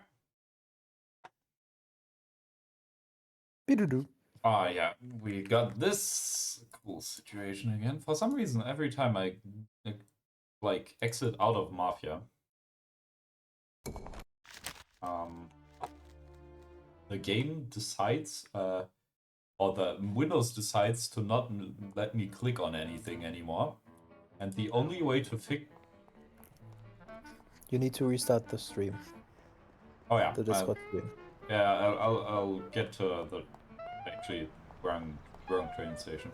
Yeah, we got this cool situation again. For some reason, every time I like exit out of Mafia, the game decides, or the Windows decides to not let me click on anything anymore. And the only way to fix... You need to restart the stream. Oh yeah. The Discord stream. Yeah, I'll get to the actually wrong train station.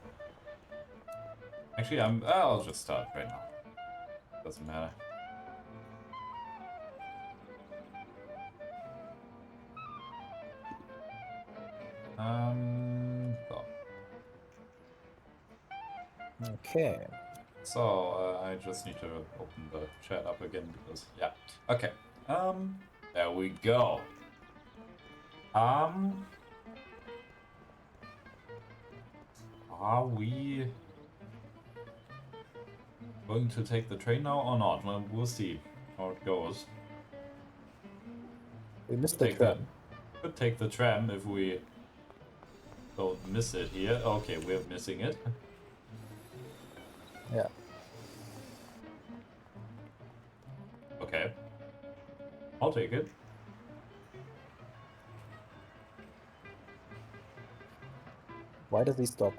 Actually, I'll just start right now. Doesn't matter. So. Okay. So, I just need to open the chat up again because, yeah. Okay. There we go. Are we going to take the train now or not? Well, we'll see how it goes. We missed the tram. Could take the tram if we don't miss it here. Okay, we're missing it. Yeah. Okay. I'll take it. Why does he stop?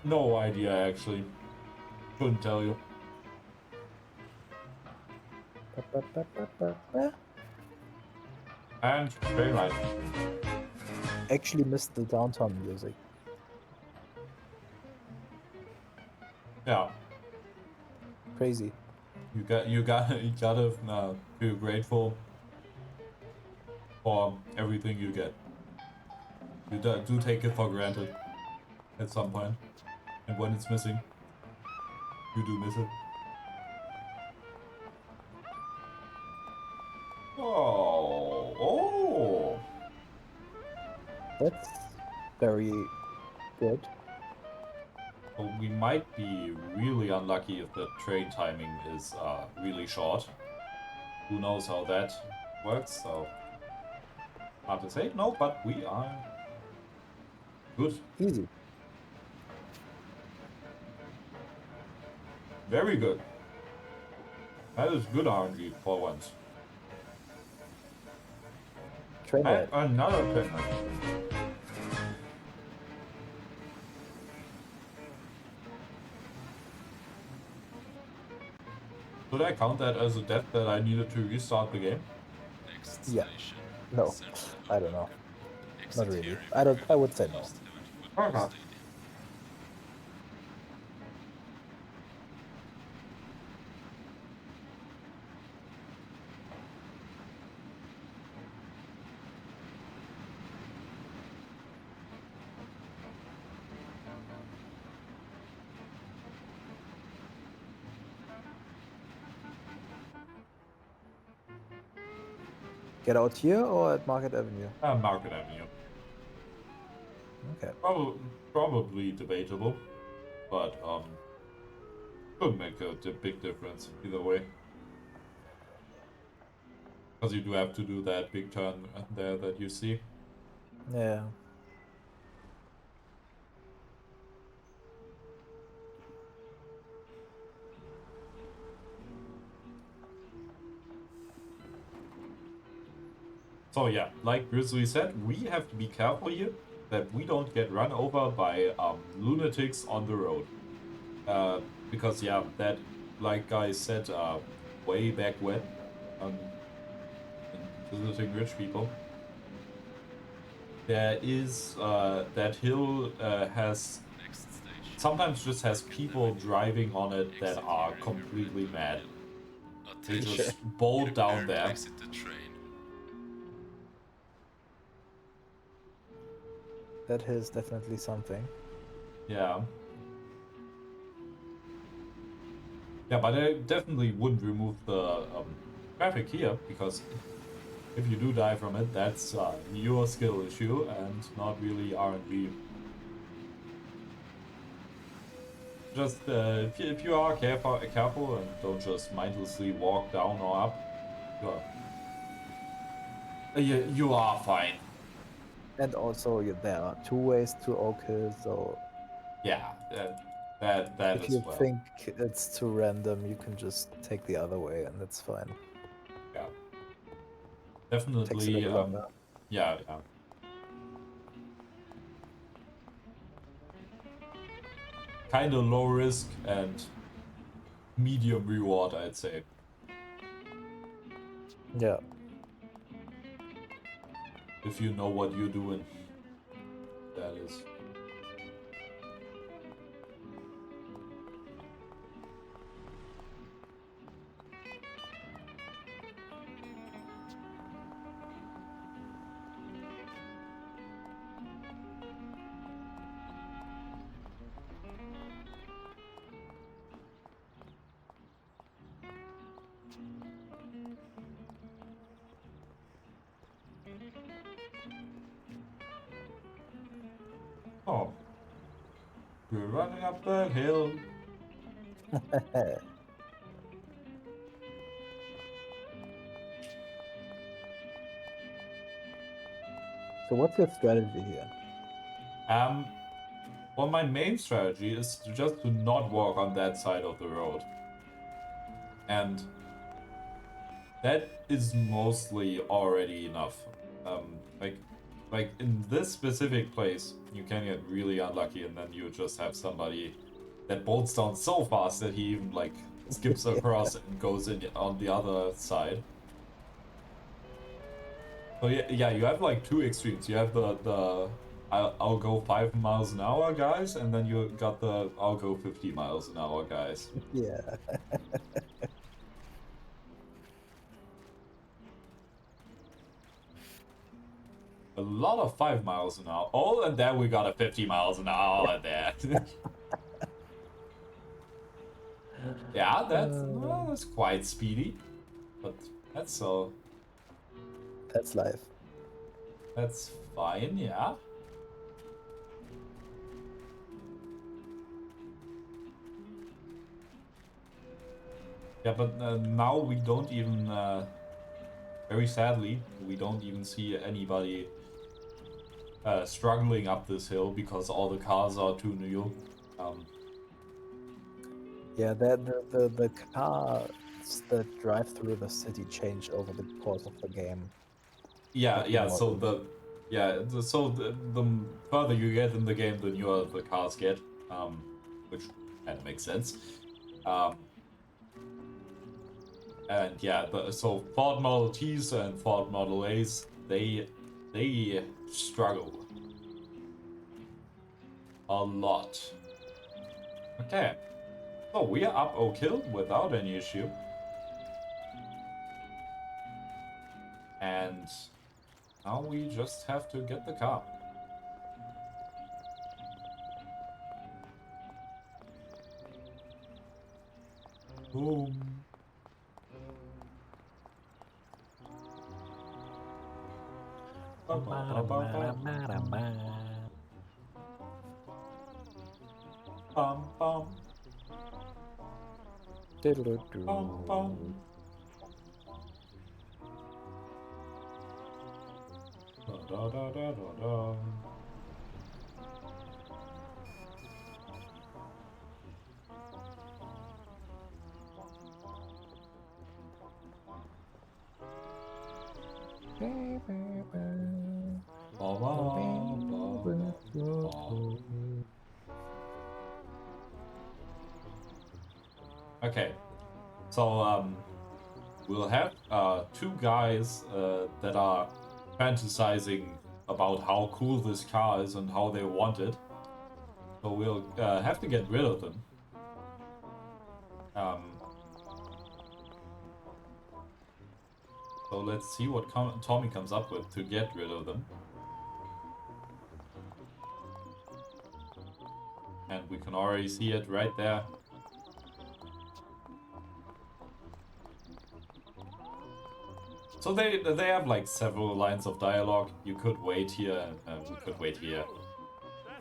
No idea, actually. Couldn't tell you. And very nice. Actually missed the downtown music. Yeah. Crazy. You gotta feel grateful for everything you get. You do take it for granted at some point, and when it's missing, you do miss it. Oh! That's very good. So we might be really unlucky if the train timing is really short. Who knows how that works, so hard to say. No, but we are good. Easy. Very good. That is good RNG for once. Train ride. Another train ride. Should I count that as a death that I needed to restart the game? Next Yeah. station, No. Central I don't know. Exit Not here really. if I you're don't. I heading would to say the no. East Haven Football Okay. Stadium. Get out here or at Market Avenue? Market Avenue. Okay. Probably debatable, but could make a big difference either way. Because you do have to do that big turn there that you see. Yeah. So yeah, like Grizzly said, we have to be careful here that we don't get run over by lunatics on the road. Because yeah, that, like guys said way back when, in visiting rich people, there is that hill has sometimes just has people driving on it that are completely mad. They just bolt down there. Exit the train. That is definitely something. Yeah. Yeah, but I definitely wouldn't remove the traffic here, because if you do die from it, that's your skill issue and not really RNG. Just if you are careful and don't just mindlessly walk down or up, you are fine. And also, there are 2 ways to Oak Hill, so yeah, that if as you well. think it's too random, you can just take the other way, and that's fine. Yeah, definitely. Takes a little longer. Yeah. Kind of low risk and medium reward, I'd say. Yeah. If you know what you're doing, that is. Oh, we're running up that hill. So what's your strategy here? Well, my main strategy is just to not walk on that side of the road. And that is mostly already enough. Like in this specific place, you can get really unlucky and then you just have somebody that bolts down so fast that he even like skips across and goes in on the other side. So yeah, you have like 2 extremes. You have the I'll go 5 miles an hour guys, and then you got the I'll go 50 miles an hour guys. Yeah. A lot of 5 miles an hour. Oh, and then we got a 50 miles an hour there. Yeah, that's quite speedy, but that's that's life. That's fine, yeah. Yeah, but now we don't even, very sadly, we don't even see anybody struggling up this hill because all the cars are too new. Yeah, the cars that drive through the city change over the course of the game. Yeah. So the further you get in the game, the newer the cars get, which kind of makes sense. And yeah, so Ford Model Ts and Ford Model As, they struggle a lot. Okay, so we are up Oak Hill without any issue. And now we just have to get the car. Boom. Bum, bum. Bum, bum. Da, da, da, da, da. Okay, so we'll have two guys that are fantasizing about how cool this car is and how they want it. So we'll have to get rid of them. So let's see what Tommy comes up with to get rid of them. And we can already see it right there. So they have like several lines of dialogue. You could wait here, and we could wait here.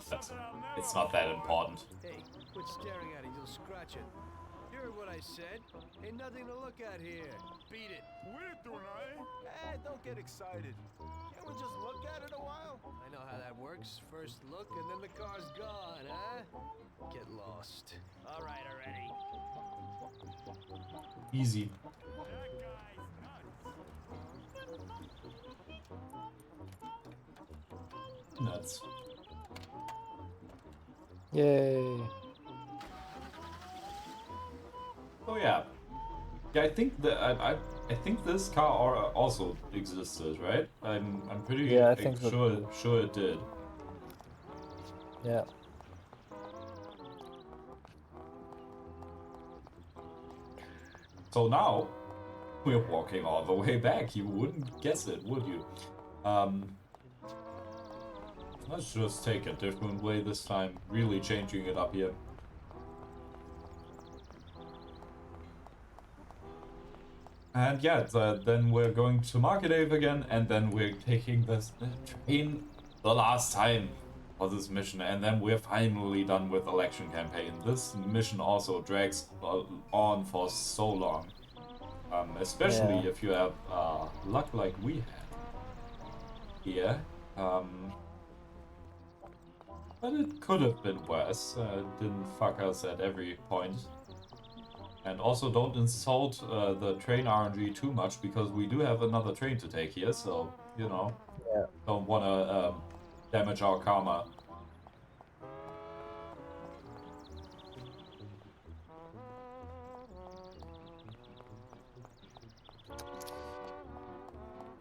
But it's not that important. Hey, quit staring at it, you'll scratch it. You heard what I said. Ain't nothing to look at here. Beat it. We're doing Hey, don't get excited. Can't we just look at it a while? I know how that works. First look, and then the car's gone, huh? Get lost. All right, already. Easy. Nuts. Yay. Oh yeah. Yeah, I think that I think this car also existed, right? I'm pretty I think sure it did. Yeah. So now we're walking all the way back. You wouldn't guess it, would you? Let's just take a different way this time, really changing it up here. And yeah, then we're going to Market Ave again, and then we're taking this train the last time for this mission, and then we're finally done with election campaign. This mission also drags on for so long, especially if you have luck like we had here. But it could have been worse. It didn't fuck us at every point. And also don't insult the train RNG too much, because we do have another train to take here, so, you know, don't want to damage our karma.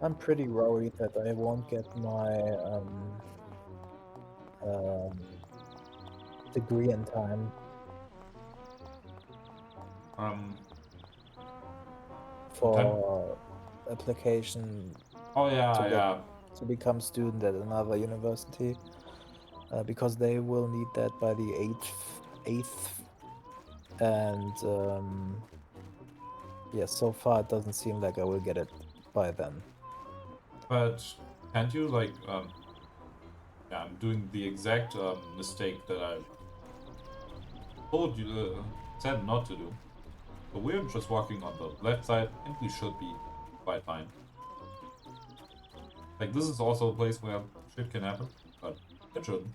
I'm pretty worried that I won't get my degree in time. For application. Oh yeah, to become student at another university, because they will need that by the 8th, and yeah, so far it doesn't seem like I will get it by then. But can't you, like, yeah, I'm doing the exact mistake that I told you, said not to do. So we're just walking on the left side, and we should be quite fine. Like, this is also a place where shit can happen, but it shouldn't.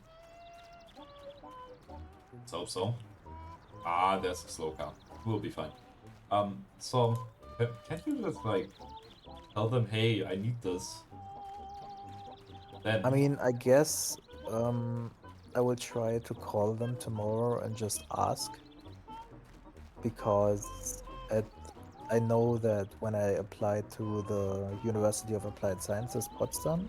So. Ah, there's a slow car. We'll be fine. So, can't you just, like, tell them, hey, I need this? Then... I mean, I guess I will try to call them tomorrow and just ask. Because I know that when I applied to the University of Applied Sciences Potsdam,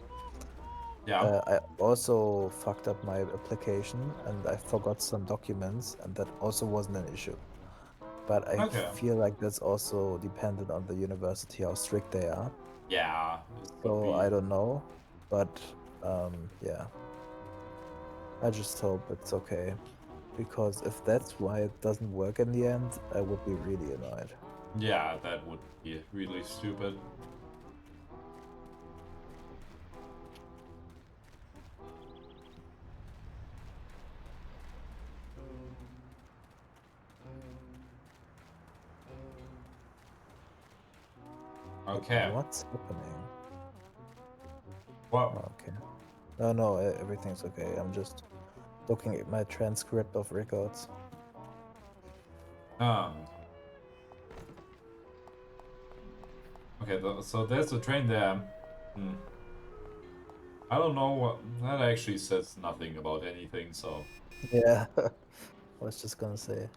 Yeah. I also fucked up my application and I forgot some documents, and that also wasn't an issue. But I Okay. feel like that's also dependent on the university, how strict they are. Yeah. It could So be. I don't know, but yeah. I just hope it's okay. Because if that's why it doesn't work in the end, I would be really annoyed. Yeah, that would be really stupid. Okay. What's happening? What? Oh, okay. No, everything's okay. I'm just looking at my transcript of records. Okay, so there's a train there. I don't know what... That actually says nothing about anything, so... Yeah, I was just gonna say.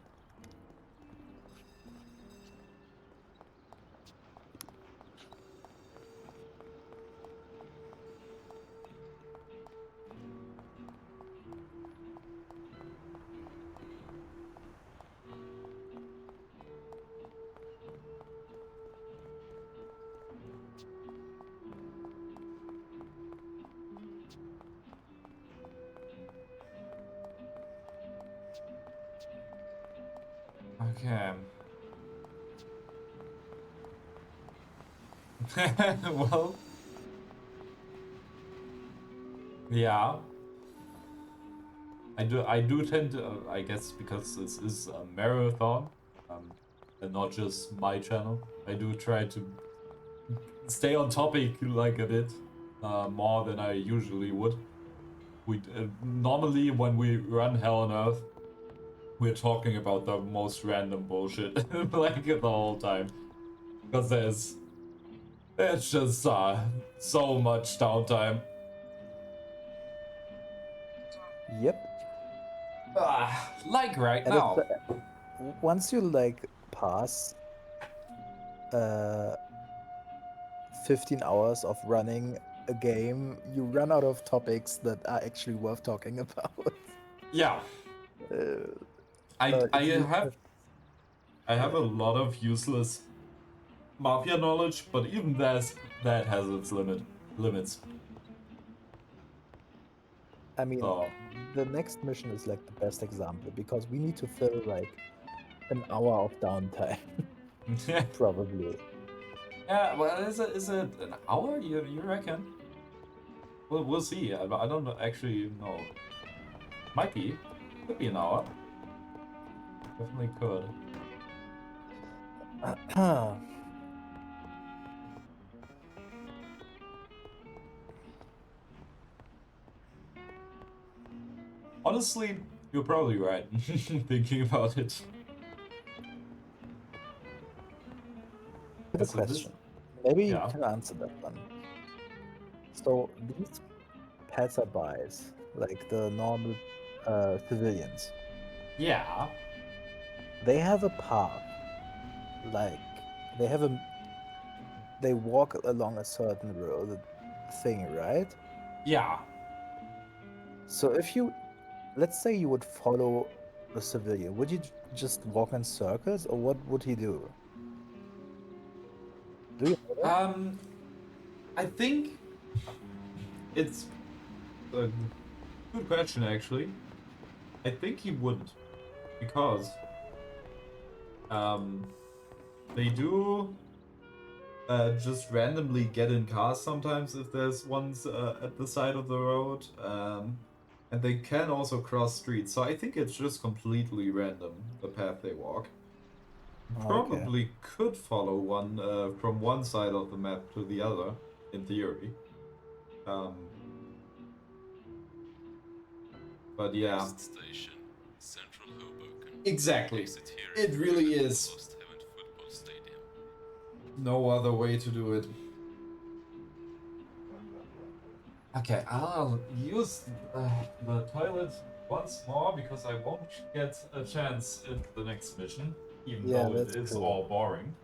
Okay. Well... Yeah. I do tend to, I guess because this is a marathon, and not just my channel, I do try to stay on topic like a bit, more than I usually would. We normally when we run Hell on Earth, we're talking about the most random bullshit like the whole time, because there's just so much downtime. Yep. Like right And now. Once you like pass 15 hours of running a game, you run out of topics that are actually worth talking about. Yeah. I have a lot of useless Mafia knowledge, but even that has its limits. I mean, the next mission is like the best example because we need to fill like an hour of downtime. Probably. Yeah, well, is it an hour? You reckon? Well, we'll see. I don't actually know. Might be. Could be an hour. Definitely could. Honestly, you're probably right. Thinking about it. Good question. Maybe you can answer that one. So these passerbys, like the normal civilians. Yeah. They have a path. Like they walk along a certain road thing, right? Yeah. So if you, let's say you would follow a civilian, would you just walk in circles, or what would he do? Do you know that? I think it's a good question, actually. I think he wouldn't, because they do just randomly get in cars sometimes if there's ones at the side of the road, and they can also cross streets. So I think it's just completely random the path they walk. Probably could follow one from one side of the map to the other, in theory. But yeah. Next station, Central Hoboken. Exactly. Exit here It really at is. Lost Heaven Football Stadium. No other way to do it. Okay, I'll use the toilet once more because I won't get a chance at the next mission, even though it is all boring.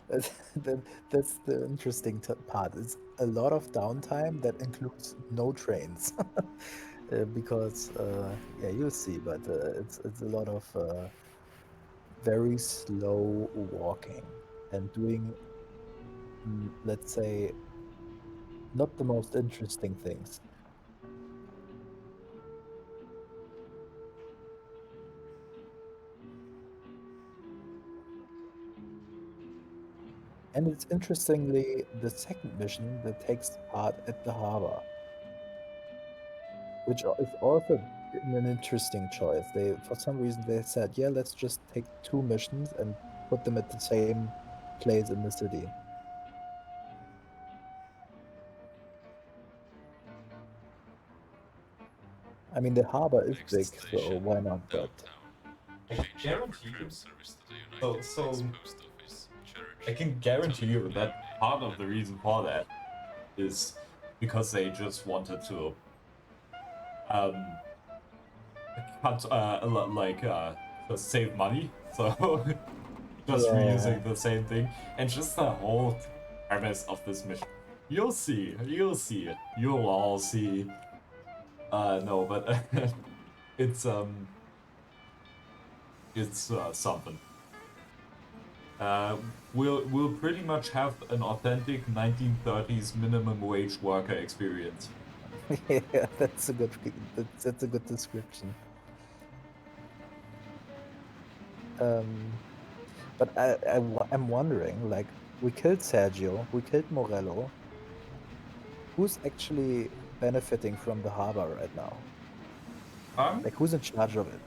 That, that's the interesting part. It's a lot of downtime that includes no trains, because yeah, you'll see. But it's a lot of very slow walking and doing, let's say, not the most interesting things. And it's interestingly the second mission that takes part at the harbor, which is also an interesting choice. They, for some reason, they said, yeah, let's just take two missions and put them at the same place in the city. I mean, the harbor is big, so why not? But I guarantee you. I can guarantee you that part of the reason for that is because they just wanted to cut just save money, so just reusing the same thing, and just the whole premise of this mission. You'll see, you'll all see. No, but it's something. We'll pretty much have an authentic 1930s minimum wage worker experience. yeah, that's a good description. But I'm wondering, like, we killed Sergio, we killed Morello. Who's actually benefiting from the harbor right now? Like, who's in charge of it?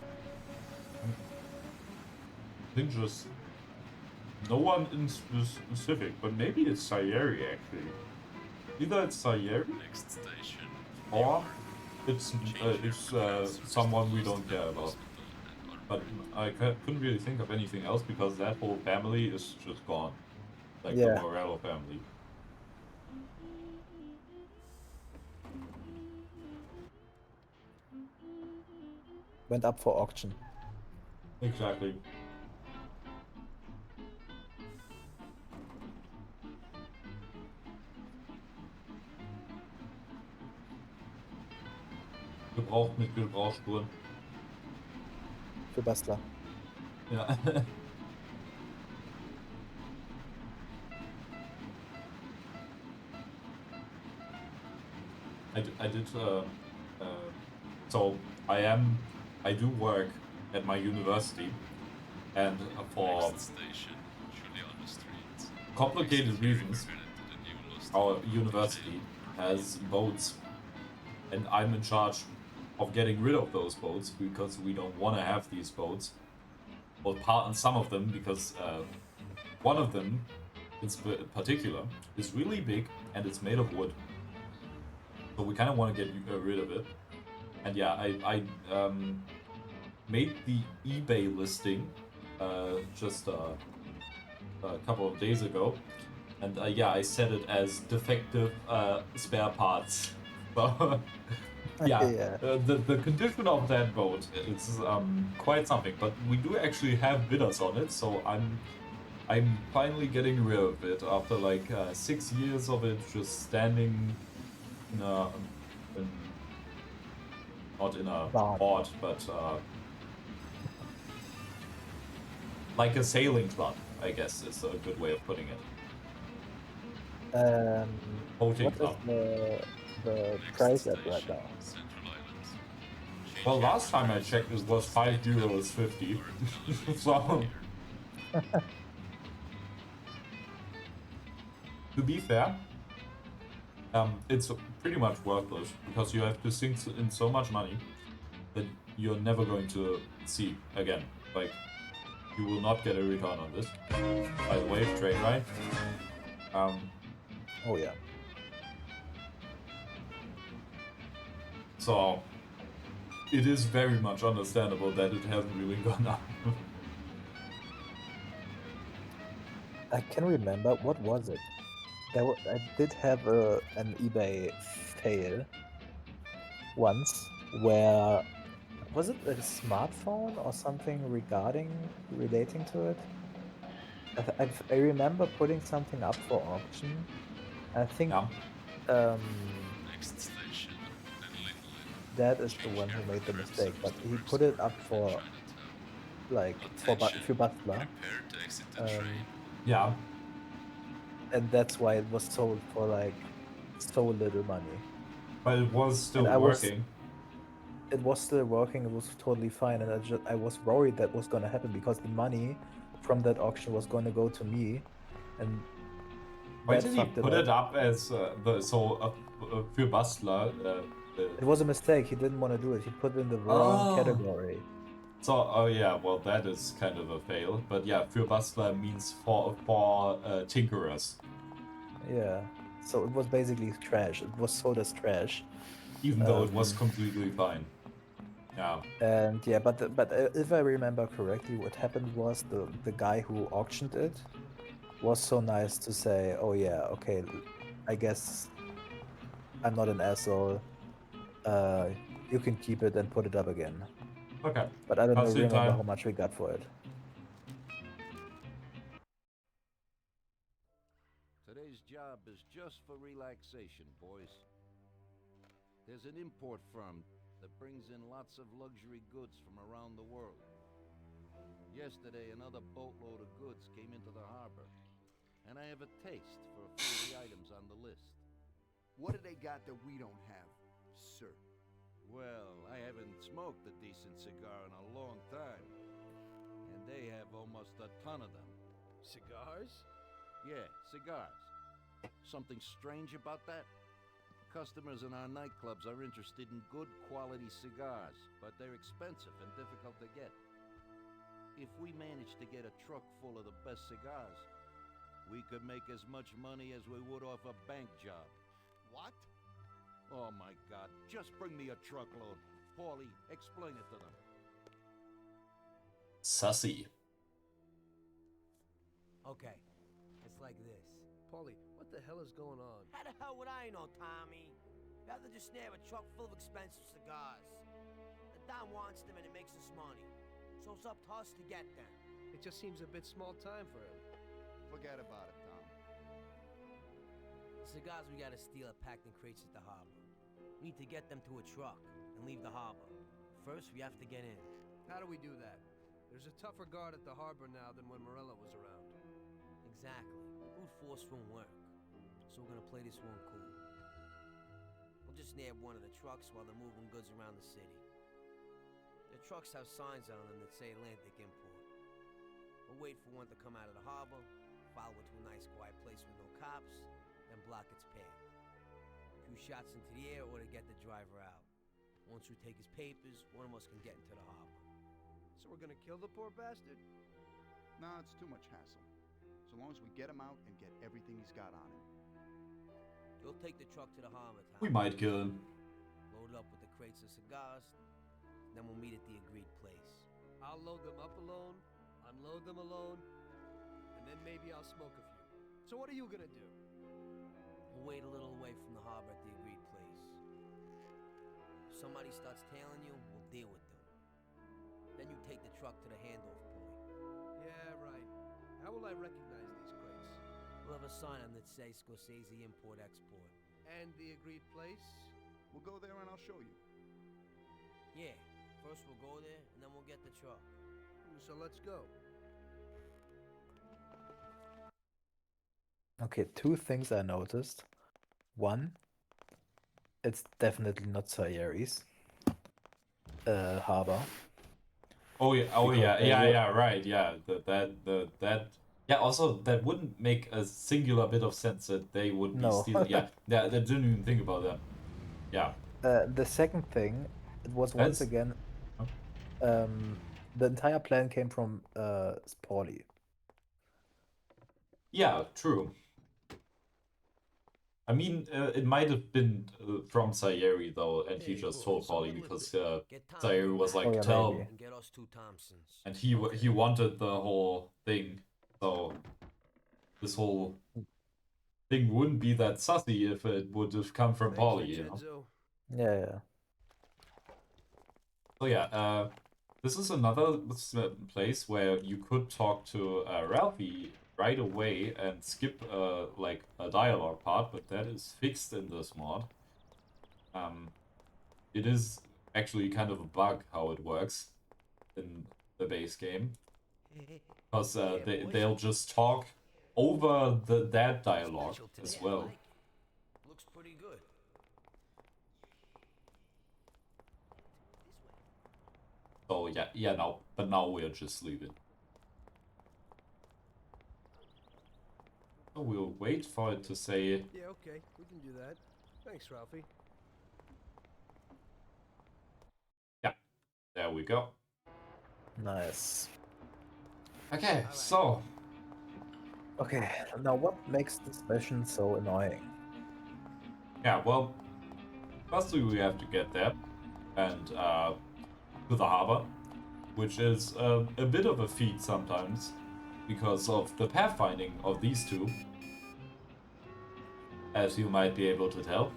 I think just no one in specific, but maybe it's Sayeri actually. Either it's Sayeri, Next station, or it's someone we don't care about. But I couldn't really think of anything else because that whole family is just gone, like the Yeah. Morello family. Went up for auction. Exactly. Gebraucht mit Gebrauchsspuren. Für Bastler. Ja. I did, so I do work at my university, and for complicated reasons, our university has boats, and I'm in charge of getting rid of those boats because we don't want to have these boats, or some of them, because one of them in particular is really big and it's made of wood. So we kind of want to get rid of it. And yeah, I made the eBay listing just a couple of days ago. And yeah, I set it as defective spare parts. So yeah, the condition of that boat is quite something. But we do actually have bidders on it, so I'm finally getting rid of it after like 6 years of it just standing in a, not in a port, but like a sailing club, I guess is a good way of putting it. Boating club. What is the price at right now? Well, last time I checked, it was €5.50. So, to be fair, it's pretty much worthless because you have to sink in so much money that you're never going to see again. Like, you will not get a return on this. By the way, train ride. Oh yeah. So, it is very much understandable that it hasn't really gone up. I can remember, what was it? I did have an eBay fail once where, was it a smartphone or something relating to it? I remember putting something up for auction. I think Next station, Dad is the one who made the mistake, but he put it up for like for Butler. Prepare to exit the train. Yeah. And that's why it was sold for like so little money. But it was still working. It was still working. It was totally fine, and I was worried that was gonna happen because the money from that auction was gonna go to me, and why did he put it up as für Bastler? It was a mistake. He didn't want to do it. He put it in the wrong category. So, oh yeah, well that is kind of a fail. But yeah, für Bastler means for tinkerers. Yeah. So it was basically trash. It was sold as trash. Even though it was completely fine. Yeah. And yeah, but if I remember correctly, what happened was the guy who auctioned it was so nice to say, "Oh yeah, okay, I guess I'm not an asshole. You can keep it and put it up again." Okay. But I don't remember how much we got for it. Today's job is just for relaxation, boys. There's an import firm that brings in lots of luxury goods from around the world. Yesterday, another boatload of goods came into the harbor, and I have a taste for a few of the items on the list. What do they got that we don't have, sir? Well, I haven't smoked a decent cigar in a long time, and they have almost a ton of them. Cigars? Yeah, cigars. Something strange about that? Customers in our nightclubs are interested in good quality cigars, but they're expensive and difficult to get. If we manage to get a truck full of the best cigars, we could make as much money as we would off a bank job. What? Oh my God, just bring me a truckload. Paulie, explain it to them. Sussy. Okay, it's like this. Paulie, what the hell is going on? How the hell would I know, Tommy? Rather just snare a truck full of expensive cigars. The Don wants them and it makes us money. So it's up to us to get them. It just seems a bit small time for him. Forget about it, Tom. The cigars we gotta steal are packed in crates at the harbor. We need to get them to a truck and leave the harbor. First, we have to get in. How do we do that? There's a tougher guard at the harbor now than when Morello was around. Exactly. Brute force won't work. So we're gonna play this one cool. We'll just nab one of the trucks while they're moving goods around the city. The trucks have signs on them that say Atlantic Import. We'll wait for one to come out of the harbor, follow it to a nice quiet place with no cops, then block its path. A few shots into the air or to get the driver out. Once we take his papers, one of us can get into the harbor. So we're gonna kill the poor bastard? Nah, it's too much hassle. So long as we get him out and get everything he's got on him. You'll take the truck to the harbor, Tom. We might kill him. Load it up with the crates of cigars, then we'll meet at the agreed place. I'll load them up alone, unload them alone, and then maybe I'll smoke a few. So what are you gonna do? We'll wait a little away from the harbor at the agreed place. If somebody starts tailing you, we'll deal with them. Then you take the truck to the handoff point. Yeah, right. How will I recognize these crates? We'll have a sign on that says Scorsese Import-Export. And the agreed place? We'll go there and I'll show you. Yeah, first we'll go there, and then we'll get the truck. So let's go. Okay, two things I noticed. One, it's definitely not Sayeri's harbor. Oh yeah, yeah, right, yeah. That. Yeah, also that wouldn't make a singular bit of sense that they would be stealing. Yeah, I didn't even think about that. Yeah. The second thing, it was once again, the entire plan came from Paulie. Yeah, true. I mean, it might have been from Sayeri though, and he just told Paulie because Sayeri was like, "Tell," and he wanted the whole thing. So this whole thing wouldn't be that sussy if it would have come from Paulie, you know? Yeah. So yeah, this is another place where you could talk to Ralphie right away and skip like a dialogue part, but that is fixed in this mod. It is actually kind of a bug how it works in the base game, because they'll just talk over that dialogue as well. Looks pretty good. So yeah, now we'll just leave it. So we'll wait for it to say. Yeah, okay, we can do that. Thanks, Ralphie. Yeah, there we go. Nice. Okay, so. Okay, now what makes this mission so annoying? Yeah, well, firstly we have to get there and to the harbor, which is a bit of a feat sometimes because of the pathfinding of these two, as you might be able to tell.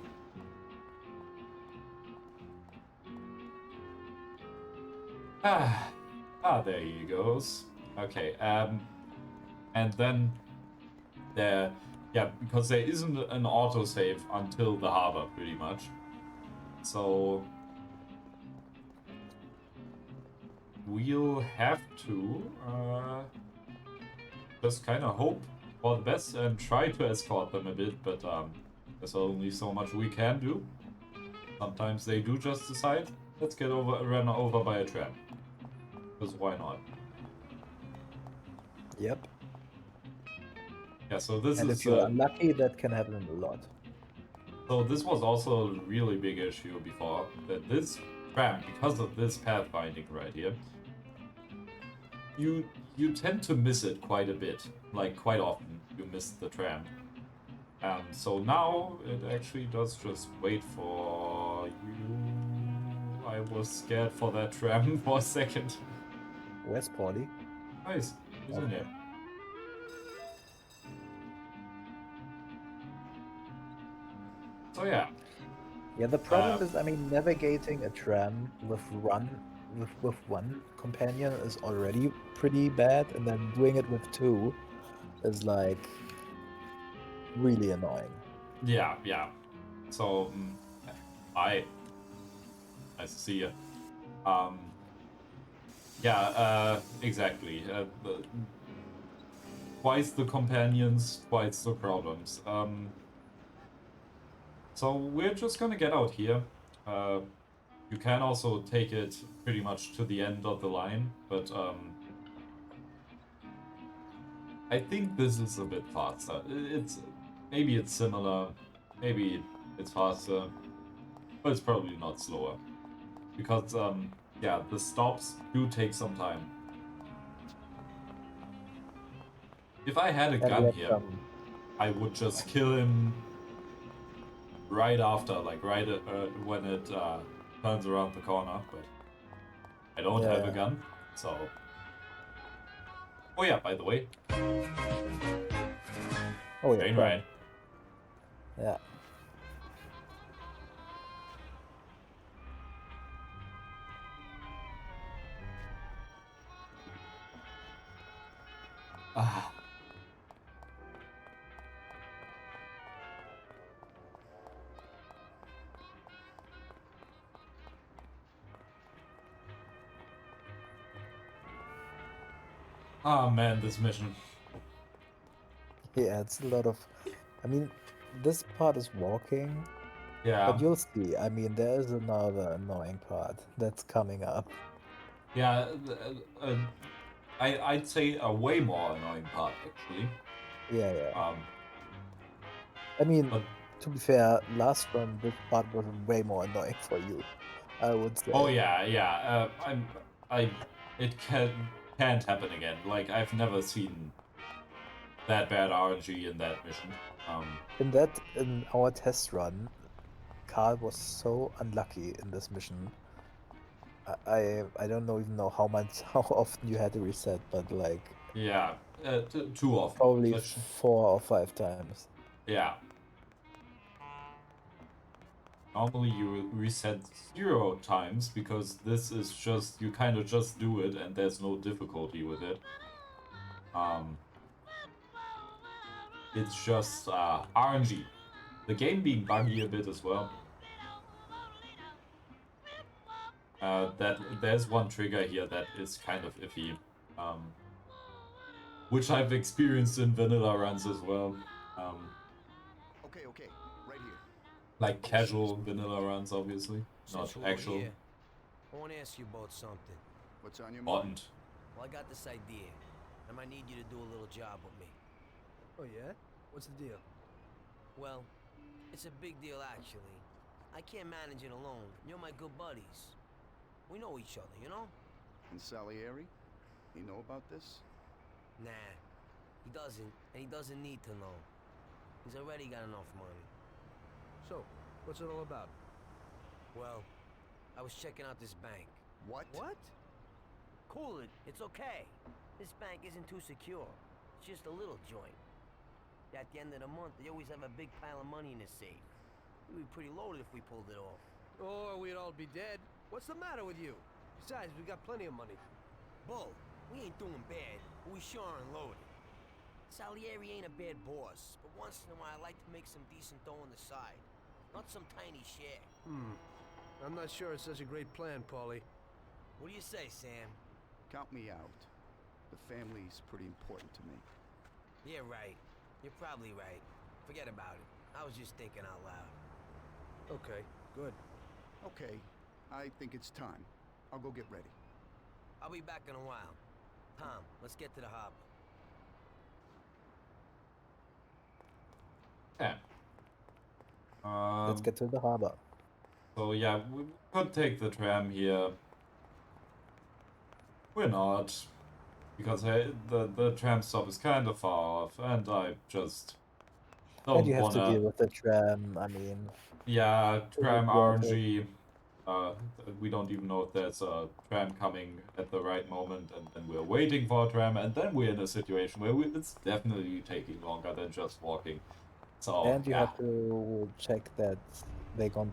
There he goes. Okay, and then there, yeah, because there isn't an autosave until the harbor, pretty much. So we'll have to just kind of hope for the best and try to escort them a bit, but there's only so much we can do. Sometimes they do just decide, let's get run over by a tram. Because why not? Yep. Yeah, so this and is... if you're unlucky, that can happen a lot. So this was also a really big issue before, that this tram, because of this pathfinding right here, you tend to miss it quite a bit. Like, quite often, you miss the tram. So now, it actually does just wait for you. I was scared for that tram for a second. Where's Paulie? Nice, he's in here. So yeah. Yeah, the problem is, I mean, navigating a tram with one companion is already pretty bad, and then doing it with two is like really annoying. Yeah. So, nice to see you. Yeah, exactly. Twice the companions, twice the problems. So we're just gonna get out here. You can also take it pretty much to the end of the line, but I think this is a bit faster. Maybe it's similar, maybe it's faster, but it's probably not slower. Because yeah, the stops do take some time. If I had a gun here, I would just kill him right after, like right when it turns around the corner, but I don't have a gun, so... Oh yeah, by the way. Oh yeah, train ride. Yeah. Oh man, this mission. Yeah, it's a lot of... I mean, this part is walking. Yeah. But you'll see. I mean, there is another annoying part that's coming up. Yeah, I'd say a way more annoying part, actually. Yeah. I mean, to be fair, last run, this part was way more annoying for you, I would say. Oh yeah. It can't happen again. Like, I've never seen that bad RNG in that mission. In our test run, Carl was so unlucky in this mission. I don't even know how often you had to reset, but like... Yeah, too often. Probably 4 or 5 times. Yeah. Normally you reset 0 times, because this is just, you kind of just do it and there's no difficulty with it. it's just RNG. The game being buggy a bit as well. That there's one trigger here that is kind of iffy, which I've experienced in vanilla runs as well. Okay, right here. Like casual vanilla runs, obviously, not Since we're actual. here, I want to ask you about something. What's on your mind? Well, I got this idea. I might need you to do a little job with me. Oh, yeah? What's the deal? Well, it's a big deal, actually. I can't manage it alone. You're my good buddies. We know each other, you know? And Salieri? You know about this? Nah, he doesn't, and he doesn't need to know. He's already got enough money. So, what's it all about? Well, I was checking out this bank. What? What? Cool it, it's okay. This bank isn't too secure. It's just a little joint. At the end of the month, they always have a big pile of money in the safe. We'd be pretty loaded if we pulled it off. Or we'd all be dead. What's the matter with you? Besides, we got plenty of money. Bull, we ain't doing bad, but we sure aren't loaded. Salieri ain't a bad boss, but once in a while I like to make some decent dough on the side. Not some tiny share. I'm not sure it's such a great plan, Paulie. What do you say, Sam? Count me out. The family's pretty important to me. Yeah, right. You're probably right. Forget about it. I was just thinking out loud. Okay, good. Okay, I think it's time. I'll go get ready. I'll be back in a while. Tom, let's get to the harbor. Yeah. Let's get to the harbor. So yeah, we could take the tram here. We're not, because the tram stop is kind of far off, and I just don't And you have wanna. to deal with the tram, I mean... Yeah, tram Yeah, RNG. We don't even know if there's a tram coming at the right moment, and then we're waiting for a tram, and then we're in a situation where it's definitely taking longer than just walking. So And you yeah. have to check that they don't,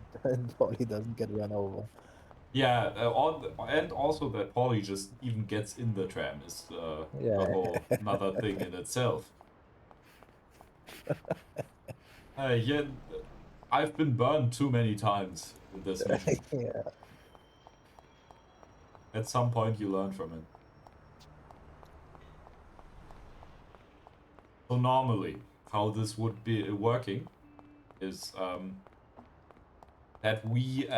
Polly doesn't get run over. Yeah, and also that Polly just even gets in the tram is Yeah. a whole another thing in itself. Yeah, I've been burned too many times in this mission. Yeah. At some point you learn from it. So normally, how this would be working is that we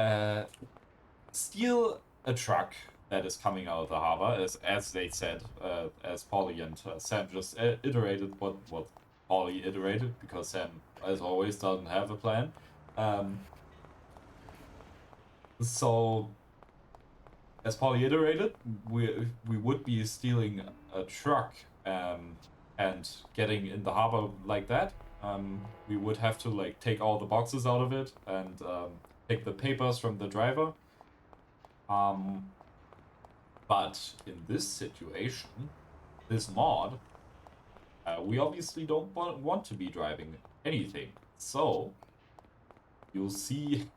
steal a truck that is coming out of the harbor, as they said, as Polly and Sam just iterated what Polly iterated, because Sam, as always, doesn't have a plan. So, as Polly iterated, we would be stealing a truck and getting in the harbor like that. We would have to like take all the boxes out of it and take the papers from the driver. But in this situation, this mod, we obviously don't want to be driving anything. So, you'll see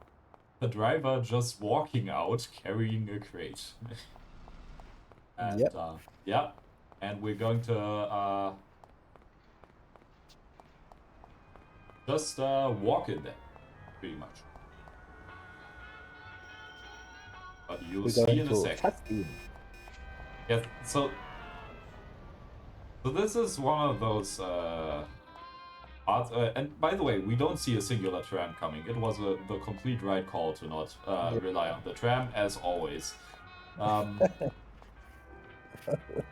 the driver just walking out carrying a crate. And, Yep. yeah, and we're going to just walk in there, pretty much. But you'll We're see going in a to second. cutscene. Yeah, so this is one of those parts, and by the way, we don't see a singular tram coming. It was the complete right call to not rely on the tram, as always.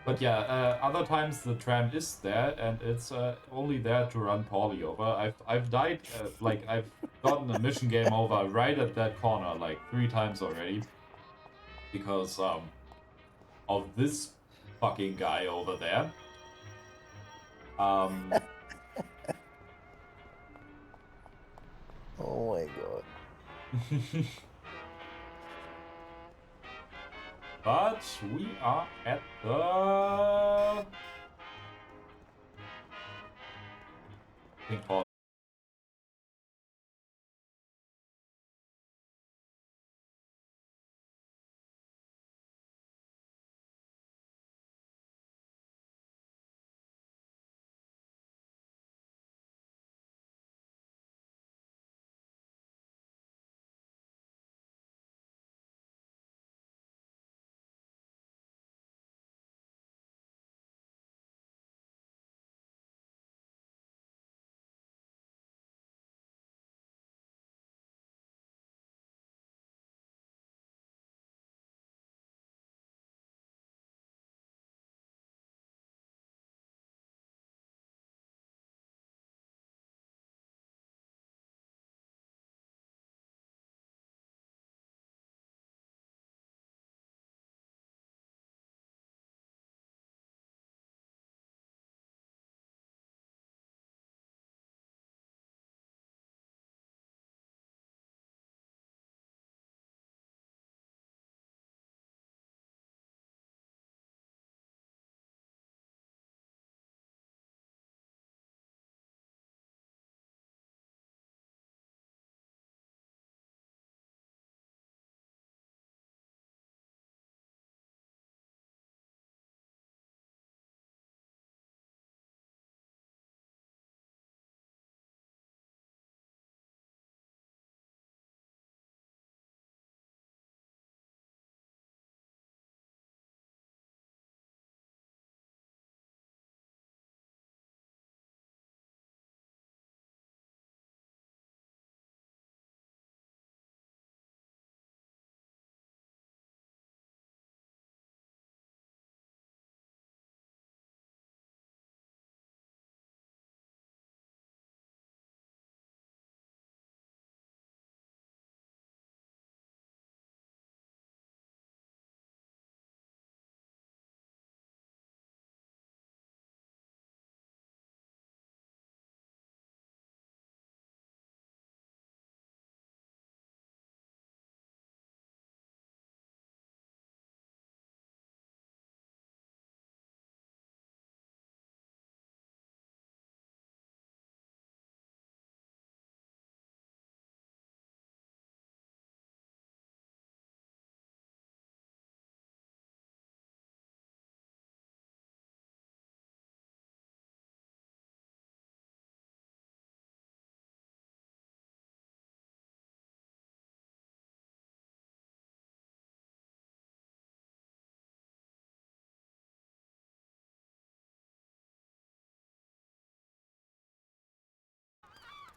But yeah, other times the tram is there, and it's only there to run Paulie over. I've died, like I've gotten a mission game over right at that corner like 3 times already, because of this fucking guy over there. Oh my god. But we are at the... I think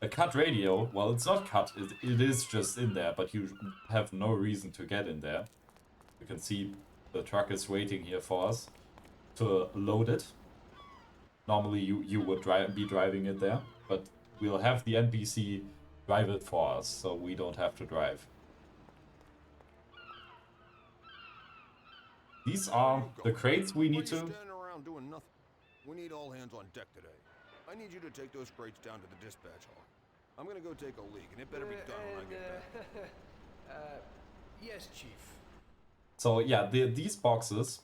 a cut radio, well, it's not cut, it is just in there, but you have no reason to get in there. You can see the truck is waiting here for us to load it. Normally you would be driving it there, but we'll have the NPC drive it for us, so we don't have to drive. These are the crates we need to... Standing around doing nothing. We need all hands on deck today. I need you to take those crates down to the dispatch hall. I'm gonna go take a leak, and it better be done when I get back. Yes, Chief. So yeah, these boxes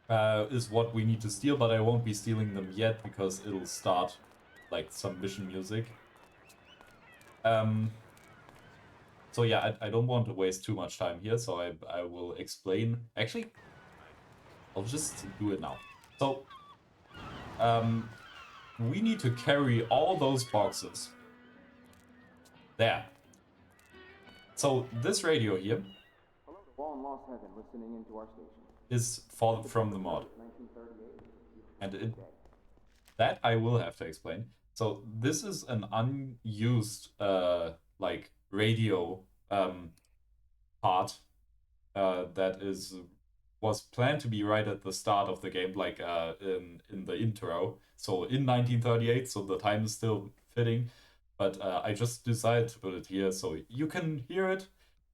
is what we need to steal, but I won't be stealing them yet because it'll start like some mission music. So yeah, I don't want to waste too much time here, so I will explain. Actually, I'll just do it now. So, we need to carry all those boxes. There. So this radio here is from the mod. And that I will have to explain. So this is an unused like radio part that was planned to be right at the start of the game, like in the intro. So in 1938, so the time is still fitting, but I just decided to put it here so you can hear it.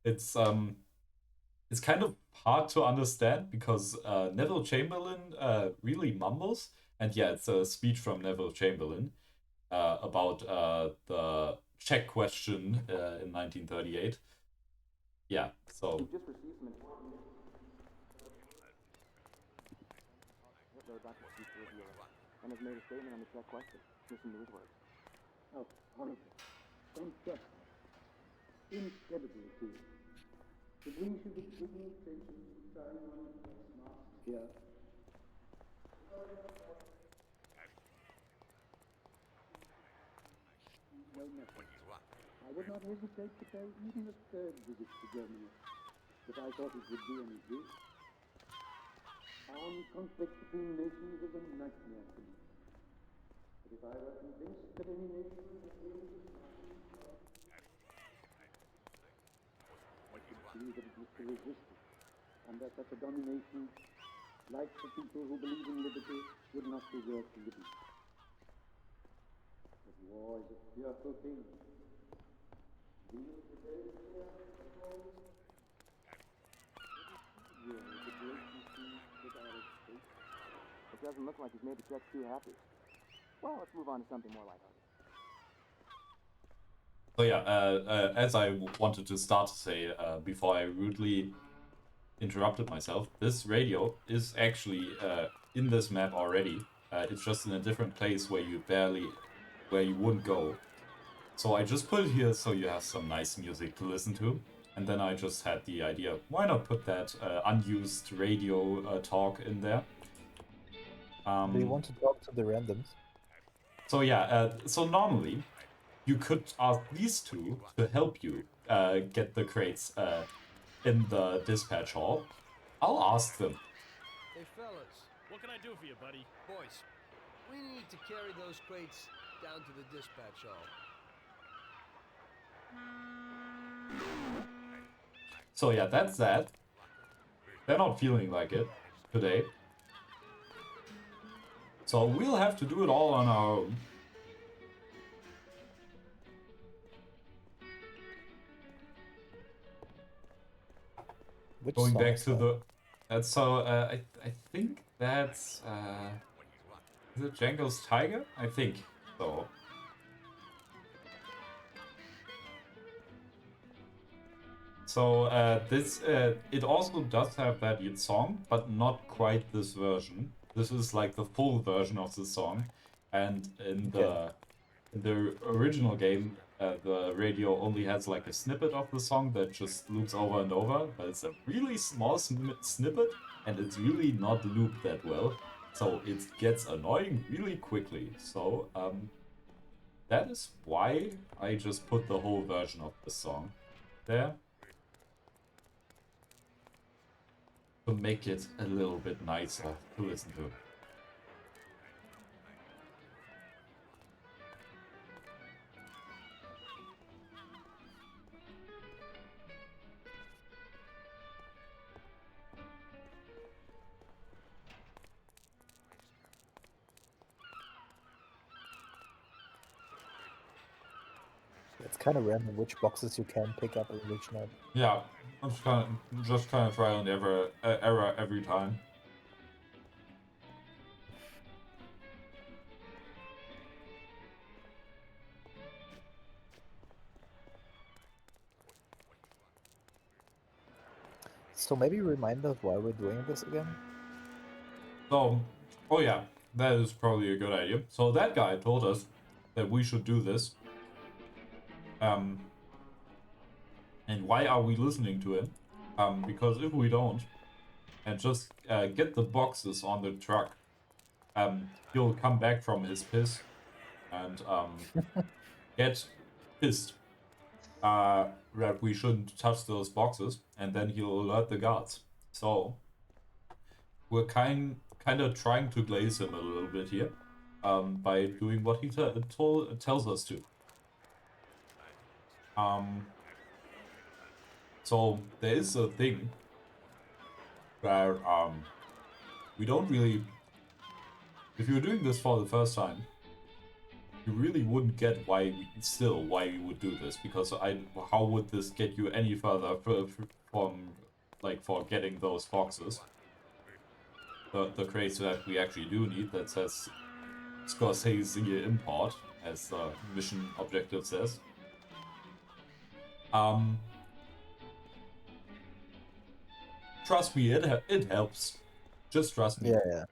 It's kind of hard to understand because Neville Chamberlain really mumbles, and yeah, it's a speech from Neville Chamberlain about the Czech question in 1938. Yeah, so. We've just received some important Hitler got to speak to the viewer and has made a statement on the Czech question. Listen to his words. Oh, horrible. Unjust. Incredibly too. That we should be giving attention to trying on the face masks here. No matter. I would not hesitate to pay even a third visit to Germany if I thought it would do any good. Armed conflict between nations is a nightmare to me. But if I were convinced that any nation was able to I could see that it was to resist it under such a domination, like the people who believe in liberty would not deserve to live it. But war is a fearful thing. It doesn't look like he's made the Czechs too happy. Well, let's move on to something more lighthearted. So yeah, as I wanted to start to say before I rudely interrupted myself, this radio is actually in this map already. It's just in a different place where you wouldn't go. So I just put it here so you have some nice music to listen to. And then I just had the idea, why not put that unused radio talk in there? Do you want to talk to the randoms? So yeah, so normally you could ask these two to help you get the crates in the dispatch hall. I'll ask them. Hey fellas. What can I do for you, buddy? Boys, we need to carry those crates down to the dispatch hall. So yeah, that's that. They're not feeling like it today. So we'll have to do it all on our own. Which Going back songs to the... That's so, I think that's... is it Django's Tiger? I think so. So this, it also does have that song, but not quite this version. This is like the full version of the song, and in the original game, the radio only has like a snippet of the song that just loops over and over, but it's a really small snippet, and it's really not looped that well, so it gets annoying really quickly. So that is why I just put the whole version of the song there. To make it a little bit nicer to listen to. kind of random which boxes you can pick up in which not. Yeah, just kind of try and error every time. So maybe remind us why we're doing this again? So, oh yeah, that is probably a good idea. So that guy told us that we should do this. And why are we listening to him? Because if we don't, and just get the boxes on the truck, he'll come back from his piss and get pissed that we shouldn't touch those boxes, and then he'll alert the guards. So we're kind of trying to glaze him a little bit here by doing what he tells us to. So there is a thing where we don't really, if you're doing this for the first time, you really wouldn't get why we would do this, because how would this get you any further for getting those boxes? The crates that we actually do need that says Scorsese import, as the mission objective says. Trust me, it helps. Just trust me. Yeah.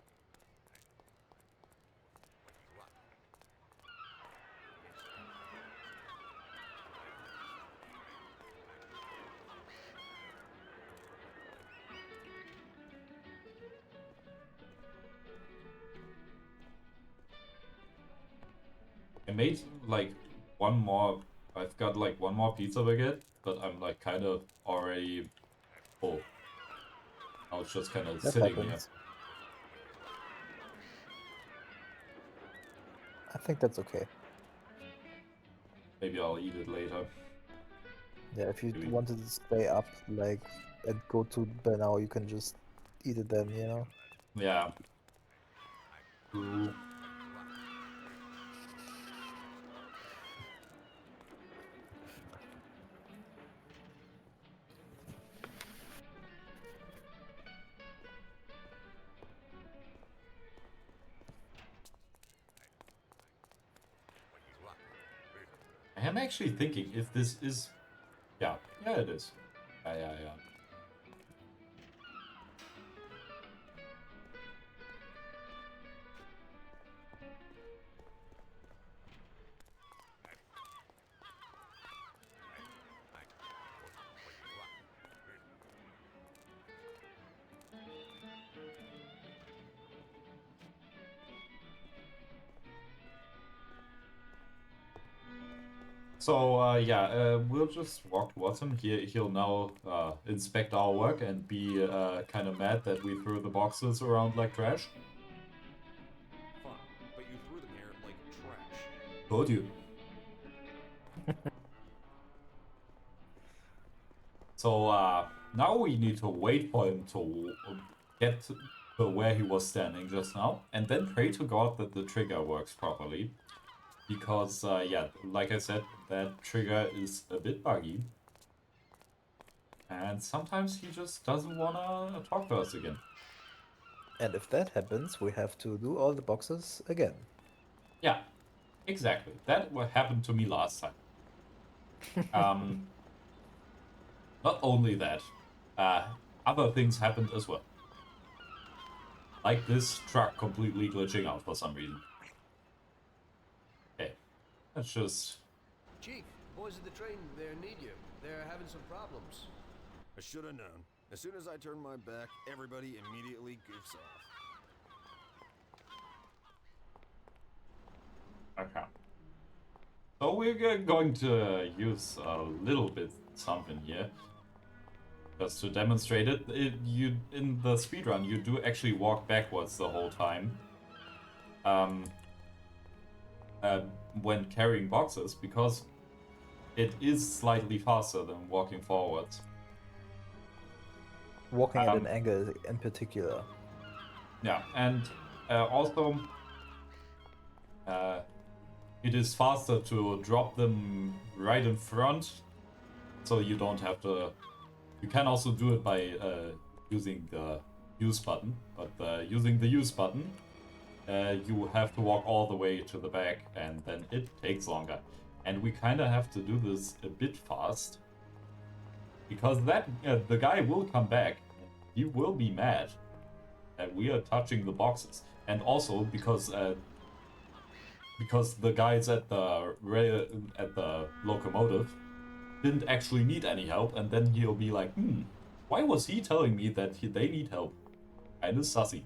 I made like one more. I've got like one more pizza baguette, but I'm like kind of already full. I was just kind of sitting here. I think that's okay. Maybe I'll eat it later. Yeah, if you wanted to stay up, like, and go to by now, you can just eat it then, you know? Yeah. True. I am actually thinking if this is... Yeah, it is. Yeah. So, we'll just walk towards him. He'll now inspect our work and be kind of mad that we threw the boxes around like trash. Fine, but you threw them here like trash. Told you. So, now we need to wait for him to get to where he was standing just now, and then pray to God that the trigger works properly. Because, like I said, that trigger is a bit buggy. And sometimes he just doesn't want to talk to us again. And if that happens, we have to do all the boxes again. Yeah, exactly. That what happened to me last time. Not only that, other things happened as well. Like this truck completely glitching out for some reason. Okay, let's just... Chief, boys at the train there need you. They're having some problems. I should have known. As soon as I turn my back, everybody immediately goofs off. Okay. So we're going to use a little bit something here. Just to demonstrate it, in the speedrun, you do actually walk backwards the whole time. When carrying boxes, because it is slightly faster than walking forwards. Walking at an angle in particular. Yeah, and also it is faster to drop them right in front, so you don't have to... You can also do it by using the use button, but using the use button, you have to walk all the way to the back, and then it takes longer. And we kind of have to do this a bit fast, because that the guy will come back. He will be mad that we are touching the boxes, and also because the guys at the locomotive didn't actually need any help, and then he'll be like, why was he telling me that they need help? Kinda sussy.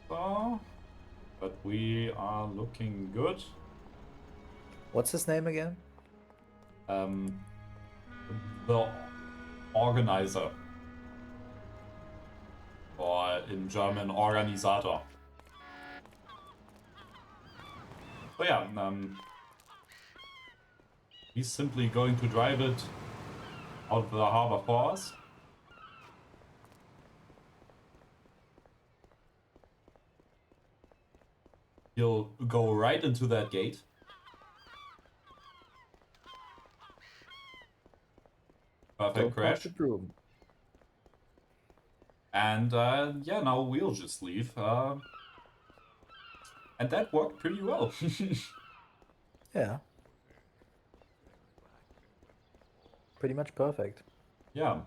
So, but we are looking good. What's his name again? The organizer. Or in German, Organisator. So yeah, he's simply going to drive it out of the harbor for us. He'll go right into that gate. Perfect crash. And yeah, now we'll just leave. And that worked pretty well. Yeah. Pretty much perfect. Yeah.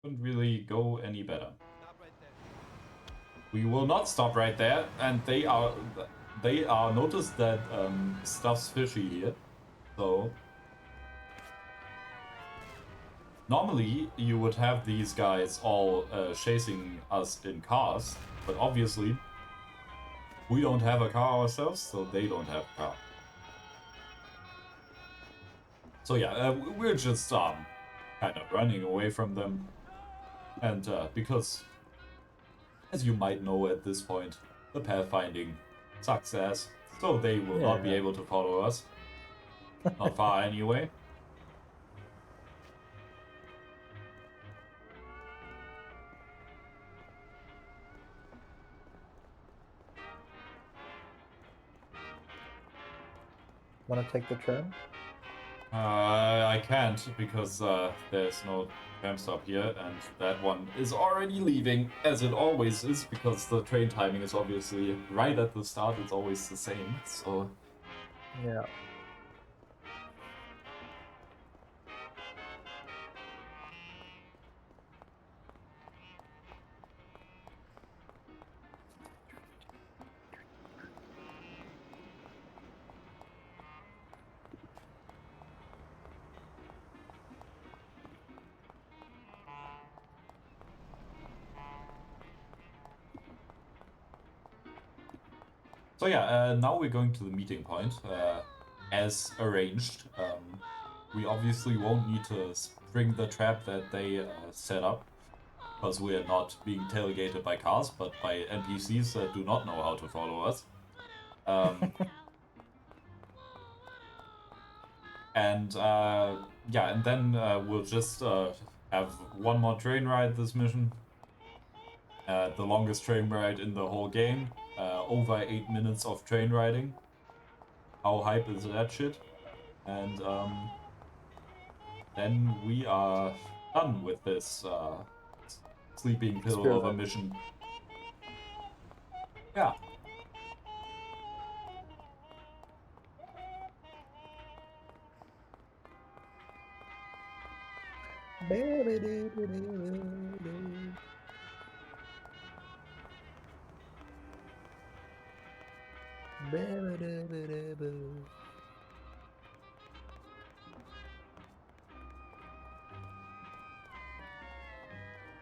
Couldn't really go any better. We will not stop right there, and they are noticed that stuff's fishy here. So normally you would have these guys all chasing us in cars, but obviously we don't have a car ourselves, so they don't have a car. So yeah, we're just kind of running away from them, and because, as you might know at this point, the pathfinding sucks ass, so they will not be able to follow us. Not far anyway. Wanna take the tram? I can't, because there's no tram stop here, and that one is already leaving, as it always is, because the train timing is obviously right at the start, it's always the same, so... Yeah. So yeah, now we're going to the meeting point, as arranged. We obviously won't need to spring the trap that they set up, because we are not being tailgated by cars, but by NPCs that do not know how to follow us. And yeah, and then we'll just have one more train ride this mission. The longest train ride in the whole game. Over 8 minutes of train riding. How hype is that shit? And then we are done with this sleeping pill of a mission. Yeah.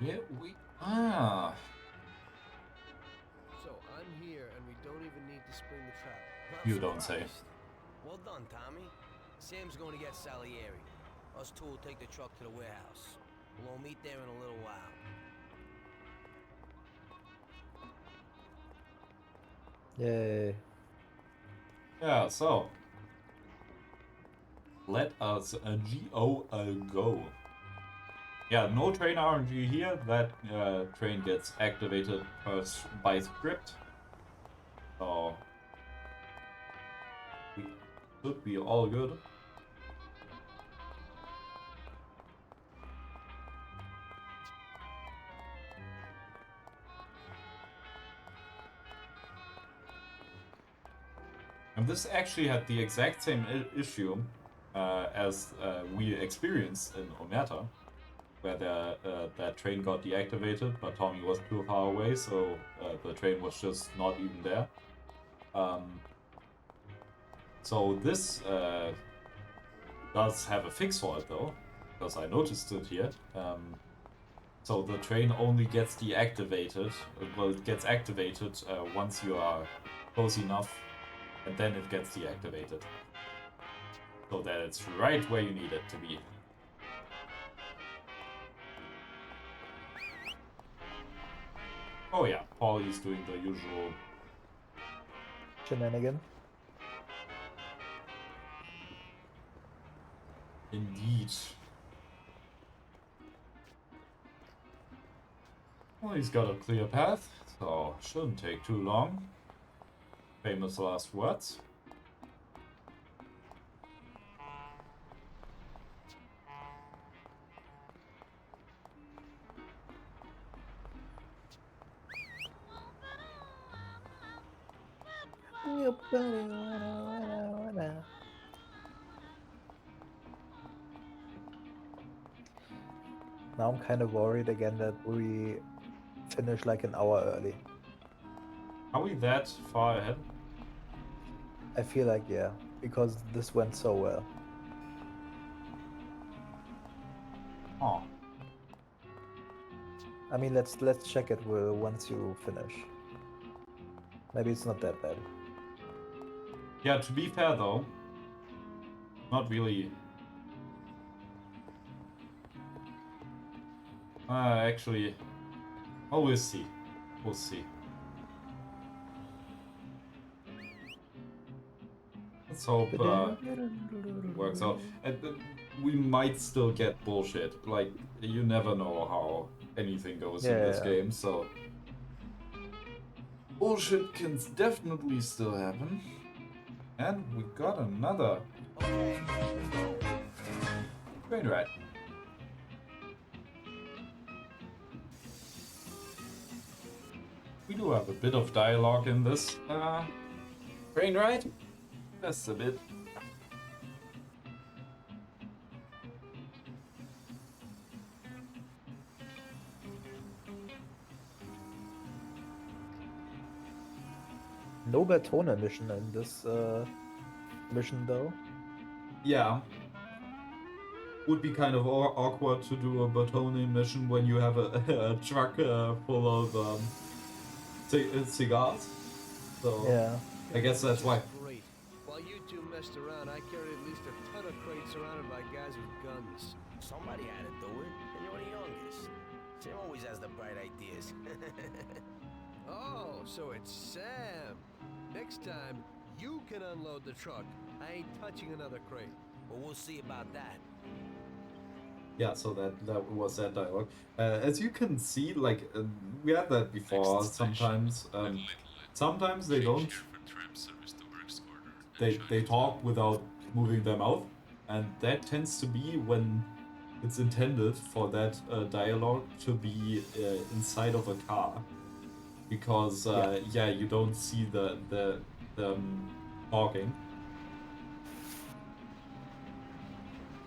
Yeah, So I'm here and we don't even need to spring the trap. You don't say. Well done, Tommy. Sam's going to get Salieri. Us two will take the truck to the warehouse. We'll all meet there in a little while. Yay. Yeah, so let us go. Yeah, no train RNG here. That train gets activated by script. So we should be all good. And this actually had the exact same issue as we experienced in Omerta, where that train got deactivated, but Tommy was too far away, so the train was just not even there. So this does have a fix for it though, because I noticed it here. So the train only gets deactivated, well, it gets activated once you are close enough, and then it gets deactivated. So that it's right where you need it to be. Oh yeah, Paulie's doing the usual shenanigan. Indeed. Well, he's got a clear path, so shouldn't take too long. Famous last words. Now I'm kind of worried again that we finish like an hour early. Are we that far ahead? I feel like, yeah, because this went so well. Oh. I mean, let's check it once you finish. Maybe it's not that bad. Yeah, to be fair though, not really. Actually, well, we'll see. We'll see. Let's hope it works out. And we might still get bullshit. Like, you never know how anything goes in this game, so bullshit can definitely still happen. And we got another train ride. We do have a bit of dialogue in this train ride. Just a bit. No Bertone mission in this mission though. Yeah. Would be kind of awkward to do a Bertone mission when you have a truck full of cigars. So yeah. I guess that's why. Great. While you two messed around, I carried at least a ton of crates surrounded by guys with guns. Somebody had to do it, and you're the youngest. Sam always has the bright ideas. Oh, so it's Sam. Next time, you can unload the truck. I ain't touching another crate. Well, we'll see about that. Yeah, so that was that dialogue. As you can see, like we had that before. Sometimes, sometimes they don't. They talk without moving their mouth, and that tends to be when it's intended for that dialogue to be inside of a car, because yeah, you don't see the talking.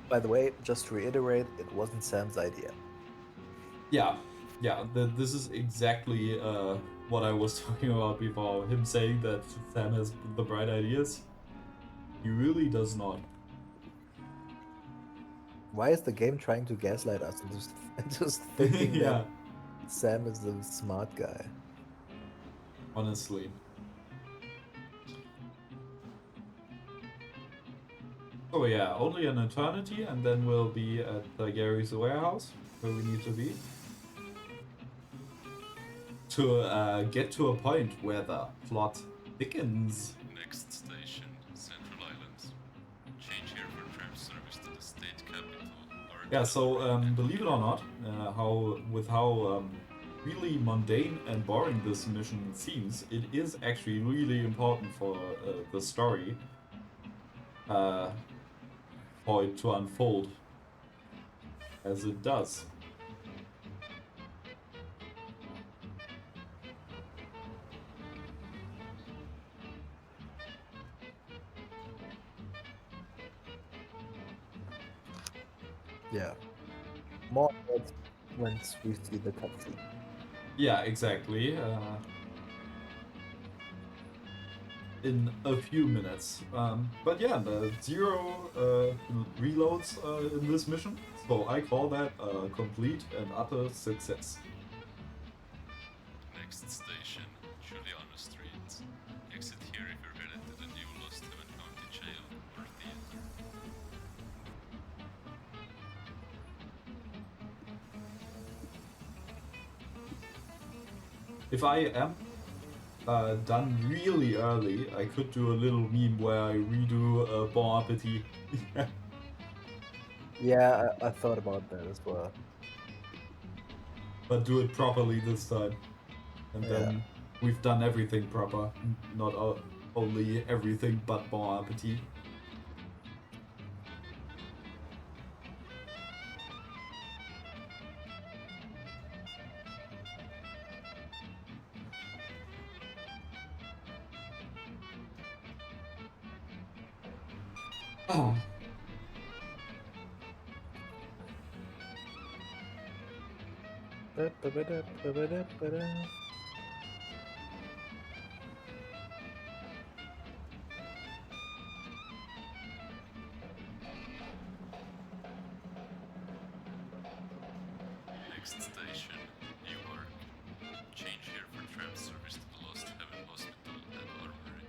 By the way, just to reiterate, it wasn't Sam's idea. Yeah, this is exactly what I was talking about before. Him saying that Sam has the bright ideas. He really does not. Why is the game trying to gaslight us and just thinking yeah. that Sam is the smart guy? Honestly. Oh yeah, only an eternity, and then we'll be at Gary's warehouse, where we need to be. To get to a point where the plot thickens. Next station, Central Islands. Change here for tram service to the state capital, Art Yeah, so believe it or not, how really mundane and boring this mission seems, it is actually really important for the story, for it to unfold as it does. Yeah. More once we see the cutscene. Yeah, exactly. In a few minutes. But yeah, the 0 reloads in this mission, so I call that a complete and utter success. Next station, Juliana Street. Exit here if you're headed to the new Lost Heaven County Jail or Theater. If I am done really early, I could do a little meme where I redo Bon Appetit. Yeah, I thought about that as well. But do it properly this time. And then we've done everything proper, not only everything but Bon Appetit. Oh. Next station, Newark. Change here for tram service to the Lost Heaven Hospital and Armory.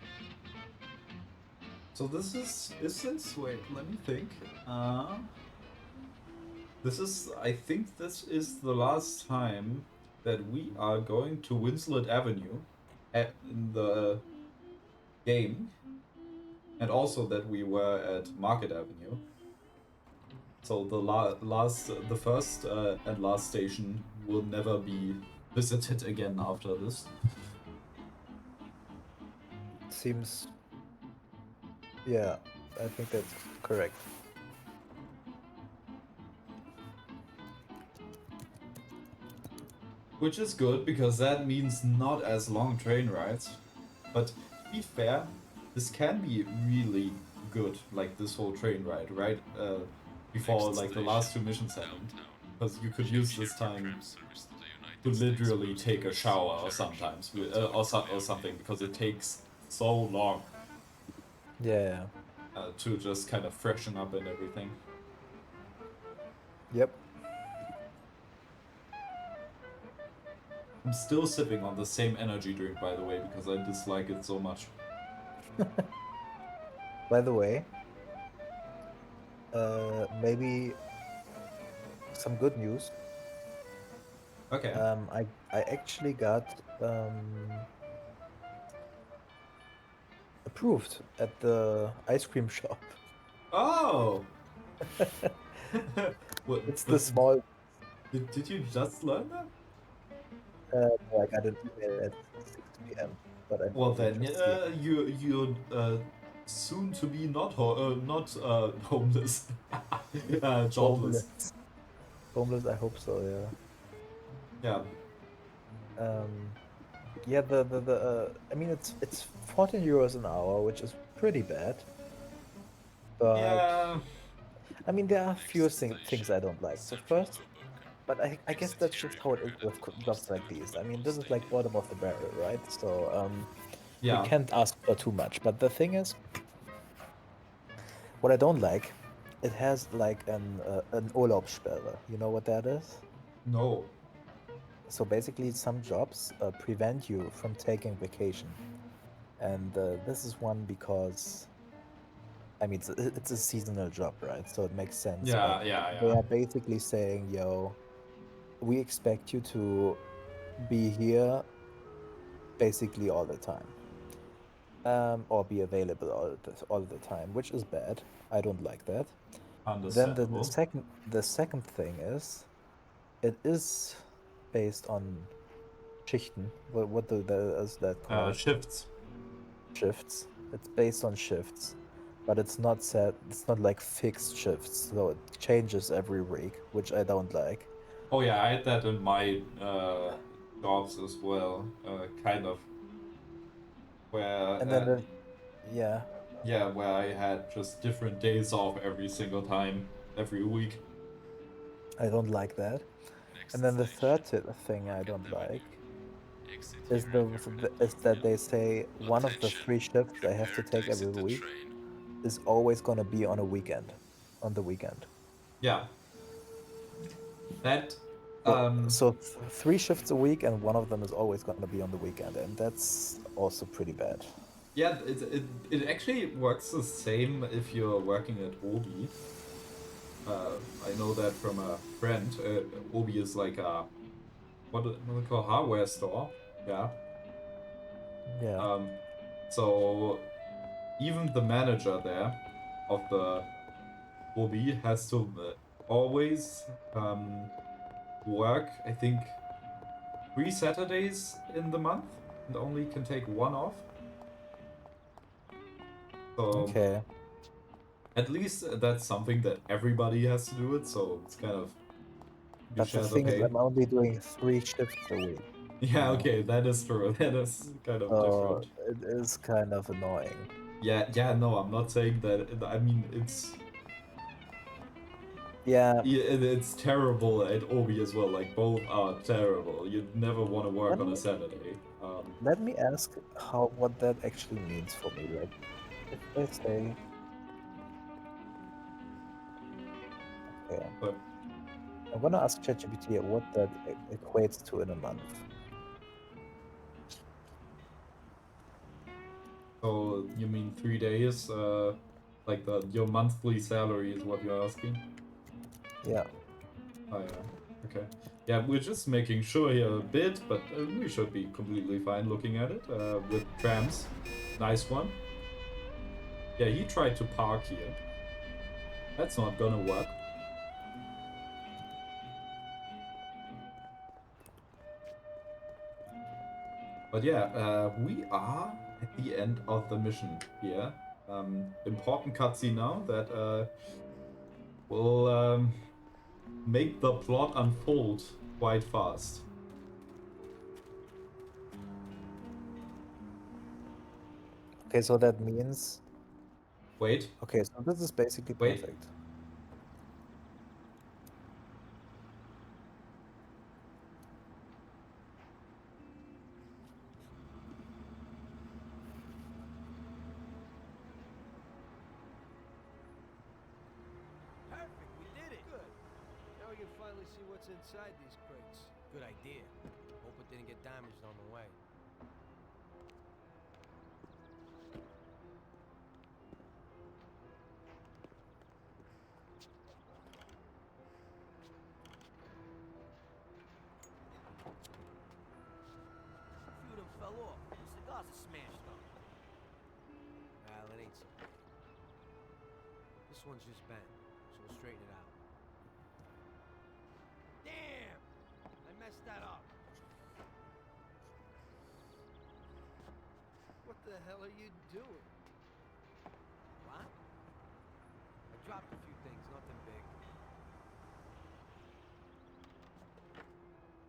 So this is, wait, let me think. I think this is the last time that we are going to Winslet Avenue in the game. And also that we were at Market Avenue. So the first and last station will never be visited again after this. Seems... Yeah, I think that's correct. Which is good, because that means not as long train rides. But to be fair, this can be really good, like this whole train ride, right? Before like the last 2 missions happened. Because you could use this time to literally take a shower or sometimes, or something, because it takes so long. Yeah. To just kind of freshen up and everything. Yep. I'm still sipping on the same energy drink, by the way, because I dislike it so much. By the way, maybe some good news. Okay. I actually got approved at the ice cream shop. Oh! What, it's the small... Did you just learn that? No, I got an email at 6 p.m. But I Well then, you're soon to be not homeless, jobless. Homeless, I hope so. Yeah. Yeah. I mean, it's 14 euros an hour, which is pretty bad. But yeah. I mean, there are a few things I don't like. So first, but I guess that's just how it is with jobs like these. I mean, this is like bottom of the barrel, right? So yeah. We can't ask for too much. But the thing is, what I don't like, it has like an Urlaubssperre. You know what that is? No. So basically, some jobs prevent you from taking vacation, and this is one because, I mean, it's a seasonal job, right? So it makes sense. Yeah, They are basically saying, yo, we expect you to be here basically all the time. Or be available all the time, which is bad. I don't like that. Then the Understandable. second thing is, it is based on Schichten. Is that called? Shifts. Shifts. It's based on shifts, but it's not set. It's not like fixed shifts, so it changes every week, which I don't like. Oh yeah, I had that in my jobs as well, kind of. Where And then yeah, yeah, where I had just different days off every single time, every week. I don't like that. And then the third thing I don't like is is that they say one of the 3 shifts I have to take every week is always gonna be on a weekend, on the weekend. Yeah. That So 3 shifts a week, and one of them is always gonna be on the weekend, and that's also pretty bad. yeah, it actually works the same if you're working at Obi. I know that from a friend. Obi is like a what do they call hardware store. Yeah. Yeah. So even the manager there of the Obi has to always work, I think, 3 Saturdays in the month and only can take 1 off. So Okay. at least that's something that everybody has to do it, so it's kind of you But the share the thing is, pain. I'm only doing 3 shifts a week. Yeah, okay, that is true. That is kind of So different. it is kind of annoying. Yeah, no, I'm not saying that. I mean, it's Yeah. it's terrible at Obi as well. Like both are terrible. You'd never want to work on a Saturday. Let me ask what that actually means for me. Like, if they say, okay, But I'm gonna ask ChatGPT what that equates to in a month. so you mean 3 days? Like your monthly salary is what you're asking? Yeah. Oh yeah. Okay. Yeah, we're just making sure here a bit, but we should be completely fine looking at it. With trams, nice one. Yeah, he tried to park here. That's not gonna work. But yeah, we are at the end of the mission here. Important cutscene now that will make the plot unfold quite fast. Okay, so that means. Wait. Okay, so this is basically Wait. perfect. Perfect, we did it. Good. Now we can finally see what's inside these crates. Good idea. Hope it didn't get damaged on the way. A few of them fell off. The cigars are smashed up. Well, it ain't so bad. This one's just bent, so we'll straighten it out. Damn! I messed that up. What the hell are you doing? What? I dropped a few things, nothing big.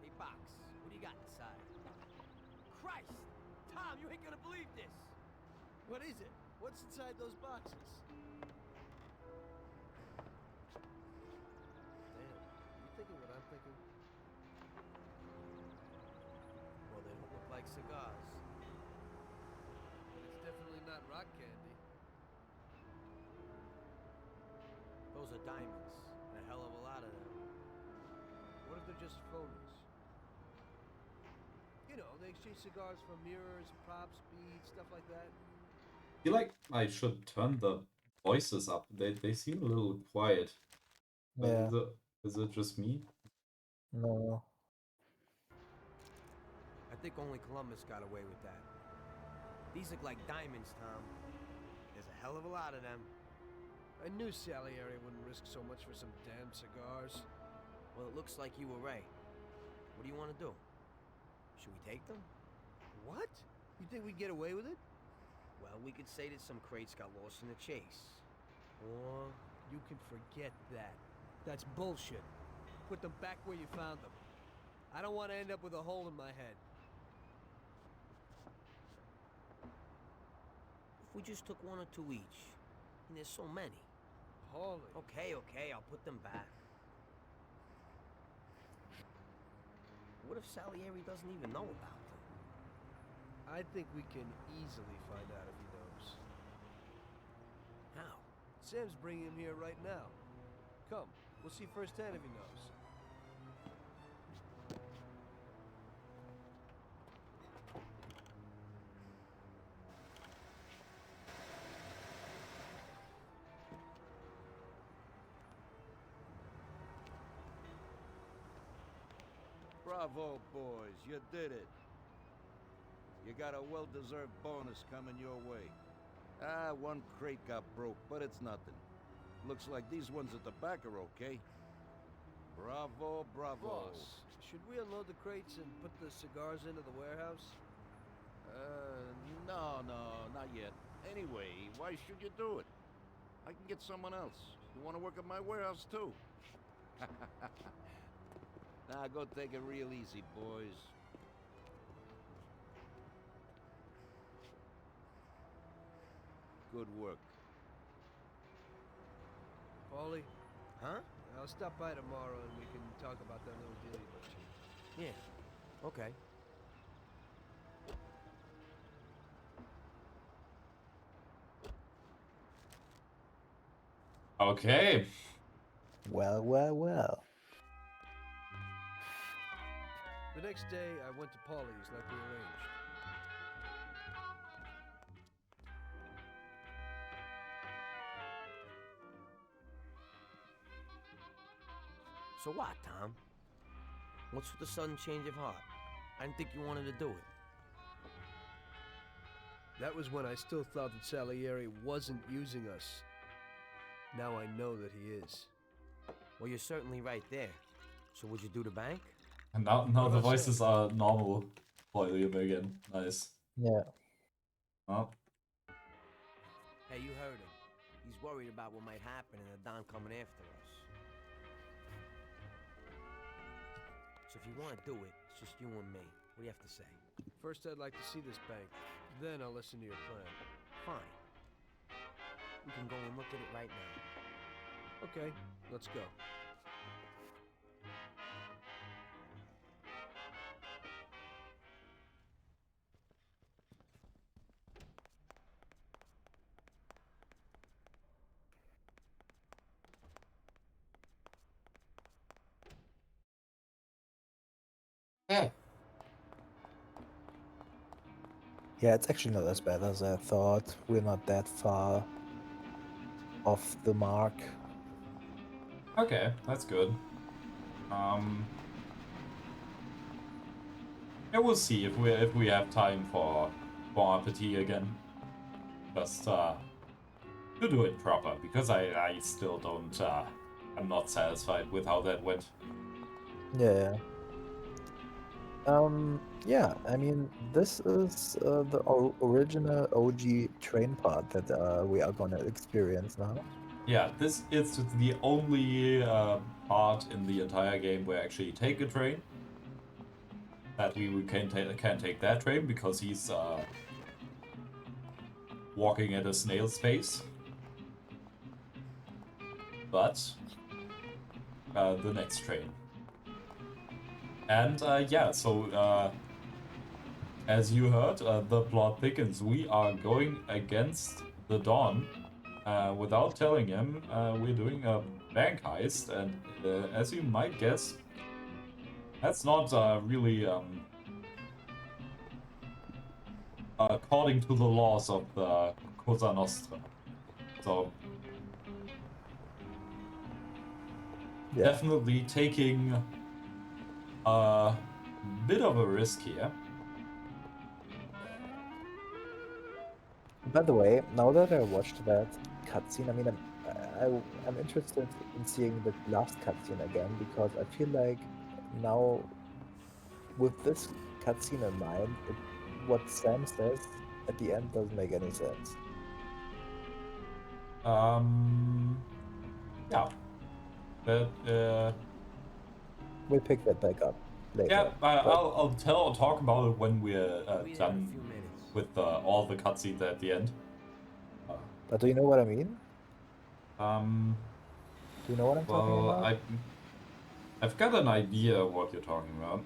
Hey, Box, what do you got inside? Christ! Tom, you ain't gonna believe this! What is it? What's inside those boxes? Damn, you thinking what I'm thinking? Well, they don't look like cigars. It's definitely not rock candy. Those are diamonds, and a hell of a lot of them. What if they're just phonies? You know, they exchange cigars for mirrors, props, beads, stuff like that. I feel like I should turn the voices up. They seem a little quiet. Yeah. Is it just me? No. I think only Columbus got away with that. These look like diamonds, Tom. There's a hell of a lot of them. I knew Salieri wouldn't risk so much for some damn cigars. Well, it looks like you were right. What do you want to do? Should we take them? What? You think we'd get away with it? Well, we could say that some crates got lost in the chase. Or you can forget that. That's bullshit. Put them back where you found them. I don't want to end up with a hole in my head. If we just took one or two each, and there's so many. Holy. Okay, I'll put them back. What if Salieri doesn't even know about them? I think we can easily find out if he knows. How? Sam's bringing him here right now. Come, we'll see firsthand if he knows. Bravo, boys, you did it. You got a well-deserved bonus coming your way. One crate got broke, but it's nothing. Looks like these ones at the back are okay. Bravo, bravo. Boss, should we unload the crates and put the cigars into the warehouse? No, not yet. Anyway, why should you do it? I can get someone else. You want to work at my warehouse, too? Nah, go take it real easy, boys. Good work. Paulie? Huh? I'll stop by tomorrow and we can talk about that little deal you mentioned. Yeah. Okay. Okay. Well. The next day, I went to Paulie's like we arranged. So what, Tom? What's with the sudden change of heart? I didn't think you wanted to do it. That was when I still thought that Salieri wasn't using us. Now I know that he is. Well, you're certainly right there. So would you do the bank? And now the voices are normal for Liam again. Nice. Yeah. Oh. Hey, you heard him. He's worried about what might happen and the Don coming after us. So if you want to do it, it's just you and me. What do you have to say? First, I'd like to see this bank. Then I'll listen to your plan. Fine. We can go and look at it right now. Okay, let's go. Yeah, it's actually not as bad as I thought. We're not that far off the mark. Okay, that's good. Yeah, we'll see if we have time for RPT again. Just to do it proper, because I still don't I'm not satisfied with how that went. Yeah. Yeah, I mean, this is the original OG train part that we are gonna experience now. Yeah, this is the only part in the entire game where I actually take a train. That we can't take that train because he's walking at a snail's pace. But the next train. And yeah, so as you heard, the plot thickens. We are going against the Dawn. Without telling him, we're doing a bank heist, and as you might guess, that's not really according to the laws of the Cosa Nostra. So yeah. Definitely taking a bit of a risk here. By the way, now that I watched that cutscene, I mean, I'm interested in seeing the last cutscene again because I feel like now with this cutscene in mind, what Sam says at the end doesn't make any sense. Yeah. But we'll pick that back up later. Yeah, I'll talk about it when we're done with all the cutscenes at the end. But do you know what I mean? Do you know what I'm talking about? Well, I've got an idea what you're talking about.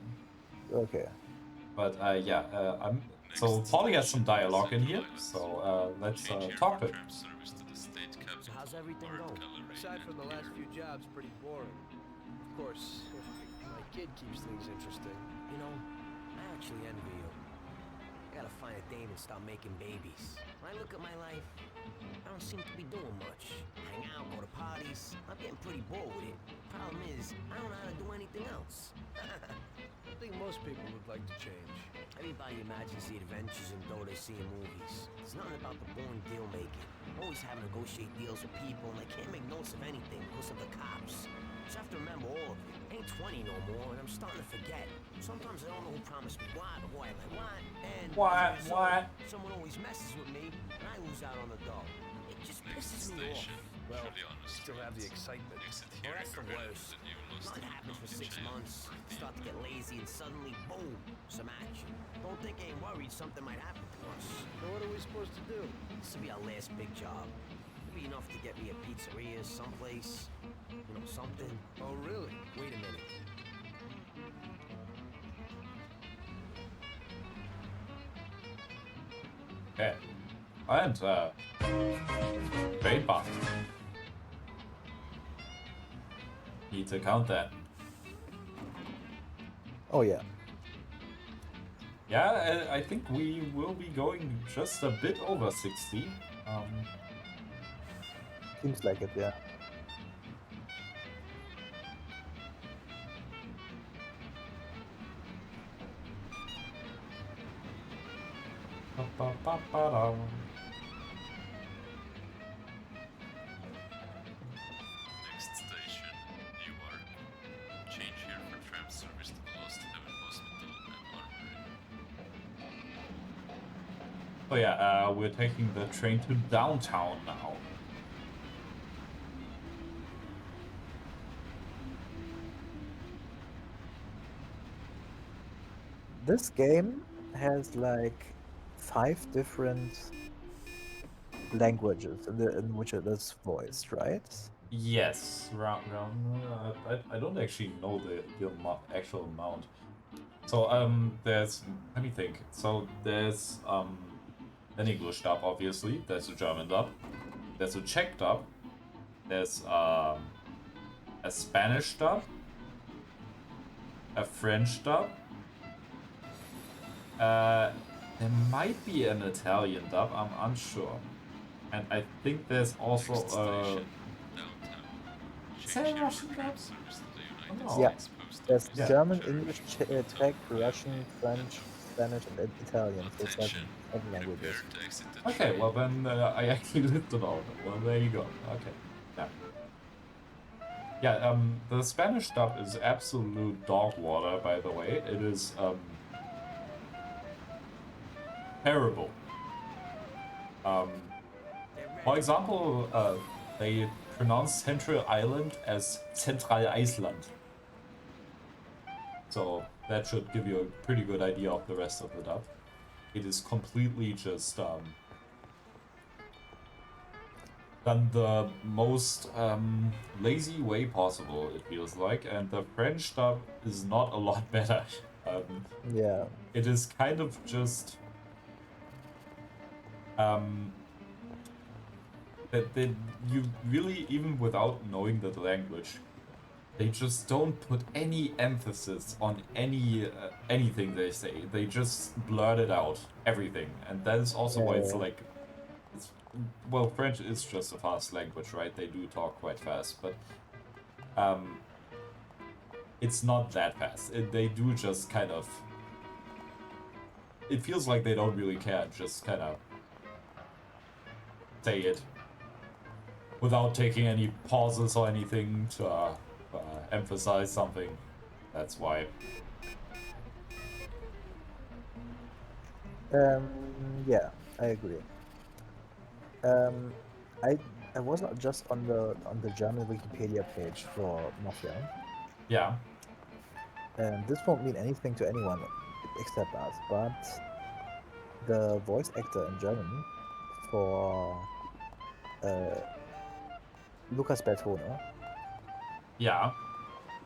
Okay. But yeah, so Polly has some dialogue in here, so let's talk to it. So how's everything going? Aside from the last few jobs, pretty boring. Of course, my kid keeps things interesting. You know, I actually envy you. I gotta find a dame and start making babies. When I look at my life, I don't seem to be doing much. Hang out, go to parties. I'm getting pretty bored with it. Problem is, I don't know how to do anything else. I think most people would like to change. Everybody imagines the adventures and dough they see in movies. There's nothing about the boring deal making. Always having to negotiate deals with people, and they can't make notes of anything because of the cops. So I have to remember all of it. I ain't 20 no more, and I'm starting to forget. Sometimes I don't know who promised me what or who I let what, and what? Someone always messes with me, and I lose out on the dough. It just pisses me off. Well, still have the excitement. Oh, that's the worst. Nothing happens for 6 months. Start to get lazy, and suddenly, boom, some action. Don't think I ain't worried something might happen to us. So what are we supposed to do? This will be our last big job. It'll be enough to get me a pizzeria someplace. You know, something. Oh, really? Wait a minute. Okay. And, great button. Need to count that. Oh, yeah. Yeah, I think we will be going just a bit over 60. Seems like it, yeah. Next station, Newark. Change here for tram service to the Lost Heaven Hospital and Armory. So yeah, we're taking the train to downtown now. This game has like 5 different languages in which it is voiced, right? Yes, I don't actually know the actual amount. So there's, let me think. So there's an English dub, obviously. There's a German dub. There's a Czech dub. There's a Spanish dub. A French dub. There might be an Italian dub, I'm unsure. And I think there's also a... Is there a Russian dub? Oh, no. Yeah. There's German, English, Czech, Russian, French, Spanish, and Italian. So it's 7 languages. Okay, well then I actually listed all of it. Well, there you go. Okay. Yeah. Yeah, the Spanish dub is absolute dog water, by the way. It is, terrible. For example, they pronounce Central Island as Central Iceland. So that should give you a pretty good idea of the rest of the dub. It is completely just done the most lazy way possible, it feels like, and the French dub is not a lot better. Yeah. It is kind of just that you really, even without knowing the language, they just don't put any emphasis on anything they say. They just blurt it out, everything, and that is also why it's like, well, French is just a fast language, right? They do talk quite fast, but it's not that fast. They do just kind of. It feels like they don't really care. Just kind of say it. without taking any pauses or anything to emphasize something. That's why. Yeah, I agree. I was not just on the German Wikipedia page for Mafia. Yeah. This won't mean anything to anyone except us, but the voice actor in German for Lukas Bertone. Yeah.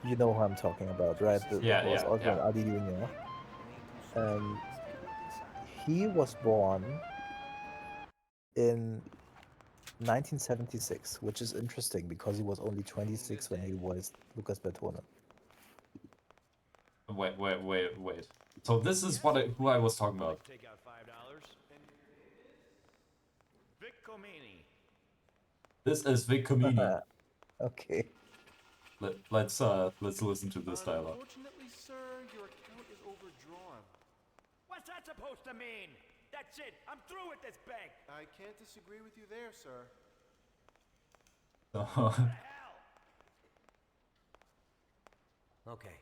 You know who I'm talking about, right? That Yeah, was yeah, also yeah. an Adi Junior. He was born in 1976, which is interesting because he was only 26 when he voiced Lukas Bertone. Wait. So this is who I was talking about. Take out $5. Vic Comini. This is Vic Comini. Okay. Let's listen to this dialogue. Unfortunately, sir, your account is overdrawn. What's that supposed to mean? That's it. I'm through with this bank. I can't disagree with you there, sir. Okay.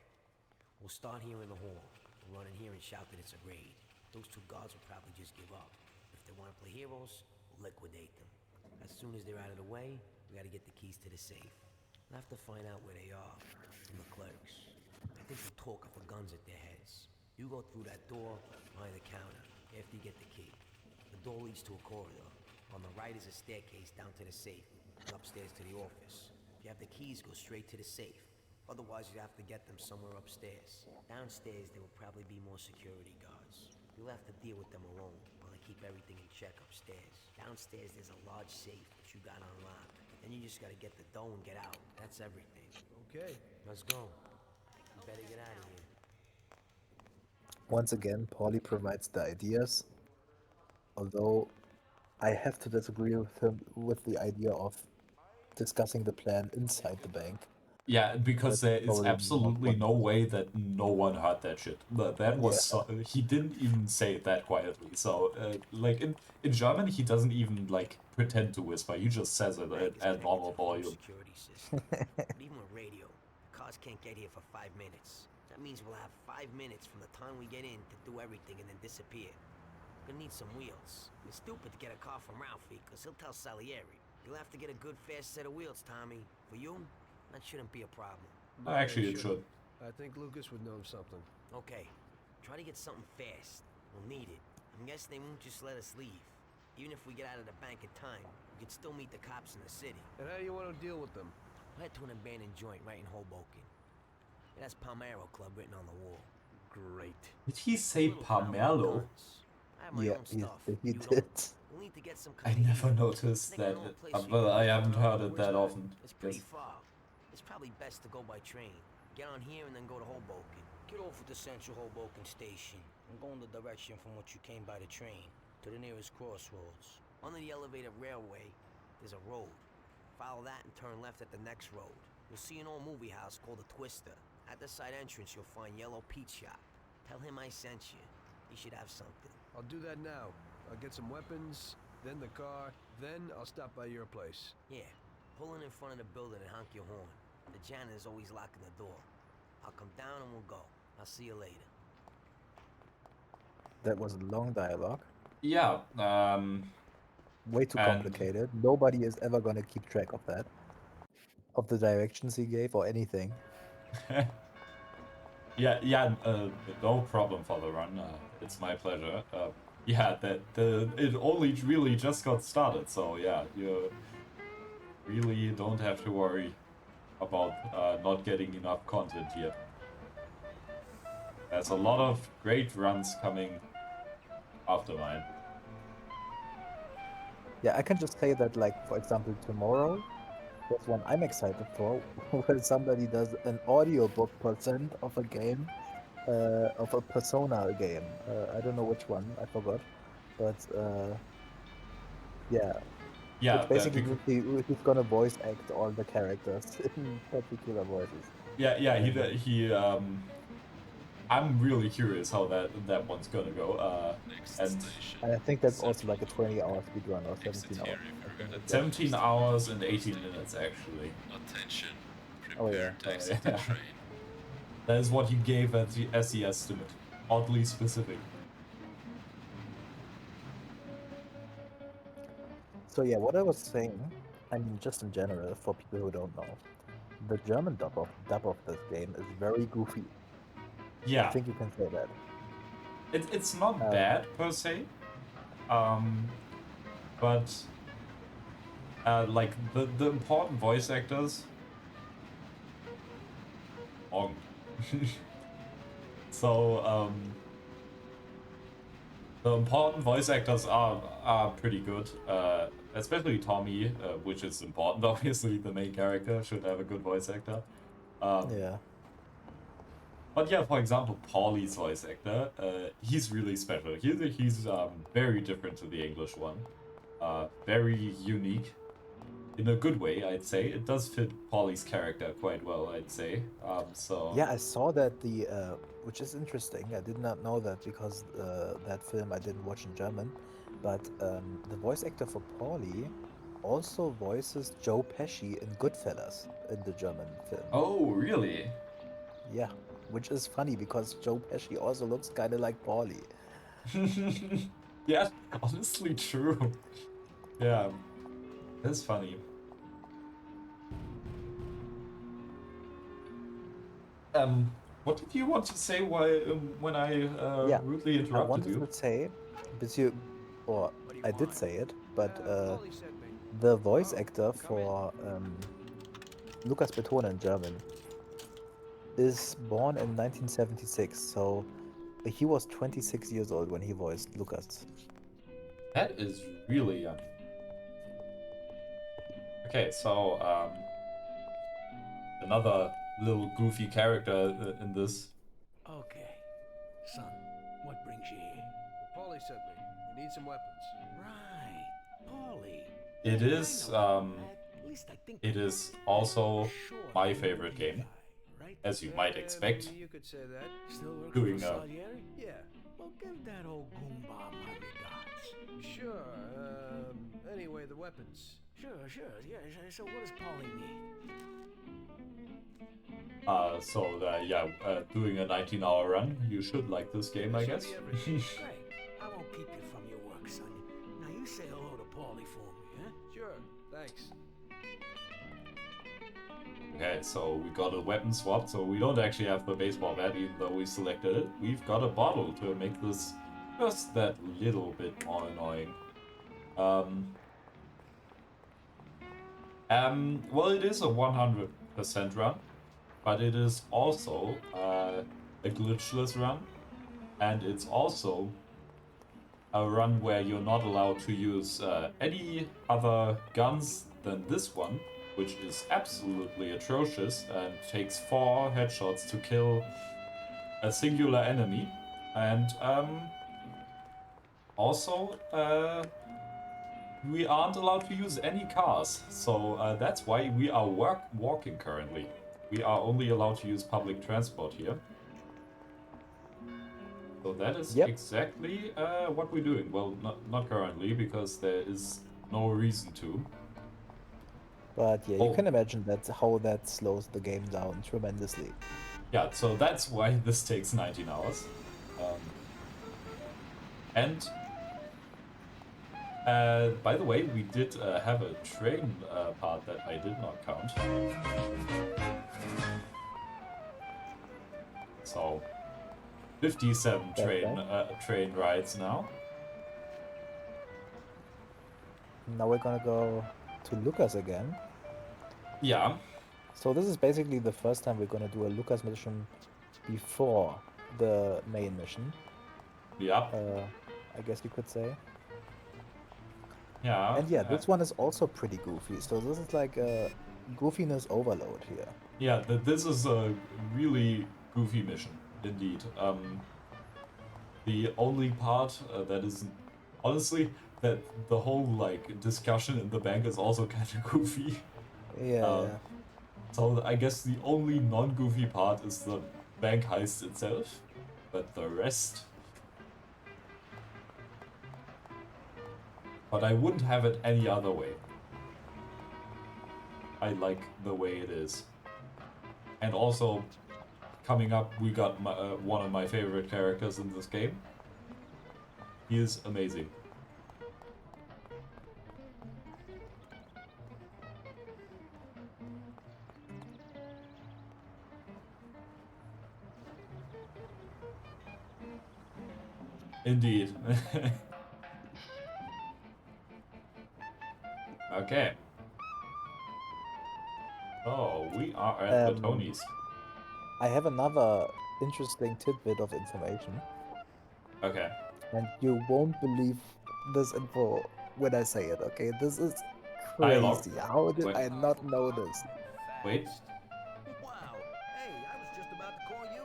We'll start here in the hall. We'll run in here and shout that it's a raid. Those two guards will probably just give up. If they want to play heroes, we'll liquidate them. As soon as they're out of the way, we gotta get the keys to the safe. We'll have to find out where they are from the clerks. I think they'll talk up for guns at their heads. You go through that door behind the counter after you get the key. The door leads to a corridor. On the right is a staircase down to the safe and upstairs to the office. If you have the keys, go straight to the safe. Otherwise, you have to get them somewhere upstairs. Downstairs, there will probably be more security guards. You'll have to deal with them alone while they keep everything in check upstairs. Downstairs, there's a large safe which you got unlocked. Then you just gotta get the dough and get out. That's everything. Okay. Let's go. You better get out of here. Once again, Paulie provides the ideas, although I have to disagree with him with the idea of discussing the plan inside the bank. Yeah, because there is probably not absolutely what- no way that no one heard that shit. That was he didn't even say it that quietly. So like in German, he doesn't even like pretend to whisper. He just says it at normal volume. Security system. But even with radio, the cars can't get here for 5 minutes. That means we'll have 5 minutes from the time we get in to do everything and then disappear. We're gonna need some wheels. It's stupid to get a car from Ralphie, because he'll tell Salieri. You'll have to get a good fast set of wheels, Tommy. For you, that shouldn't be a problem. No, Actually, it should. I think Lucas would know something. Okay, try to get something fast. We'll need it. I'm guessing they won't just let us leave. Even if we get out of the bank in time, we could still meet the cops in the city. And how do you want to deal with them? We'll head to an abandoned joint right in Hoboken. It has Palmero Club written on the wall. Great. Did he say Palmerlo? I have my Yeah, own stuff. he You don't. did. We'll need to get some I kind of never heat. noticed Think of that. an old place we Well, can I go haven't to. heard it that often. It's pretty Yes. far. It's probably best to go by train. Get on here and then go to Hoboken. Get off at the Central Hoboken station and go in the direction from which you came by the train to the nearest crossroads. Under the elevated railway, there's a road. Follow that and turn left at the next road. You'll see an old movie house called the Twister. At the side entrance, you'll find Yellow Pete Shop. Tell him I sent you. He should have something. I'll do that now. I'll get some weapons, then the car, then I'll stop by your place. Yeah, pull in front of the building and honk your horn. The janitor's always locking the door. I'll come down and we'll go. I'll see you later. That was a long dialogue. Yeah. Way too and- complicated. Nobody is ever gonna keep track of that. Of the directions he gave or anything. Yeah, no problem for the run. It's my pleasure. Yeah, it only really just got started, so yeah, you really don't have to worry about not getting enough content here. There's a lot of great runs coming after mine. Yeah, I can just say that, like, for example, tomorrow, there's one I'm excited for, where somebody does an audiobook percent of a game, of a Persona game. I don't know which one, I forgot. But, yeah. Yeah, It's basically he's gonna voice act all the characters in particular voices. Yeah, he I'm really curious how that one's gonna go. And I think that's also like a 20-hour speedrun or 17 hour. 17 hours and 18 minutes, actually. Attention, Oh yeah. prepare to exit the train. That is what he gave as the estimate. Oddly specific. So yeah, what I was saying, I mean, just in general, for people who don't know, the German dub of this game is very goofy. Yeah. I think you can say that. It's not bad per se, but like the important voice actors. So the important voice actors are pretty good, especially Tommy, which is important. Obviously, the main character should have a good voice actor. Yeah. But yeah, for example, Paulie's voice actor, he's really special. He's very different to the English one. Very unique. In a good way, I'd say. It does fit Paulie's character quite well, I'd say. So Yeah, I saw that which is interesting. I did not know that because that film I didn't watch in German. But the voice actor for Paulie also voices Joe Pesci in Goodfellas in the German film. Oh, really? Yeah, which is funny because Joe Pesci also looks kind of like Paulie. Yeah, honestly true. Yeah, that's funny. What did you want to say when I rudely interrupted I wanted you? to say, or I did say it, but the voice actor for Lukas Betone in German is born in 1976, so he was 26 years old when he voiced Lukas. That is really young. Okay, so another little goofy character in this. Okay. Son, what brings you here? Paulie sent me. We need some weapons. Right. Paulie. It is also my favorite game, as you might expect. You could say that. Still working Doing for a Salieri? Yeah. Well, give that old Goomba my regards. Sure. Anyway, the weapons. Sure. Yeah. So what does Paulie need? Doing a 19-hour run. You should like this game, I guess. Great. I won't keep you from your work, son. Now you say hello to Paulie for me, huh? Sure. Thanks. Okay, so we got a weapon swap, so we don't actually have the baseball bat, even though we selected it. We've got a bottle to make this just that little bit more annoying. Well, it is a 100% run, but it is also a glitchless run, and it's also a run where you're not allowed to use any other guns than this one, which is absolutely atrocious and takes 4 headshots to kill a singular enemy. And also, we aren't allowed to use any cars, so that's why we are walking currently. We are only allowed to use public transport here. So that is exactly what we're doing. Well, not currently, because there is no reason to. But yeah, you can imagine how that slows the game down tremendously. Yeah, so that's why this takes 19 hours. By the way, we did have a train part that I did not count. So, 57 train rides now. Now we're gonna go to Lucas again. Yeah. So this is basically the first time we're gonna do a Lucas mission before the main mission. Yeah. I guess you could say. Yeah. And yeah, this one is also pretty goofy. So this is like a goofiness overload here. Yeah, this is a really goofy mission, indeed. The only part that is, honestly, that the whole like discussion in the bank is also kind of goofy. Yeah. So I guess the only non-goofy part is the bank heist itself, but the rest. But I wouldn't have it any other way. I like the way it is. And also, coming up, we got one of my favorite characters in this game. He is amazing. Indeed. Okay. Oh, we are at the Tonys. I have another interesting tidbit of information. Okay. And you won't believe this info when I say it, okay? This is Dialogue. crazy. How did Wait. I not know this? Wait. Wow. Hey, I was just about to call you.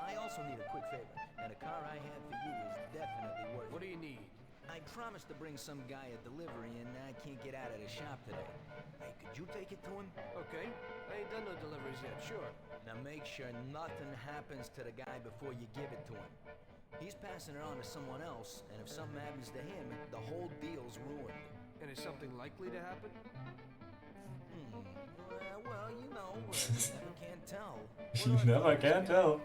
I also need a quick favor, and a car I had for you is definitely worth it. What do you need? I promised to bring some guy a delivery, and I can't get out of the shop today. Hey, could you take it to him? Okay. I ain't done no deliveries yet, sure. Now make sure nothing happens to the guy before you give it to him. He's passing it on to someone else, and if something happens to him, the whole deal's ruined. And is something likely to happen? Well, you know, you never can tell. You never can tell.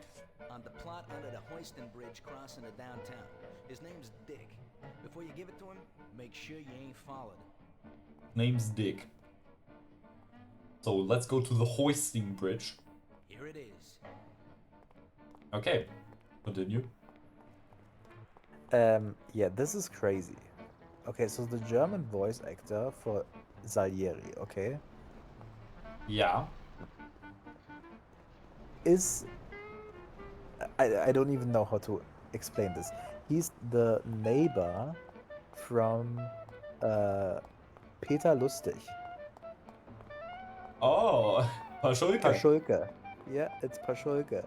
On the plot under the Hoiston Bridge crossing the downtown. His name's Dick. Before you give it to him, make sure you ain't followed. Name's Dick. So let's go to the hoisting bridge. Here it is. Okay, continue. Yeah, this is crazy. Okay, so the German voice actor for Salieri, okay, Yeah. is... I don't even know how to explain this. He's the neighbor from Peter Lustig. Oh, Paschulke. Paschulke. Yeah, it's Paschulke.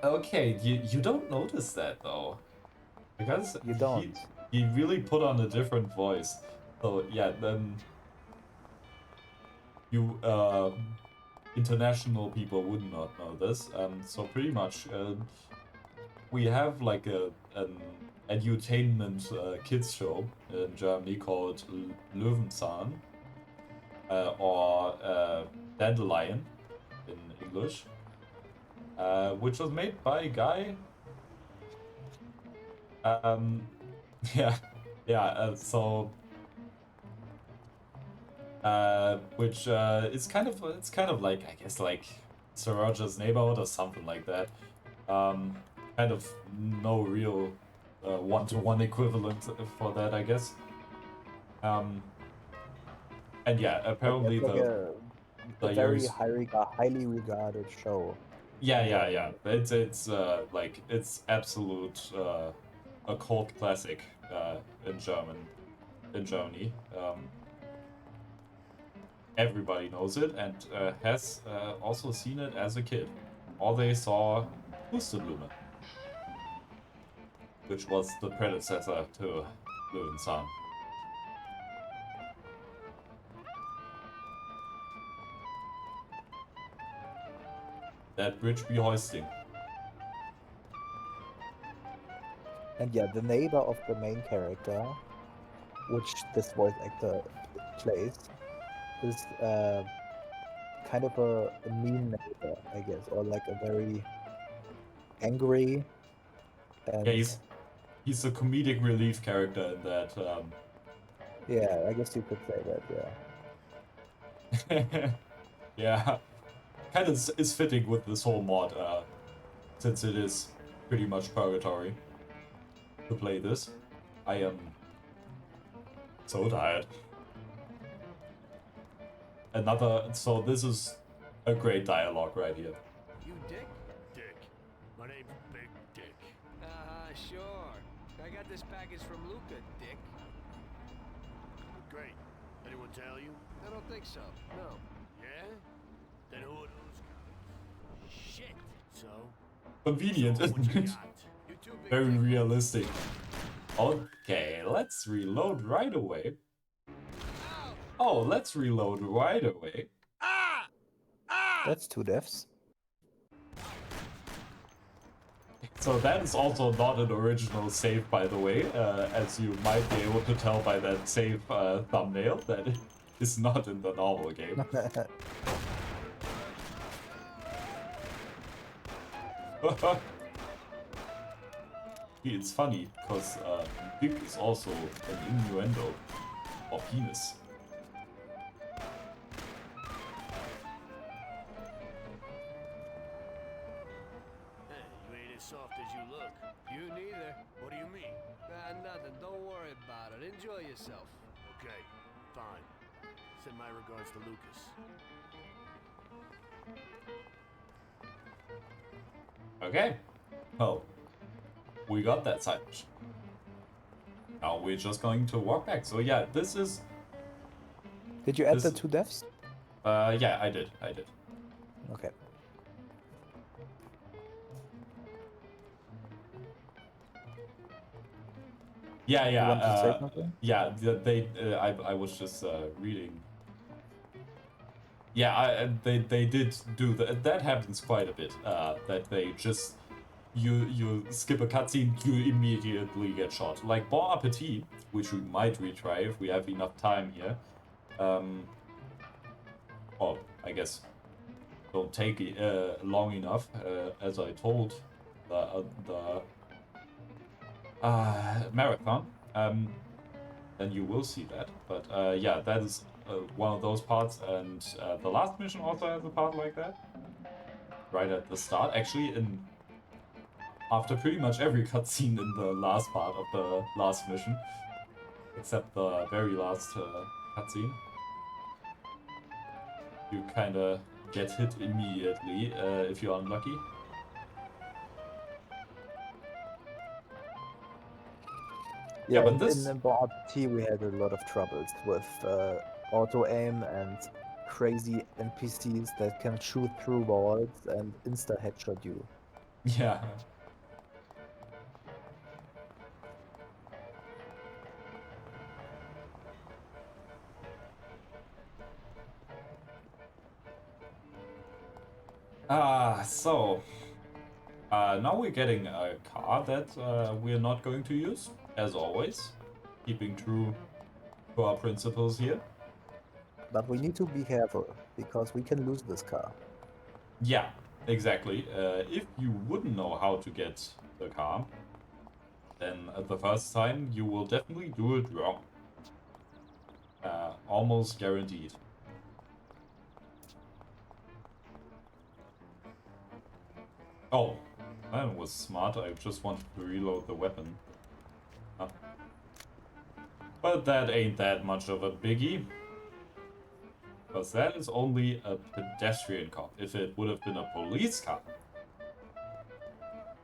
Okay, you don't notice that though, because You don't. He really put on a different voice. So yeah, then you international people would not know this. So pretty much, we have like an edutainment kids show in Germany called Löwenzahn, or Dandelion in English. Which was made by a guy. So which is kind of like, I guess, like Sir Roger's Neighborhood or something like that. Kind of no real one-to-one equivalent for that, I guess. And yeah, apparently It's like a very years. highly regarded show. Yeah. It's like it's absolute a cult classic in Germany. Everybody knows it and has also seen it as a kid. Or they saw Pusteblume, which was the predecessor to Löwenzahn. That bridge be hoisting. And yeah, the neighbor of the main character, which this voice actor plays, is kind of a mean neighbor, I guess, or like a very angry. And Yeah, he's a comedic relief character in that. yeah, I guess you could say that. Yeah. Yeah, kind of is fitting with this whole mod, since it is pretty much purgatory to play this. I am so tired. So this is a great dialogue right here. You Dick? Dick. My name's Big Dick. Sure. I got this package from Luca, Dick. Great. Anyone tell you? I don't think so. No. Yeah? Then who are those guys? Shit. So? Convenient, So what isn't you it? got? You too, Big Very Dick. realistic. Okay, let's reload right away. Oh, let's reload right away. That's 2 deaths. So that is also not an original save, by the way, as you might be able to tell by that save thumbnail, that is not in the normal game. It's funny, because dick is also an innuendo, or penis. Hey, you ain't as soft as you look. You neither. What do you mean? Nothing. Don't worry about it. Enjoy yourself. Okay, fine. Send my regards to Lucas. Okay. Well, we got that side mission. Now we're just going to walk back. So yeah, this is... Did you add the 2 deaths? Yeah, I did. Okay. Yeah, You want to say something? yeah. I was just reading. Yeah, they did do that. That happens quite a bit. That they just you skip a cutscene, you immediately get shot. Like Bon Appetit, which we might retry if we have enough time here. Well, I guess don't take it long enough. As I told the marathon, then you will see that. But yeah, that is one of those parts, and the last mission also has a part like that. Right at the start, actually, after pretty much every cutscene in the last part of the last mission, except the very last cutscene, you kind of get hit immediately if you're unlucky. Yeah, but this... in Bon Appetit we had a lot of troubles with auto-aim and crazy NPCs that can shoot through walls and insta-headshot you. Yeah. So now we're getting a car that we're not going to use, as always, keeping true to our principles here. But we need to be careful, because we can lose this car. Yeah, exactly. If you wouldn't know how to get the car, then the first time you will definitely do it wrong. Almost guaranteed. Oh, that was smart. I just wanted to reload the weapon. But that ain't that much of a biggie. Because that is only a pedestrian cop. If it would have been a police car,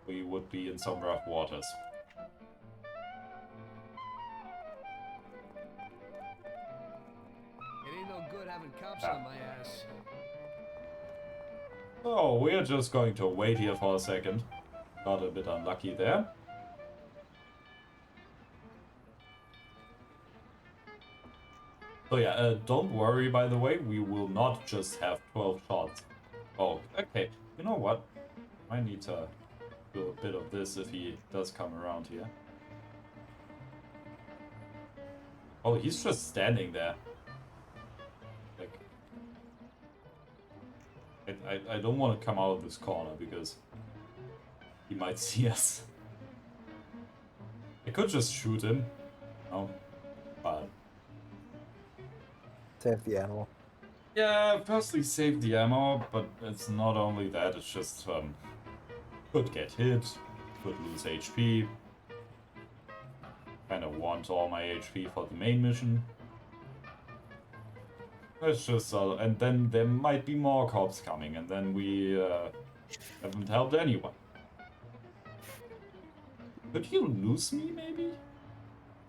we would be in some rough waters. It ain't no good having cops on my ass. Oh, we're just going to wait here for a second. Got a bit unlucky there. So yeah, don't worry, by the way, we will not just have 12 shots. Oh, okay. You know what? I need to do a bit of this if he does come around here. Oh, he's just standing there. Like, I don't want to come out of this corner because he might see us. I could just shoot him. No, but Save the ammo. yeah, firstly save the ammo, but it's not only that, it's just could get hit, could lose HP. Kind of want all my HP for the main mission. It's just and then there might be more cops coming, and then we haven't helped anyone. Could he lose me, maybe?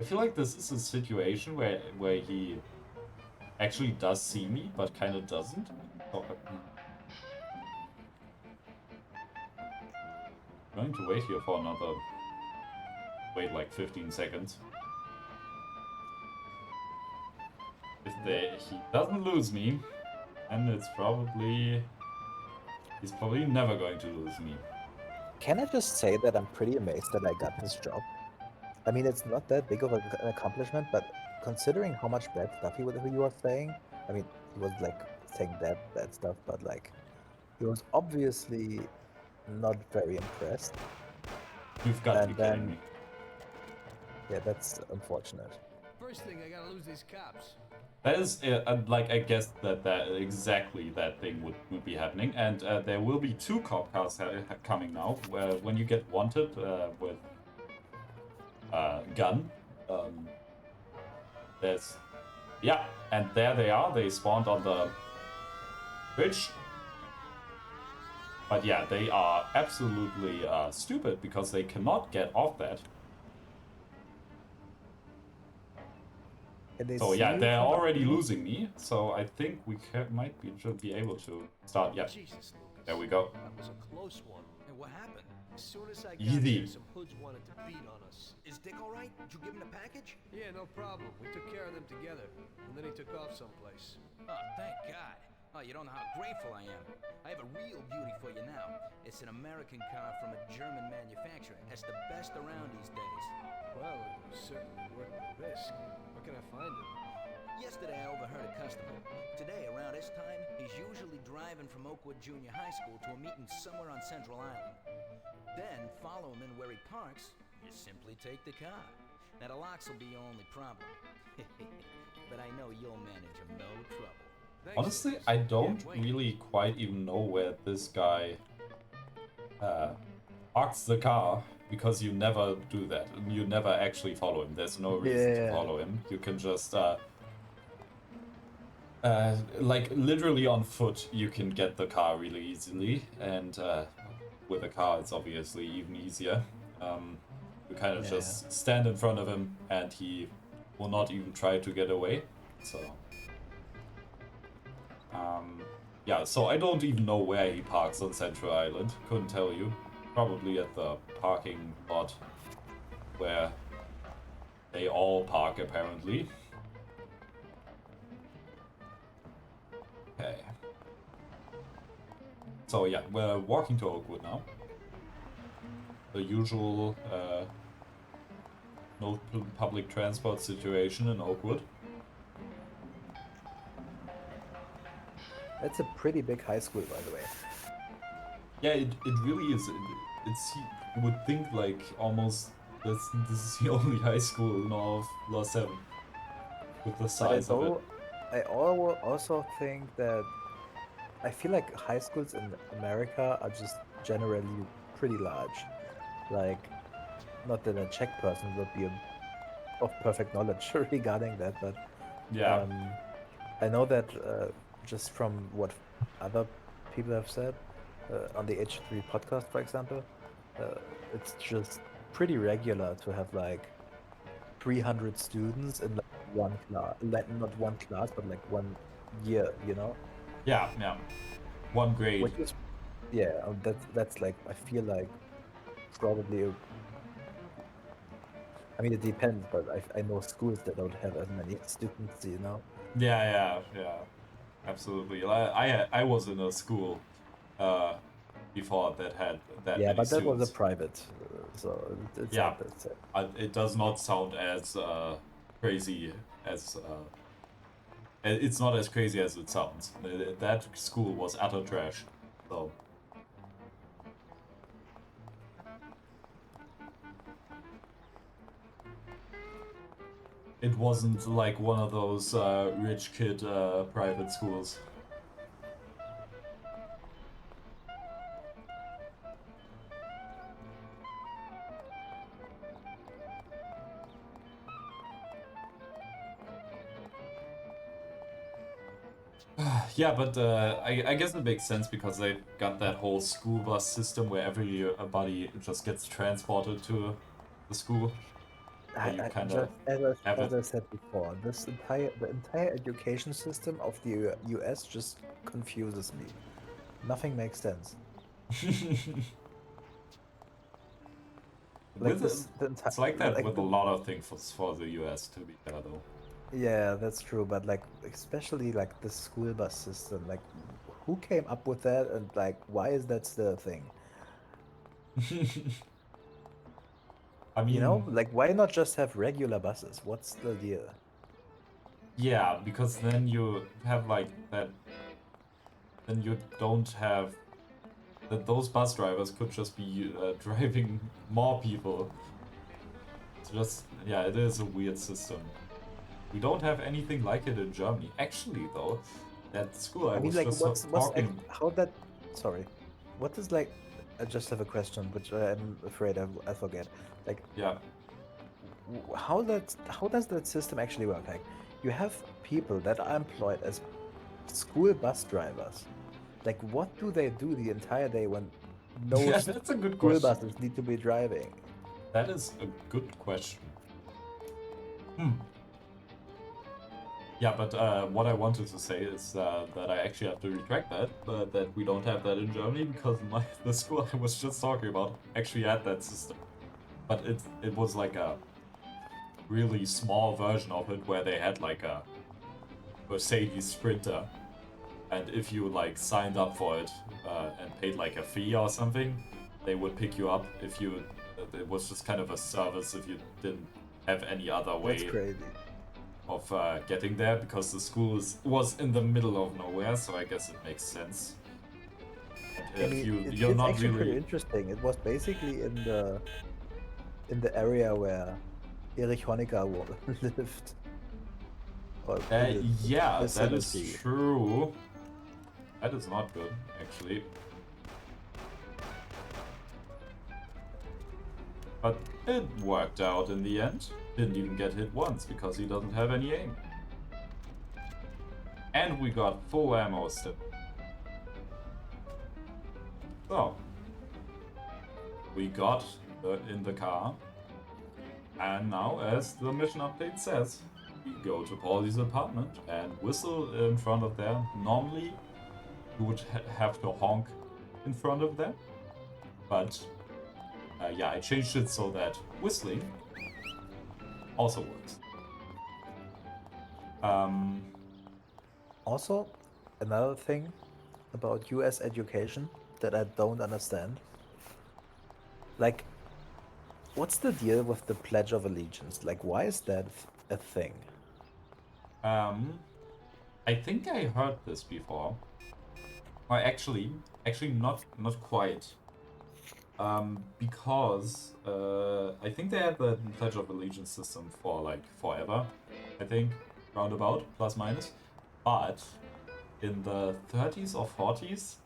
I feel like this is a situation where he actually does see me, but kind of doesn't. Oh, I'm going to wait here for another... Wait like 15 seconds. If he doesn't lose me, then it's probably... He's probably never going to lose me. Can I just say that I'm pretty amazed that I got this job? I mean, it's not that big of an accomplishment, but considering how much bad stuff he was saying, I mean, he was like saying bad stuff, but like he was obviously not very impressed. You've got to be And kidding then, me. yeah, that's unfortunate. First thing, I gotta lose these cops. That is, like, I guess that exactly that thing would be happening. And there will be 2 cop cars coming now, where when you get wanted with gun, there's, yeah, and there they are. They spawned on the bridge. But yeah, they are absolutely stupid because they cannot get off that. So yeah, they're already losing me. So I think we might be able to start. Yeah, Jesus, Lucas. there we go. That was a close one. Hey, what happened? As soon as I got Easy. there, some hoods wanted to beat on us. Is Dick all right? Did you give him the package? Yeah, no problem. We took care of them together. And then he took off someplace. Oh, thank God. Oh, you don't know how grateful I am. I have a real beauty for you now. It's an American car from a German manufacturer. It's the best around these days. Well, it was certainly worth the risk. Where can I find him? Yesterday I overheard a customer. Today, around this time, he's usually driving from Oakwood Junior High School to a meeting somewhere on Central Island. Then, follow him in where he parks, you simply take the car. Now, the locks will be your only problem. But I know you'll manage him no trouble. Honestly, I don't really quite even know where this guy parks the car, because you never do that. You never actually follow him. There's no reason to follow him. You can just, like, literally on foot, you can get the car really easily. And with a car, it's obviously even easier. You kind of just stand in front of him, and he will not even try to get away. So... yeah, so I don't even know where he parks on Central Island. Couldn't tell you. Probably at the parking lot where they all park, apparently. Okay. So yeah, we're walking to Oakwood now. The usual no public transport situation in Oakwood. That's a pretty big high school, by the way. Yeah, it really is. It's you would think like almost this is the only high school in all of RRLOL7 with the size of it. I also think that I feel like high schools in America are just generally pretty large. Like, not that a Czech person would be of perfect knowledge regarding that, but yeah, I know that just from what other people have said on the H3 podcast, for example, it's just pretty regular to have like 300 students in like one class, like not one class, but like one year, you know? Yeah, yeah. One grade. Which is, yeah, that's like, I feel like probably, I mean, it depends, but I know schools that don't have as many students, you know? Yeah. Absolutely. I was in a school before that had that many but that students. was a private, so it's yeah, not that sad. It does not sound as crazy as it's not as crazy as it sounds. That school was utter trash. So it wasn't like one of those rich kid private schools. Yeah, but I guess it makes sense because they've got that whole school bus system where everybody just gets transported to the school. As I said before, the entire education system of the US just confuses me. Nothing makes sense. It's like that with a lot of things for the US, to be fair, though. Yeah, that's true, but like especially like the school bus system, like who came up with that and like why is that still a thing? I mean, You know, like why not just have regular buses? What's the deal? yeah, because then you have like that. Then you don't have that. Those bus drivers could just be driving more people. It's just, yeah, it is a weird system. We don't have anything like it in Germany. Actually, though, that school I I mean, was like, just what's talking. how that? Sorry, what is like? I just have a question, which I'm afraid I forget. Like, Yeah. how does that system actually work? Like, you have people that are employed as school bus drivers. Like, what do they do the entire day when no Yeah, that's a good school question. buses need to be driving? That is a good question. Yeah, but what I wanted to say is that I actually have to retract that, that we don't have that in Germany because the school I was just talking about actually had that system. But it was like a really small version of it where they had like a Mercedes Sprinter. And if you like signed up for it and paid like a fee or something, they would pick you up if you... It was just kind of a service if you didn't have any other way. That's crazy. Of getting there, because the school was in the middle of nowhere, so I guess it makes sense. I mean, it's actually pretty interesting. It was basically in the area where Erich Honecker lived. Or in the yeah, that vicinity. is true. That is not good, actually. But it worked out in the end. Didn't even get hit once because he doesn't have any aim. And we got full ammo still. So, we got in the car. And now, as the mission update says, we go to Paulie's apartment and whistle in front of them. Normally, you would have to honk in front of them. But, yeah, I changed it so that whistling also works. Also, another thing about US education that I don't understand. Like, what's the deal with the Pledge of Allegiance? Like, why is that a thing? I think I heard this before. Or actually not quite. Because I think they had the Pledge of Allegiance system for like forever. I think roundabout, plus minus. But in the 30s or 40s,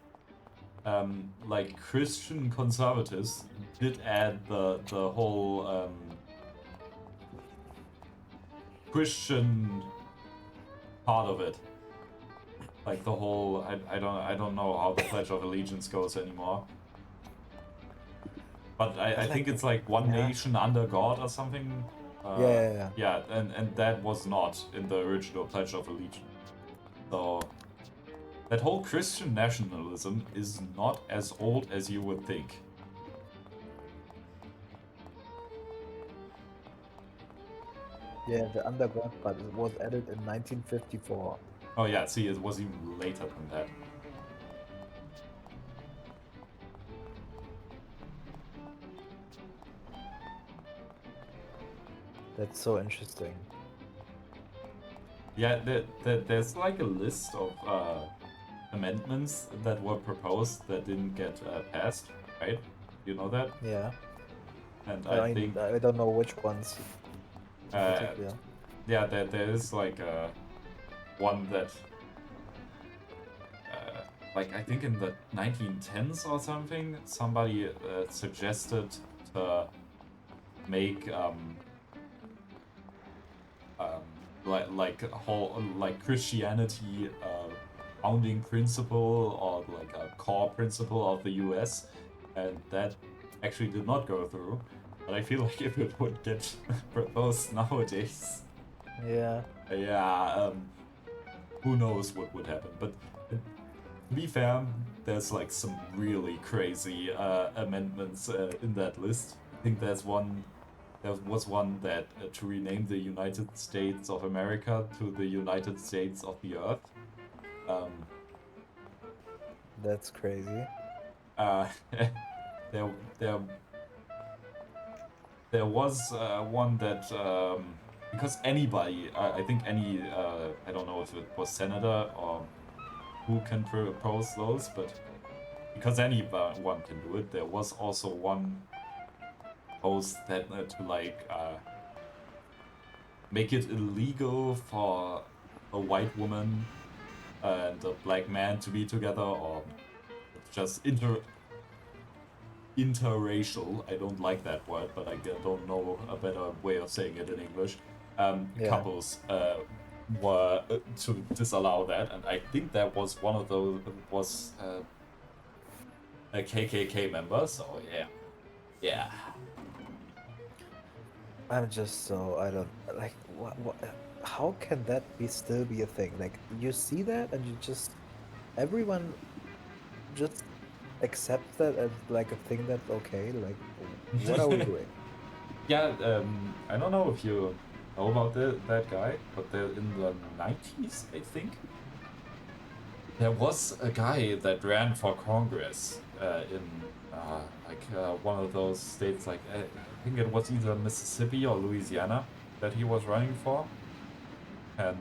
like Christian conservatives did add the whole Christian part of it. Like the whole I don't know how the Pledge of Allegiance goes anymore. But I think it's like one nation under God or something. Yeah, and that was not in the original Pledge of Allegiance. So that whole Christian nationalism is not as old as you would think. Yeah, the underground part was added in 1954. Oh yeah, see, it was even later than that. That's so interesting. Yeah, there's like a list of amendments that were proposed that didn't get passed, right? You know that? Yeah. And I think I don't know which ones. Yeah, there is like one that like I think in the 1910s or something, somebody suggested to make like a whole like Christianity founding principle or like a core principle of the US, and that actually did not go through. But I feel like if it would get proposed nowadays, yeah, who knows what would happen. But to be fair, there's like some really crazy amendments in that list. I think there was one that to rename the United States of America to the United States of the Earth. That's crazy. there was one that because anybody, I think any I don't know if it was senator or who can propose those, but because anyone can do it, there was also one post that to like make it illegal for a white woman and a black man to be together, or just interracial. I don't like that word, but I don't know a better way of saying it in English. Couples were to disallow that, and I think that was one of those was a KKK member. So yeah. I'm just so I don't like what how can that still be a thing? Like you see that and you just everyone just accepts that as like a thing that's okay. Like what are we doing? Yeah, I don't know if you know about that guy, but in the 90s, I think, there was a guy that ran for Congress in one of those states, like I think it was either Mississippi or Louisiana that he was running for, and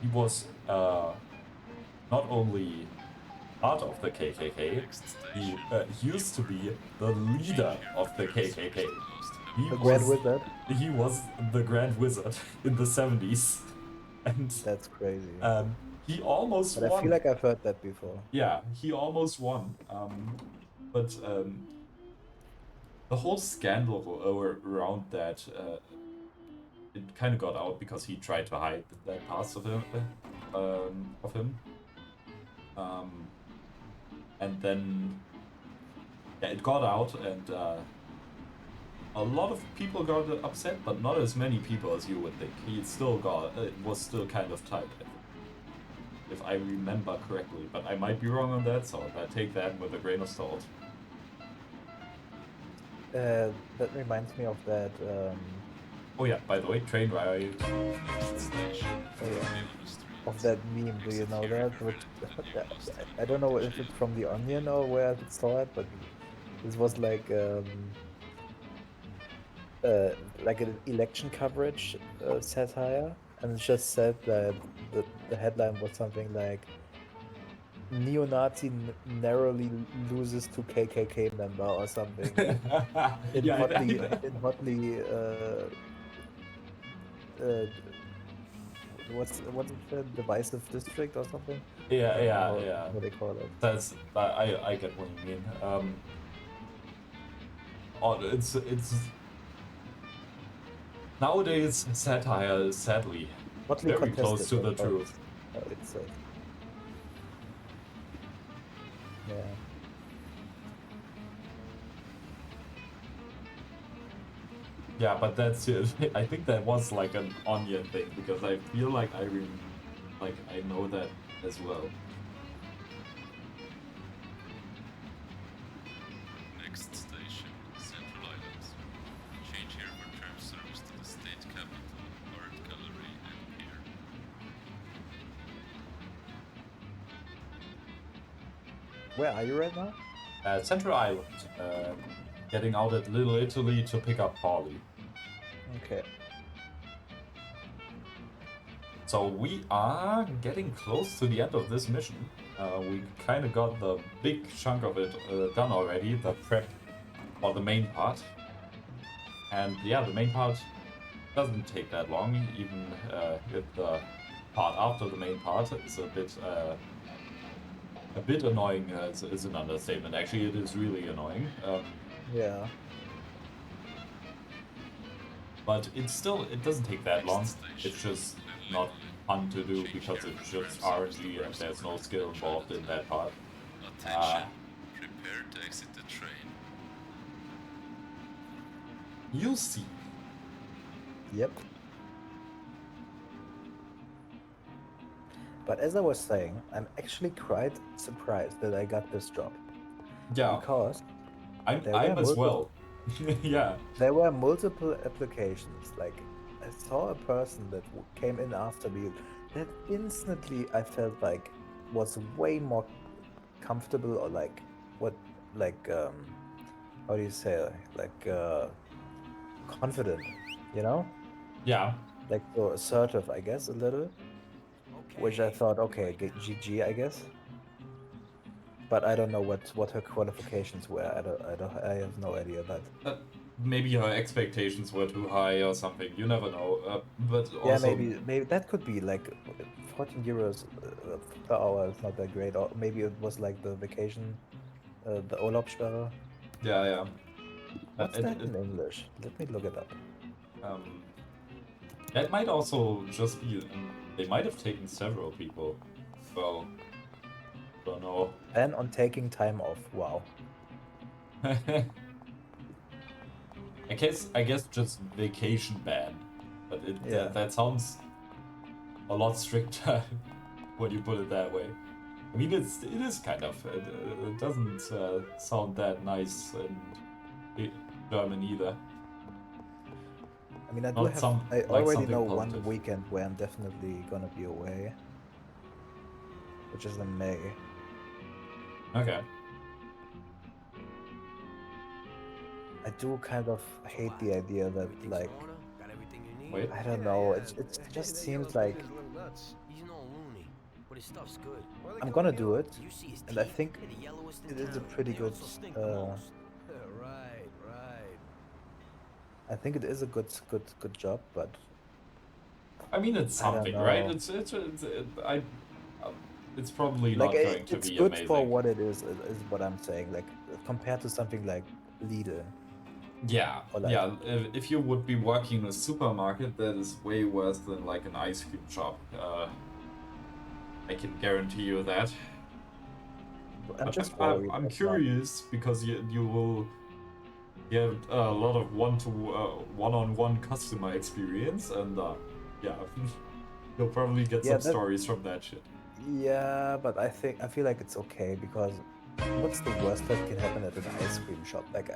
he was not only part of the KKK, he used to be the leader of the KKK. Grand Wizard? He was the Grand Wizard in the 70s. And that's crazy. He almost won. I feel like I've heard that before. Yeah, he almost won. But the whole scandal around that, it kind of got out because he tried to hide that parts of him. And then it got out, and a lot of people got upset, but not as many people as you would think. He still was still kind of tight, if I remember correctly, but I might be wrong on that, so I take that with a grain of salt. That reminds me of that. Oh yeah, by the way, train ride. Of that meme, do you know that? Which I don't know if it's from The Onion or where I saw it, but this was like an election coverage satire, and it just said that the headline was something like neo-Nazi narrowly loses to KKK member or something in hotly what's it, divisive district or something? Yeah. What they call it. That's I get what you mean. It's nowadays satire is sadly very close to the truth. It's yeah. Yeah, but that's it. I think that was like an Onion thing, because I feel like I know that as well. Next station, Central Islands. Change here for tram service to the state capital, art gallery, and pier. Where are you right now? Central Island. Getting out at Little Italy to pick up Paulie. Okay. So we are getting close to the end of this mission. We kind of got the big chunk of it done already, the prep for the main part. And yeah, the main part doesn't take that long, even if the part after the main part is a bit annoying. Is an understatement. Actually, it is really annoying. Yeah. But it doesn't take that long. It's just not fun to do because it's just RNG and there's no skill involved in that part. Attention, prepare to exit the train. You'll see. Yep. But as I was saying, I'm actually quite surprised that I got this job. Yeah. Because I'm as well. Yeah. There were multiple applications. Like, I saw a person that came in after me that instantly I felt like was way more comfortable, or like what like how do you say, like confident, you know? Yeah. Like so assertive, I guess, a little. Which I thought, okay, GG, I guess. But I don't know what her qualifications were. I have no idea. But maybe her expectations were too high or something. You never know. But yeah, also, maybe that could be like 14 euros per hour is not that great. Or maybe it was like the vacation, the Urlaubssperre. yeah, yeah. What's that in English? Let me look it up. That might also just be. They might have taken several people. Well, don't know. Ban on taking time off. Wow. I guess just vacation ban, but that sounds a lot stricter when you put it that way. I mean, it is kind of. It doesn't sound that nice in German either. I mean, I Like already know positive. one weekend where I'm definitely gonna be away, which is in May. Okay. I do kind of hate the idea that, like, wait, I don't know. It just seems like He's no loony, but his stuff's good. I'm gonna do it, and I think it is a pretty good. Right. I think it is a good job, but I mean, it's something, right? It's probably not going to be amazing. It's good for what it is what I'm saying. Like compared to something like Lidl. Yeah, yeah. If you would be working in a supermarket, that is way worse than like an ice cream shop. I can guarantee you that. I'm curious because you will get a lot of one-on-one customer experience, and yeah, you'll probably get some stories from that shit. Yeah, but I feel like it's okay because what's the worst that can happen at an ice cream shop? Like,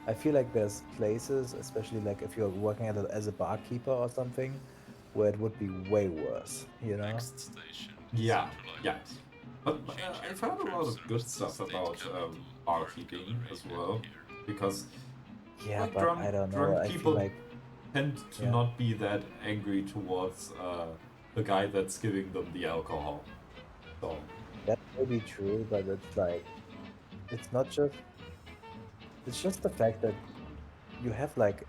I feel like there's places, especially like if you're working as a barkeeper or something, where it would be way worse, you know? Next station. Yeah, yeah. But I've heard a lot of good stuff about barkeeping as well, because like but I don't know. Drunk I people feel like tend to not be that angry towards the guy that's giving them the alcohol. So that may be true, but it's like it's not just. It's just the fact that you have like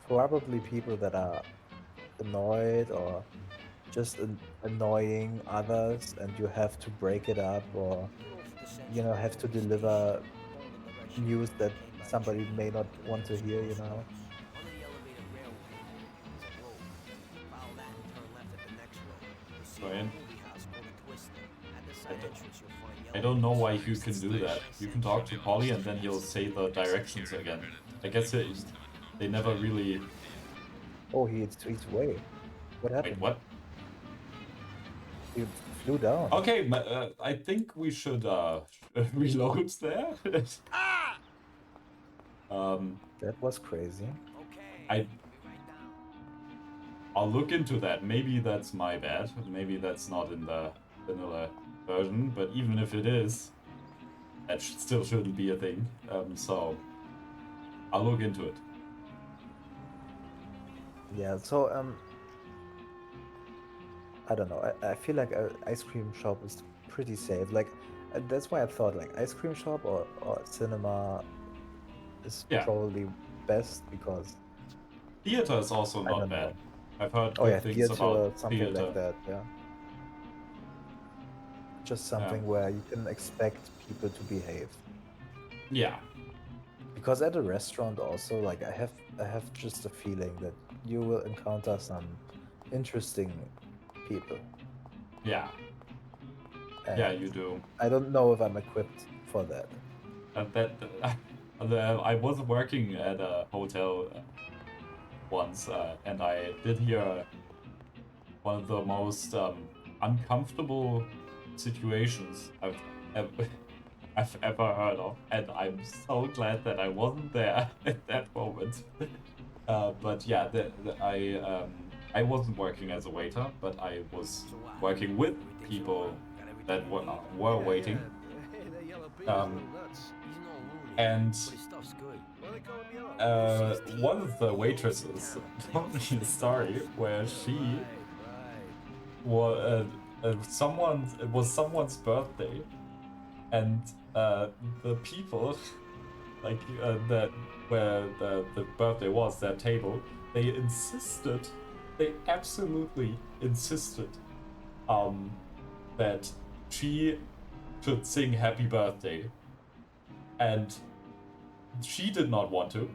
probably people that are annoyed or just annoying others, and you have to break it up or have to deliver news that somebody may not want to hear, I don't know why you can do that. You can talk to Polly and then he'll say the directions again. I guess they never really... Oh, he's away. What happened? Wait, what? He flew down. Okay, I think we should reload there. That was crazy. I'll look into that. Maybe that's my bad. Maybe that's not in the vanilla version, but even if it is, that still shouldn't be a thing. So I'll look into it. Yeah, so I don't know. I feel like an ice cream shop is pretty safe. Like that's why I thought like ice cream shop or cinema is probably best because theater is also not bad. I've heard good things theater, about something theater. like that. Yeah, just something where you can expect people to behave. Yeah. Because at a restaurant also, like I have just a feeling that you will encounter some interesting people. Yeah. And yeah, you do. I don't know if I'm equipped for that. I was working at a hotel once, and I did hear one of the most uncomfortable situations I've ever heard of, and I'm so glad that I wasn't there at that moment. But yeah, I wasn't working as a waiter, but I was working with people that were waiting. And But his stuff's good. one of the waitresses told me a story where she was it was someone's birthday, and the people like that where the birthday was, their table, they absolutely insisted that she should sing happy birthday, and she did not want to,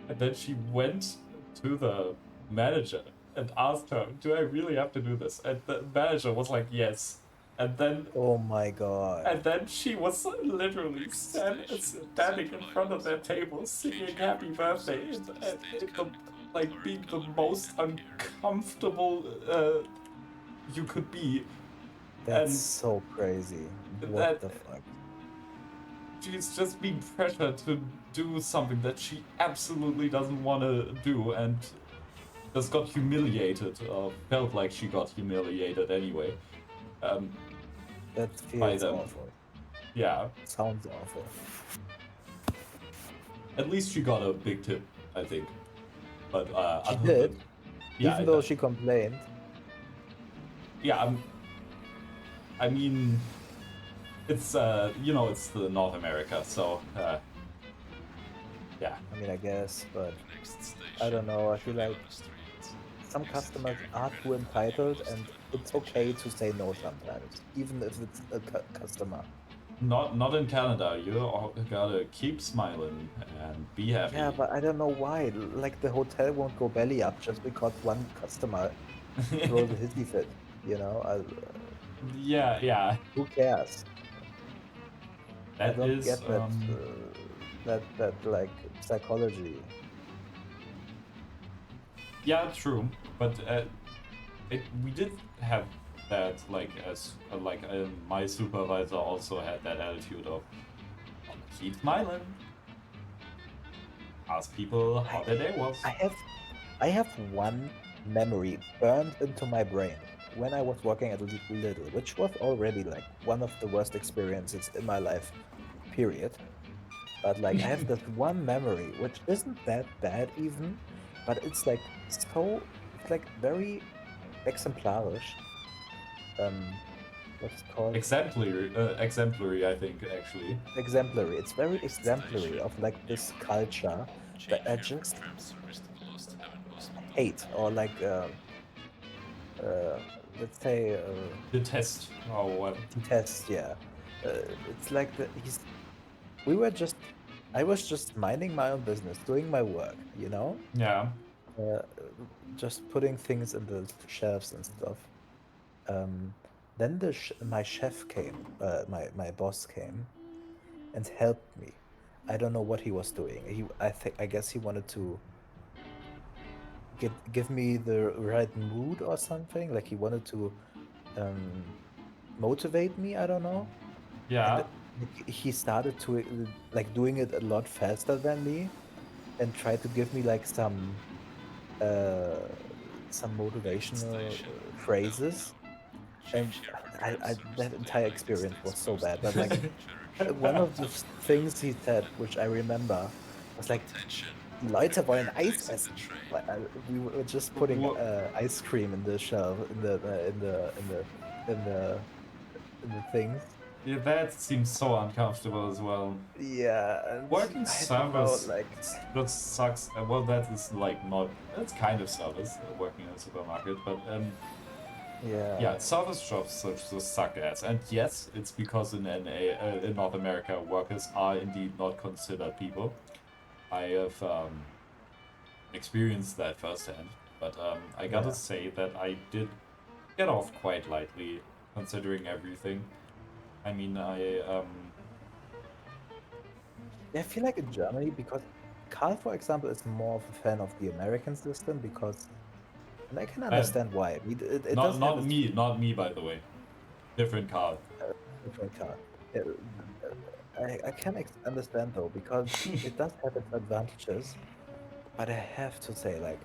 and then she went to the manager and asked her, do I really have to do this? And the manager was like, yes. And then oh my god. And then she was literally standing in front of their table singing happy birthday like being the most uncomfortable you could be. That's And so crazy. What the fuck? She's just being pressured to do something that she absolutely doesn't want to do, and just got humiliated, or felt like she got humiliated anyway. That feels awful. Yeah. Sounds awful. At least she got a big tip, I think. But she did? Yeah, even though she complained? Yeah, I mean, it's, you know, it's the North America, so, yeah. I mean, I guess, but I don't know, I feel like some customers are too entitled, and it's okay to say no sometimes, even if it's a customer. Not in Canada. You gotta keep smiling and be happy. Yeah, but I don't know why. Like, the hotel won't go belly up just because one customer throws a hissy fit, you know? Yeah. Who cares? I don't get that like psychology. Yeah, true. But we did have that, like, my supervisor also had that attitude of keep smiling, ask people how their day was. I have one memory burned into my brain when I was working at Lidl, which was already like one of the worst experiences in my life, period. But like I have this one memory which isn't that bad even, but it's like very exemplarisch. What's it called? Exemplary, I think, actually. Exemplary. It's very exemplary of like this culture that I just hate, or like let's say detest. Oh, what? Detest, yeah. It's like I was just minding my own business, doing my work, you know? Yeah. Just putting things in the shelves and stuff. Then my chef came, my boss came, and helped me. I don't know what he was doing. I guess he wanted to give me the right mood or something. Like he wanted to motivate me. I don't know. Yeah. And he started to like doing it a lot faster than me, and tried to give me like some motivational phrases. And that entire experience was so bad. But like one of the things he said, which I remember, was like, "Leute wollen Eis essen." We were just putting ice cream in the shelf, in the things. Yeah, that seems so uncomfortable as well. Yeah. Working service just sucks. Well, that is like not. That's kind of service, working in a supermarket, but yeah, service jobs just suck ass. And yes, it's because in North America, workers are indeed not considered people. I have experienced that firsthand, but I gotta say that I did get off quite lightly, considering everything. I mean, I feel like in Germany, because Karl, for example, is more of a fan of the American system, because, and I can understand why. Not me, by the way. Different Karl. Different Karl. I can understand though, because it does have its advantages, but I have to say, like,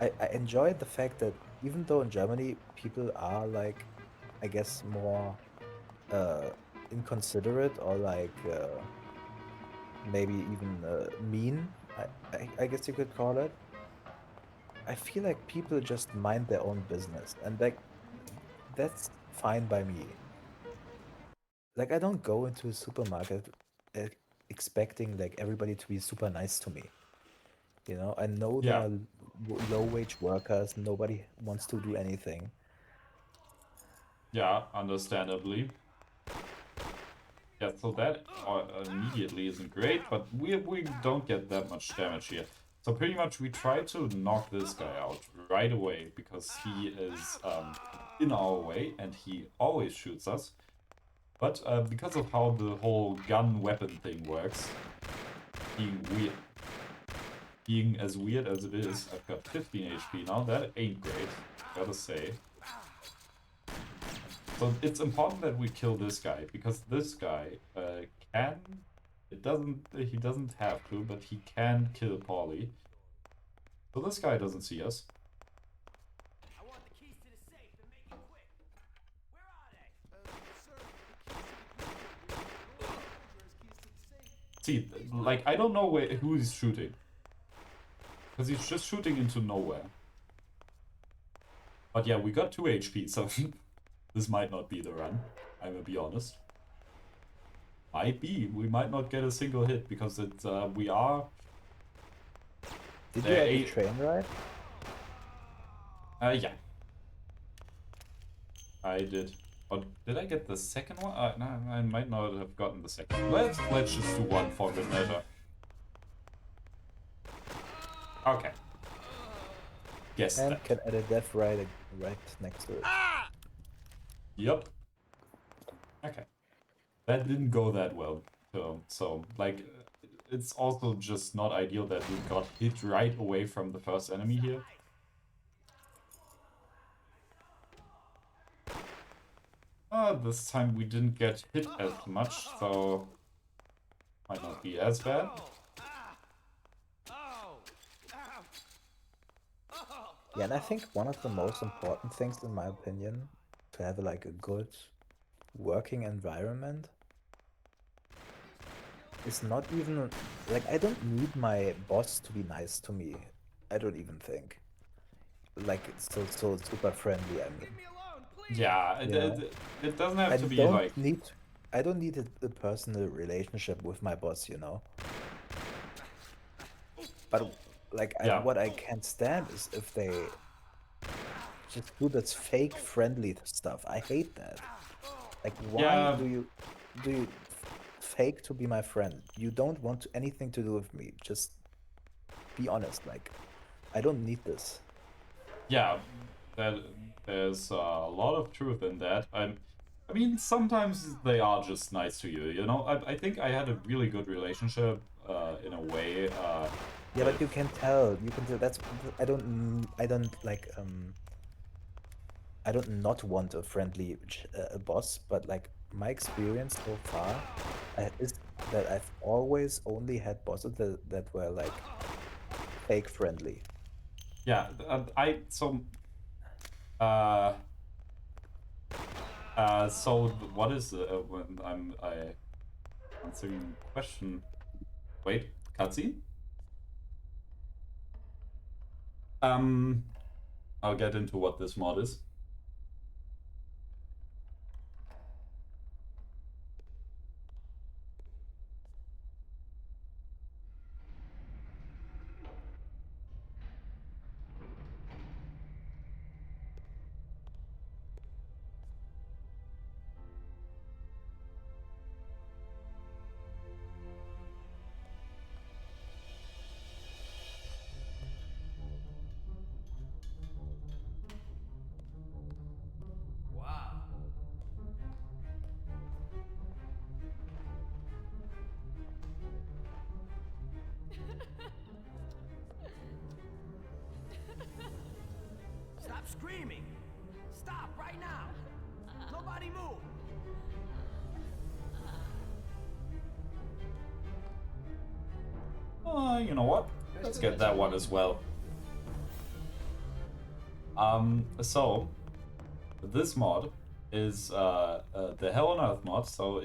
I enjoyed the fact that even though in Germany people are like, I guess, more inconsiderate, or like maybe even mean, I guess you could call it. I feel like people just mind their own business, and like that's fine by me. Like I don't go into a supermarket uh, expecting like everybody to be super nice to me. You know, I know there Yeah. are low-wage workers. Nobody wants to do anything. Yeah, understandably. Yeah, so that immediately isn't great, but we don't get that much damage here. So pretty much we try to knock this guy out right away because he is in our way and he always shoots us. But because of how the whole gun weapon thing works, being as weird as it is, I've got 15 HP now. That ain't great, gotta say. So it's important that we kill this guy, because this guy he doesn't have to, but he can kill Paulie. So this guy doesn't see us. See, like, I don't know who he's shooting. Because he's just shooting into nowhere. But yeah, we got 2 HP, so this might not be the run, I will be honest. Might be. We might not get a single hit because we are. Did you have a train ride? Yeah. I did. But did I get the second one? No, I might not have gotten the second. Let's just do one for good measure. Okay. Yes. And can add a death right next to it. Yep. Okay. That didn't go that well. So like, it's also just not ideal that we got hit right away from the first enemy here. This time we didn't get hit as much, so might not be as bad. Yeah, and I think one of the most important things, in my opinion, to have like a good working environment is not even like I don't need my boss to be nice to me. I don't even think. Like so super friendly, I mean. Yeah, it doesn't have to be like... I don't need a personal relationship with my boss, you know? But like what I can't stand is if they just do this fake friendly stuff. I hate that. Like why do you fake to be my friend? You don't want anything to do with me. Just be honest, like I don't need this. Yeah, there's a lot of truth in that. I mean, sometimes they are just nice to you, you know? I think I had a really good relationship, in a way. Yeah, but you can tell. You can tell. That's I don't like I don't not want a friendly boss, but like my experience so far is that I've always only had bosses that were like fake friendly. Yeah, so what is when I answering question? Wait, cutscene? I'll get into what this mod is. Stop screaming! Stop right now! Nobody move! You know what? Let's get that one as well. So this mod is the Hell on Earth mod, so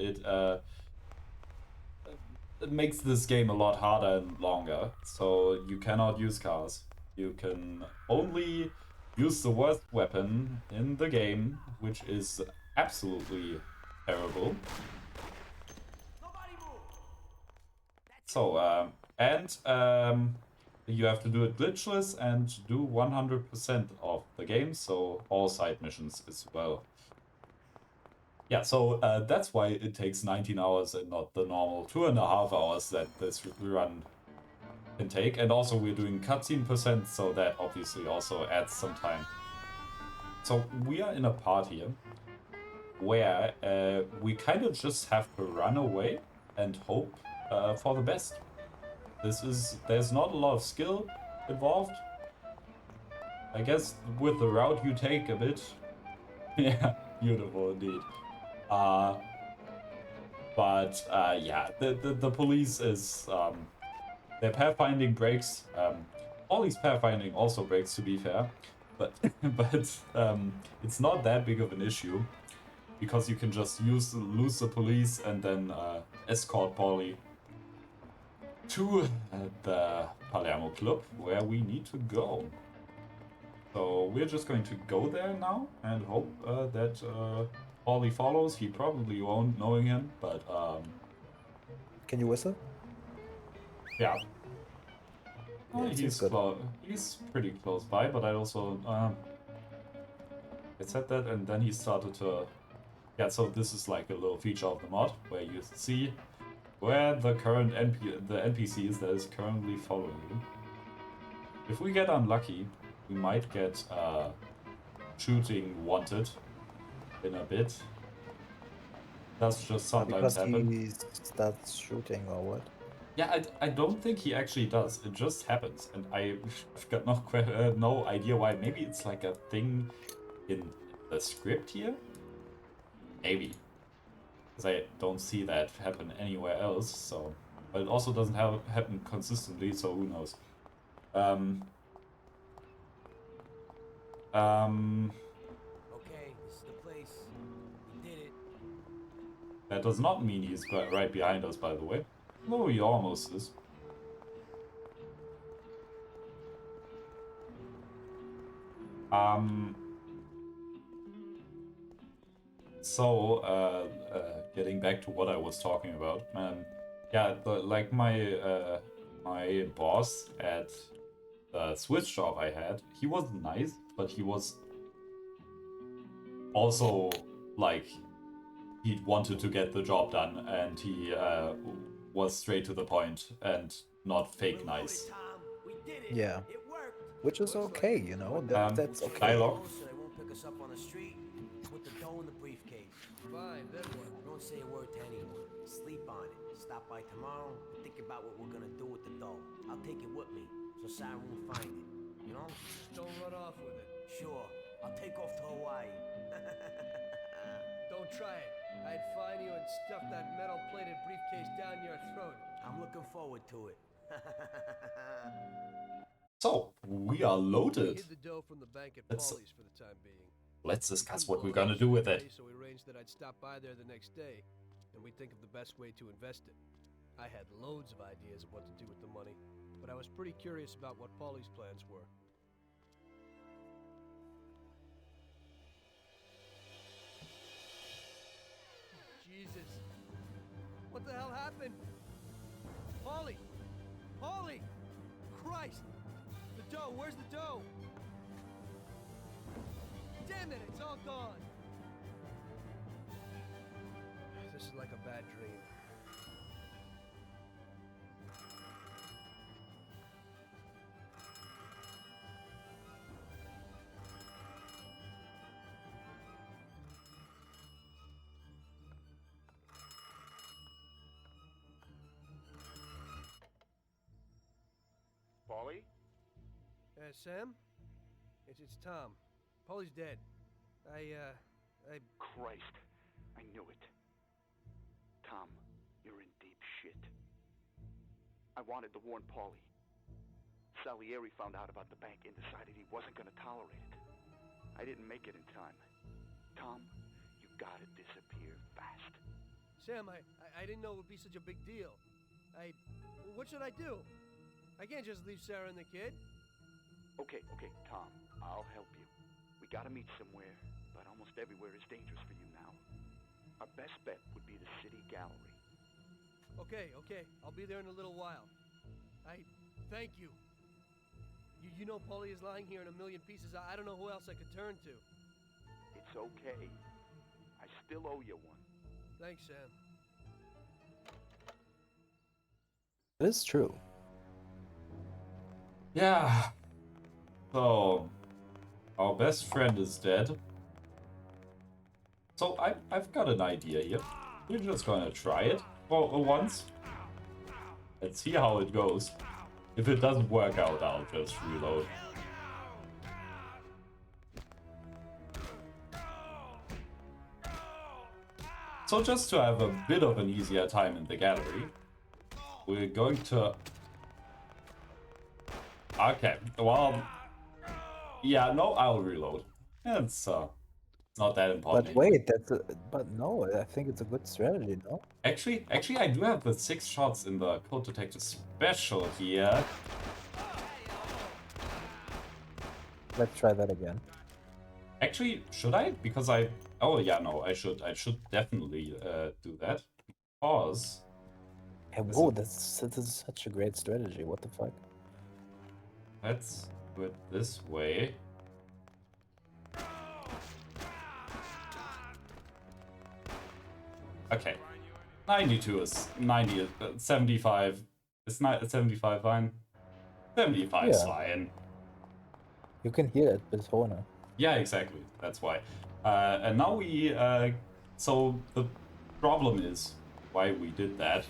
makes this game a lot harder and longer. So you cannot use cars. You can only use the worst weapon in the game, which is absolutely terrible. So, you have to do it glitchless and do 100% of the game, so all side missions as well. Yeah, so that's why it takes 19 hours and not the normal 2.5 hours that this run can take. And also we're doing cutscene percent, so that obviously also adds some time. So we are in a part here where we kind of just have to run away and hope for the best. There's not a lot of skill involved. I guess with the route you take a bit. Yeah, beautiful indeed. Yeah, the police is their pathfinding breaks. All these pathfinding also breaks, to be fair, but it's not that big of an issue because you can just lose the police and then escort Polly to the Palermo Club where we need to go. So we're just going to go there now and hope that Ollie follows. He probably won't, knowing him, but Can you whistle? yeah. Yeah, He's pretty close by, but I also I said that, and then he started to. Yeah, so this is like a little feature of the mod where you see where the current NPC is that is currently following you. If we get unlucky, we might get shooting wanted in a bit. That's just sometimes happen. Because he starts shooting or what? Yeah, I don't think he actually does. It just happens, and I've got no idea why. Maybe it's like a thing in the script here? Maybe. Because I don't see that happen anywhere else, so... But it also doesn't happen consistently, so who knows. Okay, this is the place. We did it. That does not mean he's right behind us, by the way. No, he almost is. So, getting back to what I was talking about, yeah, like my my boss at the Swiss job I had, he was nice, but he was also like he wanted to get the job done, and he was straight to the point and not fake nice. Yeah, which is okay, you know. That's okay. Dialogue. So they won't pick us up on the street. Put the dough in the briefcase. Fine, then what? Don't say a word to anyone. Sleep on it. Stop by tomorrow. Think about what we're gonna do with the dough. I'll take it with me, so Sarah won't find it. You know? Just don't run off with it. Sure. I'll take off to Hawaii. Don't try it. I'd find you and stuff that metal-plated briefcase down your throat. I'm looking forward to it. So, we are loaded. Hid the dough from the bank at Let's- Paulie's for the time being. Let's discuss what we're gonna do with it. So we arranged that I'd stop by there the next day, and we'd think of the best way to invest it. I had loads of ideas of what to do with the money, but I was pretty curious about what Paulie's plans were. Jesus. What the hell happened? Paulie! Paulie! Christ! The dough, where's the dough? Damn it, it's all gone! This is like a bad dream. Paulie? Sam? It's Tom. Paulie's dead. Christ, I knew it. Tom, you're in deep shit. I wanted to warn Paulie. Salieri found out about the bank and decided he wasn't gonna tolerate it. I didn't make it in time. Tom, you gotta disappear fast. Sam, I didn't know it would be such a big deal. What should I do? I can't just leave Sarah and the kid. Okay, Tom. I'll help you. We gotta meet somewhere, but almost everywhere is dangerous for you now. Our best bet would be the city gallery. Okay. I'll be there in a little while. Thank you. You know Paulie is lying here in a million pieces. I don't know who else I could turn to. It's okay. I still owe you one. Thanks, Sam. That is true. Yeah. So, our best friend is dead. So I've got an idea here. We're just gonna try it for once. Let's see how it goes. If it doesn't work out, I'll just reload. So just to have a bit of an easier time in the gallery, we're going to... Okay, well... Yeah, no, I'll reload. It's not that important. But wait, but no, I think it's a good strategy, no? Actually, I do have the 6 shots in the Code Detector special here. Let's try that again. Actually, should I? Because oh yeah, no, I should definitely do that. Because... Hey, whoa, this is such a great strategy, what the fuck? Let's do it this way. Okay. 92 is 90, 75. It's not 75 fine. 75 is fine. You can hear it, Persona. Yeah, exactly. That's why. And now we... so the problem is, why we did that,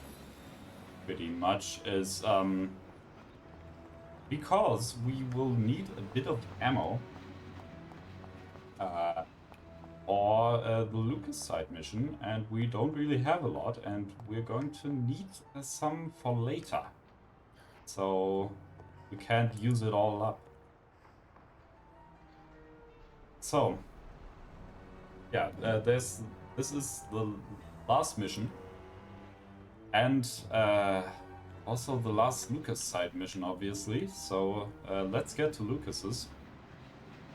pretty much, is because we will need a bit of ammo or the Lucas side mission, and we don't really have a lot, and we're going to need some for later. So we can't use it all up. So, yeah, this is the last mission, and also the last Lucas side mission, obviously. So let's get to Lucas's,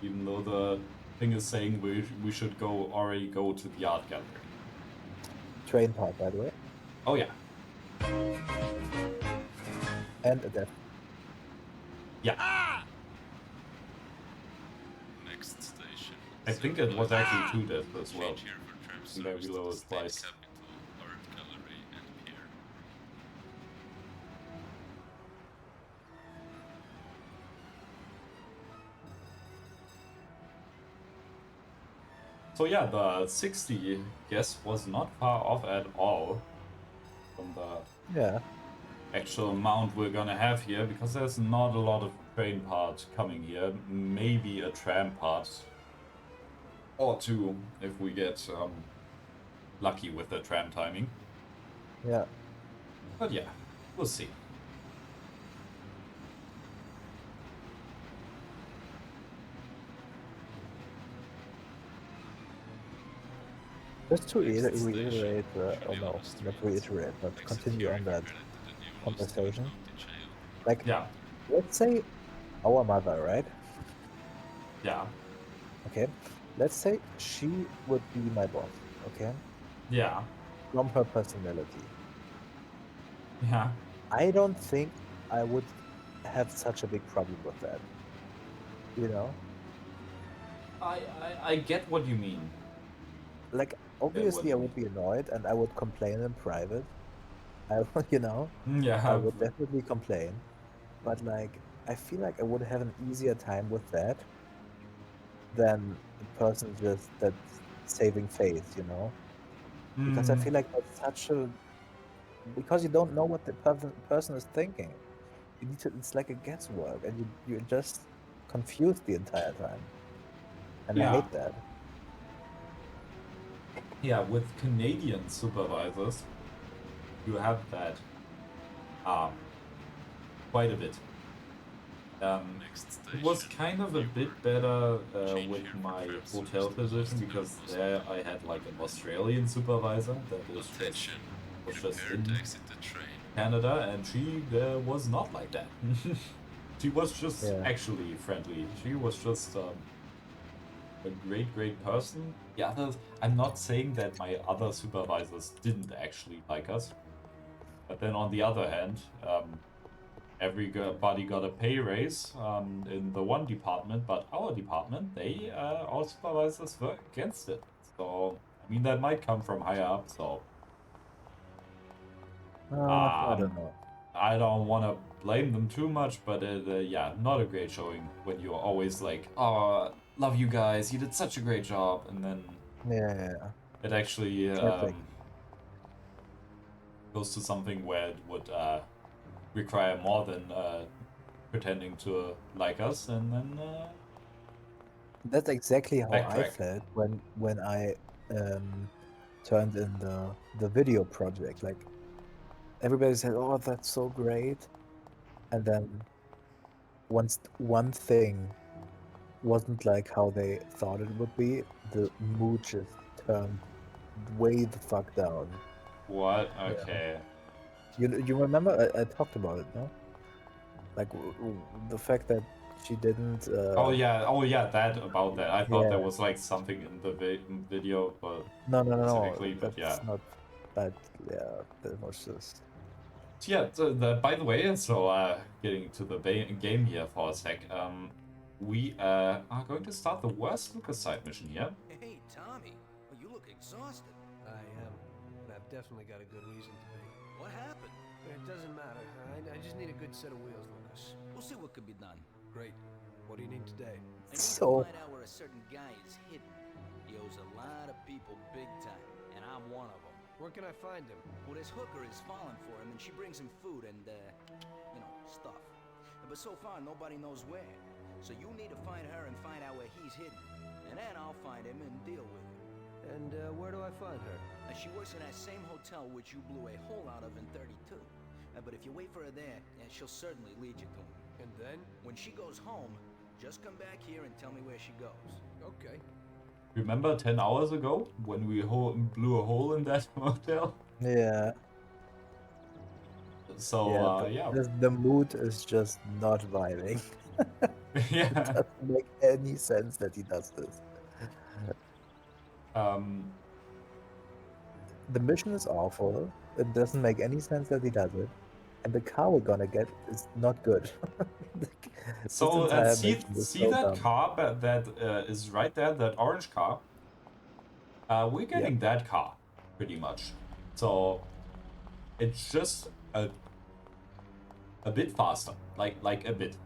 even though the thing is saying we should already go to the art gallery. Train part, by the way. Oh yeah. And a death. Yeah. Next station. I think it was actually 2 deaths as well. There below is twice. Art gallery and pier. So yeah, the 60 guess was not far off at all from the actual amount we're gonna have here, because there's not a lot of train parts coming here. Maybe a tram part or 2 if we get lucky with the tram timing. Yeah. But yeah, we'll see. Just to reiterate, or no, not reiterate, but continue on that conversation. Like, let's say our mother, right? Yeah. Okay. Let's say she would be my boss, okay? Yeah. From her personality. Yeah. I don't think I would have such a big problem with that. You know? I get what you mean. Like, obviously I would be annoyed and I would complain in private. You know? Yeah. I would definitely complain. But like, I feel like I would have an easier time with that than a person just that's saving face, you know? Because I feel like that's such a... Because you don't know what the person is thinking. You need to, it's like a guesswork, and you're just confused the entire time. And I hate that. Yeah, with Canadian supervisors, you have that quite a bit. It was kind of a bit better with my hotel position, because there I had like an Australian supervisor that was just in Canada, and she was not like that. She was just actually friendly. She was just a great person. The others, I'm not saying that my other supervisors didn't actually like us, but then on the other hand, everybody got a pay raise in the one department, but our department, our supervisors were against it. So, I mean, that might come from higher up, so... I don't know. I don't want to blame them too much, but yeah, not a great showing when you're always like, oh, love you guys, you did such a great job, and then it actually goes to something where it would require more than pretending to like us, and then That's exactly how I backtrack. felt when I turned in the video project. Like everybody said, "Oh, that's so great," and then once one thing wasn't like how they thought it would be, the mood just turned way the fuck down. What? Okay. You remember I talked about it, no? Like the fact that she didn't. Oh yeah, that about that. I thought there Yeah. was like something in the video, but No, specifically, but that's yeah. not. But yeah, that was just. Yeah, by the way, so getting to the game here for a sec, we are going to start the worst Lucas side mission here. Hey, Tommy. Well, you look exhausted. I am. And I've definitely got a good reason to be. What happened? It doesn't matter. I just need a good set of wheels, Lucas. We'll see what could be done. Great. What do you need today? I need to find out where a certain guy is hidden. He owes a lot of people big time, and I'm one of them. Where can I find him? Well, this hooker is falling for him, and she brings him food and, stuff. But so far, nobody knows where. So you need to find her and find out where he's hidden. And then I'll find him and deal with him. And where do I find her? She works in that same hotel which you blew a hole out of in 32. But if you wait for her there, she'll certainly lead you to him. And then? When she goes home, just come back here and tell me where she goes. Okay. Remember 10 hours ago when we blew a hole in that hotel? Yeah. So yeah. The mood is just not vibing. Yeah. It doesn't make any sense that he does this. The mission is awful. It doesn't make any sense that he does it. And the car we're gonna get is not good. So see that car that is right there, that orange car? We're getting that car, pretty much. So it's just a bit faster, like a bit.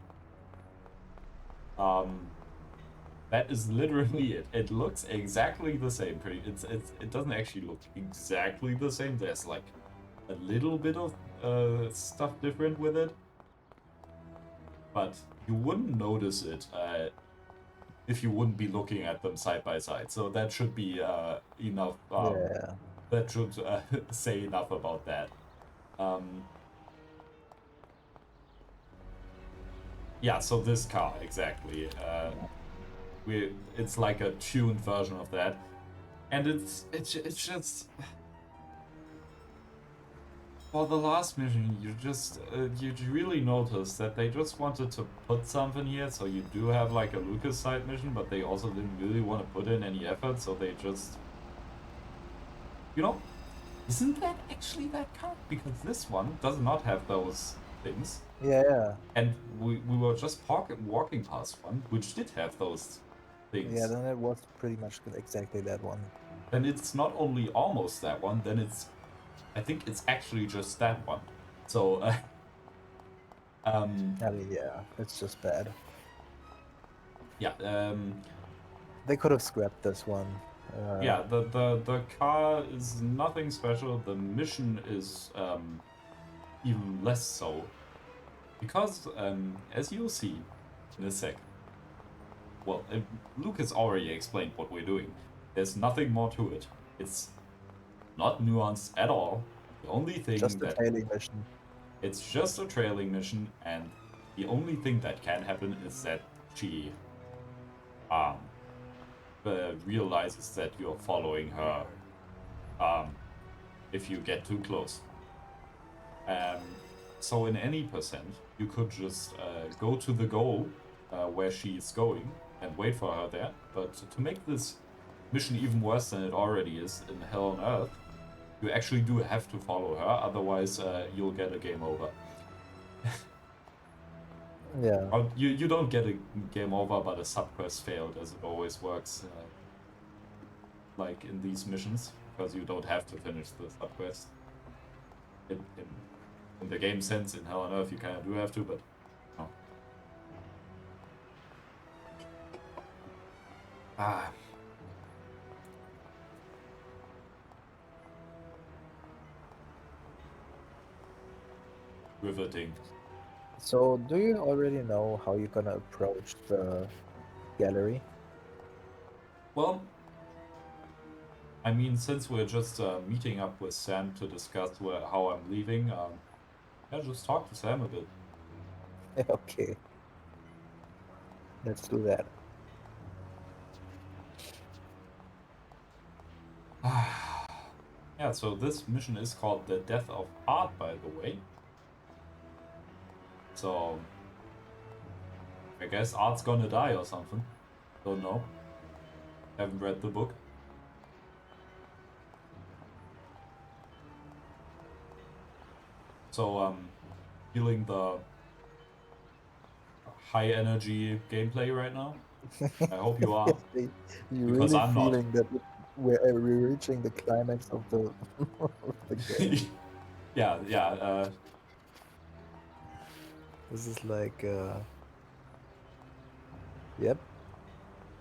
That is literally it. It looks exactly the same. It doesn't actually look exactly the same. There's like a little bit of stuff different with it, but you wouldn't notice it if you wouldn't be looking at them side by side. So that should be enough. That should say enough about that. Yeah, so this car, exactly. It's like a tuned version of that. And it's just... For the last mission, you really notice that they just wanted to put something here, so you do have like a Lucas side mission, but they also didn't really want to put in any effort, so they just... You know, isn't that actually that car? Because this one does not have those things. Yeah. And we were just walking past one, which did have those things. Yeah, then it was pretty much exactly that one. Then it's not only almost that one, then I think it's actually just that one. So, I mean, yeah, it's just bad. Yeah, they could have scrapped this one. Yeah, the car is nothing special. The mission is even less so. Because, as you'll see in a sec, well, Lucas already explained what we're doing. There's nothing more to it. It's not nuanced at all. The only thing just a trailing mission. It's just a trailing mission, and the only thing that can happen is that she realizes that you're following her if you get too close. So in any percent, you could just go to the goal where she is going and wait for her there. But to make this mission even worse than it already is in Hell on Earth, you actually do have to follow her, otherwise you'll get a game over. Yeah. Or you don't get a game over, but a subquest failed, as it always works like in these missions, because you don't have to finish the subquest. In the game sense, in Hell on Earth, you kind of do have to, but no. Ah. Riveting. So, do you already know how you're gonna approach the gallery? Well, I mean, since we're just meeting up with Sam to discuss how I'm leaving, yeah, just talk to Sam a bit. Okay. Let's do that. Yeah, so this mission is called The Death of Art, by the way. So, I guess Art's gonna die or something. Don't know. Haven't read the book. So, feeling the high energy gameplay right now? I hope you are. You're Because really I'm not. feeling that we're reaching the climax of the, of the game. Yeah. This is like, yep.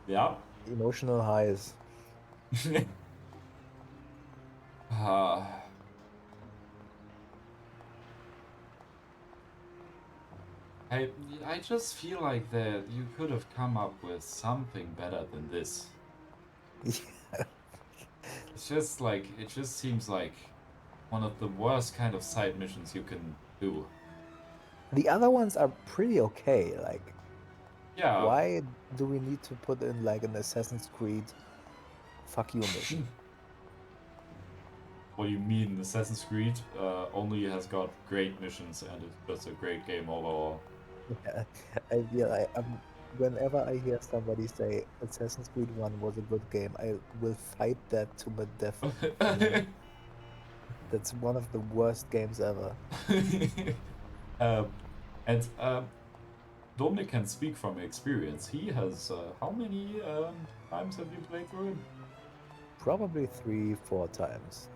Yeah. Emotional highs. I just feel like that you could have come up with something better than this. Yeah. It's just like, it just seems like one of the worst kind of side missions you can do. The other ones are pretty okay. Like, Yeah. why do we need to put in like an Assassin's Creed fuck you mission? What do you mean? Assassin's Creed only has got great missions and it's just a great game overall. Yeah, I feel whenever I hear somebody say Assassin's Creed 1 was a good game, I will fight that to the death. You know? That's one of the worst games ever. And Dominic can speak from experience. He has, how many times have you played through it? Probably 3-4 times.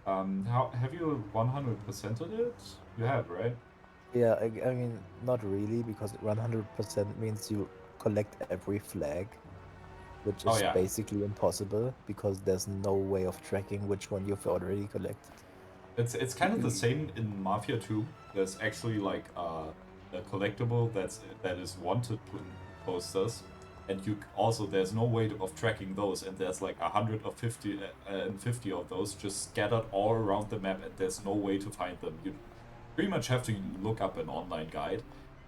Have you 100%ed it? You have, right? Yeah, I mean, not really, because 100% means you collect every flag, which is basically impossible, because there's no way of tracking which one you've already collected. It's kind of the same in Mafia 2. There's actually like a collectible that is wanted posters, and there's no way of tracking those, and there's like 150 of those just scattered all around the map, and there's no way to find them. You pretty much have to look up an online guide,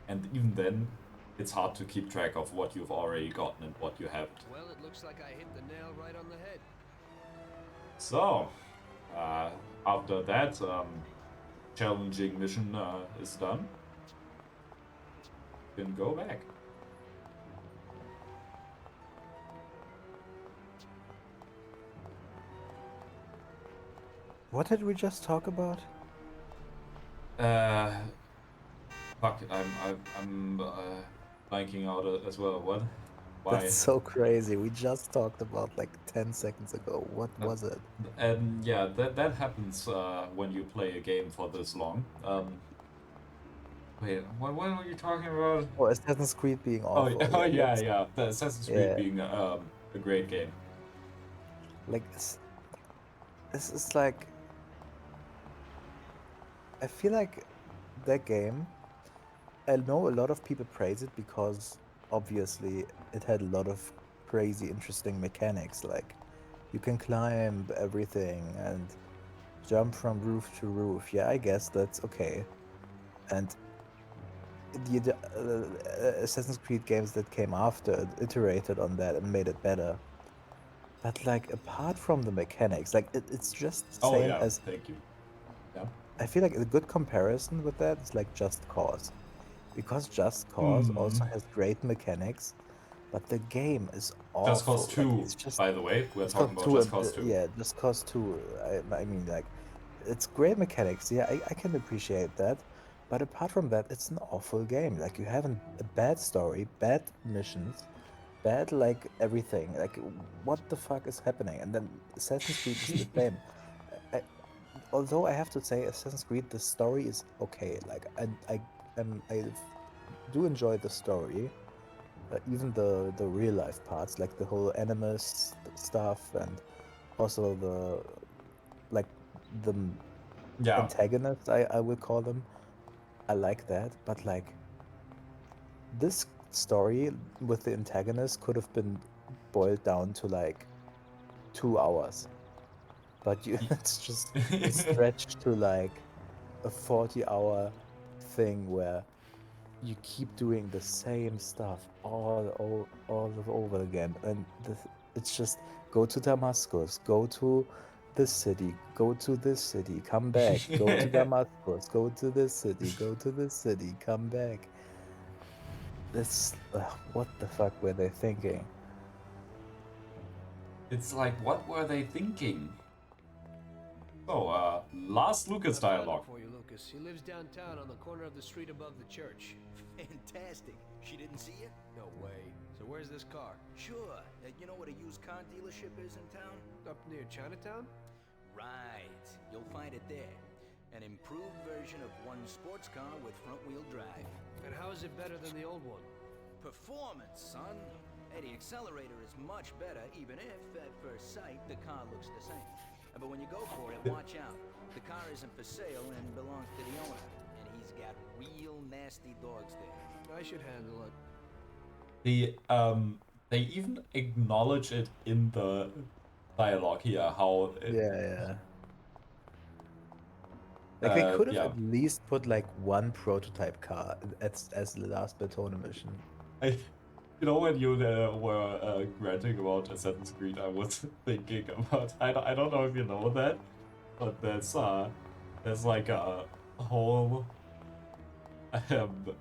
and even then, it's hard to keep track of what you've already gotten and what you haven't. Well, it looks like I hit the nail right on the head. So, after that challenging mission is done, you can go back. What did we just talk about? Fuck, I'm blanking out as well. What? Why? That's so crazy. We just talked about like 10 seconds ago. What was it? And yeah, that happens when you play a game for this long. Wait, what were you talking about? Oh, Assassin's Creed being awful. Oh yeah. The Assassin's Creed being a great game. Like, this is like... I feel like that game... I know a lot of people praise it because, obviously, it had a lot of crazy, interesting mechanics. Like, you can climb everything and jump from roof to roof. Yeah, I guess that's okay. And the Assassin's Creed games that came after iterated on that and made it better. But like, apart from the mechanics, like it's just the same as thank you. Yeah. I feel like a good comparison with that is like Just Cause, because Just Cause also has great mechanics, but the game is Just Cause awful. Like 2, it's just by the way. We're Just Cause talking about 2, Just Cause 2. yeah, Just Cause 2. I mean, like, it's great mechanics. Yeah, I can appreciate that, but apart from that, it's an awful game. Like you have a bad story, bad missions, bad like everything. Like what the fuck is happening? And then Assassin's Creed is the same. I, although I have to say, Assassin's Creed, the story is okay. Like I do enjoy the story, even the real life parts, like the whole Animus stuff, and also the Yeah. antagonists, I would call them. I like that, but like this story with the antagonist could have been boiled down to like 2 hours, but it's stretched to like a 40-hour thing where you keep doing the same stuff all over again, and it's just go to Damascus, go to this city, go to this city, come back, go to Damascus, go to this city, go to this city, come back. This what the fuck were they thinking? It's like, what were they thinking? So, last Lucas dialogue. For you, Lucas. He lives downtown on the corner of the street above the church. Fantastic. She didn't see it? No way. So where's this car? Sure. You know what a used car dealership is in town? Up near Chinatown? Right. You'll find it there. An improved version of one sports car with front-wheel drive. And how is it better than the old one? Performance, son. Hey, the accelerator is much better, even if, at first sight, the car looks the same. But when you go for it, watch out. The car isn't for sale and belongs to the owner. And he's got real nasty dogs there. I should handle it. They even acknowledge it in the dialogue here, how... Yeah. Like they could have at least put like one prototype car as the last Batona mission. You know, when you were ranting about Assassin's Creed, I was thinking about... I don't know if you know that, but there's like a whole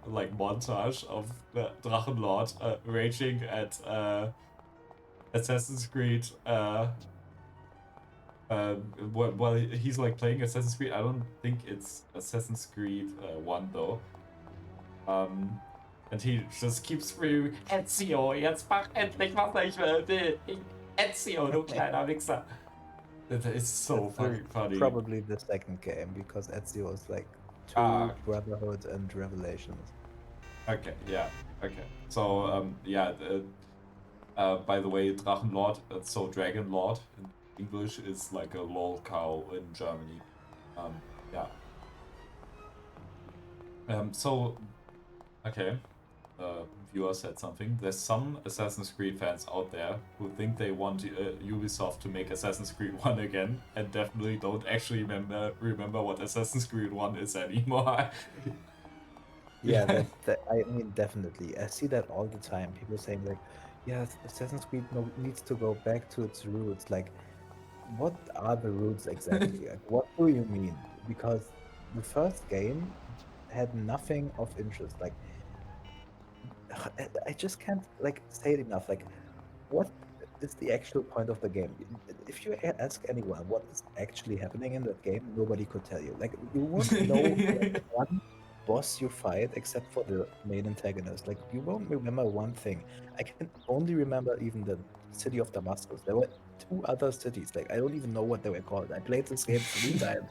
like montage of Drachenlord raging at Assassin's Creed while he's like playing Assassin's Creed. I don't think it's Assassin's Creed 1 though. And he just keeps screaming, Ezio, jetzt mach endlich, was ich will. Ezio, du kleiner Wichser. That is so fucking funny. Probably the second game, because Ezio is like two Brotherhood and Revelations. Okay, yeah, okay. So, by the way, Drachenlord, so Dragon Lord in English is like a lol cow in Germany. So, okay. Viewer said something. There's some Assassin's Creed fans out there who think they want Ubisoft to make Assassin's Creed 1 again, and definitely don't actually remember what Assassin's Creed 1 is anymore. Yeah, I mean, definitely. I see that all the time. People saying like, yeah, Assassin's Creed needs to go back to its roots. Like, what are the roots exactly? Like, what do you mean? Because the first game had nothing of interest. Like, I just can't like say it enough. Like, what is the actual point of the game? If you ask anyone what is actually happening in that game, nobody could tell you. Like, you won't know like, one boss you fight except for the main antagonist. Like, you won't remember one thing. I can only remember even the city of Damascus. There were 2 other cities. Like, I don't even know what they were called. I played this game 3 times.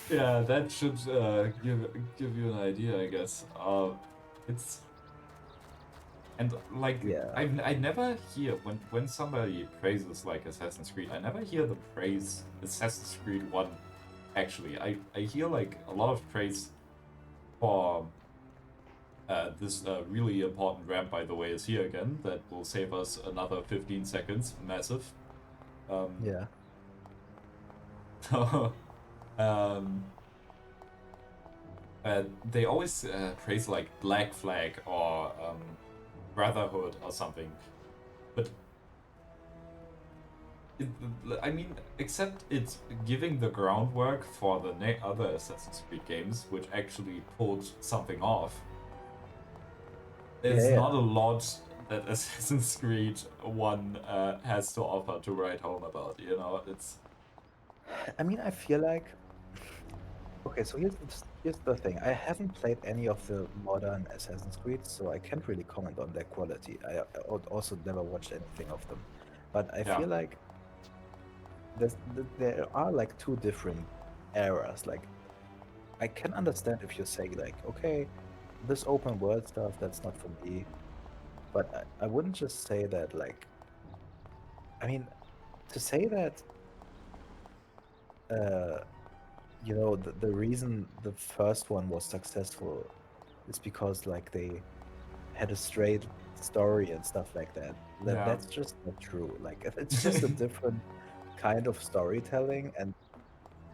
Yeah, that should give you an idea, I guess. It's and like I never hear when somebody praises like Assassin's Creed, I never hear them praise Assassin's Creed 1. Actually, I hear like a lot of praise for this really important ramp. By the way, is here again. That will save us another 15 seconds. Massive. Yeah. They always praise like Black Flag or Brotherhood or something, but I mean, except it's giving the groundwork for the other Assassin's Creed games, which actually pulled something off. There's not a lot that Assassin's Creed 1 has to offer to write home about, you know? It's... I mean, I feel like... Okay, so here's the thing. I haven't played any of the modern Assassin's Creed, so I can't really comment on their quality. I also never watched anything of them. But I feel like there are like two different eras. Like, I can understand if you say like, okay, this open world stuff, that's not for me. But I wouldn't just say that, like, I mean, to say that, you know, the reason the first one was successful is because like they had a straight story and stuff like that. That's just not true. Like, it's just a different kind of storytelling. And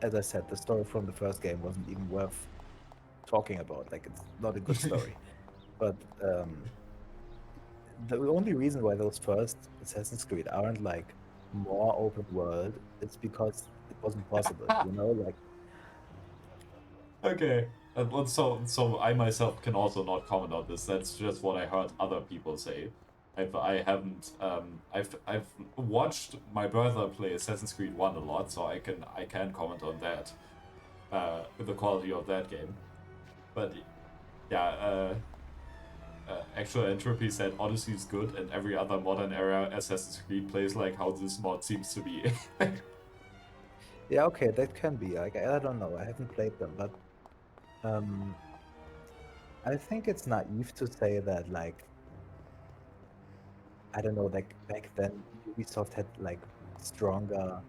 as I said, the story from the first game wasn't even worth talking about. Like, it's not a good story. But the only reason why those first Assassin's Creed aren't like more open world is because it wasn't possible, you know? Like, Okay. So I myself can also not comment on this. That's just what I heard other people say. I haven't I've watched my brother play Assassin's Creed 1 a lot, so I can comment on that. The quality of that game. But yeah, Actual Entropy said Odyssey is good and every other modern era Assassin's Creed plays like how this mod seems to be. yeah, okay, that can be. Like, I don't know. I haven't played them, but I think it's naive to say that, like, I don't know, like back then Ubisoft had like stronger,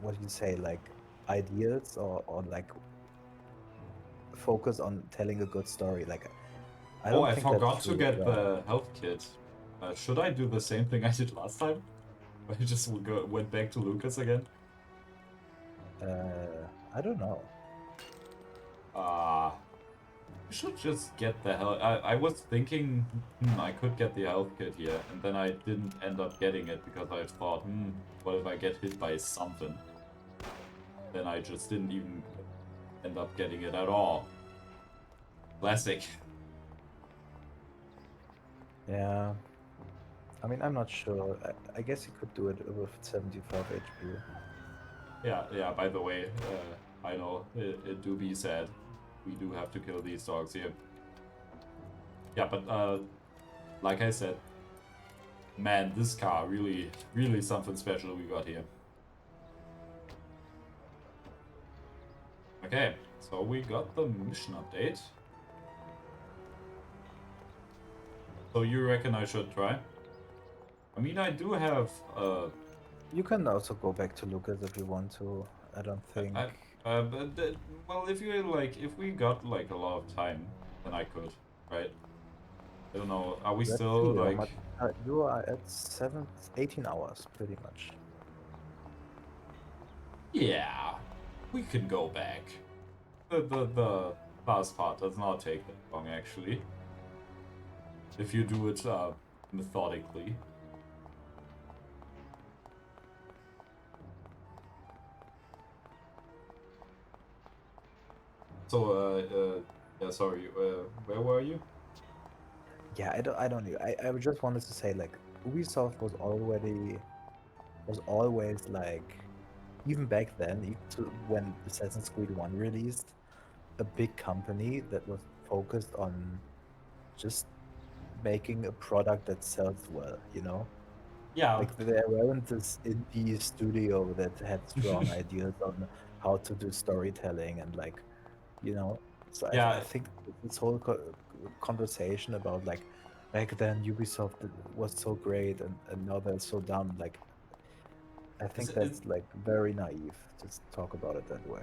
what do you say, like ideas or like focus on telling a good story. Like, I don't think forgot that's to true. get the health kit. Should I do the same thing I did last time? I just went back to Lucas again? I don't know. You should just get the health. I was thinking I could get the health kit here, and then I didn't end up getting it because I thought, what if I get hit by something? Then I just didn't even end up getting it at all. Classic. Yeah. I mean, I'm not sure. I guess you could do it with 75 HP. Yeah, by the way, I know it do be sad. We do have to kill these dogs here. Yeah, but like I said, man, this car really something special we got here. Okay, so we got the mission update. So you reckon I should try? I mean, I do have You can also go back to Lucas if you want to. I don't think. Well, if we got like a lot of time, then I could, right? I don't know. Are we Let's still see, like? You are at 18 hours, pretty much. Yeah, we can go back. The last part does not take that long, actually. If you do it methodically. So, yeah, sorry, where were you? Yeah, I don't know. I just wanted to say, like, Ubisoft was always like, even back then, when Assassin's Creed 1 released, a big company that was focused on just making a product that sells well, you know? Yeah. Like, they weren't this indie studio that had strong ideas on how to do storytelling and, like, you know? So I think this whole conversation about, like, back then Ubisoft was so great and now they're so dumb, like, I think that's like very naive to talk about it that way.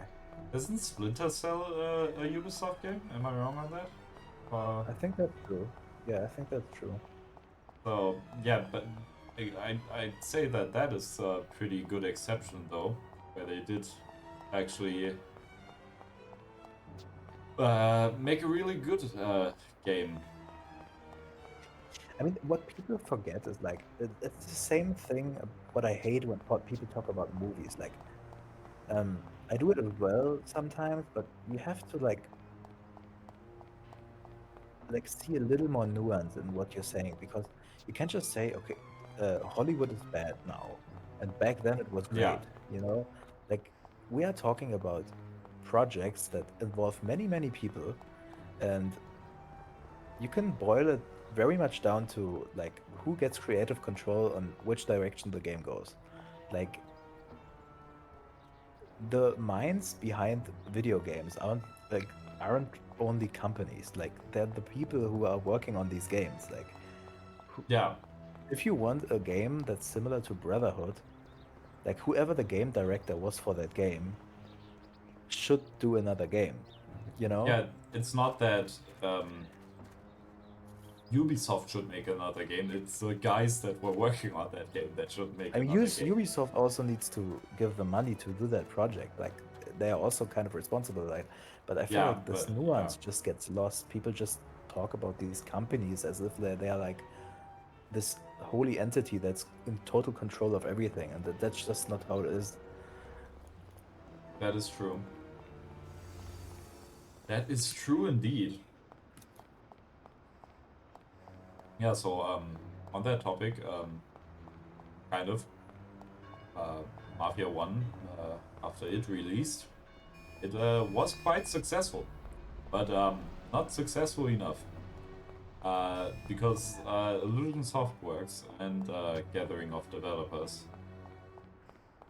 Isn't Splinter Cell a Ubisoft game? Am I wrong on that? I think that's true. Yeah, I think that's true. So yeah, but I'd say that is a pretty good exception though, where they did actually make a really good game. I mean, what people forget is like it's the same thing. What I hate when people talk about movies, like, I do it as well sometimes, but you have to like see a little more nuance in what you're saying because you can't just say, okay, Hollywood is bad now, and back then it was Yeah. great. You know, like we are talking about projects that involve many people, and you can boil it very much down to like who gets creative control on which direction the game goes. Like the minds behind video games aren't only companies. Like they're the people who are working on these games. Like Yeah. if you want a game that's similar to Brotherhood, like whoever the game director was for that game should do another game. You know? Yeah, it's not that Ubisoft should make another game. It's the guys that were working on that game that should make I mean, another game. Ubisoft also needs to give the money to do that project. Like, they are also kind of responsible, right? But I feel Yeah, like this but, nuance just gets lost. People just talk about these companies as if they are like this holy entity that's in total control of everything, and that's just not how it is. That is true. That is true indeed. Yeah, so on that topic, kind of, Mafia 1, after it released, it was quite successful, but not successful enough. Because Illusion Softworks and Gathering of Developers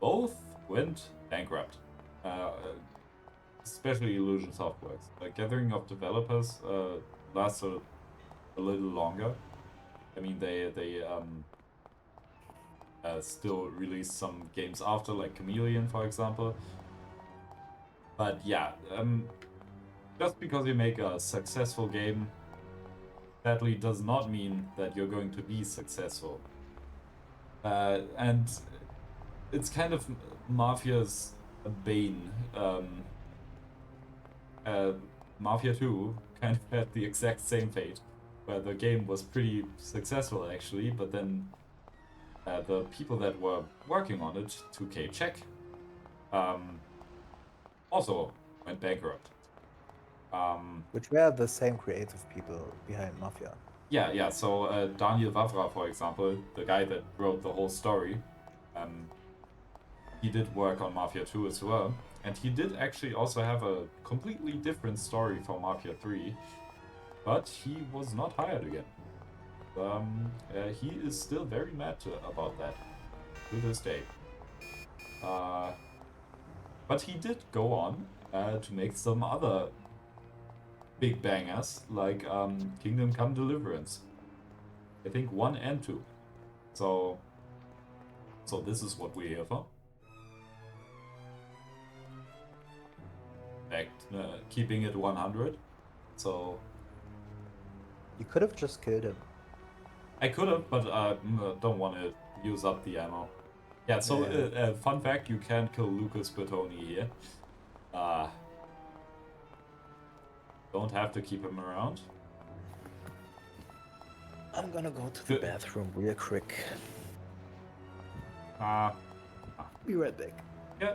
both went bankrupt. Especially Illusion Softworks. Gathering of Developers lasted a little longer. I mean, they still released some games after, like Chameleon, for example. But yeah, just because you make a successful game, sadly does not mean that you're going to be successful. And it's kind of Mafia's bane. Mafia 2 kind of had the exact same fate, where the game was pretty successful actually, but then the people that were working on it, 2K Czech, also went bankrupt. Which were the same creative people behind Mafia. Yeah, so Daniel Wawra, for example, the guy that wrote the whole story, he did work on Mafia 2 as well. And he did actually also have a completely different story for Mafia 3, but he was not hired again. He is still very mad about that to this day. But he did go on to make some other big bangers, like Kingdom Come Deliverance. I think 1 and 2. So this is what we're here for. Keeping it 100. So you could have just killed him. I could have, but don't want to use up the ammo. Yeah, so fun fact, you can't kill Lucas Bertoni here. Don't have to keep him around. I'm gonna go to the bathroom real quick. Be right back. Yeah.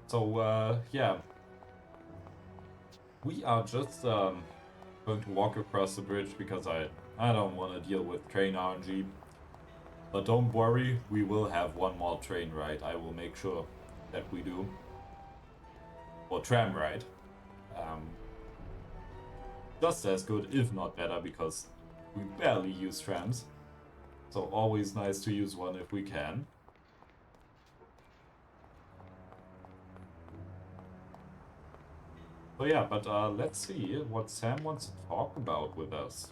So, yeah. We are just going to walk across the bridge because I don't want to deal with train RNG. But don't worry, we will have one more train ride. I will make sure that we do. Or tram ride. Just as good, if not better, because we barely use trams. So always nice to use one if we can. So yeah, but let's see what Sam wants to talk about with us.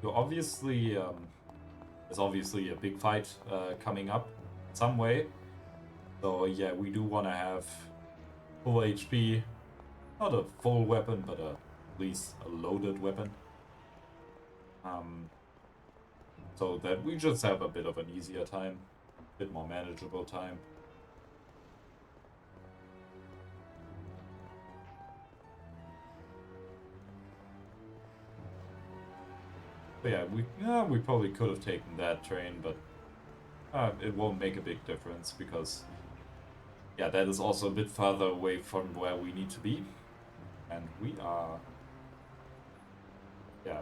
So obviously, there's obviously a big fight coming up some way. So yeah, we do want to have full HP, not a full weapon, but a least a loaded weapon. So that we just have a bit of an easier time, a bit more manageable time. But yeah, we probably could have taken that train, but it won't make a big difference because, yeah, that is also a bit further away from where we need to be. And we are, yeah,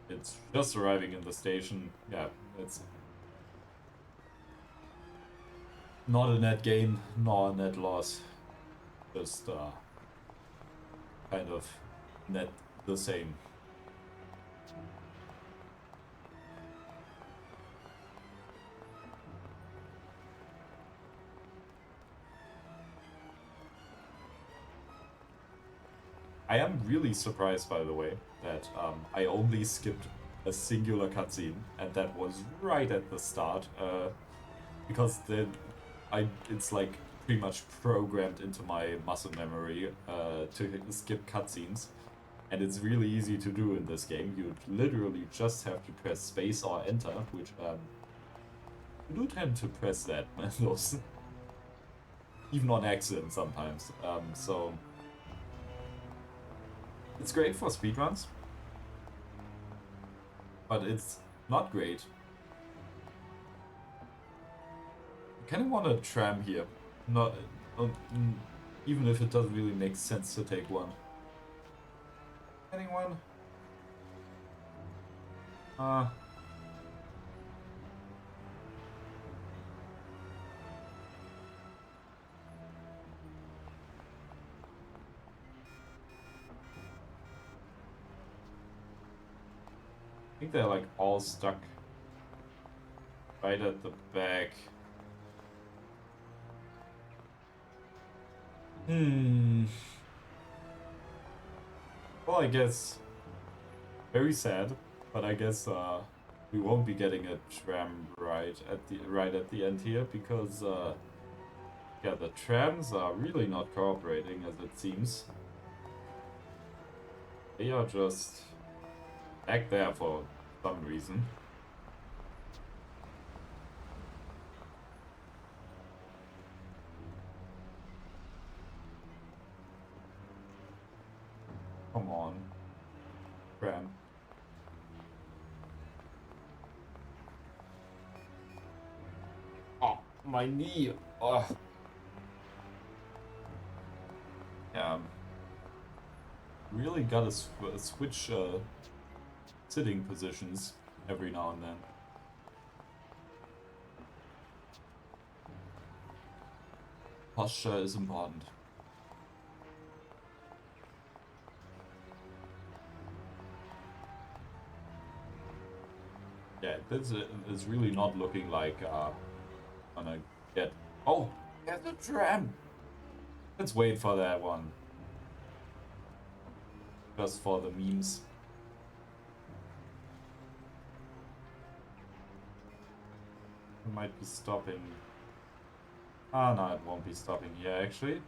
it's just arriving in the station. Yeah, it's not a net gain, nor a net loss. Just kind of net the same. I am really surprised, by the way, that I only skipped a singular cutscene, and that was right at the start, because then it's like pretty much programmed into my muscle memory to skip cutscenes, and it's really easy to do in this game. You literally just have to press space or enter, which you do tend to press that, those, even on accident sometimes. So it's great for speedruns, but it's not great. I kind of want a tram here, not even if it doesn't really make sense to take one. Anyone? I think they're like all stuck right at the back. Well, I guess very sad, but I guess we won't be getting a tram ride right at the end here because yeah, the trams are really not cooperating as it seems. They are just back there for some reason. Come on, tram. Oh, my knee. Oh. Yeah. Really gotta switch sitting positions every now and then. Posture is important. Yeah, this is really not looking like gonna get. Oh, there's a tram. Let's wait for that one. Just for the memes. It might be stopping. Ah, no, it won't be stopping here actually.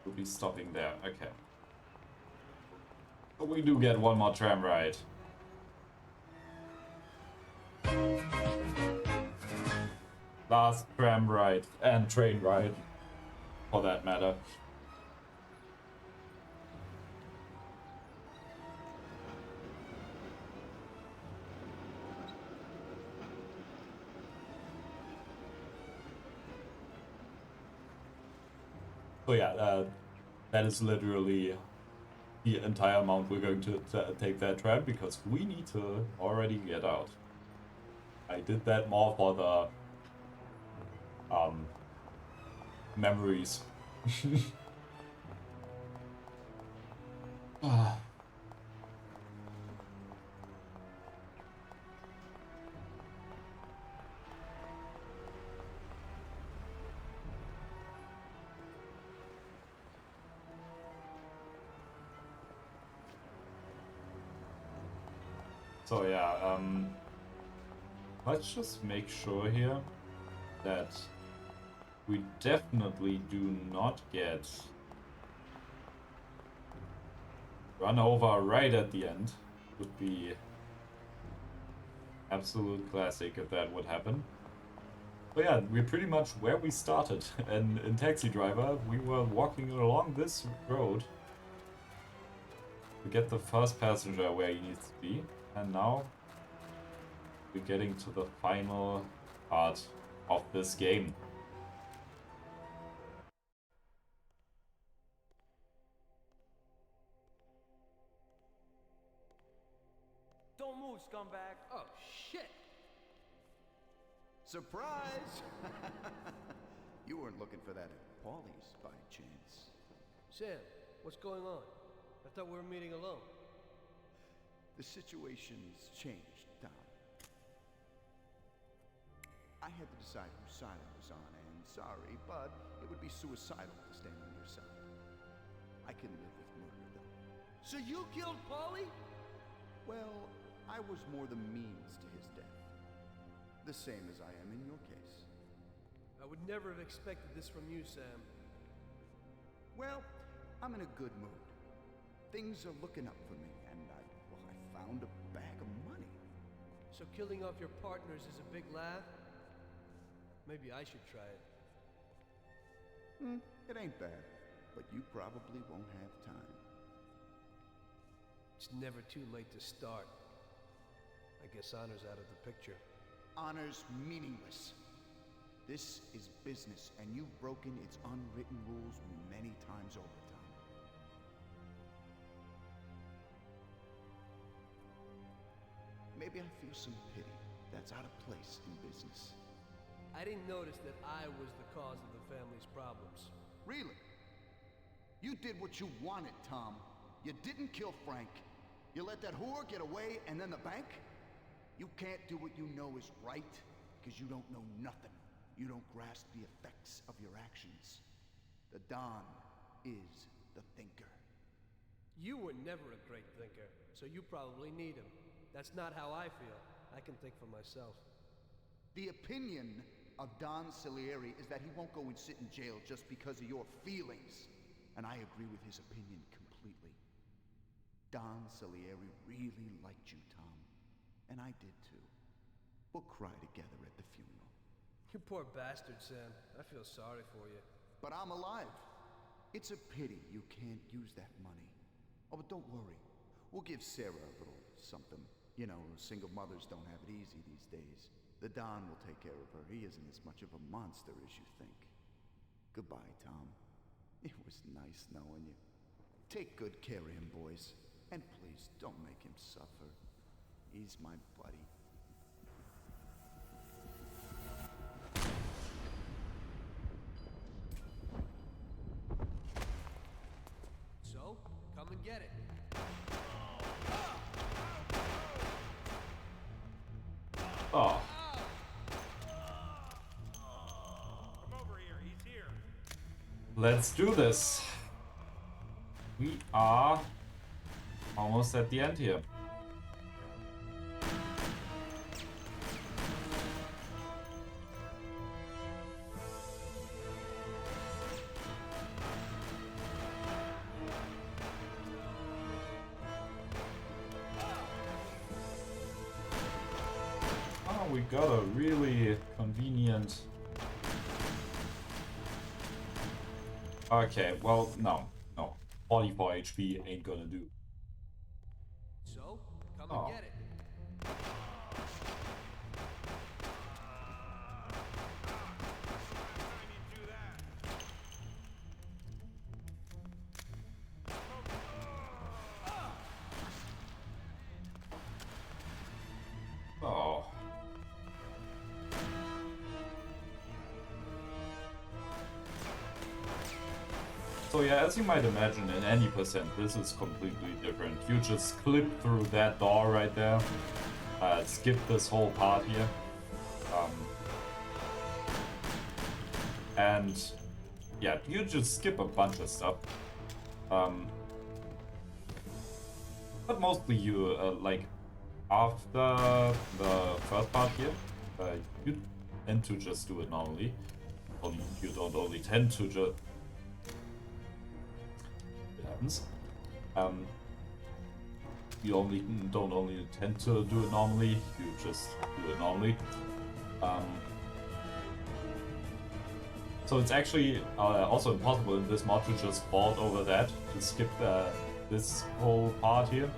We'll be stopping there. Okay. But we do get one more tram ride. Last tram ride and train ride, for that matter. So yeah, that is literally the entire amount we're going to take that tram because we need to already get out. I did that more for the memories. So yeah, let's just make sure here that we definitely do not get run over right at the end. Would be absolute classic if that would happen. But yeah, we're pretty much where we started. And in Taxi Driver, we were walking along this road to get the first passenger where he needs to be. And now we're getting to the final part of this game. Don't move, scumbag. Oh, shit. Surprise! You weren't looking for that at Paulie's by chance. Sam, what's going on? I thought we were meeting alone. The situation's changed, Tom. I had to decide whose side I was on, and sorry, but it would be suicidal to stand on your side. I can live with murder, though. So you killed Paulie? Well, I was more the means to his death. The same as I am in your case. I would never have expected this from you, Sam. Well, I'm in a good mood. Things are looking up for me, and I found a bag of money. So killing off your partners is a big laugh? Maybe I should try it. It ain't bad, but you probably won't have time. It's never too late to start. I guess honor's out of the picture. Honor's meaningless. This is business, and you've broken its unwritten rules many times over, Tom. Maybe I feel some pity. That's out of place in business. I didn't notice that I was the cause of the family's problems. Really? You did what you wanted, Tom. You didn't kill Frank. You let that whore get away, and then the bank? You can't do what you know is right, because you don't know nothing. You don't grasp the effects of your actions. The Don is the thinker. You were never a great thinker, so you probably need him. That's not how I feel. I can think for myself. The opinion of Don Salieri is that he won't go and sit in jail just because of your feelings. And I agree with his opinion completely. Don Salieri really liked you, Tom. And I did too. We'll cry together at the funeral. You poor bastard, Sam. I feel sorry for you. But I'm alive. It's a pity you can't use that money. Oh, but don't worry. We'll give Sarah a little something. You know, single mothers don't have it easy these days. The Don will take care of her. He isn't as much of a monster as you think. Goodbye, Tom. It was nice knowing you. Take good care of him, boys. And please, don't make him suffer. He's my buddy. So, come and get it. Oh. Come over here, he's here. Let's do this. We are almost at the end here. Oh, we got a really convenient... Okay, well, no. 44 HP ain't gonna do. So, come and get it. Oh. So yeah, as you might imagine, in any percent, this is completely different. You just clip through that door right there, skip this whole part here, and yeah, you just skip a bunch of stuff. But mostly you, like, after the first part here, you tend to just do it normally. you don't only tend to just... It happens. You don't only tend to do it normally, you just do it normally. So it's actually also impossible in this mod to just vault over that, to skip this whole part here.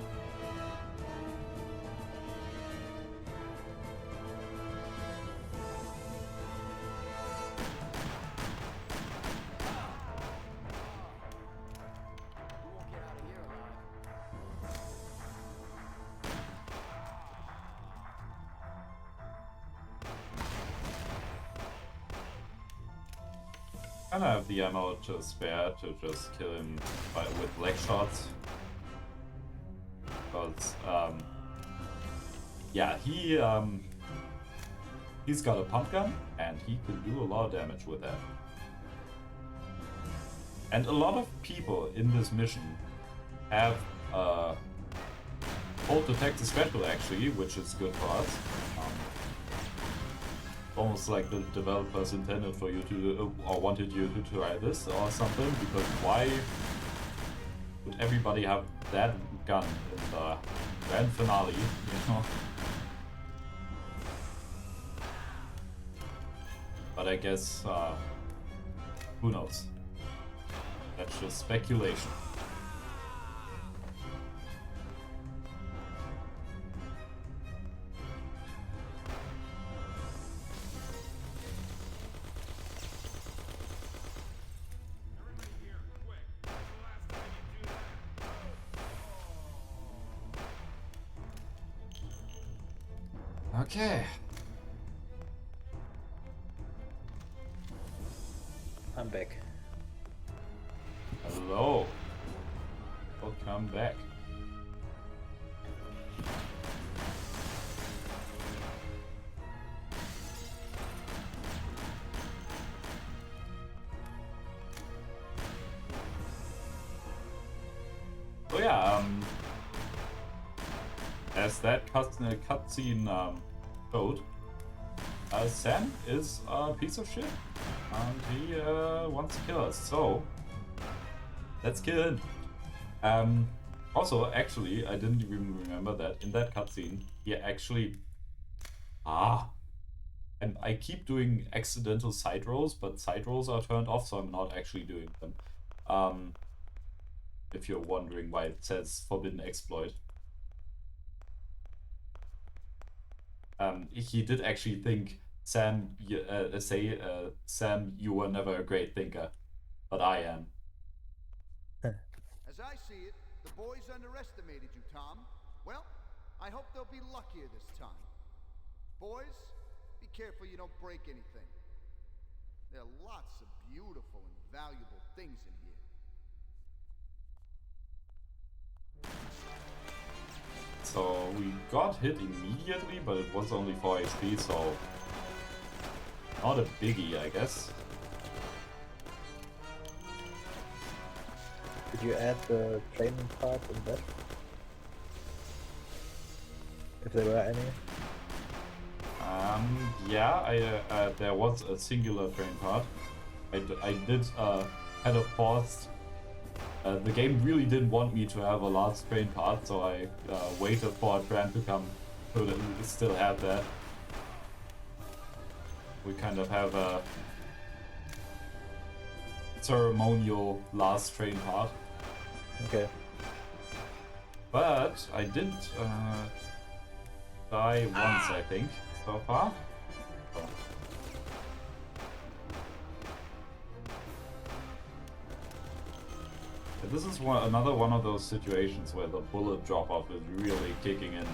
I don't have the ammo to spare to just kill him with leg shots. Because, yeah, he's got a pump gun, and he can do a lot of damage with that. And a lot of people in this mission have Bolt Detector Special, actually, which is good for us. Almost like the developers intended for you to, or wanted you to try this or something, because why would everybody have that gun in the grand finale, you know? But I guess, who knows? That's just speculation. Okay. I'm back. Hello. Welcome back. So yeah, as that cutscene showed, Sam is a piece of shit, and he wants to kill us. So let's kill him. Also, actually, I didn't even remember that in that cutscene, he actually and I keep doing accidental side rolls, but side rolls are turned off, so I'm not actually doing them. If you're wondering why it says forbidden exploit. He did actually think, Sam, Sam, you were never a great thinker, but I am. As I see it, the boys underestimated you, Tom. Well, I hope they'll be luckier this time. Boys, be careful you don't break anything. There are lots of beautiful and valuable things in here. So we got hit immediately, but it was only 4 HP, so not a biggie, I guess. Did you add the training part in that? If there were any? Yeah, there was a singular train part. I did kind of paused. The game really didn't want me to have a last train part, so I waited for a train to come so that we still have that. We kind of have a ceremonial last train part. Okay. But I did die once, I think, so far. So. This is another one of those situations where the bullet drop-off is really kicking in.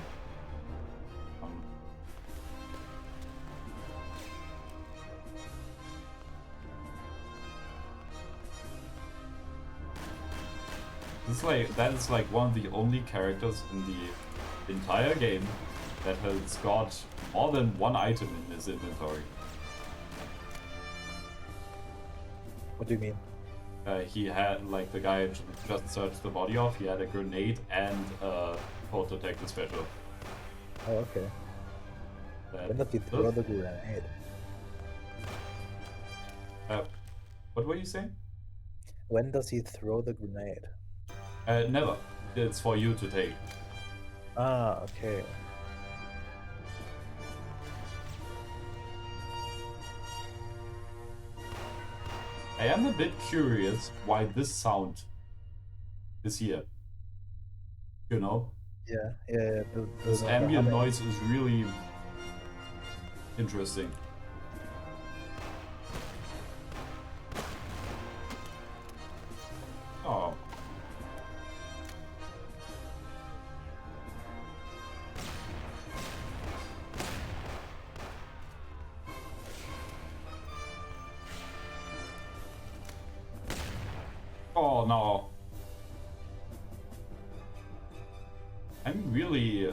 That is like one of the only characters in the entire game that has got more than one item in his inventory. What do you mean? He had, like, the guy just searched the body off, he had a grenade and a Bolt Detector Special. Oh, okay. When did he throw the grenade? What were you saying? When does he throw the grenade? Never. It's for you to take. Ah, okay. I am a bit curious why this sound is here. You know? Yeah. This ambient noise is really interesting. Oh. Oh no. I'm really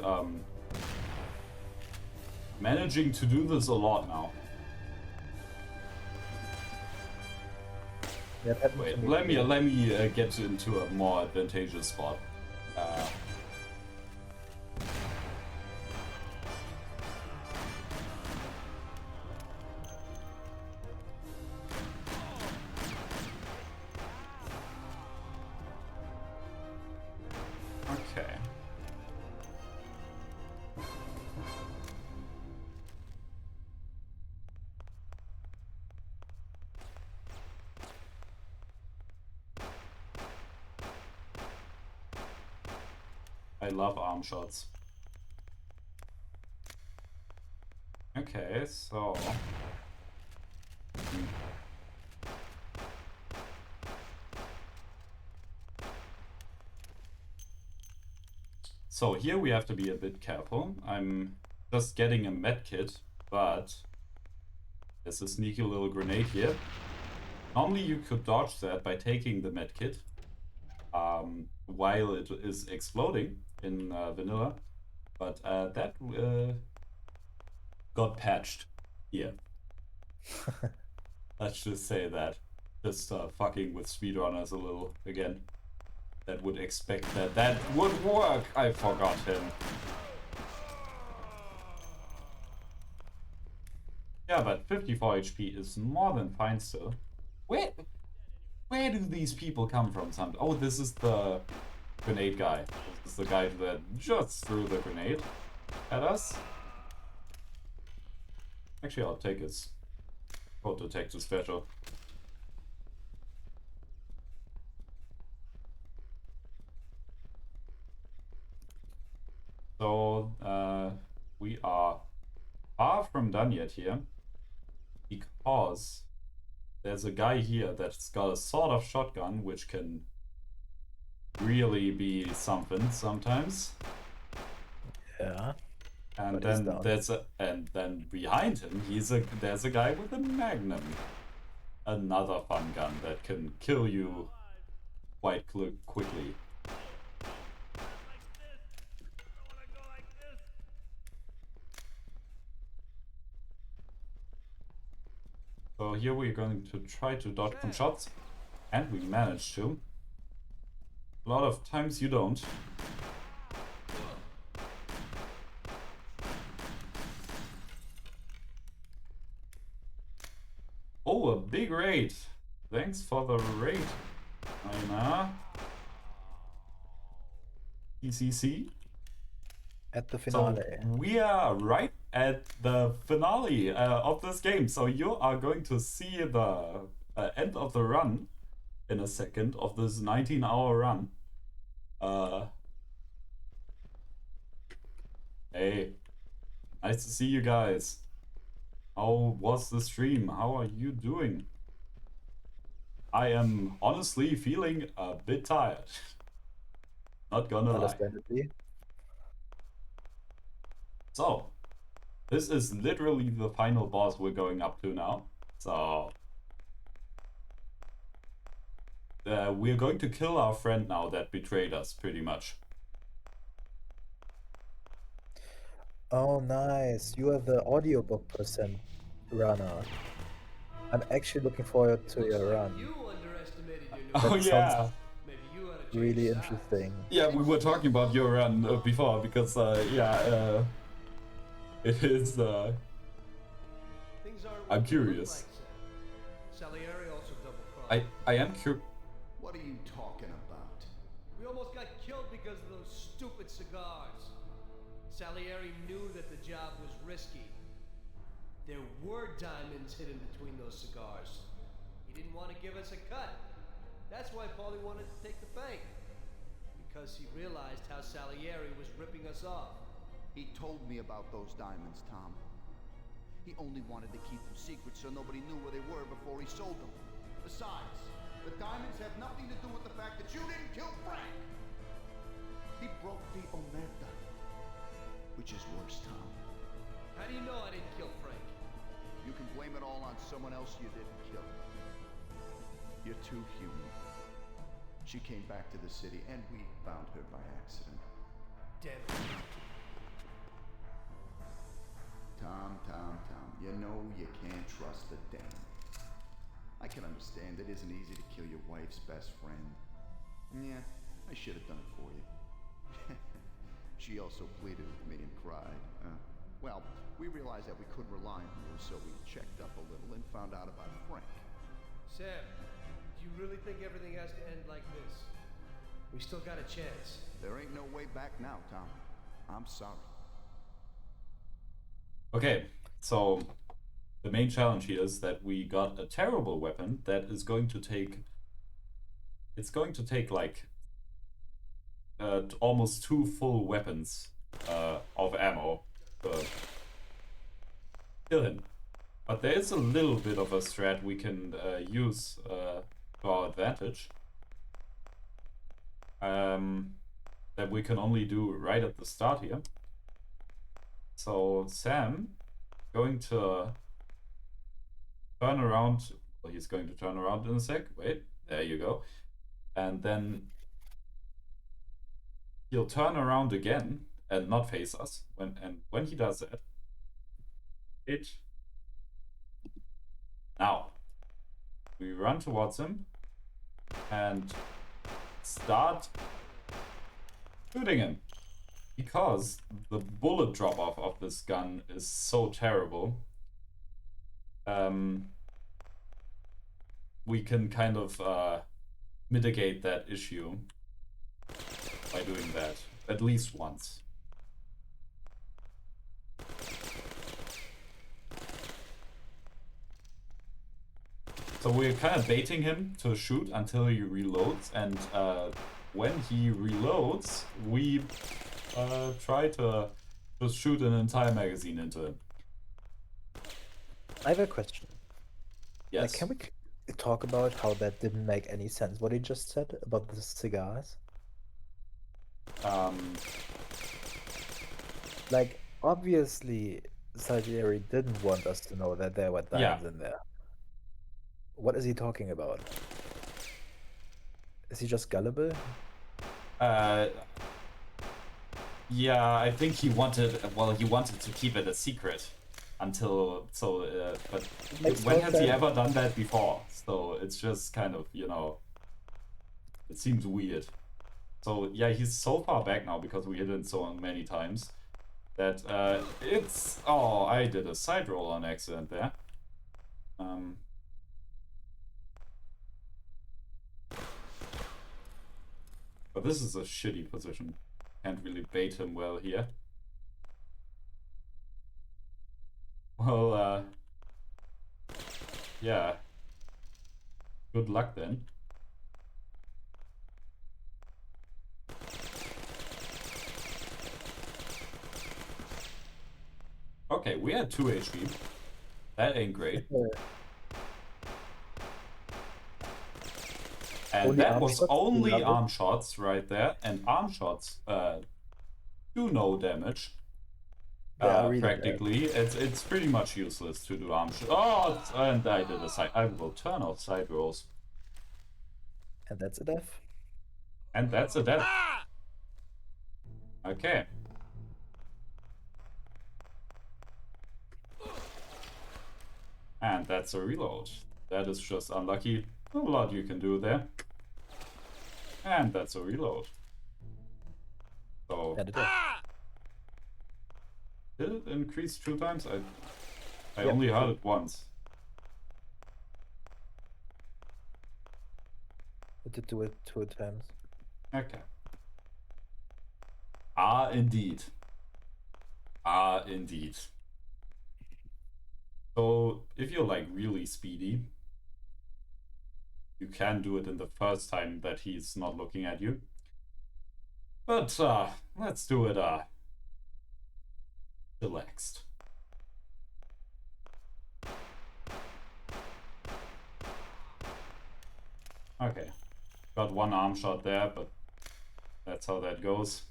managing to do this a lot now. Yeah, wait, let me get into a more advantageous spot. Okay. I love arm shots. Okay, so... So here we have to be a bit careful. I'm just getting a med kit, but there's a sneaky little grenade here. Normally you could dodge that by taking the med kit while it is exploding in vanilla, but that got patched here. Let's just say that. Just fucking with speedrunners a little again. That would expect that that would work. I forgot him. Yeah, but 54 HP is more than fine still. Where do these people come from? Oh, this is the grenade guy. This is the guy that just threw the grenade at us. Actually, I'll take his code detector special. So, we are far from done yet here, because there's a guy here that's got a sort of shotgun, which can really be something sometimes. Yeah. And then behind him, there's a guy with a magnum, another fun gun that can kill you quite quickly. So here we're going to try to dodge some shots, and we managed to. A lot of times you don't. Oh, a big raid! Thanks for the raid, Aina. ECC. At the finale. So we are right at the finale of this game. So you are going to see the end of the run in a second of this 19-hour run. Hey, nice to see you guys. How was the stream? How are you doing? I am honestly feeling a bit tired. Not gonna lie. Understandably. So, this is literally the final boss we're going up to now. So, we're going to kill our friend now that betrayed us, pretty much. Oh, nice. You are the audiobook percent runner. I'm actually looking forward to your run. Oh yeah. Really interesting. Yeah, we were talking about your run before because it is. I'm curious. Salieri also double-crossed. I am curious. What are you talking about? We almost got killed because of those stupid cigars. Salieri knew that the job was risky. There were diamonds hidden between those cigars. He didn't want to give us a cut. That's why Paulie wanted to take the bank. Because he realized how Salieri was ripping us off. He told me about those diamonds, Tom. He only wanted to keep them secret so nobody knew where they were before he sold them. Besides, the diamonds have nothing to do with the fact that you didn't kill Frank! He broke the omerta. Which is worse, Tom. How do you know I didn't kill Frank? You can blame it all on someone else you didn't kill. You're too human. She came back to the city and we found her by accident. Damn it. Tom, you know you can't trust a dame. I can understand it isn't easy to kill your wife's best friend. Yeah, I should have done it for you. She also pleaded with me and cried. Well, we realized that we couldn't rely on you, so we checked up a little and found out about Frank. Sam, do you really think everything has to end like this? We still got a chance. There ain't no way back now, Tom. I'm sorry. Okay, so the main challenge here is that we got a terrible weapon that is going to take... It's going to take like almost 2 full weapons of ammo to kill him. But there is a little bit of a strat we can use to our advantage. That we can only do right at the start here. So Sam going to turn around. Well, he's going to turn around in a sec. Wait, there you go. And then he'll turn around again and not face us. When he does that, now we run towards him and start shooting him. Because the bullet drop-off of this gun is so terrible, we can kind of mitigate that issue by doing that at least once. So we're kind of baiting him to shoot until he reloads, and when he reloads, we try to just shoot an entire magazine into him. I have a question. Yes. Like, can we talk about how that didn't make any sense, what he just said about the cigars? Like, obviously, Salieri didn't want us to know that there were diamonds in there. What is he talking about? Is he just gullible? Yeah, I think he wanted, well, he wanted to keep it a secret until, but when has he ever done that before? So it's just kind of, you know, it seems weird. So yeah, he's so far back now because we hit him so many times that it's, oh, I did a side roll on accident there. But this is a shitty position. Can't really bait him well here. Well, yeah. Good luck then. Okay, we had 2 HP. That ain't great. And that was only arm shots right there, and arm shots do no damage. Practically, it's pretty much useless to do arm shots. Oh, and I did a side. I will turn off side rolls. And that's a death. And that's a death. Okay. And that's a reload. That is just unlucky. Not a lot you can do there. And that's a reload. So did it increase 2 times? I only heard it once. to do it 2 times. Okay. Ah, indeed. Ah, indeed. So, if you're like really speedy, you can do it in the first time that he's not looking at you. But, let's do it, relaxed. Okay. Got one arm shot there, but that's how that goes.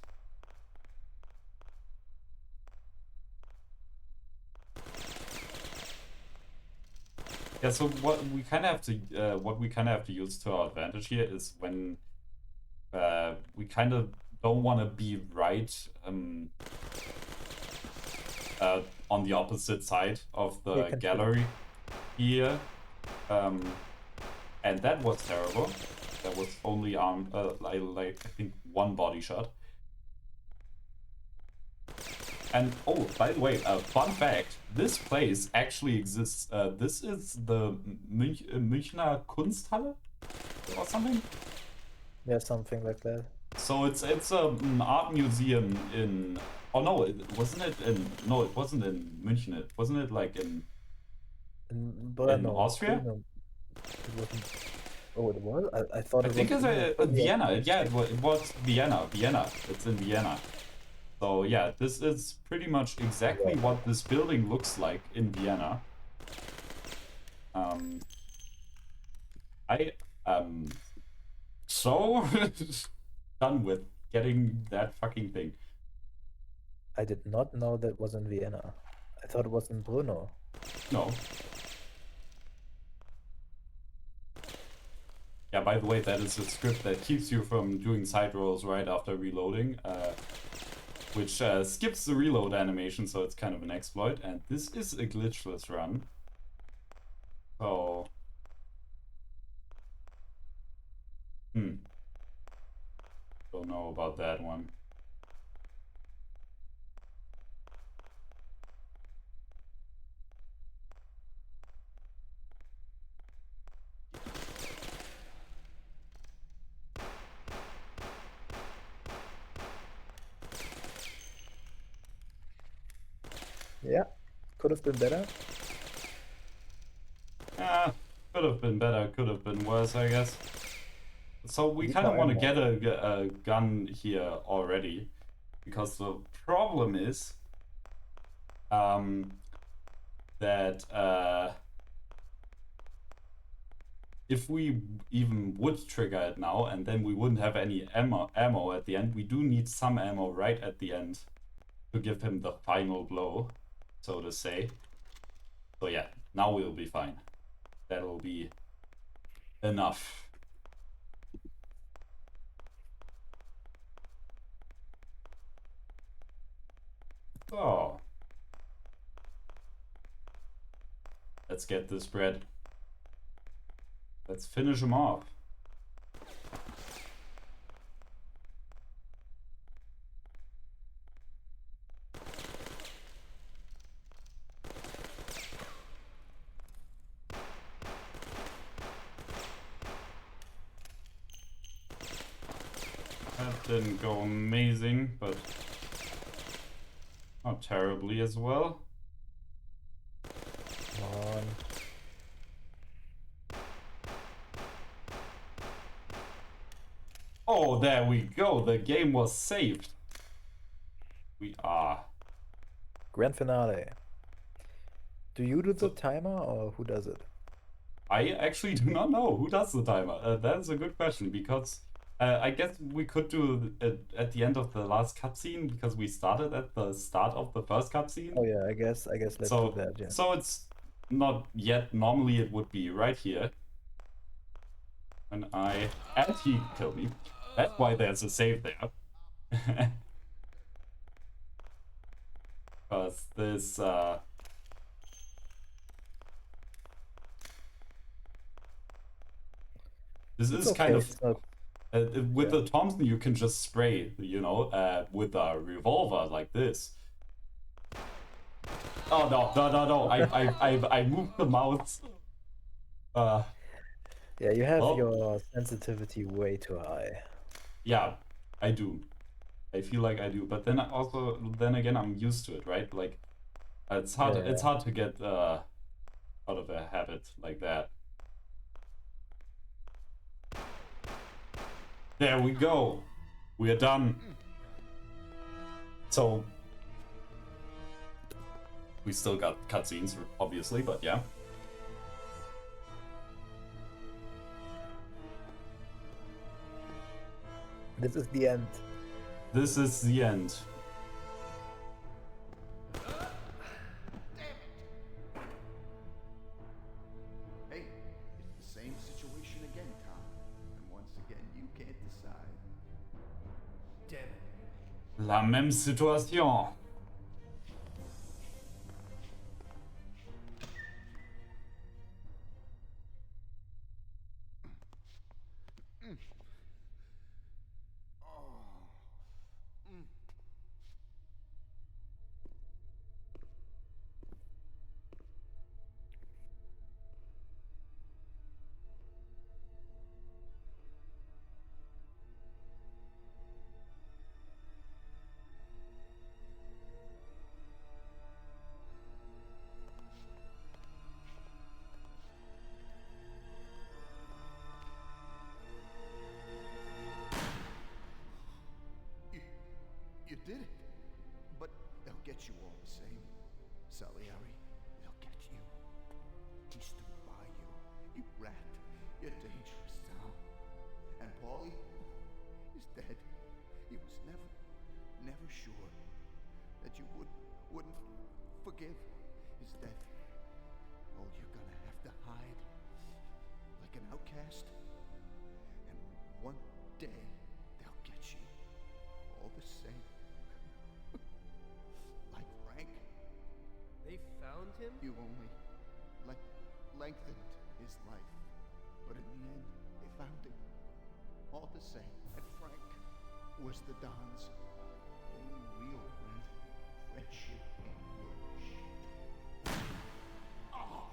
Yeah, so what we kind of have to use to our advantage here is when we kind of don't want to be right on the opposite side of the gallery here, and that was terrible. That was only like I think 1 body shot. And oh, by the way, fun fact, this place actually exists. This is the Münchner Kunsthalle or something? Yeah, something like that. So it's an art museum in... Oh no, it wasn't in München. Wasn't it like in Austria? Brno. It wasn't... Oh, it was? I thought it was... I think it's Vienna. Yeah, it was Vienna. It's in Vienna. So yeah, this is pretty much exactly what this building looks like in Vienna. I am so done with getting that fucking thing. I did not know that was in Vienna. I thought it was in Brno. No. Yeah, by the way, that is a script that keeps you from doing side rolls right after reloading. Which skips the reload animation, so it's kind of an exploit. And this is a glitchless run. So... Don't know about that one. Yeah, could have been better. Could have been better, could have been worse, I guess. So we kind of want to get a gun here already, because the problem is that if we even would trigger it now and then we wouldn't have any ammo at the end, we do need some ammo right at the end to give him the final blow, so to say. So yeah, now we'll be fine. That'll be enough. Oh. Let's get this bread. Let's finish him off. That didn't go amazing, but not terribly as well. Come on. Oh, there we go. The game was saved. We are. Grand finale. Do you do the timer or who does it? I actually do not know who does the timer. That's a good question, because I guess we could do it at the end of the last cutscene, because we started at the start of the first cutscene. Oh yeah, I guess let's do that, yeah. So it's not yet. Normally it would be right here. And he killed me. That's why there's a save there. Because this this is kind of with the Thompson you can just spray, you know, with a revolver like this. Oh no! I moved the mouse. Yeah, you have Well, your sensitivity way too high. yeah, I do. I feel like I do, but then then again, I'm used to it, right? Like, it's hard. Yeah. It's hard to get out of a habit like that. There we go. We are done. So we still got cutscenes, obviously, but yeah. This is the end. This is the end. Hey, it's the same situation again, Tom. And once again, you can't decide. Damn it. La même situation. You did it. But they'll get you all the same. Salieri, they'll get you. He stood by you. You rat. You're dangerous, Tom. And Paulie is dead. He was never sure that you wouldn't forgive his death. Oh, you're gonna have to hide like an outcast. And one day they'll get you all the same. Like Frank. They found him? You only lengthened his life. But in the end, they found him. All the same. And Frank was the Don's only real friend. Friendship ain't worth shit. Oh.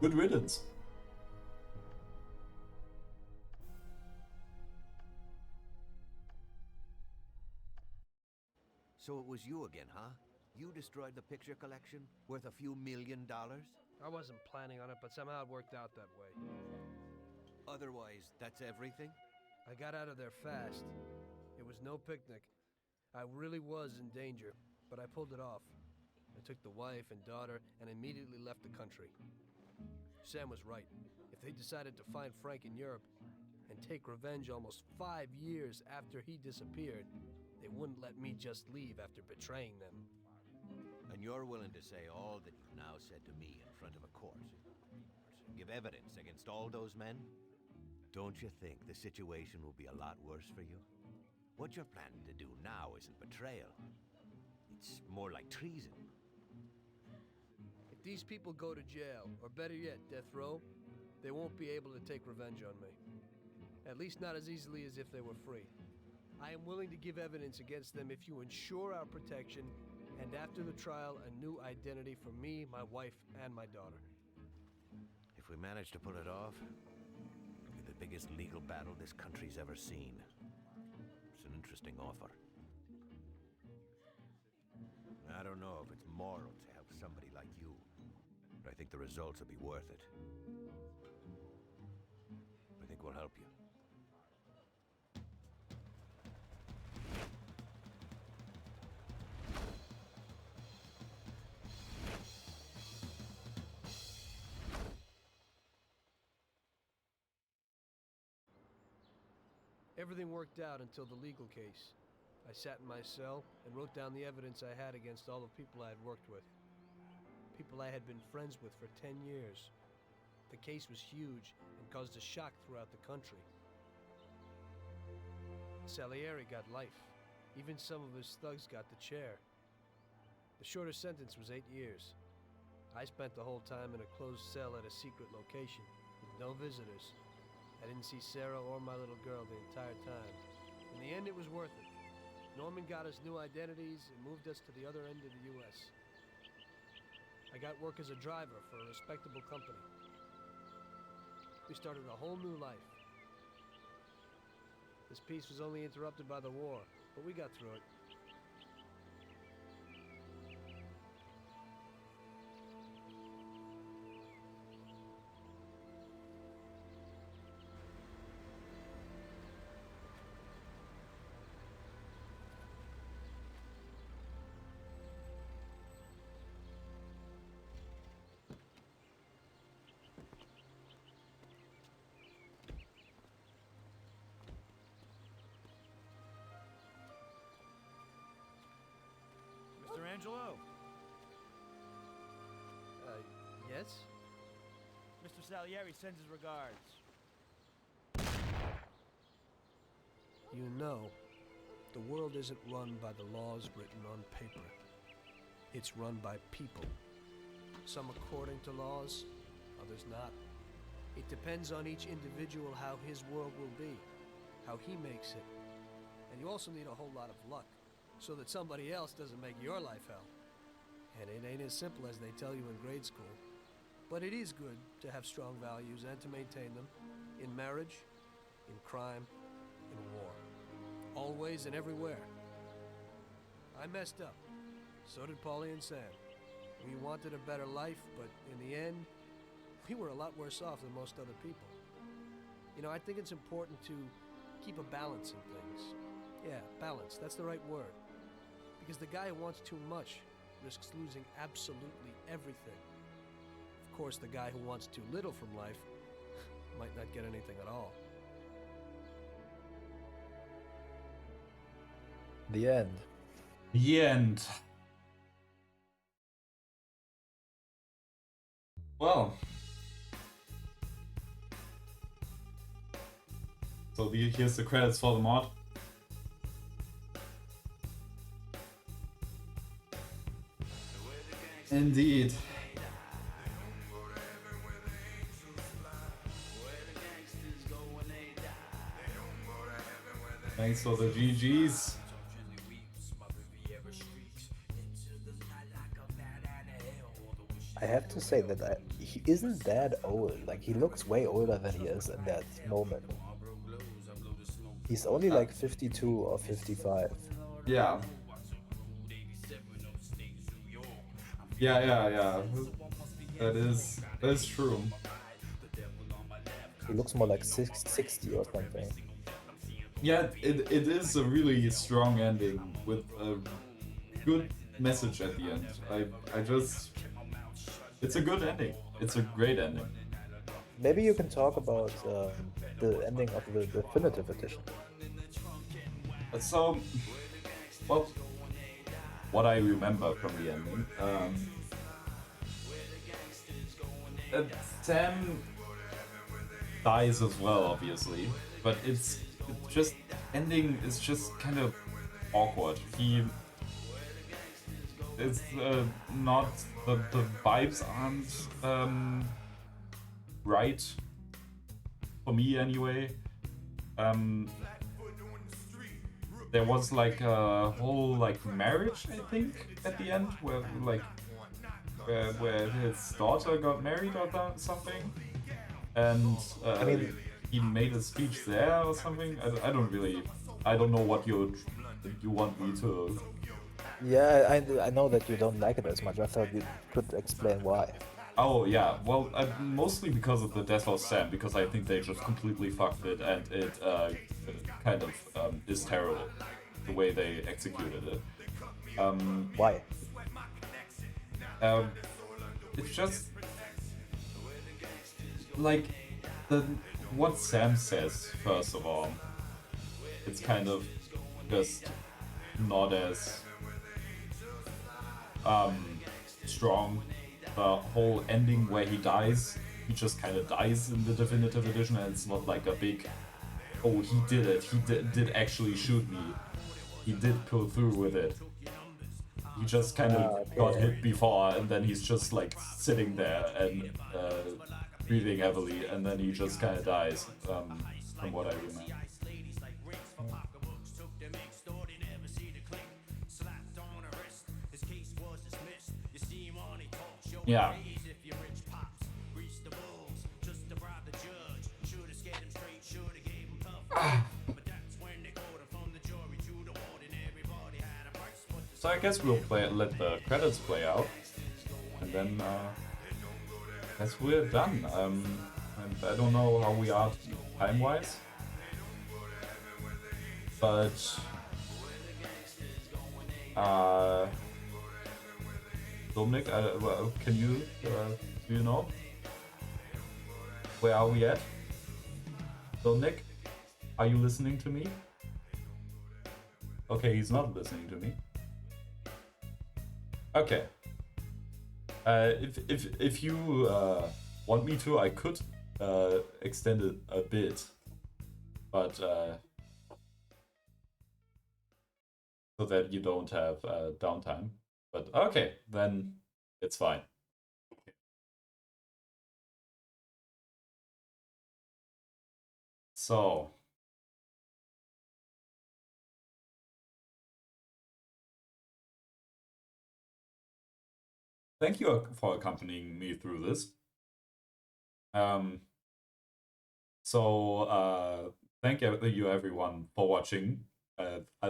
Good riddance. So it was you again, huh? You destroyed the picture collection worth a few $1 million? I wasn't planning on it, but somehow it worked out that way. Otherwise, that's everything? I got out of there fast. It was no picnic. I really was in danger, but I pulled it off. I took the wife and daughter and immediately left the country. Sam was right. If they decided to find Frank in Europe and take revenge almost 5 years after he disappeared, they wouldn't let me just leave after betraying them. And you're willing to say all that you've now said to me in front of a court? Give evidence against all those men? Don't you think the situation will be a lot worse for you? What you're planning to do now isn't betrayal. It's more like treason. If these people go to jail, or better yet, death row, they won't be able to take revenge on me. At least not as easily as if they were free. I am willing to give evidence against them if you ensure our protection, and after the trial, a new identity for me, my wife, and my daughter. If we manage to pull it off, it'll be the biggest legal battle this country's ever seen. It's an interesting offer. I don't know if it's moral to help somebody like you, but I think the results will be worth it. I think we'll help you. Everything worked out until the legal case. I sat in my cell and wrote down the evidence I had against all the people I had worked with. People I had been friends with for 10 years. The case was huge and caused a shock throughout the country. Salieri got life. Even some of his thugs got the chair. The shortest sentence was 8 years. I spent the whole time in a closed cell at a secret location. No visitors. I didn't see Sarah or my little girl the entire time. In the end, it was worth it. Norman got us new identities and moved us to the other end of the U.S. I got work as a driver for a respectable company. We started a whole new life. This peace was only interrupted by the war, but we got through it. Mr. Angelo. Yes? Mr. Salieri sends his regards. You know, the world isn't run by the laws written on paper. It's run by people. Some according to laws, others not. It depends on each individual how his world will be, how he makes it. And you also need a whole lot of luck, so that somebody else doesn't make your life hell. And it ain't as simple as they tell you in grade school. But it is good to have strong values and to maintain them, in marriage, in crime, in war. Always and everywhere. I messed up. So did Paulie and Sam. We wanted a better life, but in the end, we were a lot worse off than most other people. You know, I think it's important to keep a balance in things. Yeah, balance, that's the right word. Because the guy who wants too much risks losing absolutely everything. Of course, the guy who wants too little from life might not get anything at all. The end. The end. Well. So here's the credits for the mod. Indeed. Thanks for the GGs. I have to say that he isn't that old. Like, he looks way older than he is in that moment. He's only like 52 or 55. Yeah. Yeah. That is true. He looks more like 60 or something. Yeah, it is a really strong ending with a good message at the end. I just... It's a good ending. It's a great ending. Maybe you can talk about the ending of the definitive edition. So, well, what I remember from the ending, Sam dies as well, obviously, but it's just ending is just kind of awkward. It's not the vibes aren't right for me anyway. There was like a whole like marriage, I think, at the end where like where his daughter got married or something, and I mean, he made a speech there or something. I don't know what you want me to. Yeah, I know that you don't like it as much. I thought you could explain why. Oh yeah, well, mostly because of the death of Sam, because I think they just completely fucked it, and it kind of is terrible the way they executed it. Why? It's just like what Sam says. First of all, it's kind of just not as strong. The whole ending where he dies, he just kind of dies in the definitive edition, and it's not like a big, oh, he did it, he did actually shoot me, he did pull through with it. He just kind of got hit before, and then he's just like sitting there, and breathing heavily, and then he just kind of dies, from what I remember. Yeah. So I guess we'll let the credits play out, and then I guess we're done. And I don't know how we are time-wise, but Dominic, can you do you know where are we at? Dominic, are you listening to me? Okay, he's not listening to me. Okay. If you want me to, I could extend it a bit, but so that you don't have downtime. But okay, then it's fine. So. Thank you for accompanying me through this. Thank you everyone for watching.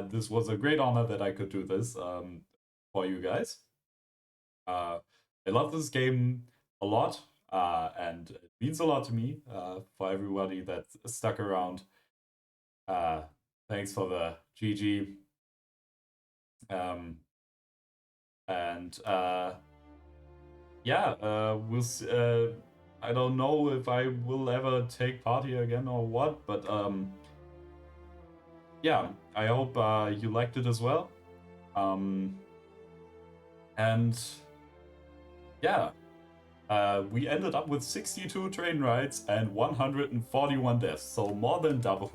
This was a great honor that I could do this for you guys. I love this game a lot, and it means a lot to me for everybody that stuck around. Thanks for the GG. Yeah, we'll see, I don't know if I will ever take part here again or what, but yeah, I hope you liked it as well. And yeah, we ended up with 62 train rides and 141 deaths, so more than double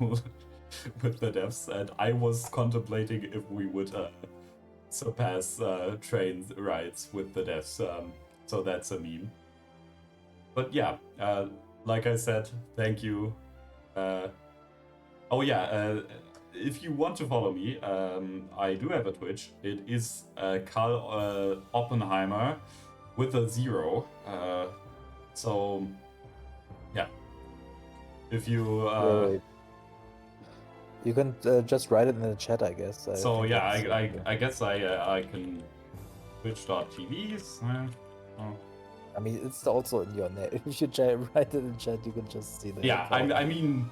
with the deaths, and I was contemplating if we would surpass train rides with the deaths, so that's a meme. But yeah, like I said, thank you. Oh yeah, if you want to follow me, I do have a Twitch. It is Karl Oppenheimer with a 0. So yeah, if you you can just write it in the chat, I guess. So yeah, I guess I can Twitch.tv. I mean, it's also in your name. If you write it in chat, you can just see that. Yeah, I mean,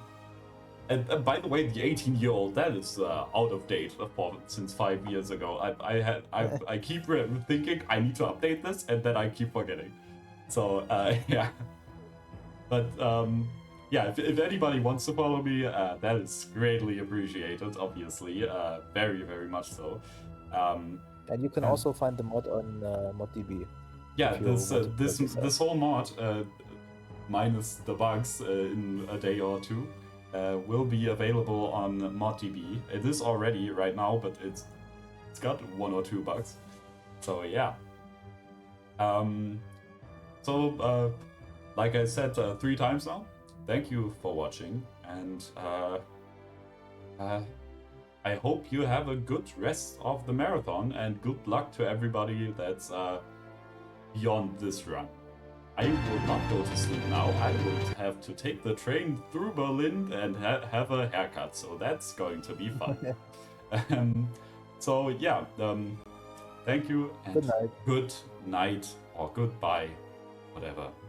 and by the way, the 18-year-old, that is out of date since 5 years ago. I keep thinking I need to update this, and then I keep forgetting. So yeah, but yeah, if anybody wants to follow me, that is greatly appreciated. Obviously, very very much so. And you can also find the mod on ModDB. Yeah, this whole mod, minus the bugs in a day or two, will be available on ModDB. It is already right now, but it's got 1 or 2 bugs. So yeah. Like I said 3 times now, thank you for watching, and I hope you have a good rest of the marathon, and good luck to everybody that's beyond this run. I will not go to sleep now. I will have to take the train through Berlin and have a haircut, so that's going to be fun. So yeah, thank you, and good night or goodbye, whatever.